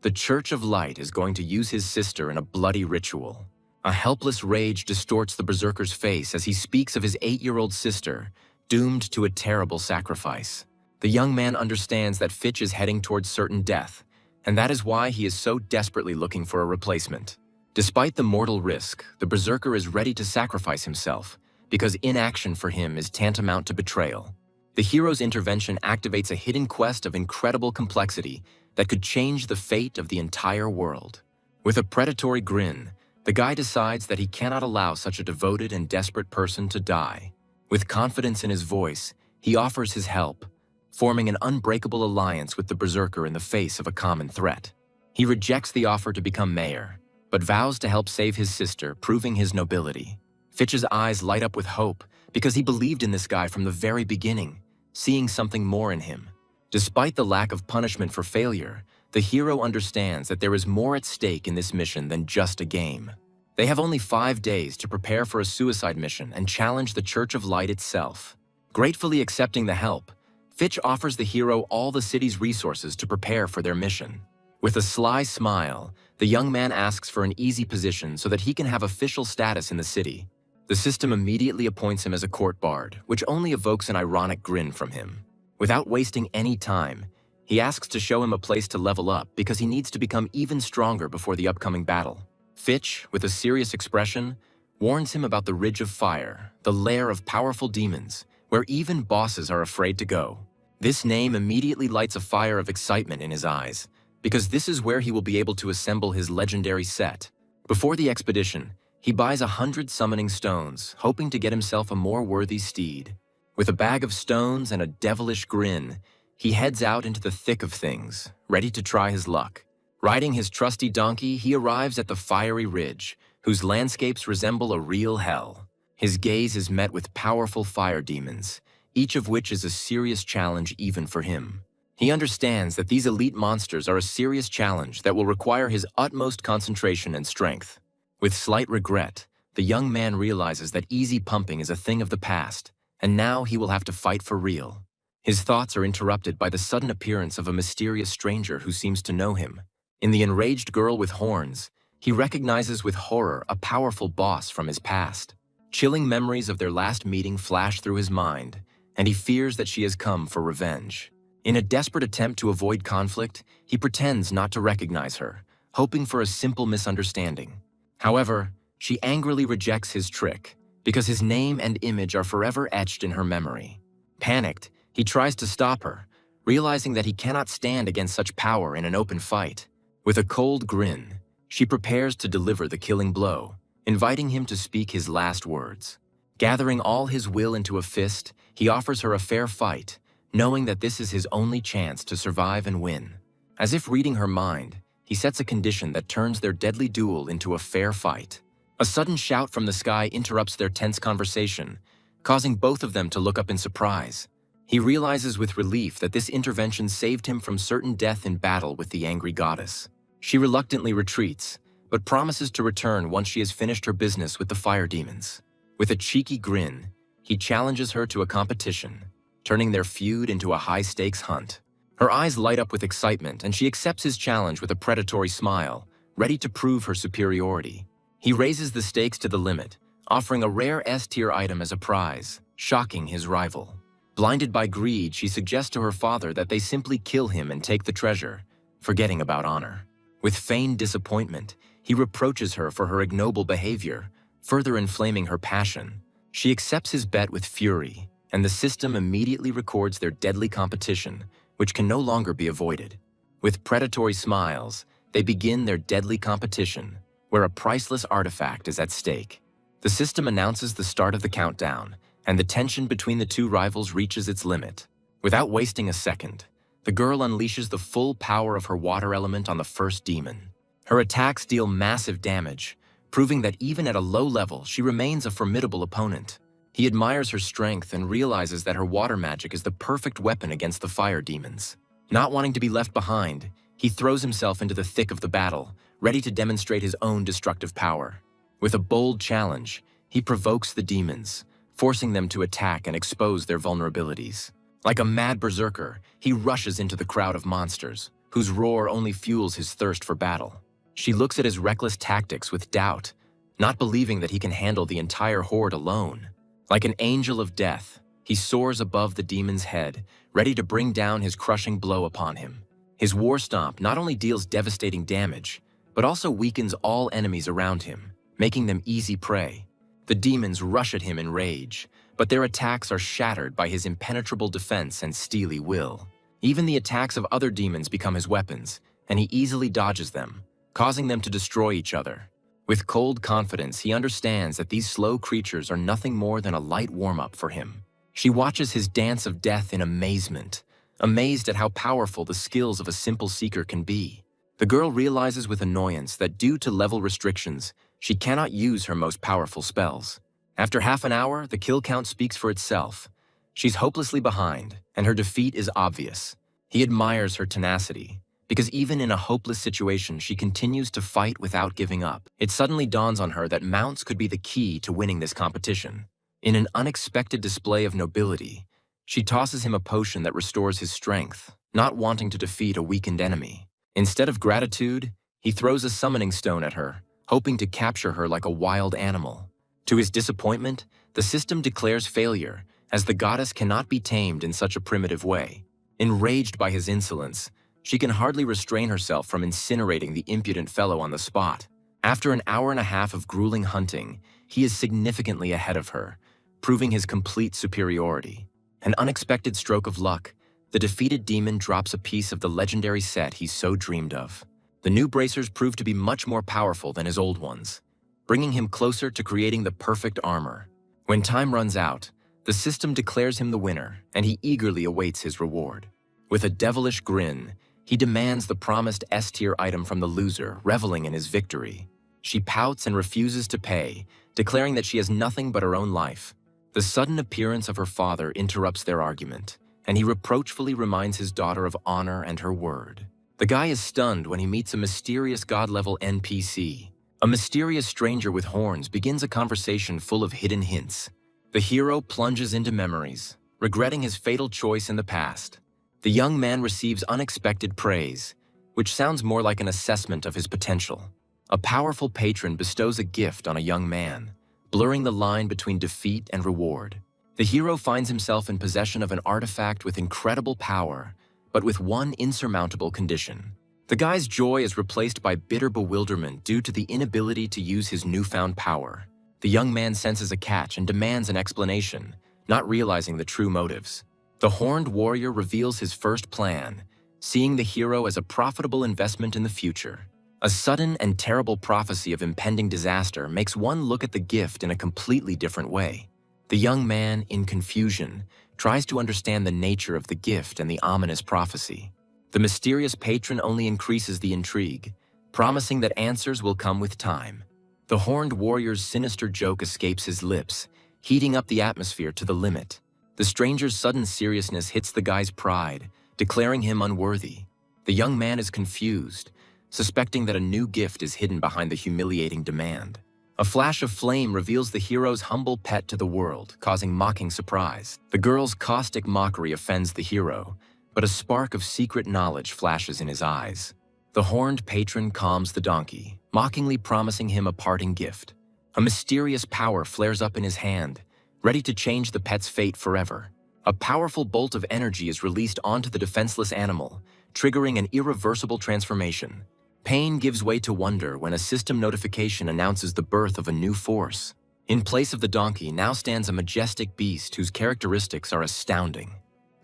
The Church of Light is going to use his sister in a bloody ritual. A helpless rage distorts the berserker's face as he speaks of his 8-year-old sister, doomed to a terrible sacrifice. The young man understands that Fitch is heading towards certain death, and that is why he is so desperately looking for a replacement. Despite the mortal risk, the berserker is ready to sacrifice himself, because inaction for him is tantamount to betrayal. The hero's intervention activates a hidden quest of incredible complexity that could change the fate of the entire world. With a predatory grin, the guy decides that he cannot allow such a devoted and desperate person to die. With confidence in his voice, he offers his help, forming an unbreakable alliance with the berserker in the face of a common threat. He rejects the offer to become mayor, but vows to help save his sister, proving his nobility. Fitch's eyes light up with hope because he believed in this guy from the very beginning, seeing something more in him. Despite the lack of punishment for failure, the hero understands that there is more at stake in this mission than just a game. They have only 5 days to prepare for a suicide mission and challenge the Church of Light itself. Gratefully accepting the help, Fitch offers the hero all the city's resources to prepare for their mission. With a sly smile, the young man asks for an easy position so that he can have official status in the city. The system immediately appoints him as a court bard, which only evokes an ironic grin from him. Without wasting any time, he asks to show him a place to level up because he needs to become even stronger before the upcoming battle. Fitch, with a serious expression, warns him about the Ridge of Fire, the lair of powerful demons, where even bosses are afraid to go. This name immediately lights a fire of excitement in his eyes, because this is where he will be able to assemble his legendary set. Before the expedition, he buys 100 summoning stones, hoping to get himself a more worthy steed. With a bag of stones and a devilish grin, he heads out into the thick of things, ready to try his luck. Riding his trusty donkey, he arrives at the fiery ridge, whose landscapes resemble a real hell. His gaze is met with powerful fire demons, each of which is a serious challenge even for him. He understands that these elite monsters are a serious challenge that will require his utmost concentration and strength. With slight regret, the young man realizes that easy pumping is a thing of the past, and now he will have to fight for real. His thoughts are interrupted by the sudden appearance of a mysterious stranger who seems to know him. In the enraged girl with horns, he recognizes with horror a powerful boss from his past. Chilling memories of their last meeting flash through his mind, and he fears that she has come for revenge. In a desperate attempt to avoid conflict, he pretends not to recognize her, hoping for a simple misunderstanding. However, she angrily rejects his trick, because his name and image are forever etched in her memory. Panicked, he tries to stop her, realizing that he cannot stand against such power in an open fight. With a cold grin, she prepares to deliver the killing blow, inviting him to speak his last words. Gathering all his will into a fist, he offers her a fair fight, knowing that this is his only chance to survive and win. As if reading her mind, he sets a condition that turns their deadly duel into a fair fight. A sudden shout from the sky interrupts their tense conversation, causing both of them to look up in surprise. He realizes with relief that this intervention saved him from certain death in battle with the angry goddess. She reluctantly retreats, but promises to return once she has finished her business with the fire demons. With a cheeky grin, he challenges her to a competition, turning their feud into a high-stakes hunt. Her eyes light up with excitement, and she accepts his challenge with a predatory smile, ready to prove her superiority. He raises the stakes to the limit, offering a rare S-tier item as a prize, shocking his rival. Blinded by greed, she suggests to her father that they simply kill him and take the treasure, forgetting about honor. With feigned disappointment, he reproaches her for her ignoble behavior, further inflaming her passion. She accepts his bet with fury, and the system immediately records their deadly competition, which can no longer be avoided. With predatory smiles, they begin their deadly competition, where a priceless artifact is at stake. The system announces the start of the countdown, and the tension between the two rivals reaches its limit. Without wasting a second, the girl unleashes the full power of her water element on the first demon. Her attacks deal massive damage, proving that even at a low level, she remains a formidable opponent. He admires her strength and realizes that her water magic is the perfect weapon against the fire demons. Not wanting to be left behind, he throws himself into the thick of the battle, ready to demonstrate his own destructive power. With a bold challenge, he provokes the demons, forcing them to attack and expose their vulnerabilities. Like a mad berserker, he rushes into the crowd of monsters, whose roar only fuels his thirst for battle. She looks at his reckless tactics with doubt, not believing that he can handle the entire horde alone. Like an angel of death, he soars above the demon's head, ready to bring down his crushing blow upon him. His war stomp not only deals devastating damage, but also weakens all enemies around him, making them easy prey. The demons rush at him in rage, but their attacks are shattered by his impenetrable defense and steely will. Even the attacks of other demons become his weapons, and he easily dodges them, causing them to destroy each other. With cold confidence, he understands that these slow creatures are nothing more than a light warm-up for him. She watches his dance of death in amazement, amazed at how powerful the skills of a simple seeker can be. The girl realizes with annoyance that due to level restrictions, she cannot use her most powerful spells. After half an hour, the kill count speaks for itself. She's hopelessly behind, and her defeat is obvious. He admires her tenacity, because even in a hopeless situation, she continues to fight without giving up. It suddenly dawns on her that mounts could be the key to winning this competition. In an unexpected display of nobility, she tosses him a potion that restores his strength, not wanting to defeat a weakened enemy. Instead of gratitude, he throws a summoning stone at her, hoping to capture her like a wild animal. To his disappointment, the system declares failure, as the goddess cannot be tamed in such a primitive way. Enraged by his insolence, she can hardly restrain herself from incinerating the impudent fellow on the spot. After an hour and a half of grueling hunting, he is significantly ahead of her, proving his complete superiority. An unexpected stroke of luck, the defeated demon drops a piece of the legendary set he so dreamed of. The new bracers prove to be much more powerful than his old ones, bringing him closer to creating the perfect armor. When time runs out, the system declares him the winner, and he eagerly awaits his reward. With a devilish grin, he demands the promised S-tier item from the loser, reveling in his victory. She pouts and refuses to pay, declaring that she has nothing but her own life. The sudden appearance of her father interrupts their argument, and he reproachfully reminds his daughter of honor and her word. The guy is stunned when he meets a mysterious god-level NPC. A mysterious stranger with horns begins a conversation full of hidden hints. The hero plunges into memories, regretting his fatal choice in the past. The young man receives unexpected praise, which sounds more like an assessment of his potential. A powerful patron bestows a gift on a young man, blurring the line between defeat and reward. The hero finds himself in possession of an artifact with incredible power, but with one insurmountable condition. The guy's joy is replaced by bitter bewilderment due to the inability to use his newfound power. The young man senses a catch and demands an explanation, not realizing the true motives. The horned warrior reveals his first plan, seeing the hero as a profitable investment in the future. A sudden and terrible prophecy of impending disaster makes one look at the gift in a completely different way. The young man, in confusion, tries to understand the nature of the gift and the ominous prophecy. The mysterious patron only increases the intrigue, promising that answers will come with time. The horned warrior's sinister joke escapes his lips, heating up the atmosphere to the limit. The stranger's sudden seriousness hits the guy's pride, declaring him unworthy. The young man is confused, suspecting that a new gift is hidden behind the humiliating demand. A flash of flame reveals the hero's humble pet to the world, causing mocking surprise. The girl's caustic mockery offends the hero, but a spark of secret knowledge flashes in his eyes. The horned patron calms the donkey, mockingly promising him a parting gift. A mysterious power flares up in his hand, ready to change the pet's fate forever. A powerful bolt of energy is released onto the defenseless animal, triggering an irreversible transformation. Pain gives way to wonder when a system notification announces the birth of a new force. In place of the donkey now stands a majestic beast whose characteristics are astounding.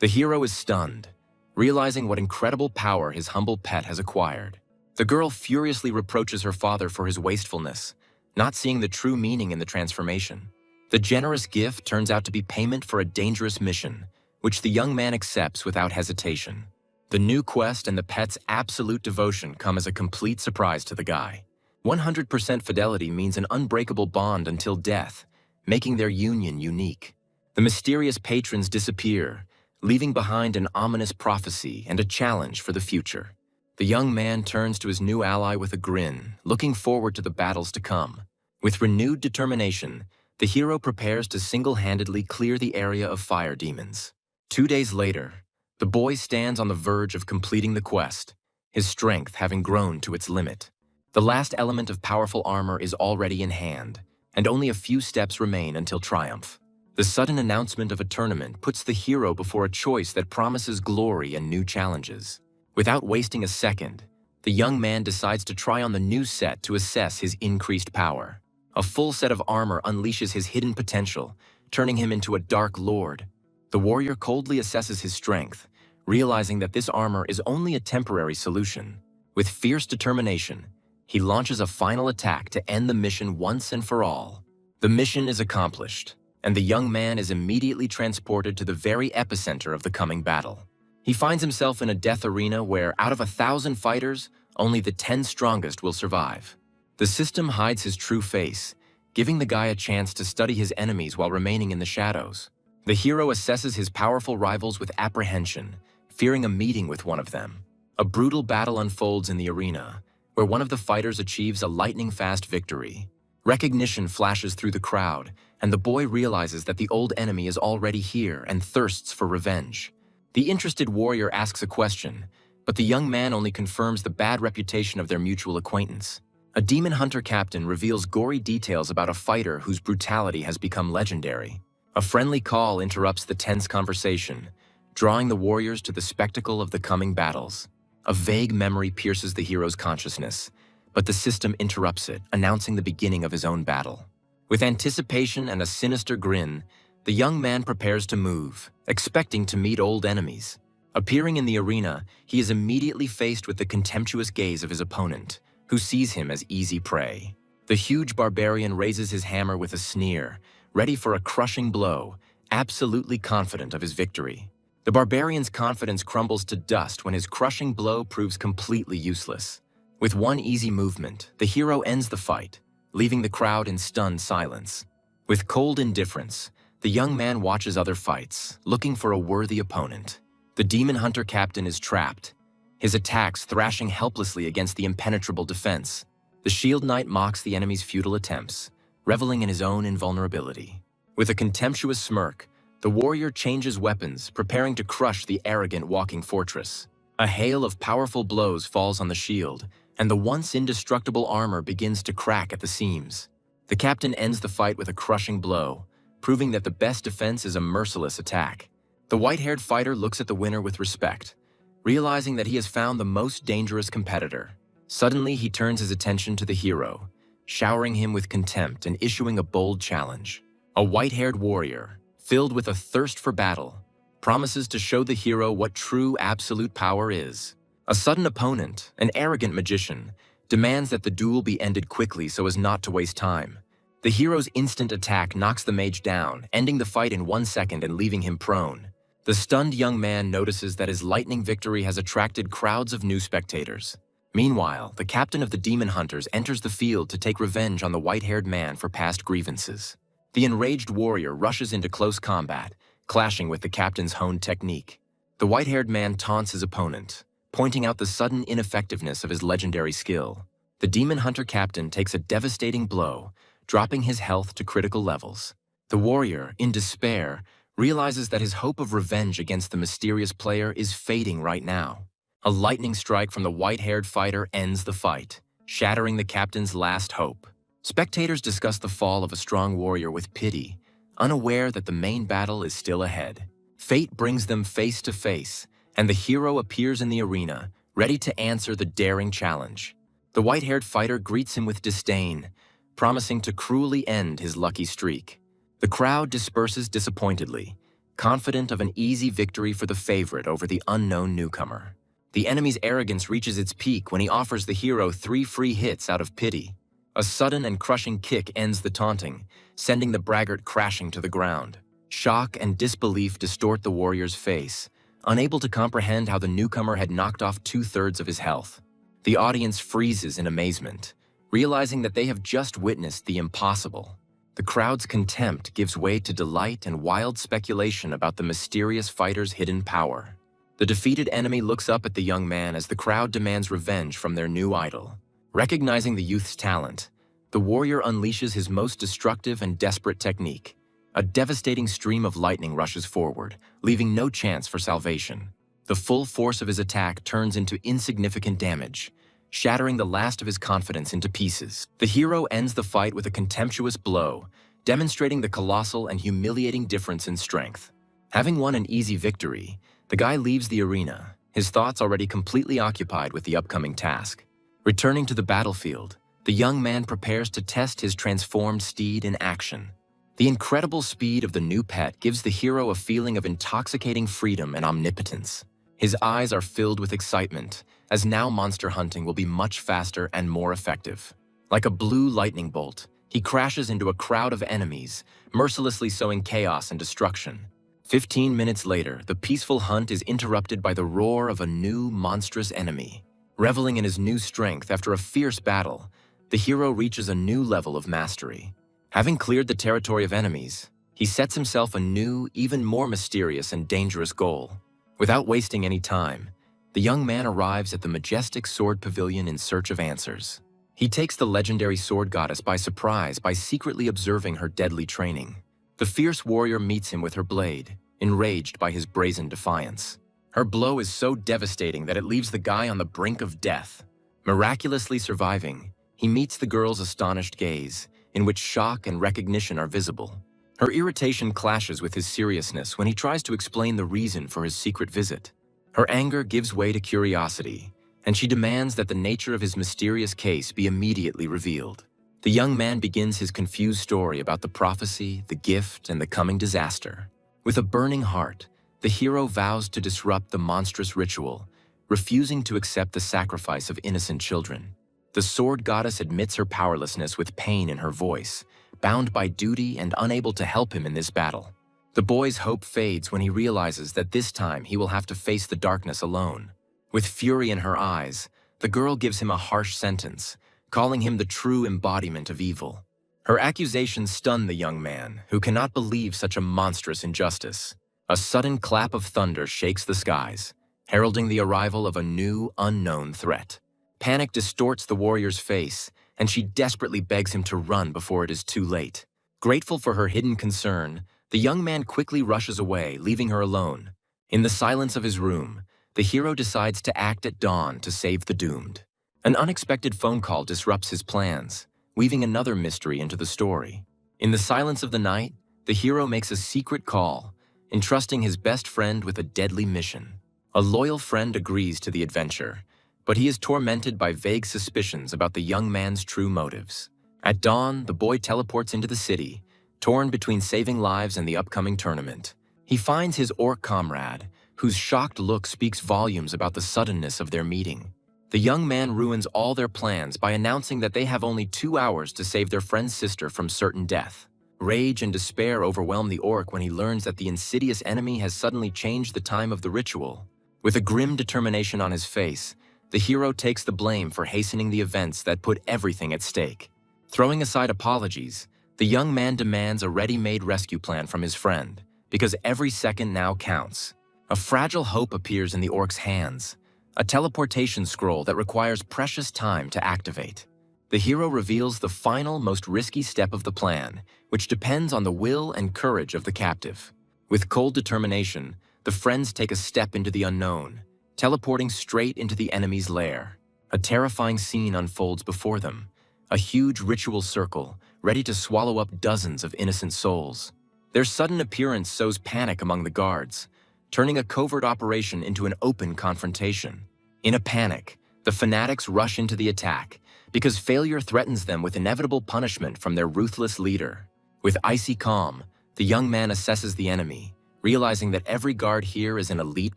The hero is stunned, realizing what incredible power his humble pet has acquired. The girl furiously reproaches her father for his wastefulness, not seeing the true meaning in the transformation. The generous gift turns out to be payment for a dangerous mission, which the young man accepts without hesitation. The new quest and the pet's absolute devotion come as a complete surprise to the guy. 100% fidelity means an unbreakable bond until death, making their union unique. The mysterious patrons disappear, leaving behind an ominous prophecy and a challenge for the future. The young man turns to his new ally with a grin, looking forward to the battles to come. With renewed determination, the hero prepares to single-handedly clear the area of fire demons. 2 days later, the boy stands on the verge of completing the quest, his strength having grown to its limit. The last element of powerful armor is already in hand, and only a few steps remain until triumph. The sudden announcement of a tournament puts the hero before a choice that promises glory and new challenges. Without wasting a second, the young man decides to try on the new set to assess his increased power. A full set of armor unleashes his hidden potential, turning him into a dark lord. The warrior coldly assesses his strength, realizing that this armor is only a temporary solution. With fierce determination, he launches a final attack to end the mission once and for all. The mission is accomplished, and the young man is immediately transported to the very epicenter of the coming battle. He finds himself in a death arena where, out of 1,000 fighters, only the 10 strongest will survive. The system hides his true face, giving the guy a chance to study his enemies while remaining in the shadows. The hero assesses his powerful rivals with apprehension, fearing a meeting with one of them. A brutal battle unfolds in the arena, where one of the fighters achieves a lightning-fast victory. Recognition flashes through the crowd, and the boy realizes that the old enemy is already here and thirsts for revenge. The interested warrior asks a question, but the young man only confirms the bad reputation of their mutual acquaintance. A demon hunter captain reveals gory details about a fighter whose brutality has become legendary. A friendly call interrupts the tense conversation, drawing the warriors to the spectacle of the coming battles. A vague memory pierces the hero's consciousness, but the system interrupts it, announcing the beginning of his own battle. With anticipation and a sinister grin, the young man prepares to move, expecting to meet old enemies. Appearing in the arena, he is immediately faced with the contemptuous gaze of his opponent, who sees him as easy prey. The huge barbarian raises his hammer with a sneer, ready for a crushing blow, absolutely confident of his victory. The barbarian's confidence crumbles to dust when his crushing blow proves completely useless. With one easy movement, the hero ends the fight, leaving the crowd in stunned silence. With cold indifference, the young man watches other fights, looking for a worthy opponent. The demon hunter captain is trapped, his attacks thrashing helplessly against the impenetrable defense. The shield knight mocks the enemy's futile attempts, reveling in his own invulnerability. With a contemptuous smirk, the warrior changes weapons, preparing to crush the arrogant walking fortress. A hail of powerful blows falls on the shield, and the once indestructible armor begins to crack at the seams. The captain ends the fight with a crushing blow, proving that the best defense is a merciless attack. The white-haired fighter looks at the winner with respect, realizing that he has found the most dangerous competitor. Suddenly, he turns his attention to the hero, showering him with contempt and issuing a bold challenge. A white-haired warrior, filled with a thirst for battle, promises to show the hero what true absolute power is. A sudden opponent, an arrogant magician, demands that the duel be ended quickly so as not to waste time. The hero's instant attack knocks the mage down, ending the fight in 1 second and leaving him prone. The stunned young man notices that his lightning victory has attracted crowds of new spectators. Meanwhile, the captain of the demon hunters enters the field to take revenge on the white-haired man for past grievances. The enraged warrior rushes into close combat, clashing with the captain's honed technique. The white-haired man taunts his opponent, pointing out the sudden ineffectiveness of his legendary skill. The demon hunter captain takes a devastating blow, dropping his health to critical levels. The warrior, in despair, realizes that his hope of revenge against the mysterious player is fading right now. A lightning strike from the white-haired fighter ends the fight, shattering the captain's last hope. Spectators discuss the fall of a strong warrior with pity, unaware that the main battle is still ahead. Fate brings them face to face, and the hero appears in the arena, ready to answer the daring challenge. The white-haired fighter greets him with disdain, promising to cruelly end his lucky streak. The crowd disperses disappointedly, confident of an easy victory for the favorite over the unknown newcomer. The enemy's arrogance reaches its peak when he offers the hero 3 free hits out of pity. A sudden and crushing kick ends the taunting, sending the braggart crashing to the ground. Shock and disbelief distort the warrior's face, unable to comprehend how the newcomer had knocked off 2/3 of his health. The audience freezes in amazement, realizing that they have just witnessed the impossible. The crowd's contempt gives way to delight and wild speculation about the mysterious fighter's hidden power. The defeated enemy looks up at the young man as the crowd demands revenge from their new idol. Recognizing the youth's talent, the warrior unleashes his most destructive and desperate technique. A devastating stream of lightning rushes forward, leaving no chance for salvation. The full force of his attack turns into insignificant damage, shattering the last of his confidence into pieces. The hero ends the fight with a contemptuous blow, demonstrating the colossal and humiliating difference in strength. Having won an easy victory, the guy leaves the arena, his thoughts already completely occupied with the upcoming task. Returning to the battlefield, the young man prepares to test his transformed steed in action. The incredible speed of the new pet gives the hero a feeling of intoxicating freedom and omnipotence. His eyes are filled with excitement, as now monster hunting will be much faster and more effective. Like a blue lightning bolt, he crashes into a crowd of enemies, mercilessly sowing chaos and destruction. 15 minutes later, the peaceful hunt is interrupted by the roar of a new, monstrous enemy. Reveling in his new strength after a fierce battle, the hero reaches a new level of mastery. Having cleared the territory of enemies, he sets himself a new, even more mysterious and dangerous goal. Without wasting any time, the young man arrives at the majestic sword pavilion in search of answers. He takes the legendary sword goddess by surprise by secretly observing her deadly training. The fierce warrior meets him with her blade, enraged by his brazen defiance. Her blow is so devastating that it leaves the guy on the brink of death. Miraculously surviving, he meets the girl's astonished gaze, in which shock and recognition are visible. Her irritation clashes with his seriousness when he tries to explain the reason for his secret visit. Her anger gives way to curiosity, and she demands that the nature of his mysterious case be immediately revealed. The young man begins his confused story about the prophecy, the gift, and the coming disaster. With a burning heart, the hero vows to disrupt the monstrous ritual, refusing to accept the sacrifice of innocent children. The sword goddess admits her powerlessness with pain in her voice, bound by duty and unable to help him in this battle. The boy's hope fades when he realizes that this time he will have to face the darkness alone. With fury in her eyes, the girl gives him a harsh sentence, calling him the true embodiment of evil. Her accusations stun the young man, who cannot believe such a monstrous injustice. A sudden clap of thunder shakes the skies, heralding the arrival of a new, unknown threat. Panic distorts the warrior's face, and she desperately begs him to run before it is too late. Grateful for her hidden concern, the young man quickly rushes away, leaving her alone. In the silence of his room, the hero decides to act at dawn to save the doomed. An unexpected phone call disrupts his plans, weaving another mystery into the story. In the silence of the night, the hero makes a secret call, entrusting his best friend with a deadly mission. A loyal friend agrees to the adventure, but he is tormented by vague suspicions about the young man's true motives. At dawn, the boy teleports into the city, torn between saving lives and the upcoming tournament. He finds his orc comrade, whose shocked look speaks volumes about the suddenness of their meeting. The young man ruins all their plans by announcing that they have only 2 hours to save their friend's sister from certain death. Rage and despair overwhelm the orc when he learns that the insidious enemy has suddenly changed the time of the ritual. With a grim determination on his face, the hero takes the blame for hastening the events that put everything at stake. Throwing aside apologies, the young man demands a ready-made rescue plan from his friend, because every second now counts. A fragile hope appears in the orc's hands, a teleportation scroll that requires precious time to activate. The hero reveals the final, most risky step of the plan, which depends on the will and courage of the captive. With cold determination, the friends take a step into the unknown, teleporting straight into the enemy's lair. A terrifying scene unfolds before them, a huge ritual circle, ready to swallow up dozens of innocent souls. Their sudden appearance sows panic among the guards, turning a covert operation into an open confrontation. In a panic, the fanatics rush into the attack, because failure threatens them with inevitable punishment from their ruthless leader. With icy calm, the young man assesses the enemy, realizing that every guard here is an elite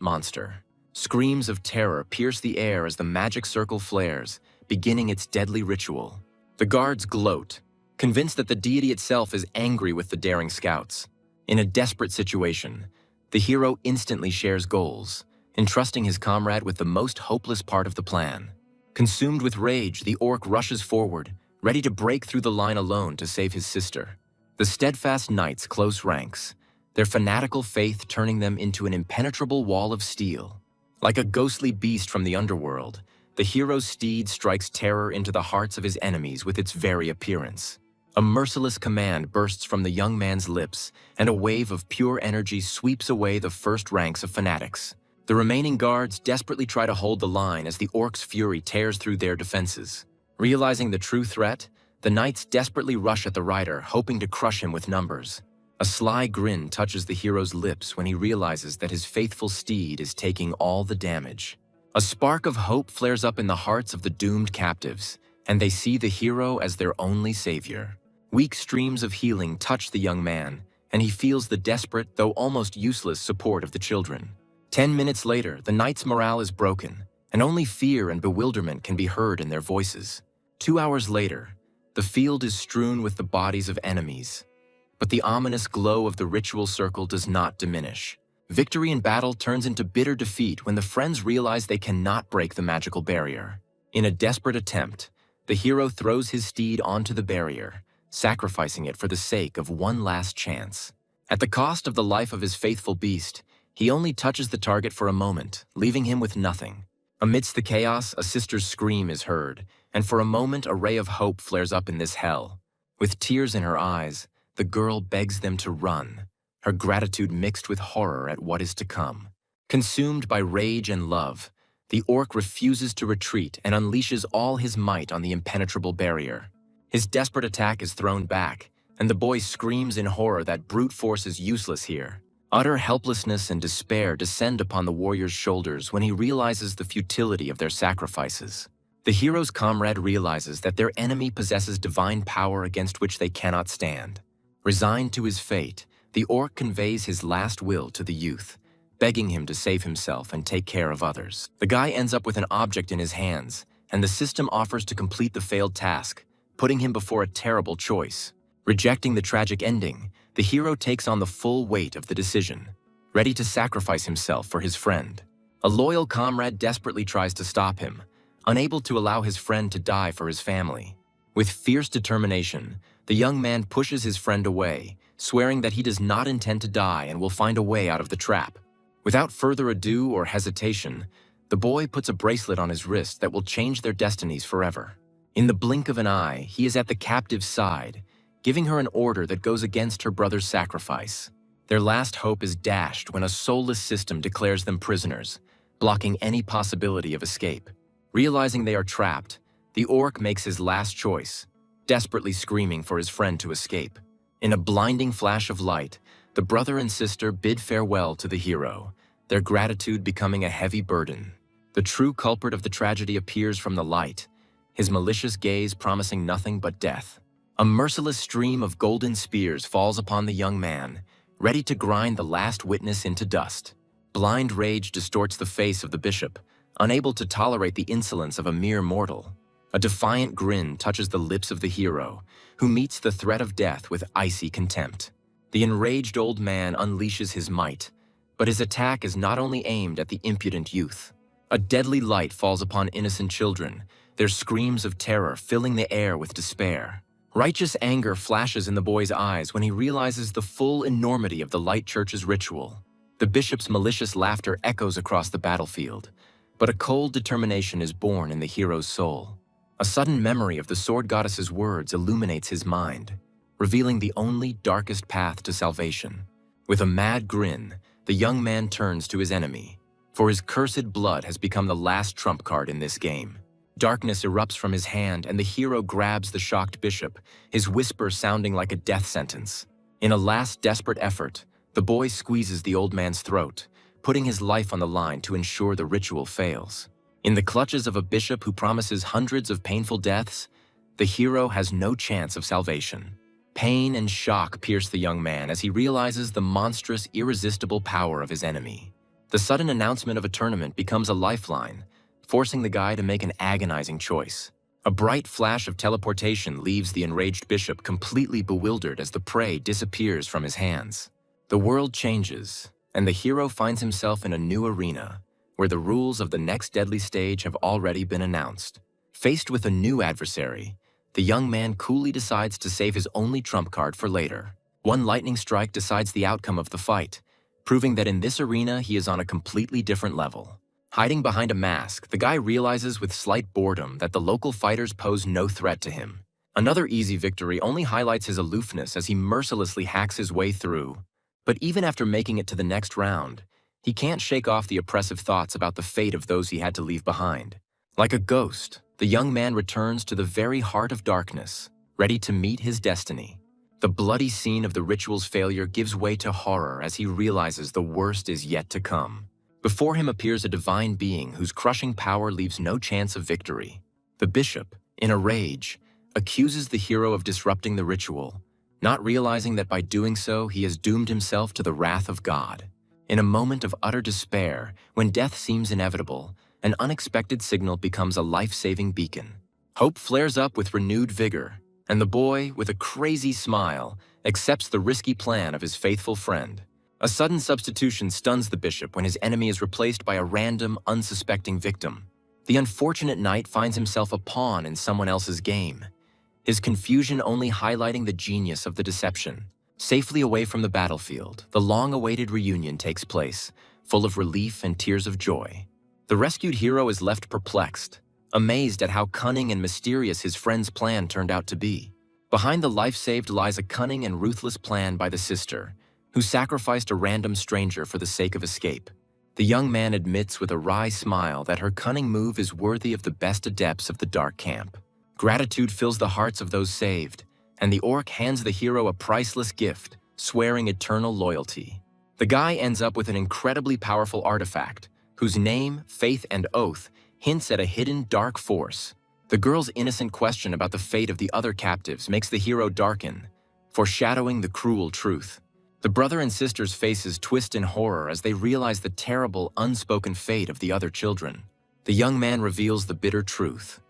monster. Screams of terror pierce the air as the magic circle flares, beginning its deadly ritual. The guards gloat, convinced that the deity itself is angry with the daring scouts. In a desperate situation, the hero instantly shares goals, entrusting his comrade with the most hopeless part of the plan. Consumed with rage, the orc rushes forward, ready to break through the line alone to save his sister. The steadfast knights close ranks, their fanatical faith turning them into an impenetrable wall of steel. Like a ghostly beast from the underworld, the hero's steed strikes terror into the hearts of his enemies with its very appearance. A merciless command bursts from the young man's lips, and a wave of pure energy sweeps away the first ranks of fanatics. The remaining guards desperately try to hold the line as the orc's fury tears through their defenses. Realizing the true threat, the knights desperately rush at the rider, hoping to crush him with numbers. A sly grin touches the hero's lips when he realizes that his faithful steed is taking all the damage. A spark of hope flares up in the hearts of the doomed captives, and they see the hero as their only savior. Weak streams of healing touch the young man, and he feels the desperate, though almost useless, support of the children. 10 minutes later, the knight's morale is broken, and only fear and bewilderment can be heard in their voices. 2 hours later, the field is strewn with the bodies of enemies, but the ominous glow of the ritual circle does not diminish. Victory in battle turns into bitter defeat when the friends realize they cannot break the magical barrier. In a desperate attempt, the hero throws his steed onto the barrier, sacrificing it for the sake of one last chance. At the cost of the life of his faithful beast, he only touches the target for a moment, leaving him with nothing. Amidst the chaos, a sister's scream is heard, and for a moment a ray of hope flares up in this hell. With tears in her eyes, the girl begs them to run, her gratitude mixed with horror at what is to come. Consumed by rage and love, the orc refuses to retreat and unleashes all his might on the impenetrable barrier. His desperate attack is thrown back, and the boy screams in horror that brute force is useless here. Utter helplessness and despair descend upon the warrior's shoulders when he realizes the futility of their sacrifices. The hero's comrade realizes that their enemy possesses divine power against which they cannot stand. Resigned to his fate, the orc conveys his last will to the youth, begging him to save himself and take care of others. The guy ends up with an object in his hands, and the system offers to complete the failed task, putting him before a terrible choice. Rejecting the tragic ending, the hero takes on the full weight of the decision, ready to sacrifice himself for his friend. A loyal comrade desperately tries to stop him, unable to allow his friend to die for his family. With fierce determination, the young man pushes his friend away, swearing that he does not intend to die and will find a way out of the trap. Without further ado or hesitation, the boy puts a bracelet on his wrist that will change their destinies forever. In the blink of an eye, he is at the captive's side, giving her an order that goes against her brother's sacrifice. Their last hope is dashed when a soulless system declares them prisoners, blocking any possibility of escape. Realizing they are trapped, the orc makes his last choice, desperately screaming for his friend to escape. In a blinding flash of light, the brother and sister bid farewell to the hero, their gratitude becoming a heavy burden. The true culprit of the tragedy appears from the light, his malicious gaze promising nothing but death. A merciless stream of golden spears falls upon the young man, ready to grind the last witness into dust. Blind rage distorts the face of the bishop, unable to tolerate the insolence of a mere mortal. A defiant grin touches the lips of the hero, who meets the threat of death with icy contempt. The enraged old man unleashes his might, but his attack is not only aimed at the impudent youth. A deadly light falls upon innocent children, their screams of terror filling the air with despair. Righteous anger flashes in the boy's eyes when he realizes the full enormity of the Light Church's ritual. The bishop's malicious laughter echoes across the battlefield, but a cold determination is born in the hero's soul. A sudden memory of the sword goddess's words illuminates his mind, revealing the only darkest path to salvation. With a mad grin, the young man turns to his enemy, for his cursed blood has become the last trump card in this game. Darkness erupts from his hand and the hero grabs the shocked bishop, his whisper sounding like a death sentence. In a last desperate effort, the boy squeezes the old man's throat, putting his life on the line to ensure the ritual fails. In the clutches of a bishop who promises hundreds of painful deaths, the hero has no chance of salvation. Pain and shock pierce the young man as he realizes the monstrous, irresistible power of his enemy. The sudden announcement of a tournament becomes a lifeline, forcing the guy to make an agonizing choice. A bright flash of teleportation leaves the enraged bishop completely bewildered as the prey disappears from his hands. The world changes, and the hero finds himself in a new arena, where the rules of the next deadly stage have already been announced. Faced with a new adversary, the young man coolly decides to save his only trump card for later. One lightning strike decides the outcome of the fight, proving that in this arena he is on a completely different level. Hiding behind a mask, the guy realizes with slight boredom that the local fighters pose no threat to him. Another easy victory only highlights his aloofness as he mercilessly hacks his way through. But even after making it to the next round, he can't shake off the oppressive thoughts about the fate of those he had to leave behind. Like a ghost, the young man returns to the very heart of darkness, ready to meet his destiny. The bloody scene of the ritual's failure gives way to horror as he realizes the worst is yet to come. Before him appears a divine being whose crushing power leaves no chance of victory. The bishop, in a rage, accuses the hero of disrupting the ritual, not realizing that by doing so he has doomed himself to the wrath of God. In a moment of utter despair, when death seems inevitable, an unexpected signal becomes a life-saving beacon. Hope flares up with renewed vigor, and the boy, with a crazy smile, accepts the risky plan of his faithful friend. A sudden substitution stuns the bishop when his enemy is replaced by a random, unsuspecting victim. The unfortunate knight finds himself a pawn in someone else's game, his confusion only highlighting the genius of the deception. Safely away from the battlefield, the long-awaited reunion takes place, full of relief and tears of joy. The rescued hero is left perplexed, amazed at how cunning and mysterious his friend's plan turned out to be. Behind the life saved lies a cunning and ruthless plan by the sister, who sacrificed a random stranger for the sake of escape. The young man admits with a wry smile that her cunning move is worthy of the best adepts of the dark camp. Gratitude fills the hearts of those saved, and the orc hands the hero a priceless gift, swearing eternal loyalty. The guy ends up with an incredibly powerful artifact, whose name, faith, and oath hints at a hidden dark force. The girl's innocent question about the fate of the other captives makes the hero darken, foreshadowing the cruel truth. The brother and sister's faces twist in horror as they realize the terrible, unspoken fate of the other children. The young man reveals the bitter truth.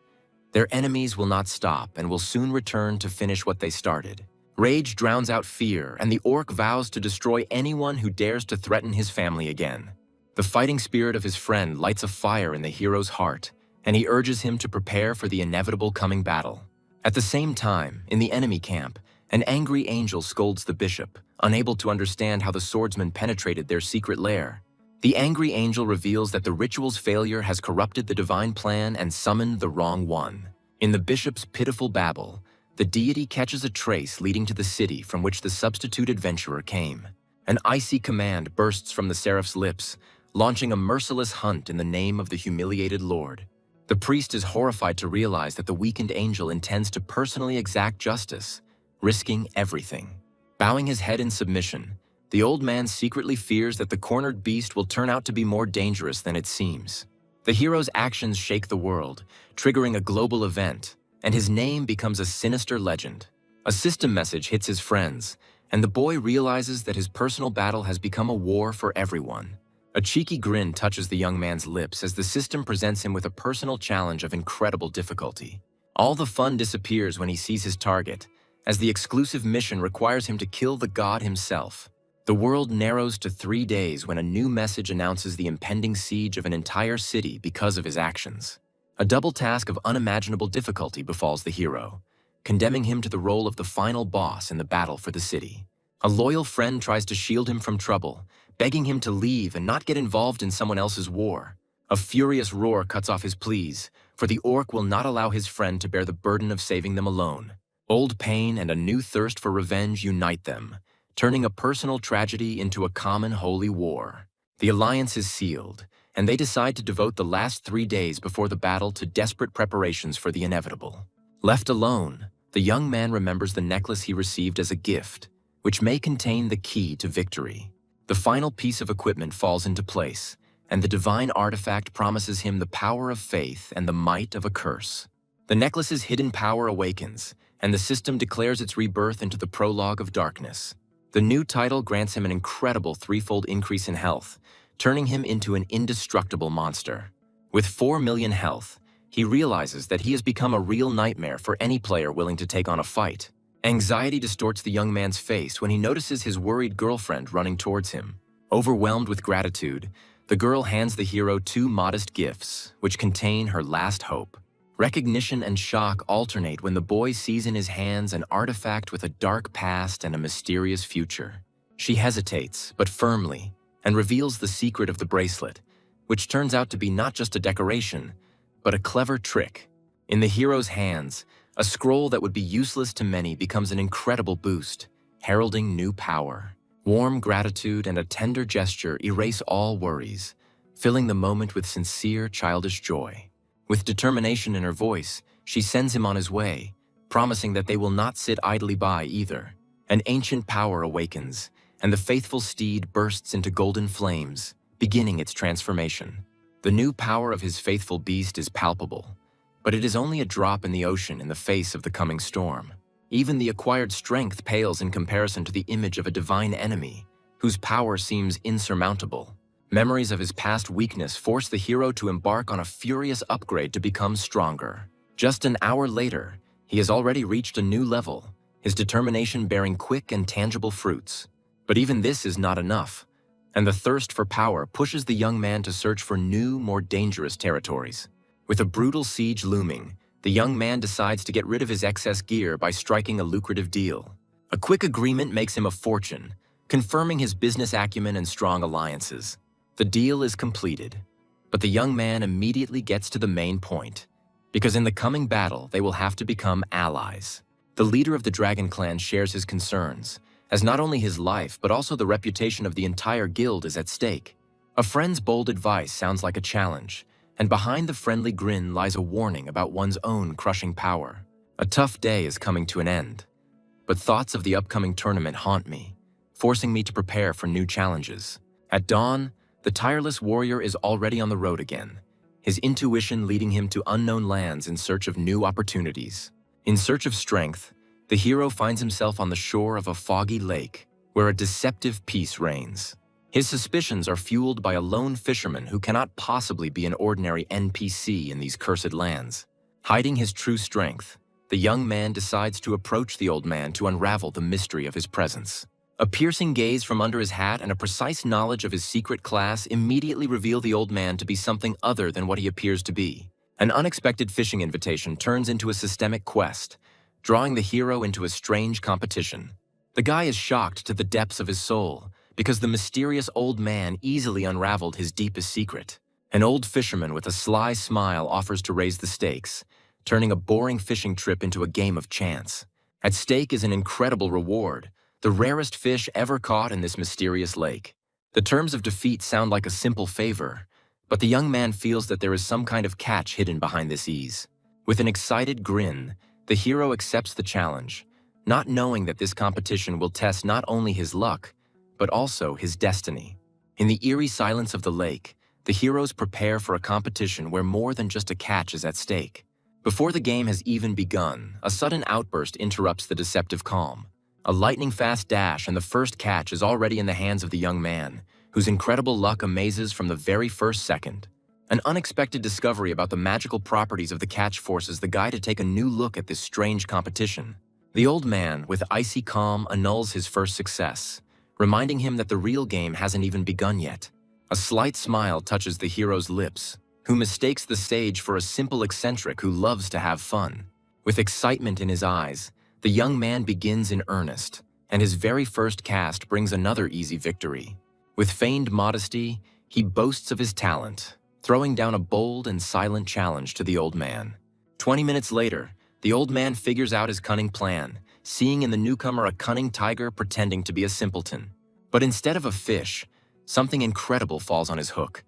Their enemies will not stop and will soon return to finish what they started. Rage drowns out fear, and the orc vows to destroy anyone who dares to threaten his family again. The fighting spirit of his friend lights a fire in the hero's heart, and he urges him to prepare for the inevitable coming battle. At the same time, in the enemy camp, an angry angel scolds the bishop, unable to understand how the swordsman penetrated their secret lair. The angry angel reveals that the ritual's failure has corrupted the divine plan and summoned the wrong one. In the bishop's pitiful babble, the deity catches a trace leading to the city from which the substitute adventurer came. An icy command bursts from the seraph's lips, launching a merciless hunt in the name of the humiliated lord. The priest is horrified to realize that the weakened angel intends to personally exact justice, risking everything. Bowing his head in submission, the old man secretly fears that the cornered beast will turn out to be more dangerous than it seems. The hero's actions shake the world, triggering a global event, and his name becomes a sinister legend. A system message hits his friends, and the boy realizes that his personal battle has become a war for everyone. A cheeky grin touches the young man's lips as the system presents him with a personal challenge of incredible difficulty. All the fun disappears when he sees his target, as the exclusive mission requires him to kill the god himself. The world narrows to 3 days when a new message announces the impending siege of an entire city because of his actions. A double task of unimaginable difficulty befalls the hero, condemning him to the role of the final boss in the battle for the city. A loyal friend tries to shield him from trouble, begging him to leave and not get involved in someone else's war. A furious roar cuts off his pleas, for the orc will not allow his friend to bear the burden of saving them alone. Old pain and a new thirst for revenge unite them, turning a personal tragedy into a common holy war. The alliance is sealed, and they decide to devote the last 3 days before the battle to desperate preparations for the inevitable. Left alone, the young man remembers the necklace he received as a gift, which may contain the key to victory. The final piece of equipment falls into place, and the divine artifact promises him the power of faith and the might of a curse. The necklace's hidden power awakens, and the system declares its rebirth into the prologue of darkness. The new title grants him an incredible 3-fold increase in health, turning him into an indestructible monster. With 4 million health, he realizes that he has become a real nightmare for any player willing to take on a fight. Anxiety distorts the young man's face when he notices his worried girlfriend running towards him. Overwhelmed with gratitude, the girl hands the hero 2 modest gifts, which contain her last hope. Recognition and shock alternate when the boy sees in his hands an artifact with a dark past and a mysterious future. She hesitates, but firmly, and reveals the secret of the bracelet, which turns out to be not just a decoration, but a clever trick. In the hero's hands, a scroll that would be useless to many becomes an incredible boost, heralding new power. Warm gratitude and a tender gesture erase all worries, filling the moment with sincere, childish joy. With determination in her voice, she sends him on his way, promising that they will not sit idly by either. An ancient power awakens, and the faithful steed bursts into golden flames, beginning its transformation. The new power of his faithful beast is palpable, but it is only a drop in the ocean in the face of the coming storm. Even the acquired strength pales in comparison to the image of a divine enemy, whose power seems insurmountable. Memories of his past weakness force the hero to embark on a furious upgrade to become stronger. Just an hour later, he has already reached a new level, his determination bearing quick and tangible fruits. But even this is not enough, and the thirst for power pushes the young man to search for new, more dangerous territories. With a brutal siege looming, the young man decides to get rid of his excess gear by striking a lucrative deal. A quick agreement makes him a fortune, confirming his business acumen and strong alliances. The deal is completed, but the young man immediately gets to the main point, because in the coming battle they will have to become allies. The leader of the Dragon Clan shares his concerns, as not only his life but also the reputation of the entire guild is at stake. A friend's bold advice sounds like a challenge, and behind the friendly grin lies a warning about one's own crushing power. A tough day is coming to an end, but thoughts of the upcoming tournament haunt me, forcing me to prepare for new challenges. At dawn, the tireless warrior is already on the road again, his intuition leading him to unknown lands in search of new opportunities. In search of strength, the hero finds himself on the shore of a foggy lake, where a deceptive peace reigns. His suspicions are fueled by a lone fisherman who cannot possibly be an ordinary NPC in these cursed lands. Hiding his true strength, the young man decides to approach the old man to unravel the mystery of his presence. A piercing gaze from under his hat and a precise knowledge of his secret class immediately reveal the old man to be something other than what he appears to be. An unexpected fishing invitation turns into a systemic quest, drawing the hero into a strange competition. The guy is shocked to the depths of his soul, because the mysterious old man easily unraveled his deepest secret. An old fisherman with a sly smile offers to raise the stakes, turning a boring fishing trip into a game of chance. At stake is an incredible reward, the rarest fish ever caught in this mysterious lake. The terms of defeat sound like a simple favor, but the young man feels that there is some kind of catch hidden behind this ease. With an excited grin, the hero accepts the challenge, not knowing that this competition will test not only his luck, but also his destiny. In the eerie silence of the lake, the heroes prepare for a competition where more than just a catch is at stake. Before the game has even begun, a sudden outburst interrupts the deceptive calm. A lightning-fast dash and the first catch is already in the hands of the young man, whose incredible luck amazes from the very first second. An unexpected discovery about the magical properties of the catch forces the guy to take a new look at this strange competition. The old man, with icy calm, annuls his first success, reminding him that the real game hasn't even begun yet. A slight smile touches the hero's lips, who mistakes the sage for a simple eccentric who loves to have fun. With excitement in his eyes, the young man begins in earnest, and his very first cast brings another easy victory. With feigned modesty, he boasts of his talent, throwing down a bold and silent challenge to the old man. 20 minutes later, the old man figures out his cunning plan, seeing in the newcomer a cunning tiger pretending to be a simpleton. But instead of a fish, something incredible falls on his hook.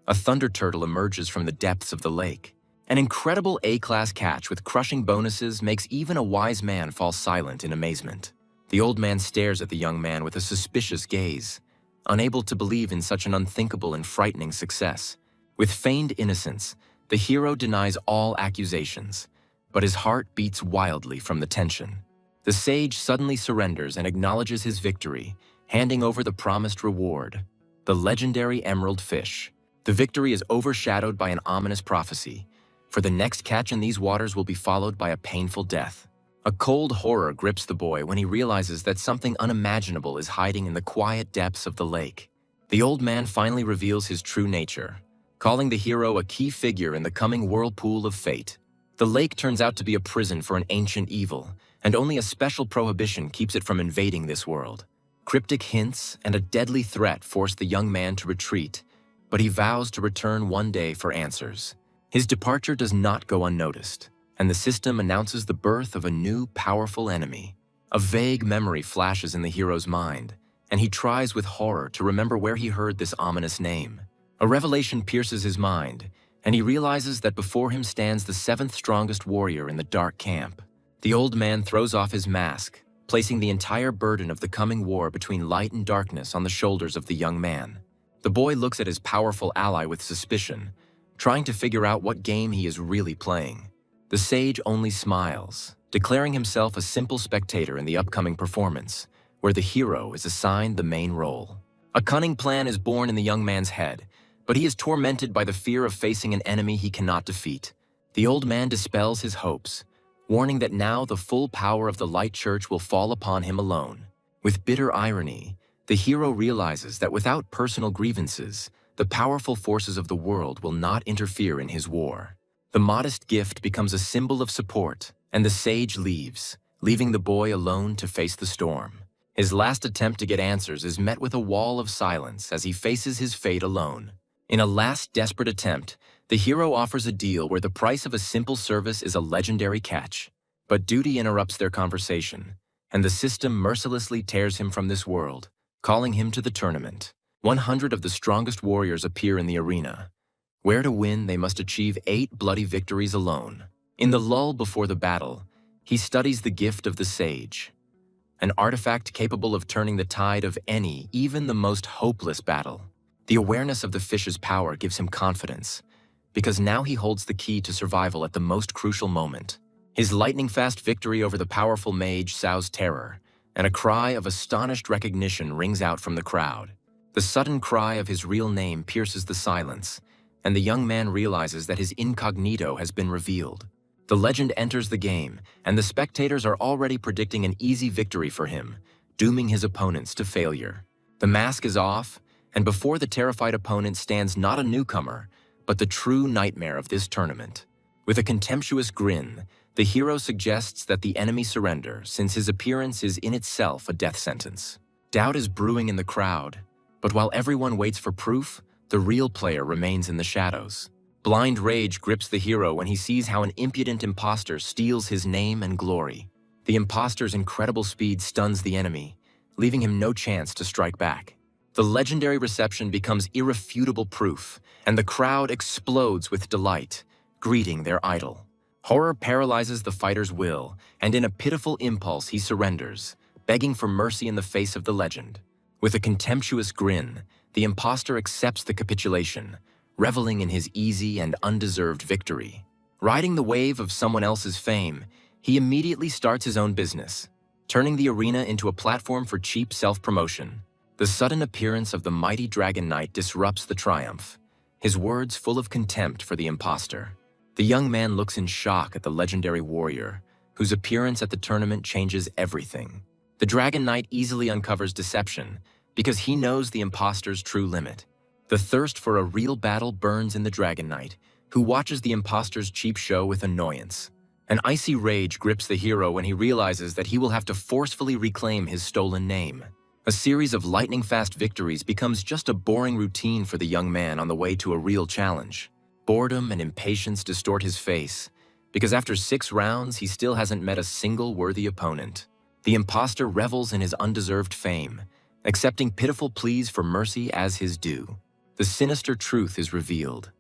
A thunder turtle emerges from the depths of the lake. An incredible A-class catch with crushing bonuses makes even a wise man fall silent in amazement. The old man stares at the young man with a suspicious gaze, unable to believe in such an unthinkable and frightening success. With feigned innocence, the hero denies all accusations, but his heart beats wildly from the tension. The sage suddenly surrenders and acknowledges his victory, handing over the promised reward, the legendary emerald fish. The victory is overshadowed by an ominous prophecy, for the next catch in these waters will be followed by a painful death. A cold horror grips the boy when he realizes that something unimaginable is hiding in the quiet depths of the lake. The old man finally reveals his true nature, calling the hero a key figure in the coming whirlpool of fate. The lake turns out to be a prison for an ancient evil, and only a special prohibition keeps it from invading this world. Cryptic hints and a deadly threat force the young man to retreat, but he vows to return one day for answers. His departure does not go unnoticed, and the system announces the birth of a new, powerful enemy. A vague memory flashes in the hero's mind, and he tries with horror to remember where he heard this ominous name. A revelation pierces his mind, and he realizes that before him stands the seventh strongest warrior in the dark camp. The old man throws off his mask, placing the entire burden of the coming war between light and darkness on the shoulders of the young man. The boy looks at his powerful ally with suspicion, trying to figure out what game he is really playing. The sage only smiles, declaring himself a simple spectator in the upcoming performance, where the hero is assigned the main role. A cunning plan is born in the young man's head, but he is tormented by the fear of facing an enemy he cannot defeat. The old man dispels his hopes, warning that now the full power of the Light Church will fall upon him alone. With bitter irony, the hero realizes that without personal grievances, the powerful forces of the world will not interfere in his war. The modest gift becomes a symbol of support, and the sage leaves, leaving the boy alone to face the storm. His last attempt to get answers is met with a wall of silence as he faces his fate alone. In a last desperate attempt, the hero offers a deal where the price of a simple service is a legendary catch. But duty interrupts their conversation, and the system mercilessly tears him from this world, calling him to the tournament. 100 of the strongest warriors appear in the arena. Where to win, they must achieve 8 bloody victories alone. In the lull before the battle, he studies the gift of the sage, an artifact capable of turning the tide of any, even the most hopeless battle. The awareness of the fish's power gives him confidence, because now he holds the key to survival at the most crucial moment. His lightning-fast victory over the powerful mage sows terror, and a cry of astonished recognition rings out from the crowd. The sudden cry of his real name pierces the silence, and the young man realizes that his incognito has been revealed. The legend enters the game, and the spectators are already predicting an easy victory for him, dooming his opponents to failure. The mask is off, and before the terrified opponent stands not a newcomer, but the true nightmare of this tournament. With a contemptuous grin, the hero suggests that the enemy surrender, since his appearance is in itself a death sentence. Doubt is brewing in the crowd, but while everyone waits for proof, the real player remains in the shadows. Blind rage grips the hero when he sees how an impudent imposter steals his name and glory. The imposter's incredible speed stuns the enemy, leaving him no chance to strike back. The legendary reception becomes irrefutable proof, and the crowd explodes with delight, greeting their idol. Horror paralyzes the fighter's will, and in a pitiful impulse he surrenders, begging for mercy in the face of the legend. With a contemptuous grin, the imposter accepts the capitulation, reveling in his easy and undeserved victory. Riding the wave of someone else's fame, he immediately starts his own business, turning the arena into a platform for cheap self-promotion. The sudden appearance of the mighty Dragon Knight disrupts the triumph, his words full of contempt for the impostor. The young man looks in shock at the legendary warrior, whose appearance at the tournament changes everything. The Dragon Knight easily uncovers deception because he knows the impostor's true limit. The thirst for a real battle burns in the Dragon Knight, who watches the impostor's cheap show with annoyance. An icy rage grips the hero when he realizes that he will have to forcefully reclaim his stolen name. A series of lightning-fast victories becomes just a boring routine for the young man on the way to a real challenge. Boredom and impatience distort his face, because after 6 rounds he still hasn't met a single worthy opponent. The impostor revels in his undeserved fame, accepting pitiful pleas for mercy as his due. The sinister truth is revealed.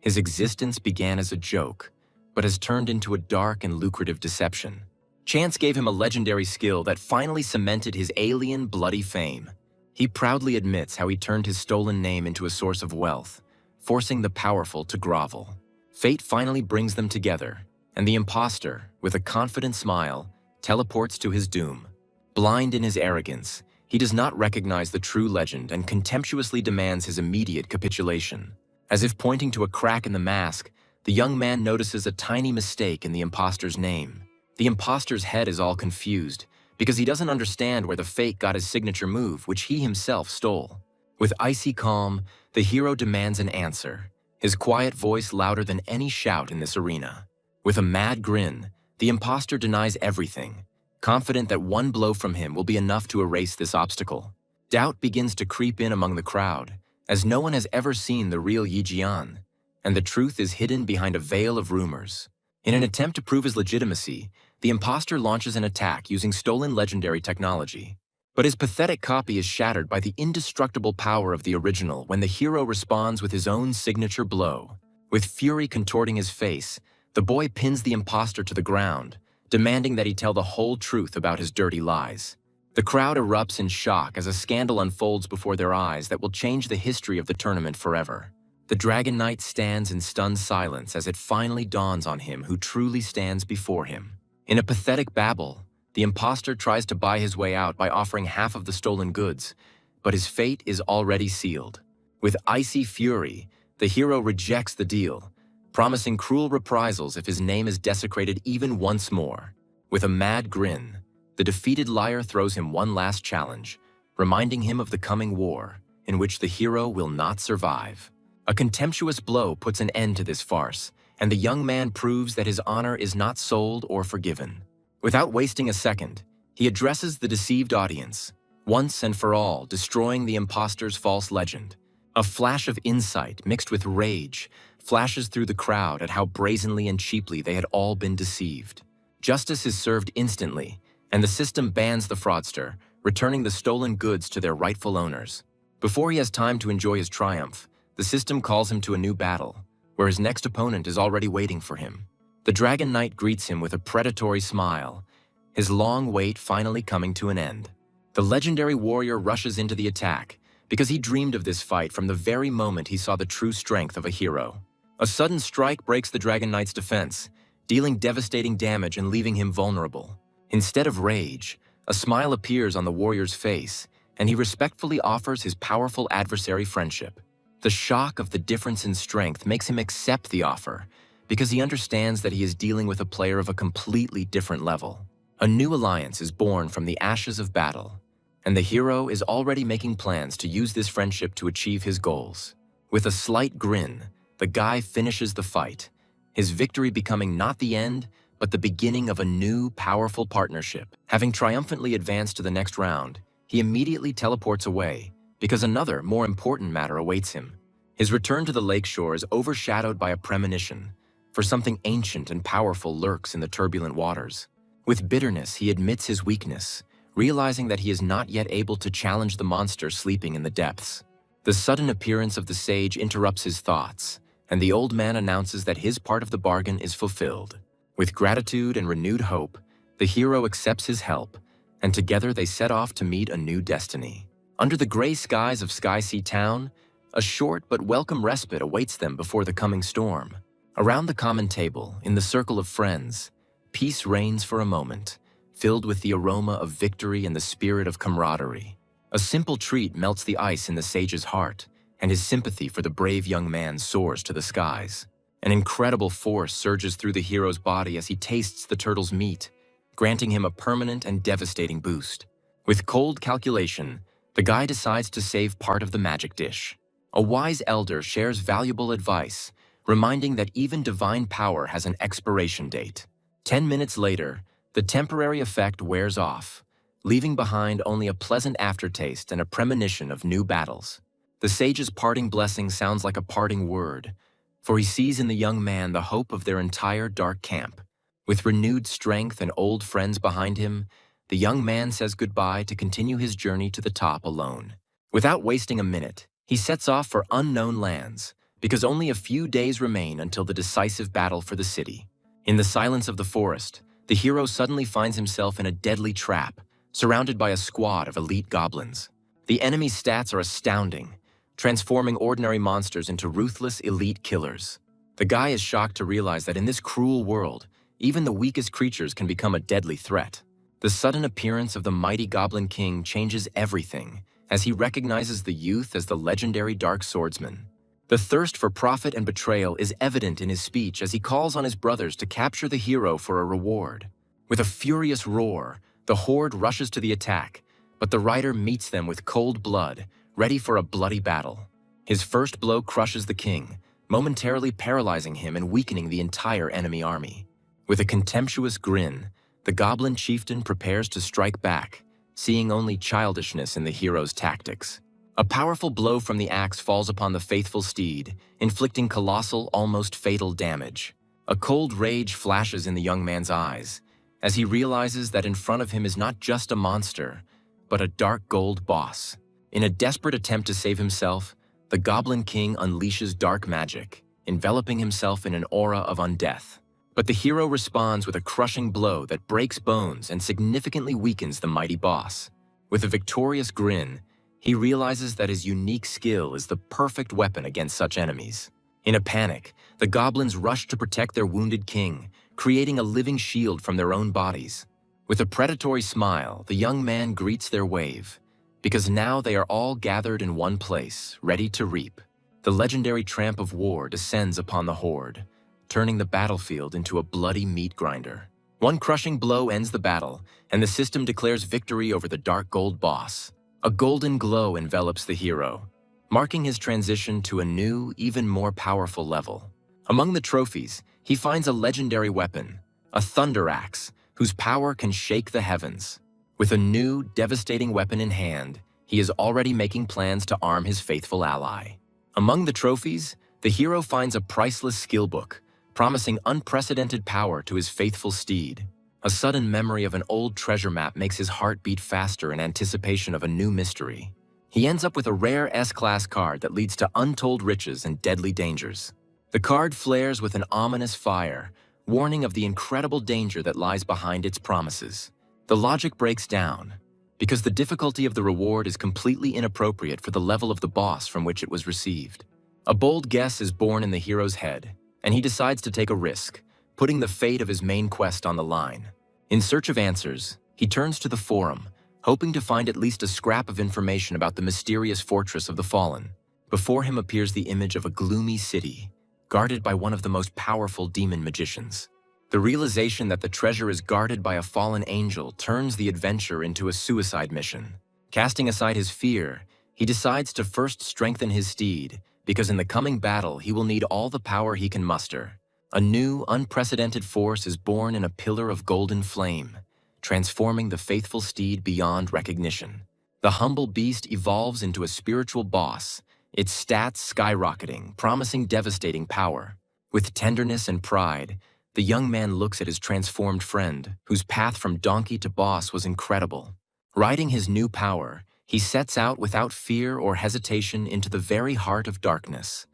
His existence began as a joke, but has turned into a dark and lucrative deception. Chance gave him a legendary skill that finally cemented his alien, bloody fame. He proudly admits how he turned his stolen name into a source of wealth, forcing the powerful to grovel. Fate finally brings them together, and the impostor, with a confident smile, teleports to his doom. Blind in his arrogance, he does not recognize the true legend and contemptuously demands his immediate capitulation. As if pointing to a crack in the mask, the young man notices a tiny mistake in the impostor's name. The impostor's head is all confused because he doesn't understand where the fake got his signature move, which he himself stole. With icy calm, the hero demands an answer, his quiet voice louder than any shout in this arena. With a mad grin, the impostor denies everything, confident that one blow from him will be enough to erase this obstacle. Doubt begins to creep in among the crowd, as no one has ever seen the real Yi Jian, and the truth is hidden behind a veil of rumors. In an attempt to prove his legitimacy, the impostor launches an attack using stolen legendary technology. But his pathetic copy is shattered by the indestructible power of the original when the hero responds with his own signature blow. With fury contorting his face, the boy pins the impostor to the ground, demanding that he tell the whole truth about his dirty lies. The crowd erupts in shock as a scandal unfolds before their eyes that will change the history of the tournament forever. The Dragon Knight stands in stunned silence as it finally dawns on him who truly stands before him. In a pathetic babble, the impostor tries to buy his way out by offering half of the stolen goods, but his fate is already sealed. With icy fury, the hero rejects the deal, promising cruel reprisals if his name is desecrated even once more. With a mad grin, the defeated liar throws him one last challenge, reminding him of the coming war, in which the hero will not survive. A contemptuous blow puts an end to this farce, and the young man proves that his honor is not sold or forgiven. Without wasting a second, he addresses the deceived audience, once and for all destroying the impostor's false legend. A flash of insight mixed with rage flashes through the crowd at how brazenly and cheaply they had all been deceived. Justice is served instantly, and the system bans the fraudster, returning the stolen goods to their rightful owners. Before he has time to enjoy his triumph, the system calls him to a new battle, where his next opponent is already waiting for him. The Dragon Knight greets him with a predatory smile, his long wait finally coming to an end. The legendary warrior rushes into the attack, because he dreamed of this fight from the very moment he saw the true strength of a hero. A sudden strike breaks the Dragon Knight's defense, dealing devastating damage and leaving him vulnerable. Instead of rage, a smile appears on the warrior's face, and he respectfully offers his powerful adversary friendship. The shock of the difference in strength makes him accept the offer, because he understands that he is dealing with a player of a completely different level. A new alliance is born from the ashes of battle, and the hero is already making plans to use this friendship to achieve his goals. With a slight grin, the guy finishes the fight, his victory becoming not the end, but the beginning of a new, powerful partnership. Having triumphantly advanced to the next round, he immediately teleports away, because another, more important matter awaits him. His return to the lakeshore is overshadowed by a premonition, for something ancient and powerful lurks in the turbulent waters. With bitterness, he admits his weakness, realizing that he is not yet able to challenge the monster sleeping in the depths. The sudden appearance of the sage interrupts his thoughts, and the old man announces that his part of the bargain is fulfilled. With gratitude and renewed hope, the hero accepts his help, and together they set off to meet a new destiny. Under the gray skies of Sky Sea Town, a short but welcome respite awaits them before the coming storm. Around the common table, in the circle of friends, peace reigns for a moment, filled with the aroma of victory and the spirit of camaraderie. A simple treat melts the ice in the sage's heart, and his sympathy for the brave young man soars to the skies. An incredible force surges through the hero's body as he tastes the turtle's meat, granting him a permanent and devastating boost. With cold calculation, the guy decides to save part of the magic dish. A wise elder shares valuable advice, reminding that even divine power has an expiration date. 10 minutes later, the temporary effect wears off, leaving behind only a pleasant aftertaste and a premonition of new battles. The sage's parting blessing sounds like a parting word, for he sees in the young man the hope of their entire dark camp. With renewed strength and old friends behind him, the young man says goodbye to continue his journey to the top alone. Without wasting a minute, he sets off for unknown lands, because only a few days remain until the decisive battle for the city. In the silence of the forest, the hero suddenly finds himself in a deadly trap, surrounded by a squad of elite goblins. The enemy's stats are astounding, transforming ordinary monsters into ruthless elite killers. The guy is shocked to realize that in this cruel world, even the weakest creatures can become a deadly threat. The sudden appearance of the mighty Goblin King changes everything, as he recognizes the youth as the legendary Dark Swordsman. The thirst for profit and betrayal is evident in his speech as he calls on his brothers to capture the hero for a reward. With a furious roar, the horde rushes to the attack, but the rider meets them with cold blood, ready for a bloody battle. His first blow crushes the king, momentarily paralyzing him and weakening the entire enemy army. With a contemptuous grin, the goblin chieftain prepares to strike back, seeing only childishness in the hero's tactics. A powerful blow from the axe falls upon the faithful steed, inflicting colossal, almost fatal damage. A cold rage flashes in the young man's eyes, as he realizes that in front of him is not just a monster, but a dark gold boss. In a desperate attempt to save himself, the Goblin King unleashes dark magic, enveloping himself in an aura of undeath. But the hero responds with a crushing blow that breaks bones and significantly weakens the mighty boss. With a victorious grin, he realizes that his unique skill is the perfect weapon against such enemies. In a panic, the goblins rush to protect their wounded king, creating a living shield from their own bodies. With a predatory smile, the young man greets their wave, because now they are all gathered in one place, ready to reap. The legendary tramp of war descends upon the horde, turning the battlefield into a bloody meat grinder. One crushing blow ends the battle, and the system declares victory over the dark gold boss. A golden glow envelops the hero, marking his transition to a new, even more powerful level. Among the trophies, he finds a legendary weapon, a thunder axe, whose power can shake the heavens. With a new, devastating weapon in hand, he is already making plans to arm his faithful ally. Among the trophies, the hero finds a priceless skill book, promising unprecedented power to his faithful steed. A sudden memory of an old treasure map makes his heart beat faster in anticipation of a new mystery. He ends up with a rare S-Class card that leads to untold riches and deadly dangers. The card flares with an ominous fire, warning of the incredible danger that lies behind its promises. The logic breaks down, because the difficulty of the reward is completely inappropriate for the level of the boss from which it was received. A bold guess is born in the hero's head, and he decides to take a risk, putting the fate of his main quest on the line. In search of answers, he turns to the forum, hoping to find at least a scrap of information about the mysterious fortress of the fallen. Before him appears the image of a gloomy city, guarded by one of the most powerful demon magicians. The realization that the treasure is guarded by a fallen angel turns the adventure into a suicide mission. Casting aside his fear, he decides to first strengthen his steed, because in the coming battle he will need all the power he can muster. A new, unprecedented force is born in a pillar of golden flame, transforming the faithful steed beyond recognition. The humble beast evolves into a spiritual boss, its stats skyrocketing, promising devastating power. With tenderness and pride, the young man looks at his transformed friend, whose path from donkey to boss was incredible. Riding his new power, he sets out without fear or hesitation into the very heart of darkness,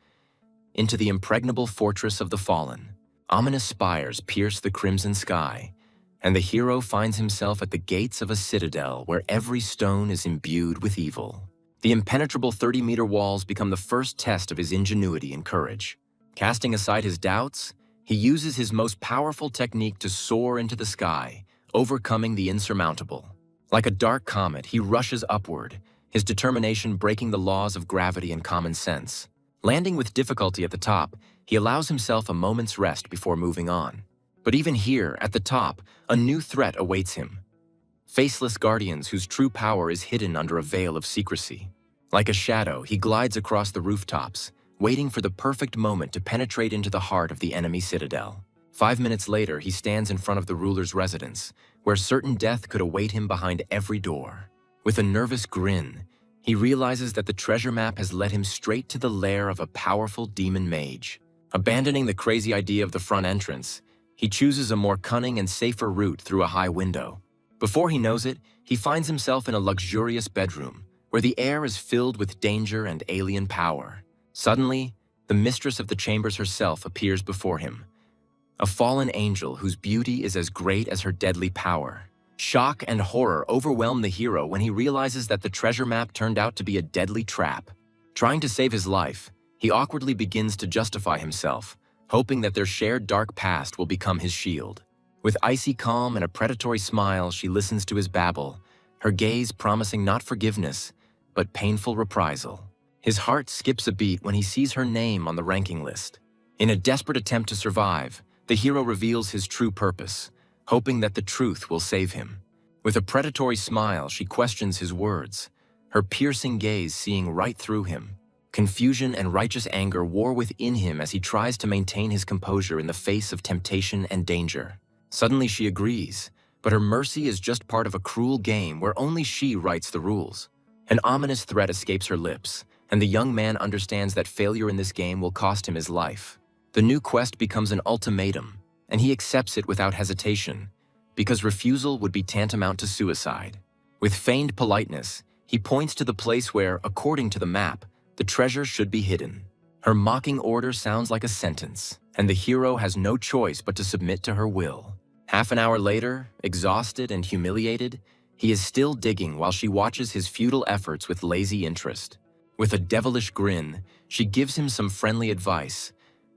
into the impregnable fortress of the fallen. Ominous spires pierce the crimson sky, and the hero finds himself at the gates of a citadel where every stone is imbued with evil. The impenetrable 30-meter walls become the first test of his ingenuity and courage. Casting aside his doubts, he uses his most powerful technique to soar into the sky, overcoming the insurmountable. Like a dark comet, he rushes upward, his determination breaking the laws of gravity and common sense. Landing with difficulty at the top, he allows himself a moment's rest before moving on. But even here, at the top, a new threat awaits him. Faceless guardians whose true power is hidden under a veil of secrecy. Like a shadow, he glides across the rooftops, waiting for the perfect moment to penetrate into the heart of the enemy citadel. 5 minutes later, he stands in front of the ruler's residence, where certain death could await him behind every door. With a nervous grin, he realizes that the treasure map has led him straight to the lair of a powerful demon mage. Abandoning the crazy idea of the front entrance, he chooses a more cunning and safer route through a high window. Before he knows it, he finds himself in a luxurious bedroom, where the air is filled with danger and alien power. Suddenly, the mistress of the chambers herself appears before him, a fallen angel whose beauty is as great as her deadly power. Shock and horror overwhelm the hero when he realizes that the treasure map turned out to be a deadly trap. Trying to save his life, he awkwardly begins to justify himself, hoping that their shared dark past will become his shield. With icy calm and a predatory smile, she listens to his babble, her gaze promising not forgiveness, but painful reprisal. His heart skips a beat when he sees her name on the ranking list. In a desperate attempt to survive, the hero reveals his true purpose, hoping that the truth will save him. With a predatory smile, she questions his words, her piercing gaze seeing right through him. Confusion and righteous anger war within him as he tries to maintain his composure in the face of temptation and danger. Suddenly she agrees, but her mercy is just part of a cruel game where only she writes the rules. An ominous threat escapes her lips, and the young man understands that failure in this game will cost him his life. The new quest becomes an ultimatum, and he accepts it without hesitation, because refusal would be tantamount to suicide. With feigned politeness, he points to the place where, according to the map, the treasure should be hidden. Her mocking order sounds like a sentence, and the hero has no choice but to submit to her will. Half an hour later, exhausted and humiliated, he is still digging while she watches his futile efforts with lazy interest. With a devilish grin, she gives him some friendly advice,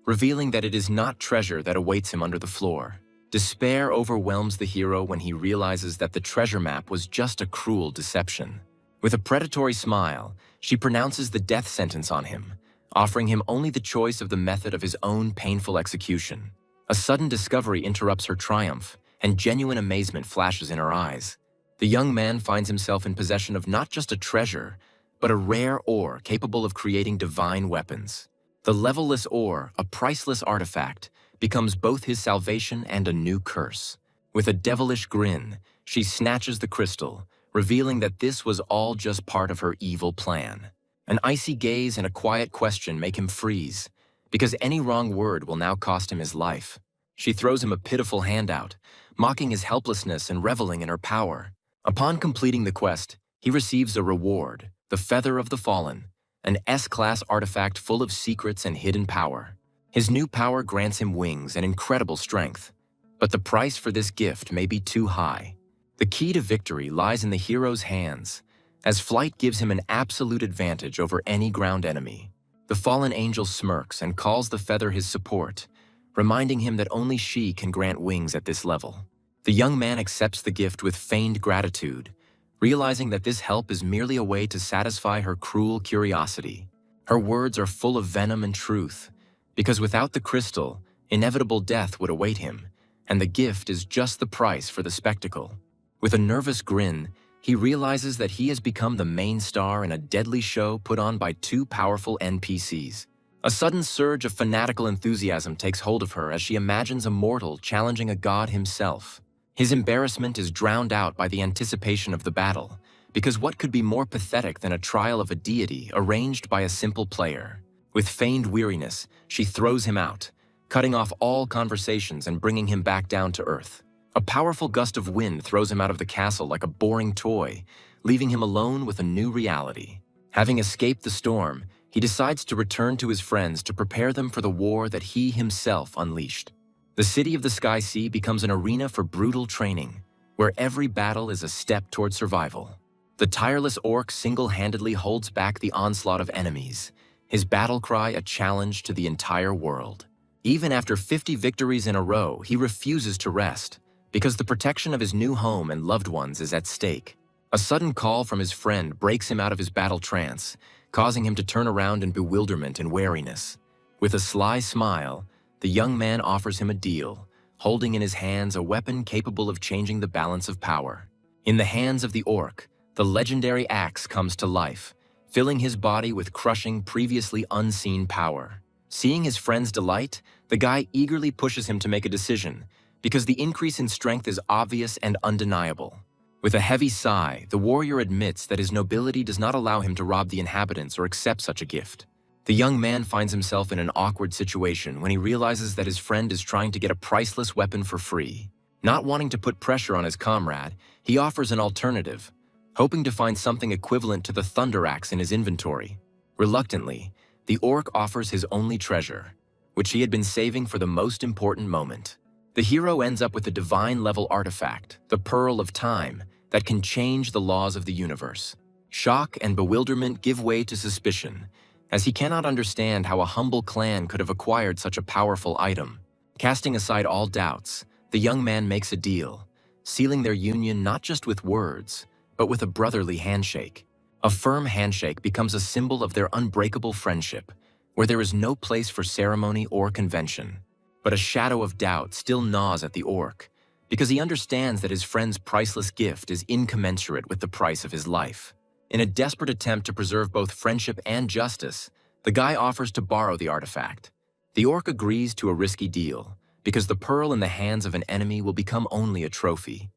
revealing that it is not treasure that awaits him under the floor. Despair overwhelms the hero when he realizes that the treasure map was just a cruel deception. With a predatory smile, she pronounces the death sentence on him, offering him only the choice of the method of his own painful execution. A sudden discovery interrupts her triumph, and genuine amazement flashes in her eyes. The young man finds himself in possession of not just a treasure, but a rare ore capable of creating divine weapons. The levelless ore, a priceless artifact, becomes both his salvation and a new curse. With a devilish grin, she snatches the crystal, revealing that this was all just part of her evil plan. An icy gaze and a quiet question make him freeze, because any wrong word will now cost him his life. She throws him a pitiful handout, mocking his helplessness and reveling in her power. Upon completing the quest, he receives a reward, the Feather of the Fallen, an S-class artifact full of secrets and hidden power. His new power grants him wings and incredible strength, but the price for this gift may be too high. The key to victory lies in the hero's hands, as flight gives him an absolute advantage over any ground enemy. The fallen angel smirks and calls the feather his support, reminding him that only she can grant wings at this level. The young man accepts the gift with feigned gratitude, realizing that this help is merely a way to satisfy her cruel curiosity. Her words are full of venom and truth, because without the crystal, inevitable death would await him, and the gift is just the price for the spectacle. With a nervous grin, he realizes that he has become the main star in a deadly show put on by two powerful NPCs. A sudden surge of fanatical enthusiasm takes hold of her as she imagines a mortal challenging a god himself. His embarrassment is drowned out by the anticipation of the battle, because what could be more pathetic than a trial of a deity arranged by a simple player? With feigned weariness, she throws him out, cutting off all conversations and bringing him back down to earth. A powerful gust of wind throws him out of the castle like a boring toy, leaving him alone with a new reality. Having escaped the storm, he decides to return to his friends to prepare them for the war that he himself unleashed. The city of the Sky Sea becomes an arena for brutal training, where every battle is a step toward survival. The tireless orc single-handedly holds back the onslaught of enemies, his battle cry a challenge to the entire world. Even after 50 victories in a row, he refuses to rest, because the protection of his new home and loved ones is at stake. A sudden call from his friend breaks him out of his battle trance, causing him to turn around in bewilderment and wariness. With a sly smile, the young man offers him a deal, holding in his hands a weapon capable of changing the balance of power. In the hands of the orc, the legendary axe comes to life, filling his body with crushing, previously unseen power. Seeing his friend's delight, the guy eagerly pushes him to make a decision, because the increase in strength is obvious and undeniable. With a heavy sigh, the warrior admits that his nobility does not allow him to rob the inhabitants or accept such a gift. The young man finds himself in an awkward situation when he realizes that his friend is trying to get a priceless weapon for free. Not wanting to put pressure on his comrade, he offers an alternative, hoping to find something equivalent to the thunder axe in his inventory. Reluctantly, the orc offers his only treasure, which he had been saving for the most important moment. The hero ends up with a divine-level artifact, the Pearl of Time, that can change the laws of the universe. Shock and bewilderment give way to suspicion, as he cannot understand how a humble clan could have acquired such a powerful item. Casting aside all doubts, the young man makes a deal, sealing their union not just with words, but with a brotherly handshake. A firm handshake becomes a symbol of their unbreakable friendship, where there is no place for ceremony or convention. But a shadow of doubt still gnaws at the orc, because he understands that his friend's priceless gift is incommensurate with the price of his life. In a desperate attempt to preserve both friendship and justice, the guy offers to borrow the artifact. The orc agrees to a risky deal, because the pearl in the hands of an enemy will become only a trophy,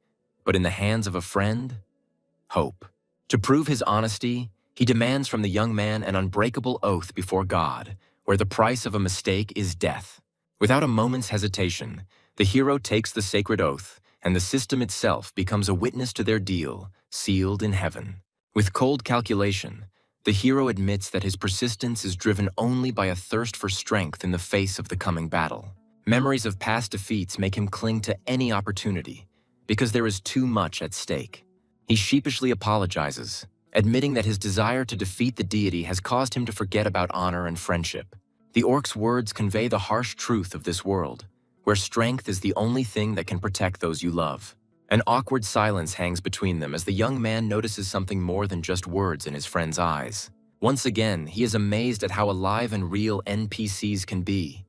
but in the hands of a friend, hope. To prove his honesty, he demands from the young man an unbreakable oath before God, where the price of a mistake is death. Without a moment's hesitation, the hero takes the sacred oath, and the system itself becomes a witness to their deal, sealed in heaven. With cold calculation, the hero admits that his persistence is driven only by a thirst for strength in the face of the coming battle. Memories of past defeats make him cling to any opportunity, because there is too much at stake. He sheepishly apologizes, admitting that his desire to defeat the deity has caused him to forget about honor and friendship. The orc's words convey the harsh truth of this world, where strength is the only thing that can protect those you love. An awkward silence hangs between them as the young man notices something more than just words in his friend's eyes. Once again, he is amazed at how alive and real NPCs can be,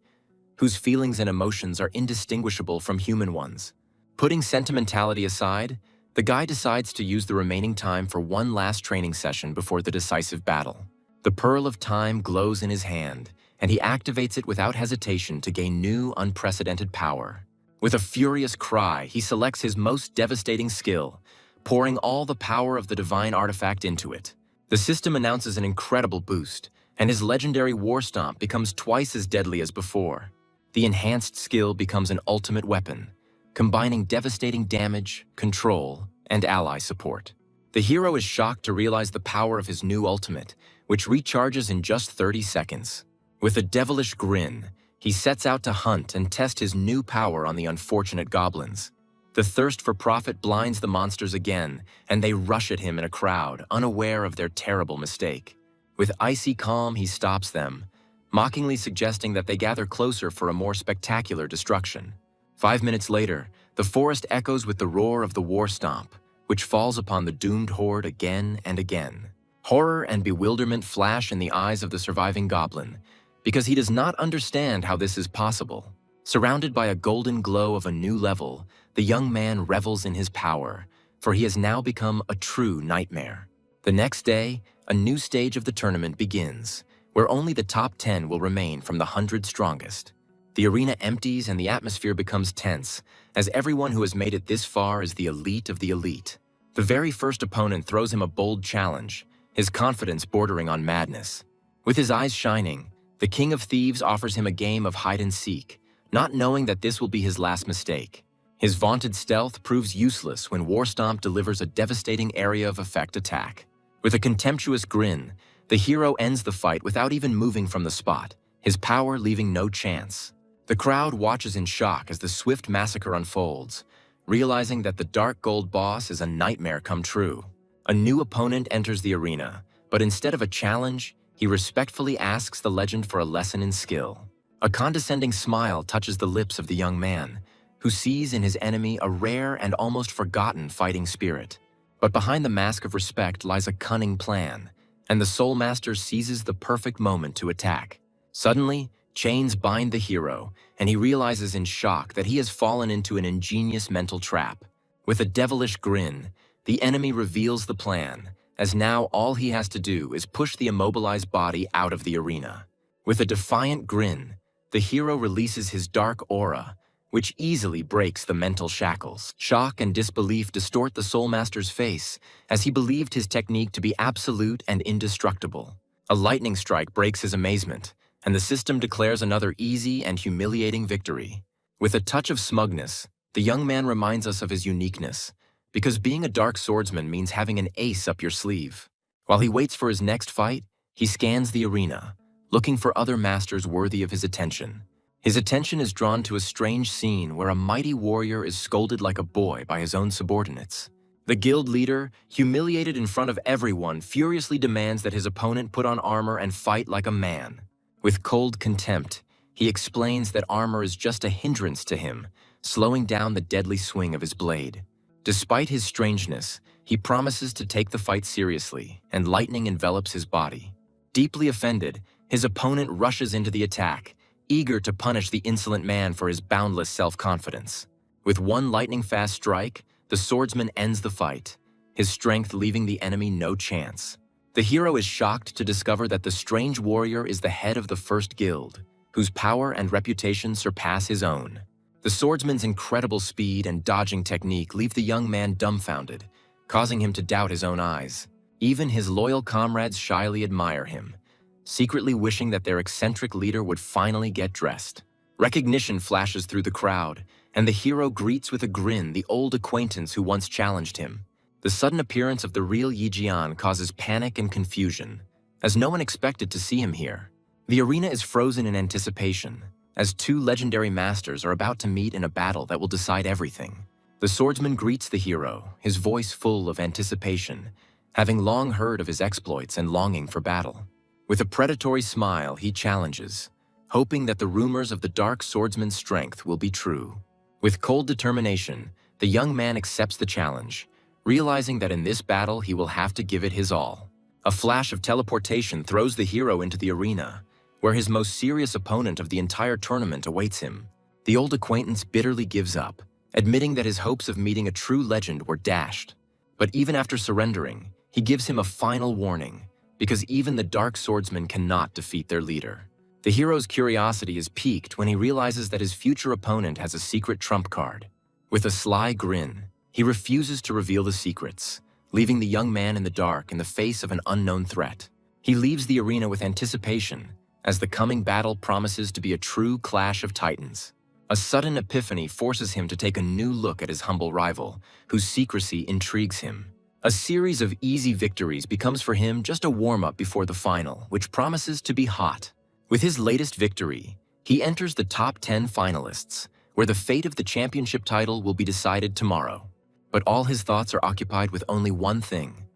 whose feelings and emotions are indistinguishable from human ones. Putting sentimentality aside, the guy decides to use the remaining time for one last training session before the decisive battle. The Pearl of Time glows in his hand, and he activates it without hesitation to gain new, unprecedented power. With a furious cry, he selects his most devastating skill, pouring all the power of the divine artifact into it. The system announces an incredible boost, and his legendary War Stomp becomes twice as deadly as before. The enhanced skill becomes an ultimate weapon, combining devastating damage, control, and ally support. The hero is shocked to realize the power of his new ultimate, which recharges in just 30 seconds. With a devilish grin, he sets out to hunt and test his new power on the unfortunate goblins. The thirst for profit blinds the monsters again, and they rush at him in a crowd, unaware of their terrible mistake. With icy calm, he stops them, mockingly suggesting that they gather closer for a more spectacular destruction. 5 minutes later, the forest echoes with the roar of the War Stomp, which falls upon the doomed horde again and again. Horror and bewilderment flash in the eyes of the surviving goblin, because he does not understand how this is possible. Surrounded by a golden glow of a new level, the young man revels in his power, for he has now become a true nightmare. The next day, a new stage of the tournament begins, where only the top 10 will remain from the 100 strongest. The arena empties and the atmosphere becomes tense, as everyone who has made it this far is the elite of the elite. The very first opponent throws him a bold challenge, his confidence bordering on madness. With his eyes shining, the King of Thieves offers him a game of hide-and-seek, not knowing that this will be his last mistake. His vaunted stealth proves useless when War Stomp delivers a devastating area of effect attack. With a contemptuous grin, the hero ends the fight without even moving from the spot, his power leaving no chance. The crowd watches in shock as the swift massacre unfolds, realizing that the Dark Gold boss is a nightmare come true. A new opponent enters the arena, but instead of a challenge, he respectfully asks the legend for a lesson in skill. A condescending smile touches the lips of the young man, who sees in his enemy a rare and almost forgotten fighting spirit. But behind the mask of respect lies a cunning plan, and the Soul Master seizes the perfect moment to attack. Suddenly, chains bind the hero, and he realizes in shock that he has fallen into an ingenious mental trap. With a devilish grin, the enemy reveals the plan, as now all he has to do is push the immobilized body out of the arena. With a defiant grin, the hero releases his dark aura, which easily breaks the mental shackles. Shock and disbelief distort the Soul Master's face, as he believed his technique to be absolute and indestructible. A lightning strike breaks his amazement, and the system declares another easy and humiliating victory. With a touch of smugness, the young man reminds us of his uniqueness, because being a dark swordsman means having an ace up your sleeve. While he waits for his next fight, he scans the arena, looking for other masters worthy of his attention. His attention is drawn to a strange scene where a mighty warrior is scolded like a boy by his own subordinates. The guild leader, humiliated in front of everyone, furiously demands that his opponent put on armor and fight like a man. With cold contempt, he explains that armor is just a hindrance to him, slowing down the deadly swing of his blade. Despite his strangeness, he promises to take the fight seriously, and lightning envelops his body. Deeply offended, his opponent rushes into the attack, eager to punish the insolent man for his boundless self-confidence. With one lightning-fast strike, the swordsman ends the fight, his strength leaving the enemy no chance. The hero is shocked to discover that the strange warrior is the head of the first guild, whose power and reputation surpass his own. The swordsman's incredible speed and dodging technique leave the young man dumbfounded, causing him to doubt his own eyes. Even his loyal comrades shyly admire him, secretly wishing that their eccentric leader would finally get dressed. Recognition flashes through the crowd, and the hero greets with a grin the old acquaintance who once challenged him. The sudden appearance of the real Yi Jian causes panic and confusion, as no one expected to see him here. The arena is frozen in anticipation, as two legendary masters are about to meet in a battle that will decide everything. The swordsman greets the hero, his voice full of anticipation, having long heard of his exploits and longing for battle. With a predatory smile, he challenges, hoping that the rumors of the dark swordsman's strength will be true. With cold determination, the young man accepts the challenge, realizing that in this battle he will have to give it his all. A flash of teleportation throws the hero into the arena, where his most serious opponent of the entire tournament awaits him. The old acquaintance bitterly gives up, admitting that his hopes of meeting a true legend were dashed. But even after surrendering, he gives him a final warning, because even the dark swordsmen cannot defeat their leader. The hero's curiosity is piqued when he realizes that his future opponent has a secret trump card. With a sly grin, he refuses to reveal the secrets, leaving the young man in the dark in the face of an unknown threat. He leaves the arena with anticipation, as the coming battle promises to be a true clash of titans. A sudden epiphany forces him to take a new look at his humble rival, whose secrecy intrigues him. A series of easy victories becomes for him just a warm-up before the final, which promises to be hot. With his latest victory, he enters the top 10 finalists, where the fate of the championship title will be decided tomorrow. But all his thoughts are occupied with only one thing: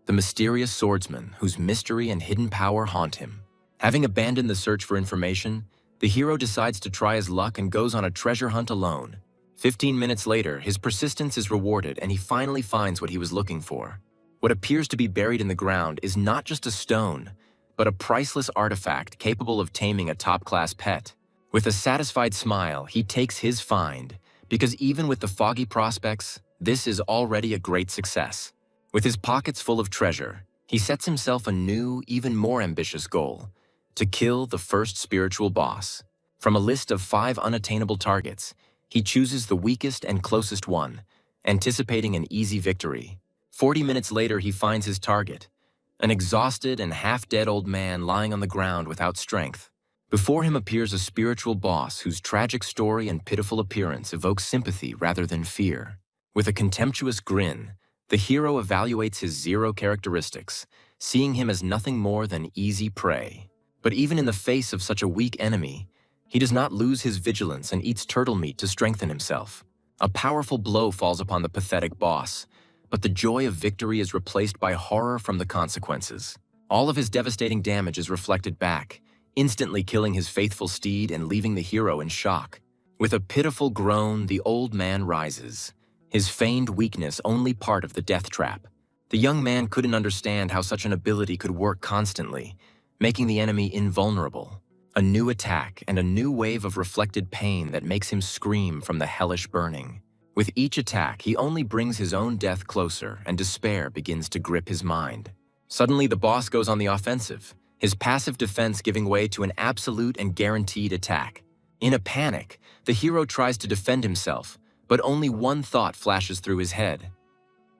the mysterious swordsman whose mystery and hidden power haunt him. Having abandoned the search for information, the hero decides to try his luck and goes on a treasure hunt alone. 15 minutes later, his persistence is rewarded and he finally finds what he was looking for. What appears to be buried in the ground is not just a stone, but a priceless artifact capable of taming a top-class pet. With a satisfied smile, he takes his find, because even with the foggy prospects, this is already a great success. With his pockets full of treasure, he sets himself a new, even more ambitious goal: to kill the first spiritual boss. From a list of 5 unattainable targets, he chooses the weakest and closest one, anticipating an easy victory. 40 minutes later, he finds his target, an exhausted and half-dead old man lying on the ground without strength. Before him appears a spiritual boss whose tragic story and pitiful appearance evoke sympathy rather than fear. With a contemptuous grin, the hero evaluates his 0 characteristics, seeing him as nothing more than easy prey. But even in the face of such a weak enemy, he does not lose his vigilance and eats turtle meat to strengthen himself. A powerful blow falls upon the pathetic boss, but the joy of victory is replaced by horror from the consequences. All of his devastating damage is reflected back, instantly killing his faithful steed and leaving the hero in shock. With a pitiful groan, the old man rises, his feigned weakness only part of the death trap. The young man couldn't understand how such an ability could work constantly, making the enemy invulnerable. A new attack and a new wave of reflected pain that makes him scream from the hellish burning. With each attack, he only brings his own death closer, and despair begins to grip his mind. Suddenly, the boss goes on the offensive, his passive defense giving way to an absolute and guaranteed attack. In a panic, the hero tries to defend himself, but only one thought flashes through his head.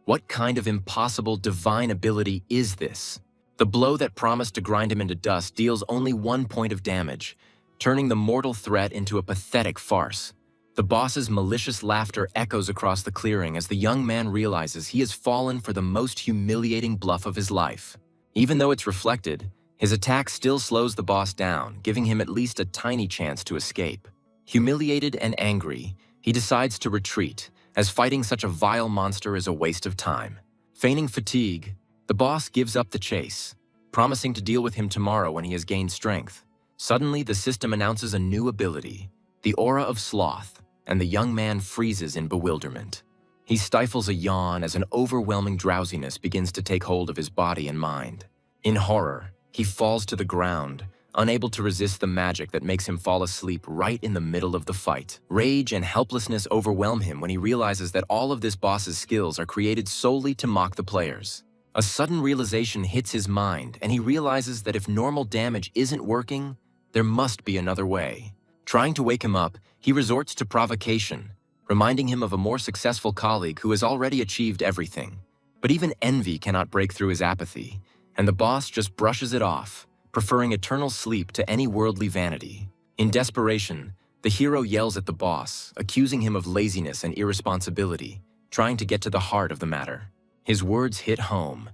What kind of impossible divine ability is this? The blow that promised to grind him into dust deals only 1 point of damage, turning the mortal threat into a pathetic farce. The boss's malicious laughter echoes across the clearing as the young man realizes he has fallen for the most humiliating bluff of his life. Even though it's reflected, his attack still slows the boss down, giving him at least a tiny chance to escape. Humiliated and angry, he decides to retreat, as fighting such a vile monster is a waste of time. Feigning fatigue, the boss gives up the chase, promising to deal with him tomorrow when he has gained strength. Suddenly, the system announces a new ability, the Aura of Sloth, and the young man freezes in bewilderment. He stifles a yawn as an overwhelming drowsiness begins to take hold of his body and mind. In horror, he falls to the ground, unable to resist the magic that makes him fall asleep right in the middle of the fight. Rage and helplessness overwhelm him when he realizes that all of this boss's skills are created solely to mock the players. A sudden realization hits his mind, and he realizes that if normal damage isn't working, there must be another way. Trying to wake him up, he resorts to provocation, reminding him of a more successful colleague who has already achieved everything. But even envy cannot break through his apathy, and the boss just brushes it off, preferring eternal sleep to any worldly vanity. In desperation, the hero yells at the boss, accusing him of laziness and irresponsibility, trying to get to the heart of the matter. His words hit home,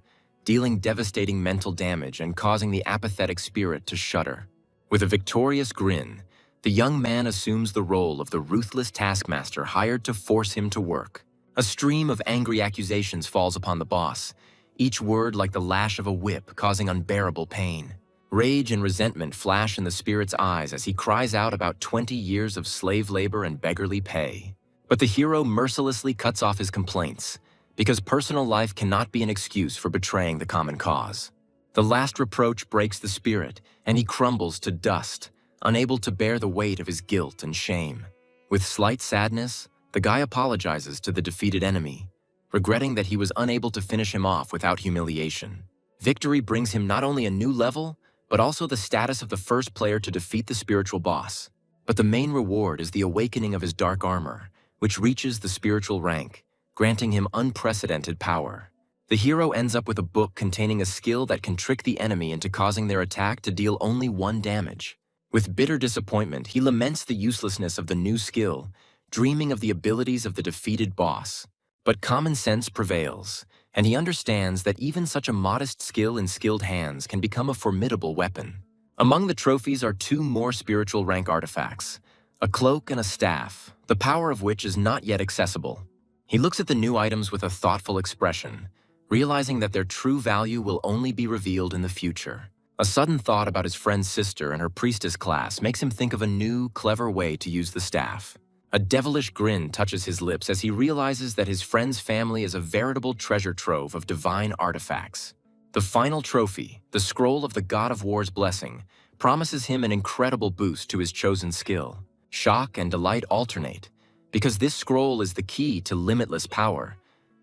dealing devastating mental damage and causing the apathetic spirit to shudder. With a victorious grin, the young man assumes the role of the ruthless taskmaster hired to force him to work. A stream of angry accusations falls upon the boss, each word like the lash of a whip causing unbearable pain. Rage and resentment flash in the spirit's eyes as he cries out about 20 years of slave labor and beggarly pay. But the hero mercilessly cuts off his complaints, because personal life cannot be an excuse for betraying the common cause. The last reproach breaks the spirit, and he crumbles to dust, unable to bear the weight of his guilt and shame. With slight sadness, the guy apologizes to the defeated enemy, regretting that he was unable to finish him off without humiliation. Victory brings him not only a new level, but also the status of the first player to defeat the spiritual boss. But the main reward is the awakening of his dark armor, which reaches the spiritual rank, granting him unprecedented power. The hero ends up with a book containing a skill that can trick the enemy into causing their attack to deal only 1 damage. With bitter disappointment, he laments the uselessness of the new skill, dreaming of the abilities of the defeated boss. But common sense prevails, and he understands that even such a modest skill in skilled hands can become a formidable weapon. Among the trophies are 2 more spiritual rank artifacts, a cloak and a staff, the power of which is not yet accessible. He looks at the new items with a thoughtful expression, realizing that their true value will only be revealed in the future. A sudden thought about his friend's sister and her priestess class makes him think of a new, clever way to use the staff. A devilish grin touches his lips as he realizes that his friend's family is a veritable treasure trove of divine artifacts. The final trophy, the Scroll of the God of War's Blessing, promises him an incredible boost to his chosen skill. Shock and delight alternate, because this scroll is the key to limitless power,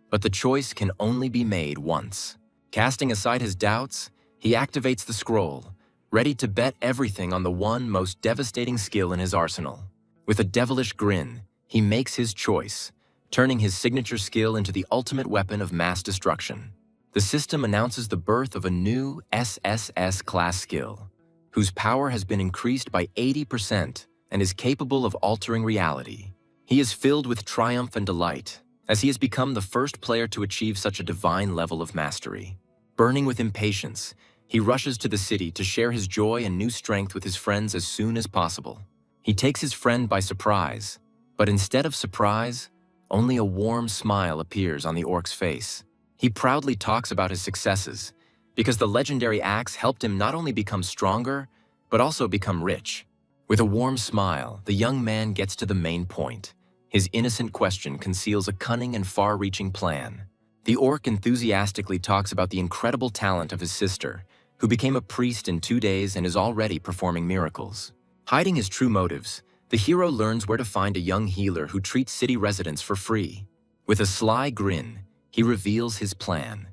but the choice can only be made once. Casting aside his doubts, he activates the scroll, ready to bet everything on the one most devastating skill in his arsenal. With a devilish grin, he makes his choice, turning his signature skill into the ultimate weapon of mass destruction. The system announces the birth of a new SSS class skill, whose power has been increased by 80% and is capable of altering reality. He is filled with triumph and delight, as he has become the first player to achieve such a divine level of mastery. Burning with impatience, he rushes to the city to share his joy and new strength with his friends as soon as possible. He takes his friend by surprise, but instead of surprise, only a warm smile appears on the orc's face. He proudly talks about his successes, because the legendary axe helped him not only become stronger, but also become rich. With a warm smile, the young man gets to the main point, His innocent question conceals a cunning and far-reaching plan. The orc enthusiastically talks about the incredible talent of his sister, who became a priest in 2 days and is already performing miracles. Hiding his true motives, the hero learns where to find a young healer who treats city residents for free. With a sly grin, he reveals his plan: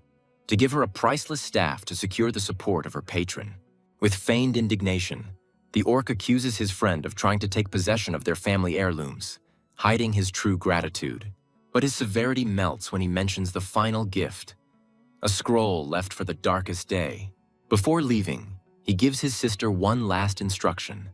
to give her a priceless staff to secure the support of her patron. With feigned indignation, the orc accuses his friend of trying to take possession of their family heirlooms, hiding his true gratitude. But his severity melts when he mentions the final gift, a scroll left for the darkest day. Before leaving, he gives his sister one last instruction,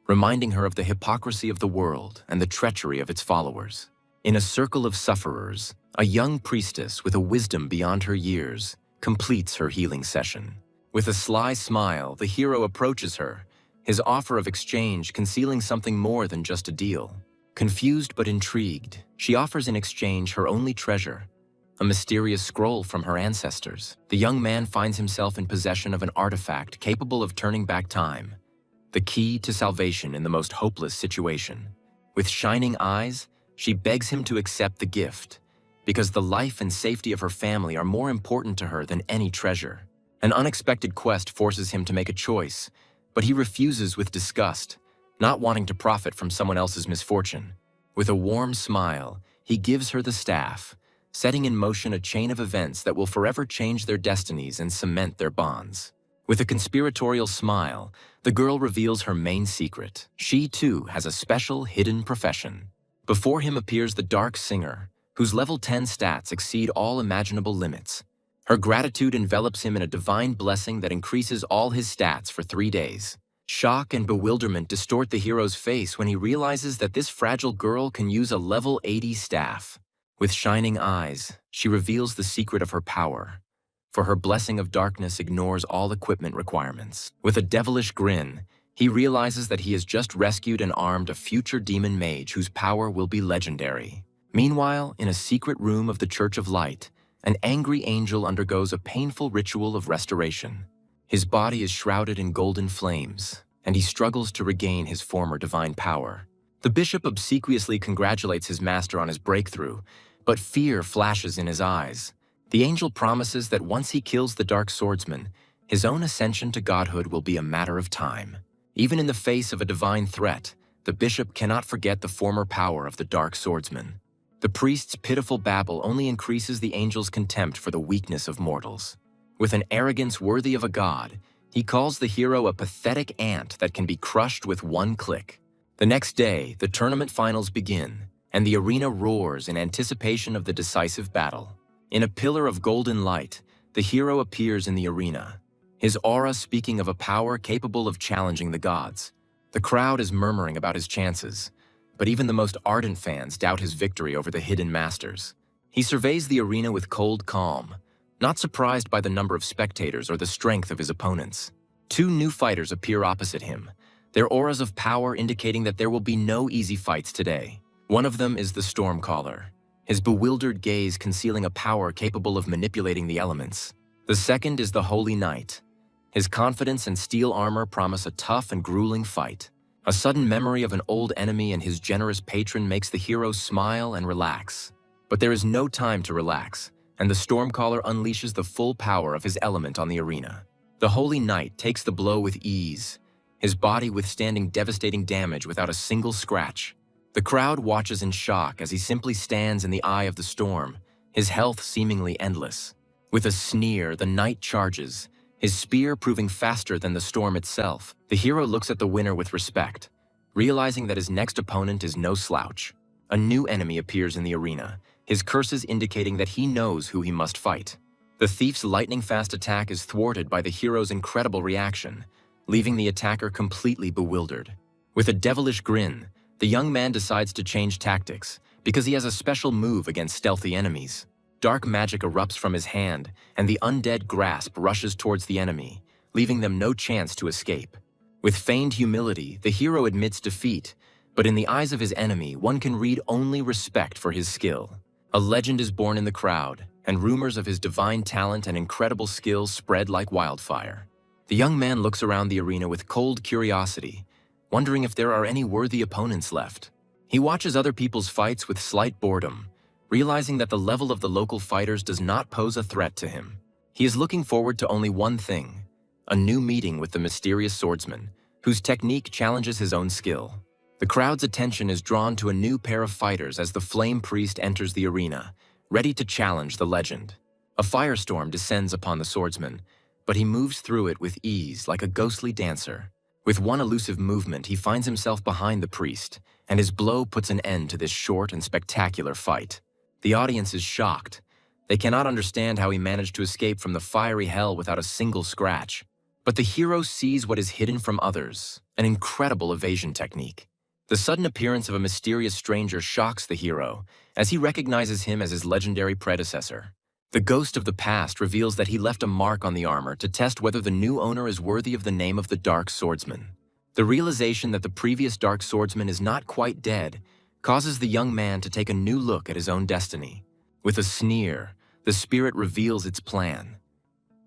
reminding her of the hypocrisy of the world and the treachery of its followers. In a circle of sufferers, a young priestess with a wisdom beyond her years completes her healing session. With a sly smile, the hero approaches her, his offer of exchange concealing something more than just a deal. Confused but intrigued, she offers in exchange her only treasure, a mysterious scroll from her ancestors. The young man finds himself in possession of an artifact capable of turning back time, the key to salvation in the most hopeless situation. With shining eyes, she begs him to accept the gift, because the life and safety of her family are more important to her than any treasure. An unexpected quest forces him to make a choice, but he refuses with disgust, not wanting to profit from someone else's misfortune. With a warm smile, he gives her the staff, setting in motion a chain of events that will forever change their destinies and cement their bonds. With a conspiratorial smile, the girl reveals her main secret. She, too, has a special hidden profession. Before him appears the Dark Singer, whose level 10 stats exceed all imaginable limits. Her gratitude envelops him in a divine blessing that increases all his stats for 3 days. Shock and bewilderment distort the hero's face when he realizes that this fragile girl can use a level 80 staff. With shining eyes, she reveals the secret of her power, for her blessing of darkness ignores all equipment requirements. With a devilish grin, he realizes that he has just rescued and armed a future demon mage whose power will be legendary. Meanwhile, in a secret room of the Church of Light, an angry angel undergoes a painful ritual of restoration. His body is shrouded in golden flames, and he struggles to regain his former divine power. The bishop obsequiously congratulates his master on his breakthrough, but fear flashes in his eyes. The angel promises that once he kills the Dark Swordsman, his own ascension to godhood will be a matter of time. Even in the face of a divine threat, the bishop cannot forget the former power of the Dark Swordsman. The priest's pitiful babble only increases the angel's contempt for the weakness of mortals. With an arrogance worthy of a god, he calls the hero a pathetic ant that can be crushed with one click. The next day, the tournament finals begin, and the arena roars in anticipation of the decisive battle. In a pillar of golden light, the hero appears in the arena, his aura speaking of a power capable of challenging the gods. The crowd is murmuring about his chances, but even the most ardent fans doubt his victory over the hidden masters. He surveys the arena with cold calm, not surprised by the number of spectators or the strength of his opponents. 2 new fighters appear opposite him, their auras of power indicating that there will be no easy fights today. One of them is the Stormcaller, his bewildered gaze concealing a power capable of manipulating the elements. The second is the Holy Knight. His confidence and steel armor promise a tough and grueling fight. A sudden memory of an old enemy and his generous patron makes the hero smile and relax. But there is no time to relax, and the Stormcaller unleashes the full power of his element on the arena. The Holy Knight takes the blow with ease, his body withstanding devastating damage without a single scratch. The crowd watches in shock as he simply stands in the eye of the storm, his health seemingly endless. With a sneer, the knight charges, his spear proving faster than the storm itself. The hero looks at the winner with respect, realizing that his next opponent is no slouch. A new enemy appears in the arena, his curses indicating that he knows who he must fight. The thief's lightning-fast attack is thwarted by the hero's incredible reaction, leaving the attacker completely bewildered. With a devilish grin, the young man decides to change tactics, because he has a special move against stealthy enemies. Dark magic erupts from his hand, and the undead grasp rushes towards the enemy, leaving them no chance to escape. With feigned humility, the hero admits defeat, but in the eyes of his enemy, one can read only respect for his skill. A legend is born in the crowd, and rumors of his divine talent and incredible skill spread like wildfire. The young man looks around the arena with cold curiosity, wondering if there are any worthy opponents left. He watches other people's fights with slight boredom, realizing that the level of the local fighters does not pose a threat to him. He is looking forward to only one thing: a new meeting with the mysterious swordsman, whose technique challenges his own skill. The crowd's attention is drawn to a new pair of fighters as the flame priest enters the arena, ready to challenge the legend. A firestorm descends upon the swordsman, but he moves through it with ease like a ghostly dancer. With one elusive movement, he finds himself behind the priest, and his blow puts an end to this short and spectacular fight. The audience is shocked. They cannot understand how he managed to escape from the fiery hell without a single scratch. But the hero sees what is hidden from others, an incredible evasion technique. The sudden appearance of a mysterious stranger shocks the hero, as he recognizes him as his legendary predecessor. The ghost of the past reveals that he left a mark on the armor to test whether the new owner is worthy of the name of the Dark Swordsman. The realization that the previous Dark Swordsman is not quite dead causes the young man to take a new look at his own destiny. With a sneer, the spirit reveals its plan.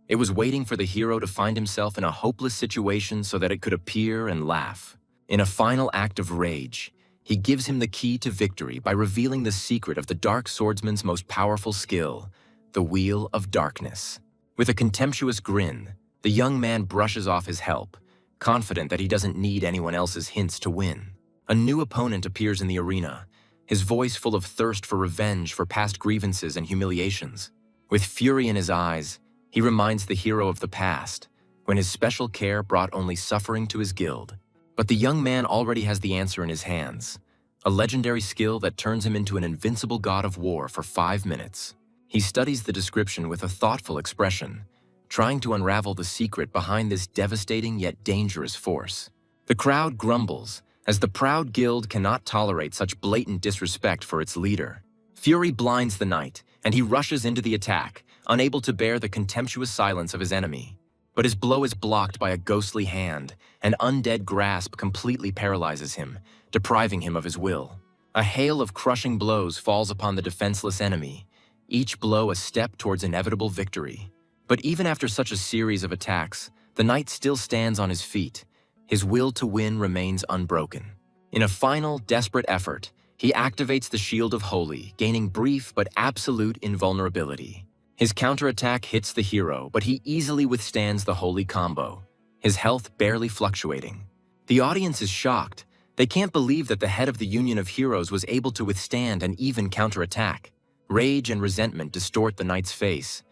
It was waiting for the hero to find himself in a hopeless situation so that it could appear and laugh. In a final act of rage, he gives him the key to victory by revealing the secret of the Dark Swordsman's most powerful skill, the Wheel of Darkness. With a contemptuous grin, the young man brushes off his help, confident that he doesn't need anyone else's hints to win. A new opponent appears in the arena, his voice full of thirst for revenge for past grievances and humiliations. With fury in his eyes, he reminds the hero of the past, when his special care brought only suffering to his guild. But the young man already has the answer in his hands, a legendary skill that turns him into an invincible god of war for 5 minutes. He studies the description with a thoughtful expression, trying to unravel the secret behind this devastating yet dangerous force. The crowd grumbles, as the proud guild cannot tolerate such blatant disrespect for its leader. Fury blinds the knight, and he rushes into the attack, unable to bear the contemptuous silence of his enemy. But his blow is blocked by a ghostly hand, an undead grasp completely paralyzes him, depriving him of his will. A hail of crushing blows falls upon the defenseless enemy, each blow a step towards inevitable victory. But even after such a series of attacks, the knight still stands on his feet. His will to win remains unbroken. In a final, desperate effort, he activates the Shield of Holy, gaining brief but absolute invulnerability. His counterattack hits the hero, but he easily withstands the holy combo, his health barely fluctuating. The audience is shocked. They can't believe that the head of the Union of Heroes was able to withstand an even counterattack. Rage and resentment distort the knight's face,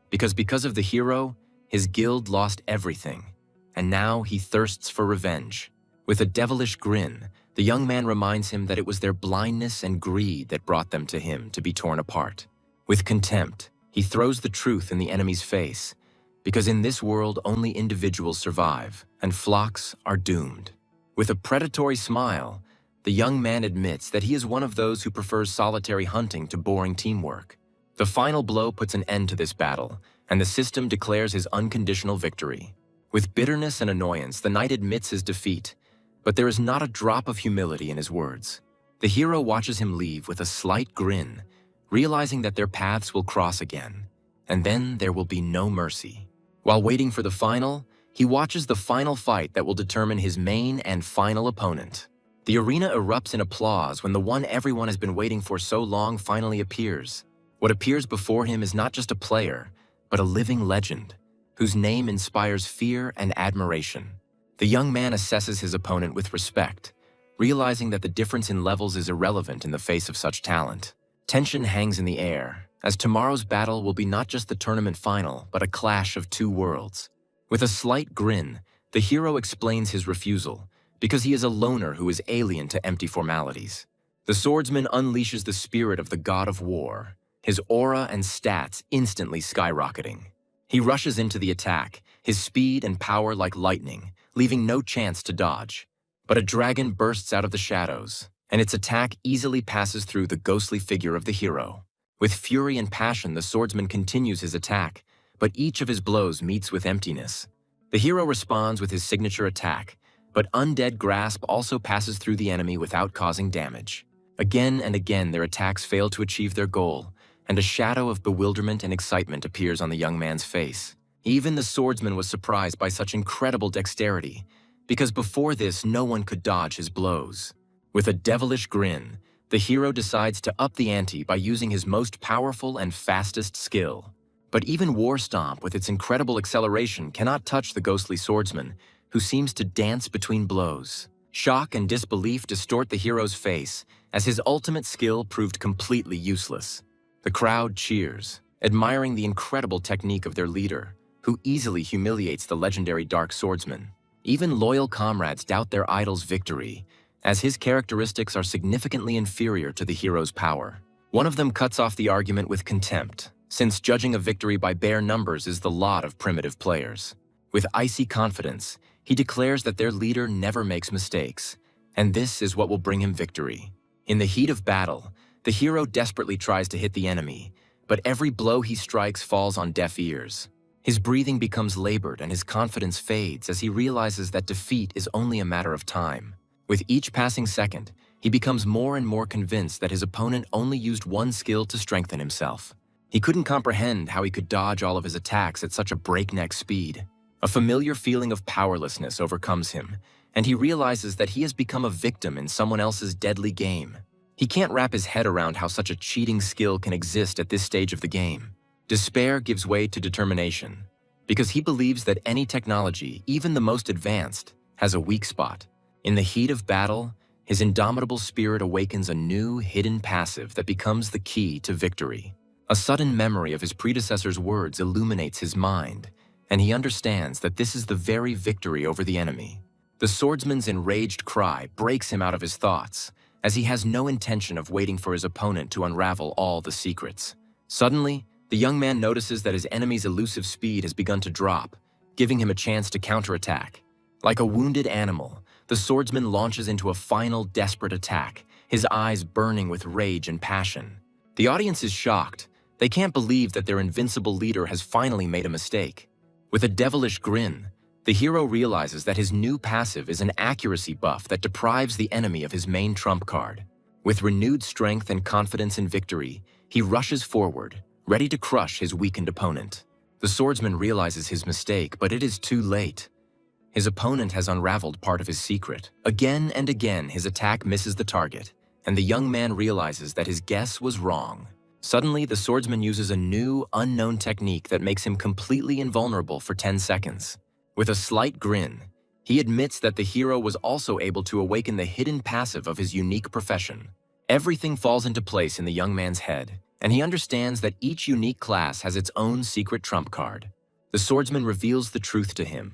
because of the hero, his guild lost everything, and now he thirsts for revenge. With a devilish grin, the young man reminds him that it was their blindness and greed that brought them to him to be torn apart. With contempt, he throws the truth in the enemy's face, because in this world only individuals survive, and flocks are doomed. With a predatory smile, the young man admits that he is one of those who prefers solitary hunting to boring teamwork. The final blow puts an end to this battle, and the system declares his unconditional victory. With bitterness and annoyance, the knight admits his defeat, but there is not a drop of humility in his words. The hero watches him leave with a slight grin, realizing that their paths will cross again, and then there will be no mercy. While waiting for the final, he watches the final fight that will determine his main and final opponent. The arena erupts in applause when the one everyone has been waiting for so long finally appears. What appears before him is not just a player, but a living legend, whose name inspires fear and admiration. The young man assesses his opponent with respect, realizing that the difference in levels is irrelevant in the face of such talent. Tension hangs in the air, as tomorrow's battle will be not just the tournament final, but a clash of two worlds. With a slight grin, the hero explains his refusal, because he is a loner who is alien to empty formalities. The swordsman unleashes the spirit of the god of war, his aura and stats instantly skyrocketing. He rushes into the attack, his speed and power like lightning, leaving no chance to dodge. But a dragon bursts out of the shadows, and its attack easily passes through the ghostly figure of the hero. With fury and passion, the swordsman continues his attack, but each of his blows meets with emptiness. The hero responds with his signature attack, but Undead Grasp also passes through the enemy without causing damage. Again and again, their attacks fail to achieve their goal, and a shadow of bewilderment and excitement appears on the young man's face. Even the swordsman was surprised by such incredible dexterity, because before this, no one could dodge his blows. With a devilish grin, the hero decides to up the ante by using his most powerful and fastest skill. But even War Stomp, with its incredible acceleration, cannot touch the ghostly swordsman, who seems to dance between blows. Shock and disbelief distort the hero's face, as his ultimate skill proved completely useless. The crowd cheers, admiring the incredible technique of their leader, who easily humiliates the legendary Dark Swordsman. Even loyal comrades doubt their idol's victory, as his characteristics are significantly inferior to the hero's power. One of them cuts off the argument with contempt, since judging a victory by bare numbers is the lot of primitive players. With icy confidence, he declares that their leader never makes mistakes, and this is what will bring him victory. In the heat of battle, the hero desperately tries to hit the enemy, but every blow he strikes falls on deaf ears. His breathing becomes labored and his confidence fades as he realizes that defeat is only a matter of time. With each passing second, he becomes more and more convinced that his opponent only used one skill to strengthen himself. He couldn't comprehend how he could dodge all of his attacks at such a breakneck speed. A familiar feeling of powerlessness overcomes him, and he realizes that he has become a victim in someone else's deadly game. He can't wrap his head around how such a cheating skill can exist at this stage of the game. Despair gives way to determination, because he believes that any technology, even the most advanced, has a weak spot. In the heat of battle, his indomitable spirit awakens a new, hidden passive that becomes the key to victory. A sudden memory of his predecessor's words illuminates his mind, and he understands that this is the very victory over the enemy. The swordsman's enraged cry breaks him out of his thoughts, as he has no intention of waiting for his opponent to unravel all the secrets. Suddenly, the young man notices that his enemy's elusive speed has begun to drop, giving him a chance to counterattack. Like a wounded animal, the swordsman launches into a final desperate attack, his eyes burning with rage and passion. The audience is shocked. They can't believe that their invincible leader has finally made a mistake. With a devilish grin, the hero realizes that his new passive is an accuracy buff that deprives the enemy of his main trump card. With renewed strength and confidence in victory, he rushes forward, ready to crush his weakened opponent. The swordsman realizes his mistake, but it is too late. His opponent has unraveled part of his secret. Again and again, his attack misses the target, and the young man realizes that his guess was wrong. Suddenly, the swordsman uses a new, unknown technique that makes him completely invulnerable for 10 seconds. With a slight grin, he admits that the hero was also able to awaken the hidden passive of his unique profession. Everything falls into place in the young man's head, and he understands that each unique class has its own secret trump card. The swordsman reveals the truth to him.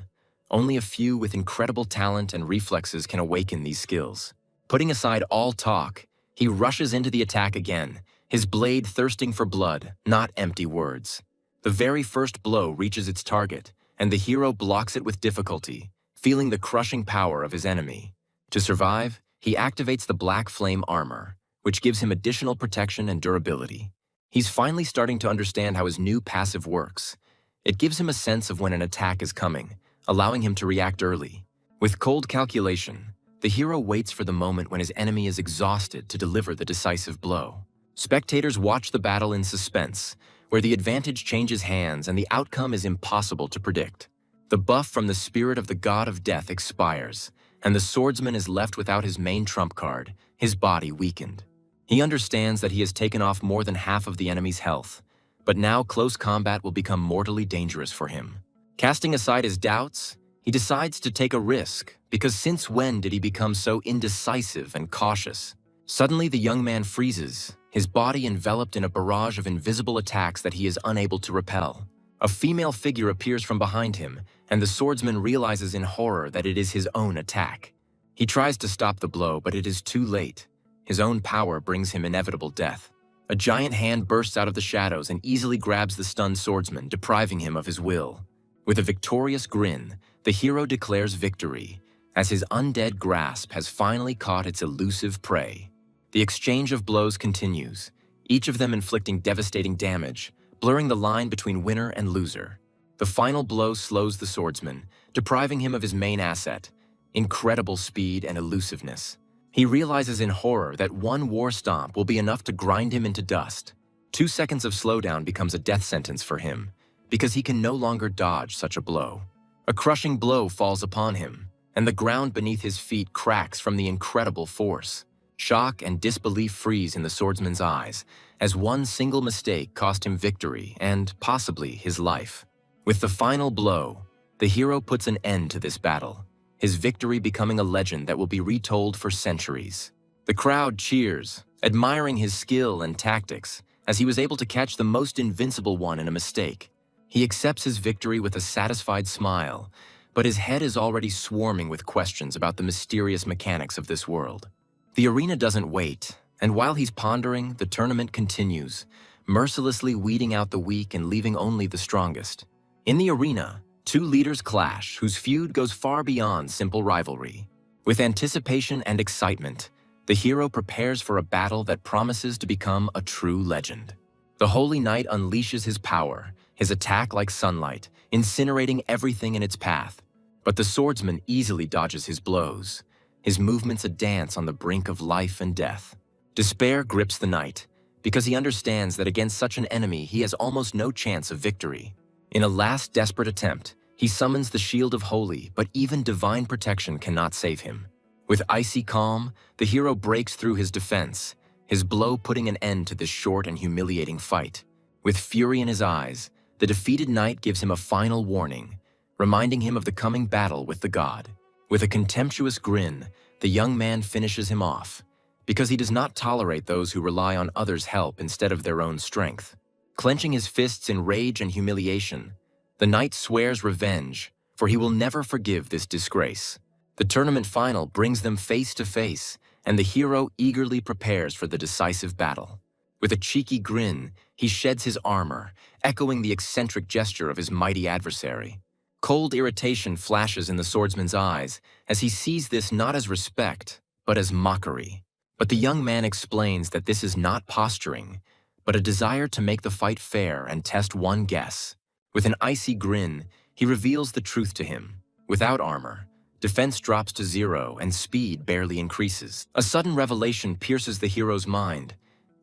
Only a few with incredible talent and reflexes can awaken these skills. Putting aside all talk, he rushes into the attack again, his blade thirsting for blood, not empty words. The very first blow reaches its target, and the hero blocks it with difficulty, feeling the crushing power of his enemy. To survive, he activates the Black Flame armor, which gives him additional protection and durability. He's finally starting to understand how his new passive works. It gives him a sense of when an attack is coming, allowing him to react early. With cold calculation, the hero waits for the moment when his enemy is exhausted to deliver the decisive blow. Spectators watch the battle in suspense, where the advantage changes hands and the outcome is impossible to predict. The buff from the spirit of the god of death expires, and the swordsman is left without his main trump card, his body weakened. He understands that he has taken off more than half of the enemy's health, but now close combat will become mortally dangerous for him. Casting aside his doubts, he decides to take a risk, because since when did he become so indecisive and cautious? Suddenly, the young man freezes, his body enveloped in a barrage of invisible attacks that he is unable to repel. A female figure appears from behind him, and the swordsman realizes in horror that it is his own attack. He tries to stop the blow, but it is too late. His own power brings him inevitable death. A giant hand bursts out of the shadows and easily grabs the stunned swordsman, depriving him of his will. With a victorious grin, the hero declares victory, as his undead grasp has finally caught its elusive prey. The exchange of blows continues, each of them inflicting devastating damage, blurring the line between winner and loser. The final blow slows the swordsman, depriving him of his main asset, incredible speed and elusiveness. He realizes in horror that one war stomp will be enough to grind him into dust. 2 seconds of slowdown becomes a death sentence for him, because he can no longer dodge such a blow. A crushing blow falls upon him, and the ground beneath his feet cracks from the incredible force. Shock and disbelief freeze in the swordsman's eyes, as one single mistake cost him victory and, possibly, his life. With the final blow, the hero puts an end to this battle, his victory becoming a legend that will be retold for centuries. The crowd cheers, admiring his skill and tactics, as he was able to catch the most invincible one in a mistake. He accepts his victory with a satisfied smile, but his head is already swarming with questions about the mysterious mechanics of this world. The arena doesn't wait, and while he's pondering, the tournament continues, mercilessly weeding out the weak and leaving only the strongest. In the arena, two leaders clash whose feud goes far beyond simple rivalry. With anticipation and excitement, the hero prepares for a battle that promises to become a true legend. The Holy Knight unleashes his power, his attack like sunlight, incinerating everything in its path. But the swordsman easily dodges his blows, his movements a dance on the brink of life and death. Despair grips the knight, because he understands that against such an enemy he has almost no chance of victory. In a last desperate attempt, he summons the Shield of Holy, but even divine protection cannot save him. With icy calm, the hero breaks through his defense, his blow putting an end to this short and humiliating fight. With fury in his eyes, the defeated knight gives him a final warning, reminding him of the coming battle with the god. With a contemptuous grin, the young man finishes him off, because he does not tolerate those who rely on others' help instead of their own strength. Clenching his fists in rage and humiliation, the knight swears revenge, for he will never forgive this disgrace. The tournament final brings them face to face, and the hero eagerly prepares for the decisive battle. With a cheeky grin, he sheds his armor, echoing the eccentric gesture of his mighty adversary. Cold irritation flashes in the swordsman's eyes as he sees this not as respect, but as mockery. But the young man explains that this is not posturing, but a desire to make the fight fair and test one guess. With an icy grin, he reveals the truth to him. Without armor, defense drops to 0 and speed barely increases. A sudden revelation pierces the hero's mind,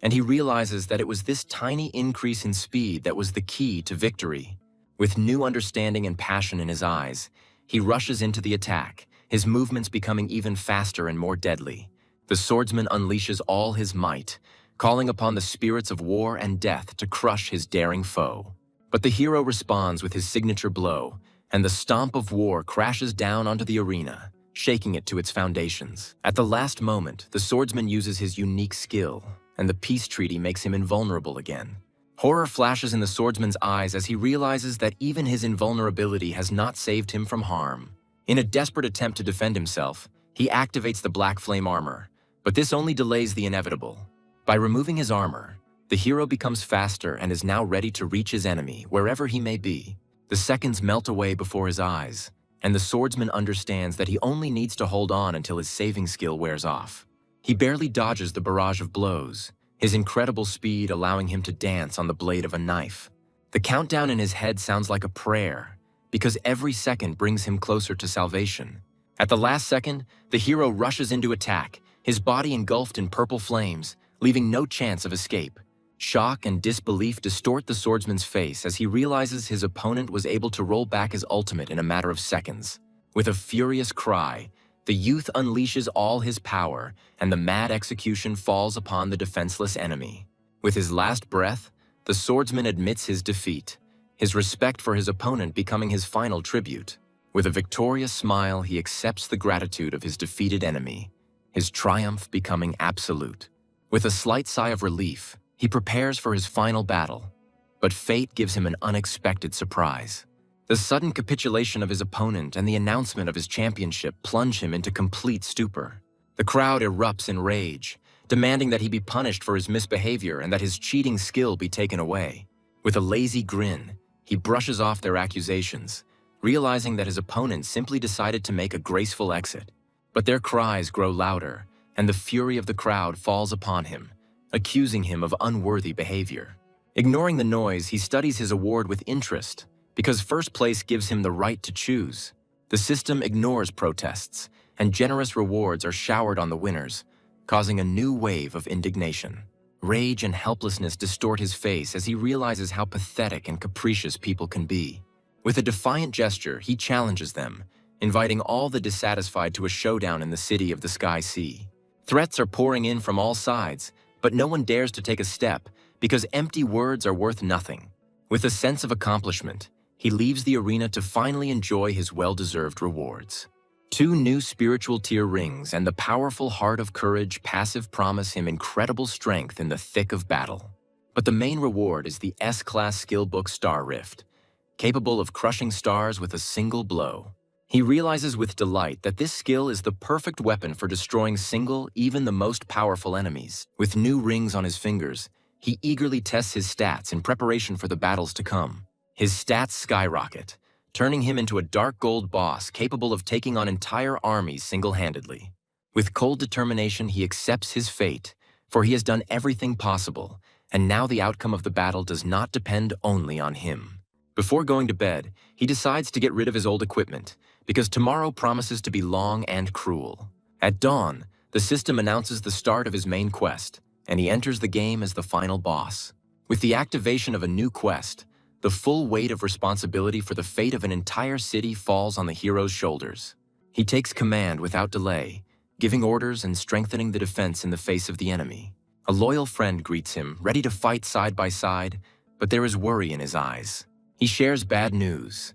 and he realizes that it was this tiny increase in speed that was the key to victory. With new understanding and passion in his eyes, he rushes into the attack, his movements becoming even faster and more deadly. The swordsman unleashes all his might, calling upon the spirits of war and death to crush his daring foe. But the hero responds with his signature blow, and the stomp of war crashes down onto the arena, shaking it to its foundations. At the last moment, the swordsman uses his unique skill, and the peace treaty makes him invulnerable again. Horror flashes in the swordsman's eyes as he realizes that even his invulnerability has not saved him from harm. In a desperate attempt to defend himself, he activates the black flame armor, but this only delays the inevitable. By removing his armor, the hero becomes faster and is now ready to reach his enemy wherever he may be. The seconds melt away before his eyes, and the swordsman understands that he only needs to hold on until his saving skill wears off. He barely dodges the barrage of blows, his incredible speed allowing him to dance on the blade of a knife. The countdown in his head sounds like a prayer, because every second brings him closer to salvation. At the last second, the hero rushes into attack, his body engulfed in purple flames, leaving no chance of escape. Shock and disbelief distort the swordsman's face as he realizes his opponent was able to roll back his ultimate in a matter of seconds. With a furious cry, the youth unleashes all his power, and the mad execution falls upon the defenseless enemy. With his last breath, the swordsman admits his defeat, his respect for his opponent becoming his final tribute. With a victorious smile, he accepts the gratitude of his defeated enemy, his triumph becoming absolute. With a slight sigh of relief, he prepares for his final battle, but fate gives him an unexpected surprise. The sudden capitulation of his opponent and the announcement of his championship plunge him into complete stupor. The crowd erupts in rage, demanding that he be punished for his misbehavior and that his cheating skill be taken away. With a lazy grin, he brushes off their accusations, realizing that his opponent simply decided to make a graceful exit. But their cries grow louder, and the fury of the crowd falls upon him, accusing him of unworthy behavior. Ignoring the noise, he studies his award with interest, because first place gives him the right to choose. The system ignores protests, and generous rewards are showered on the winners, causing a new wave of indignation. Rage and helplessness distort his face as he realizes how pathetic and capricious people can be. With a defiant gesture, he challenges them, inviting all the dissatisfied to a showdown in the city of the Sky Sea. Threats are pouring in from all sides, but no one dares to take a step because empty words are worth nothing. With a sense of accomplishment, he leaves the arena to finally enjoy his well-deserved rewards. 2 new spiritual tier rings and the powerful Heart of Courage passive promise him incredible strength in the thick of battle. But the main reward is the S-Class skill book Star Rift, capable of crushing stars with a single blow. He realizes with delight that this skill is the perfect weapon for destroying even the most powerful enemies. With new rings on his fingers, he eagerly tests his stats in preparation for the battles to come. His stats skyrocket, turning him into a dark gold boss capable of taking on entire armies single-handedly. With cold determination, he accepts his fate, for he has done everything possible, and now the outcome of the battle does not depend only on him. Before going to bed, he decides to get rid of his old equipment, because tomorrow promises to be long and cruel. At dawn, the system announces the start of his main quest, and he enters the game as the final boss. With the activation of a new quest, the full weight of responsibility for the fate of an entire city falls on the hero's shoulders. He takes command without delay, giving orders and strengthening the defense in the face of the enemy. A loyal friend greets him, ready to fight side by side, but there is worry in his eyes. He shares bad news.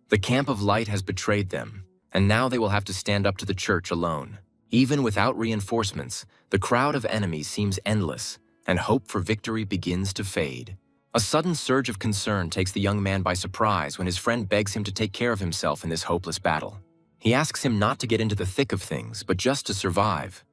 The Camp of Light has betrayed them, and now they will have to stand up to the church alone. Even without reinforcements, the crowd of enemies seems endless, and hope for victory begins to fade. A sudden surge of concern takes the young man by surprise when his friend begs him to take care of himself in this hopeless battle. He asks him not to get into the thick of things, but just to survive.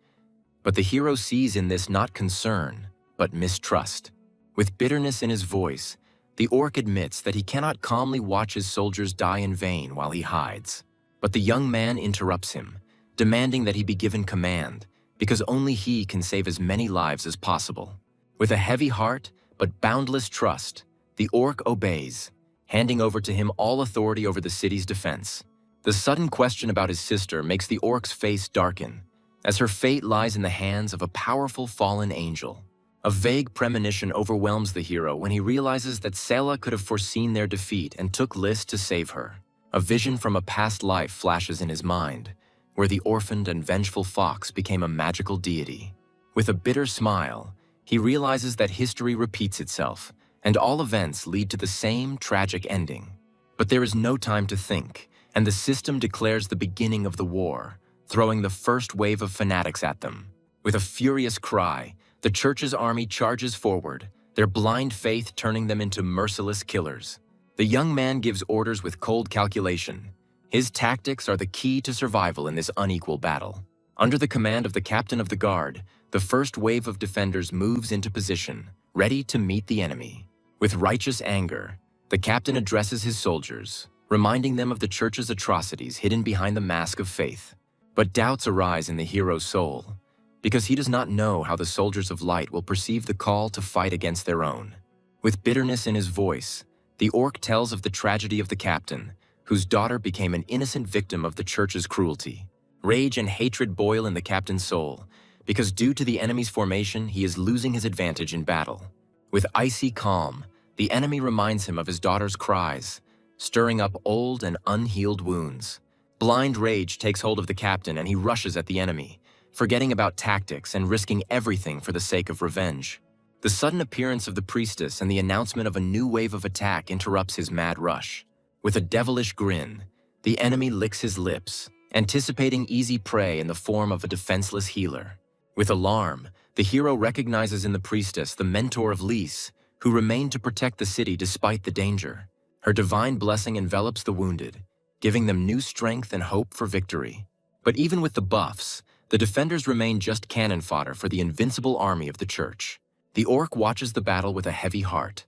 But the hero sees in this not concern, but mistrust. With bitterness in his voice, the orc admits that he cannot calmly watch his soldiers die in vain while he hides. But the young man interrupts him, demanding that he be given command, because only he can save as many lives as possible. With a heavy heart, but boundless trust, the orc obeys, handing over to him all authority over the city's defense. The sudden question about his sister makes the orc's face darken, as her fate lies in the hands of a powerful fallen angel. A vague premonition overwhelms the hero when he realizes that Sela could have foreseen their defeat and took Lys to save her. A vision from a past life flashes in his mind, where the orphaned and vengeful fox became a magical deity. With a bitter smile, he realizes that history repeats itself, and all events lead to the same tragic ending. But there is no time to think, and the system declares the beginning of the war, throwing the first wave of fanatics at them. With a furious cry, the church's army charges forward, their blind faith turning them into merciless killers. The young man gives orders with cold calculation. His tactics are the key to survival in this unequal battle. Under the command of the captain of the guard, the first wave of defenders moves into position, ready to meet the enemy. With righteous anger, the captain addresses his soldiers, reminding them of the church's atrocities hidden behind the mask of faith. But doubts arise in the hero's soul, because he does not know how the soldiers of light will perceive the call to fight against their own. With bitterness in his voice, the orc tells of the tragedy of the captain, whose daughter became an innocent victim of the church's cruelty. Rage and hatred boil in the captain's soul, because due to the enemy's formation, he is losing his advantage in battle. With icy calm, the enemy reminds him of his daughter's cries, stirring up old and unhealed wounds. Blind rage takes hold of the captain and he rushes at the enemy, forgetting about tactics and risking everything for the sake of revenge. The sudden appearance of the priestess and the announcement of a new wave of attack interrupts his mad rush. With a devilish grin, the enemy licks his lips, anticipating easy prey in the form of a defenseless healer. With alarm, the hero recognizes in the priestess the mentor of Lys, who remained to protect the city despite the danger. Her divine blessing envelops the wounded, giving them new strength and hope for victory. But even with the buffs, the defenders remain just cannon fodder for the invincible army of the church. The orc watches the battle with a heavy heart,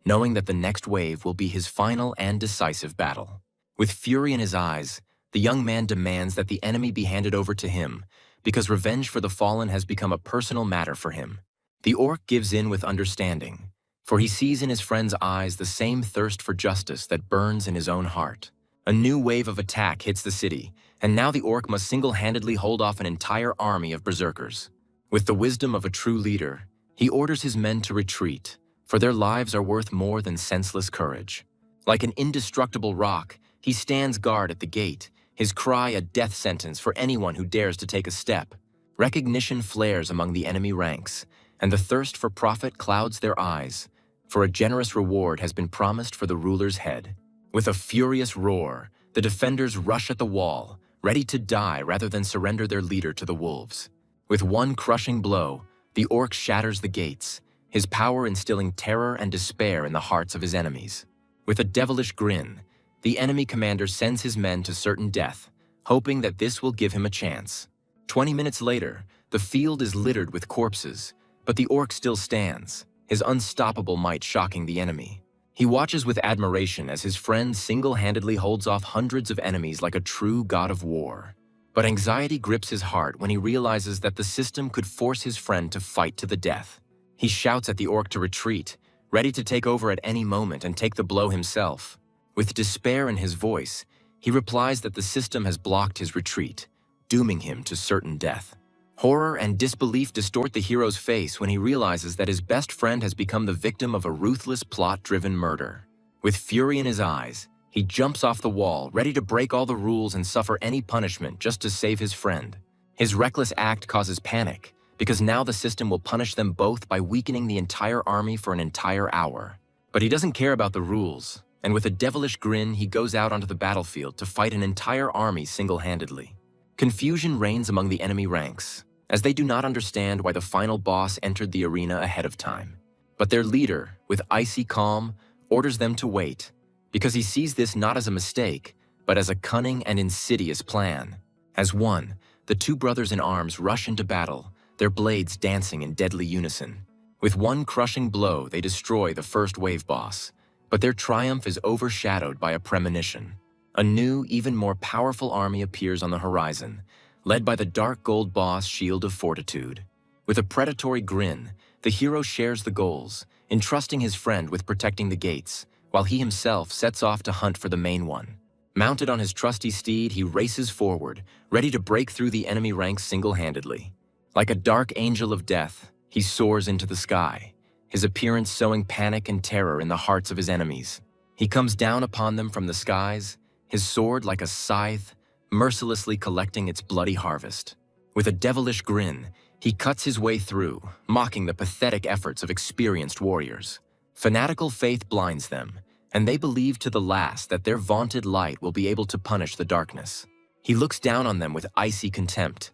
knowing that the next wave will be his final and decisive battle. With fury in his eyes, the young man demands that the enemy be handed over to him, because revenge for the fallen has become a personal matter for him. The orc gives in with understanding, for he sees in his friend's eyes the same thirst for justice that burns in his own heart. A new wave of attack hits the city, and now the orc must single-handedly hold off an entire army of berserkers. With the wisdom of a true leader, he orders his men to retreat, for their lives are worth more than senseless courage. Like an indestructible rock, he stands guard at the gate, his cry a death sentence for anyone who dares to take a step. Recognition flares among the enemy ranks, and the thirst for profit clouds their eyes, for a generous reward has been promised for the ruler's head. With a furious roar, the defenders rush at the wall, ready to die rather than surrender their leader to the wolves. With one crushing blow, the orc shatters the gates, his power instilling terror and despair in the hearts of his enemies. With a devilish grin, the enemy commander sends his men to certain death, hoping that this will give him a chance. 20 minutes later, the field is littered with corpses, but the orc still stands, his unstoppable might shocking the enemy. He watches with admiration as his friend single-handedly holds off hundreds of enemies like a true god of war. But anxiety grips his heart when he realizes that the system could force his friend to fight to the death. He shouts at the orc to retreat, ready to take over at any moment and take the blow himself. With despair in his voice, he replies that the system has blocked his retreat, dooming him to certain death. Horror and disbelief distort the hero's face when he realizes that his best friend has become the victim of a ruthless plot-driven murder. With fury in his eyes, he jumps off the wall, ready to break all the rules and suffer any punishment just to save his friend. His reckless act causes panic, because now the system will punish them both by weakening the entire army for an entire hour. But he doesn't care about the rules, and with a devilish grin, he goes out onto the battlefield to fight an entire army single-handedly. Confusion reigns among the enemy ranks, as they do not understand why the final boss entered the arena ahead of time. But their leader, with icy calm, orders them to wait, because he sees this not as a mistake, but as a cunning and insidious plan. As one, the two brothers in arms rush into battle, their blades dancing in deadly unison. With one crushing blow, they destroy the first wave boss, but their triumph is overshadowed by a premonition. A new, even more powerful army appears on the horizon, led by the dark gold boss Shield of Fortitude. With a predatory grin, the hero shares the goals, entrusting his friend with protecting the gates, while he himself sets off to hunt for the main one. Mounted on his trusty steed, he races forward, ready to break through the enemy ranks single-handedly. Like a dark angel of death, he soars into the sky, his appearance sowing panic and terror in the hearts of his enemies. He comes down upon them from the skies, his sword like a scythe, mercilessly collecting its bloody harvest. With a devilish grin, he cuts his way through, mocking the pathetic efforts of experienced warriors. Fanatical faith blinds them, and they believe to the last that their vaunted light will be able to punish the darkness. He looks down on them with icy contempt,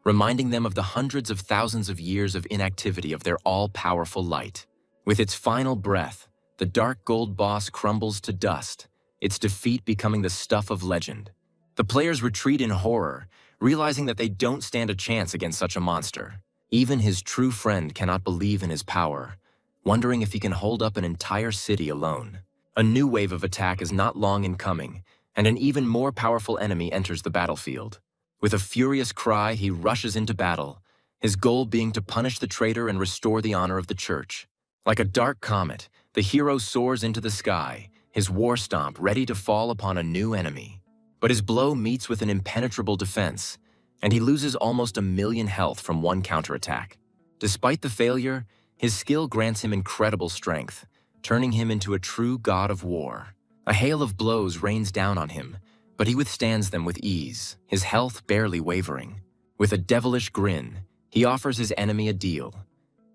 reminding them of the hundreds of thousands of years of inactivity of their all-powerful light. With its final breath, the dark gold boss crumbles to dust, its defeat becoming the stuff of legend. The players retreat in horror, realizing that they don't stand a chance against such a monster. Even his true friend cannot believe in his power, wondering if he can hold up an entire city alone. A new wave of attack is not long in coming, and an even more powerful enemy enters the battlefield. With a furious cry, he rushes into battle, his goal being to punish the traitor and restore the honor of the church. Like a dark comet, the hero soars into the sky, his war stomp ready to fall upon a new enemy. But his blow meets with an impenetrable defense, and he loses almost 1,000,000 health from one counterattack. Despite the failure, his skill grants him incredible strength, turning him into a true god of war. A hail of blows rains down on him, but he withstands them with ease, his health barely wavering. With a devilish grin, he offers his enemy a deal: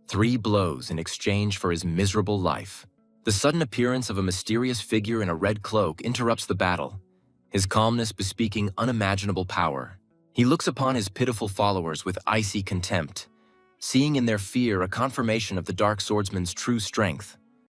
3 blows in exchange for his miserable life. The sudden appearance of a mysterious figure in a red cloak interrupts the battle, his calmness bespeaking unimaginable power. He looks upon his pitiful followers with icy contempt, seeing in their fear a confirmation of the dark swordsman's true strength.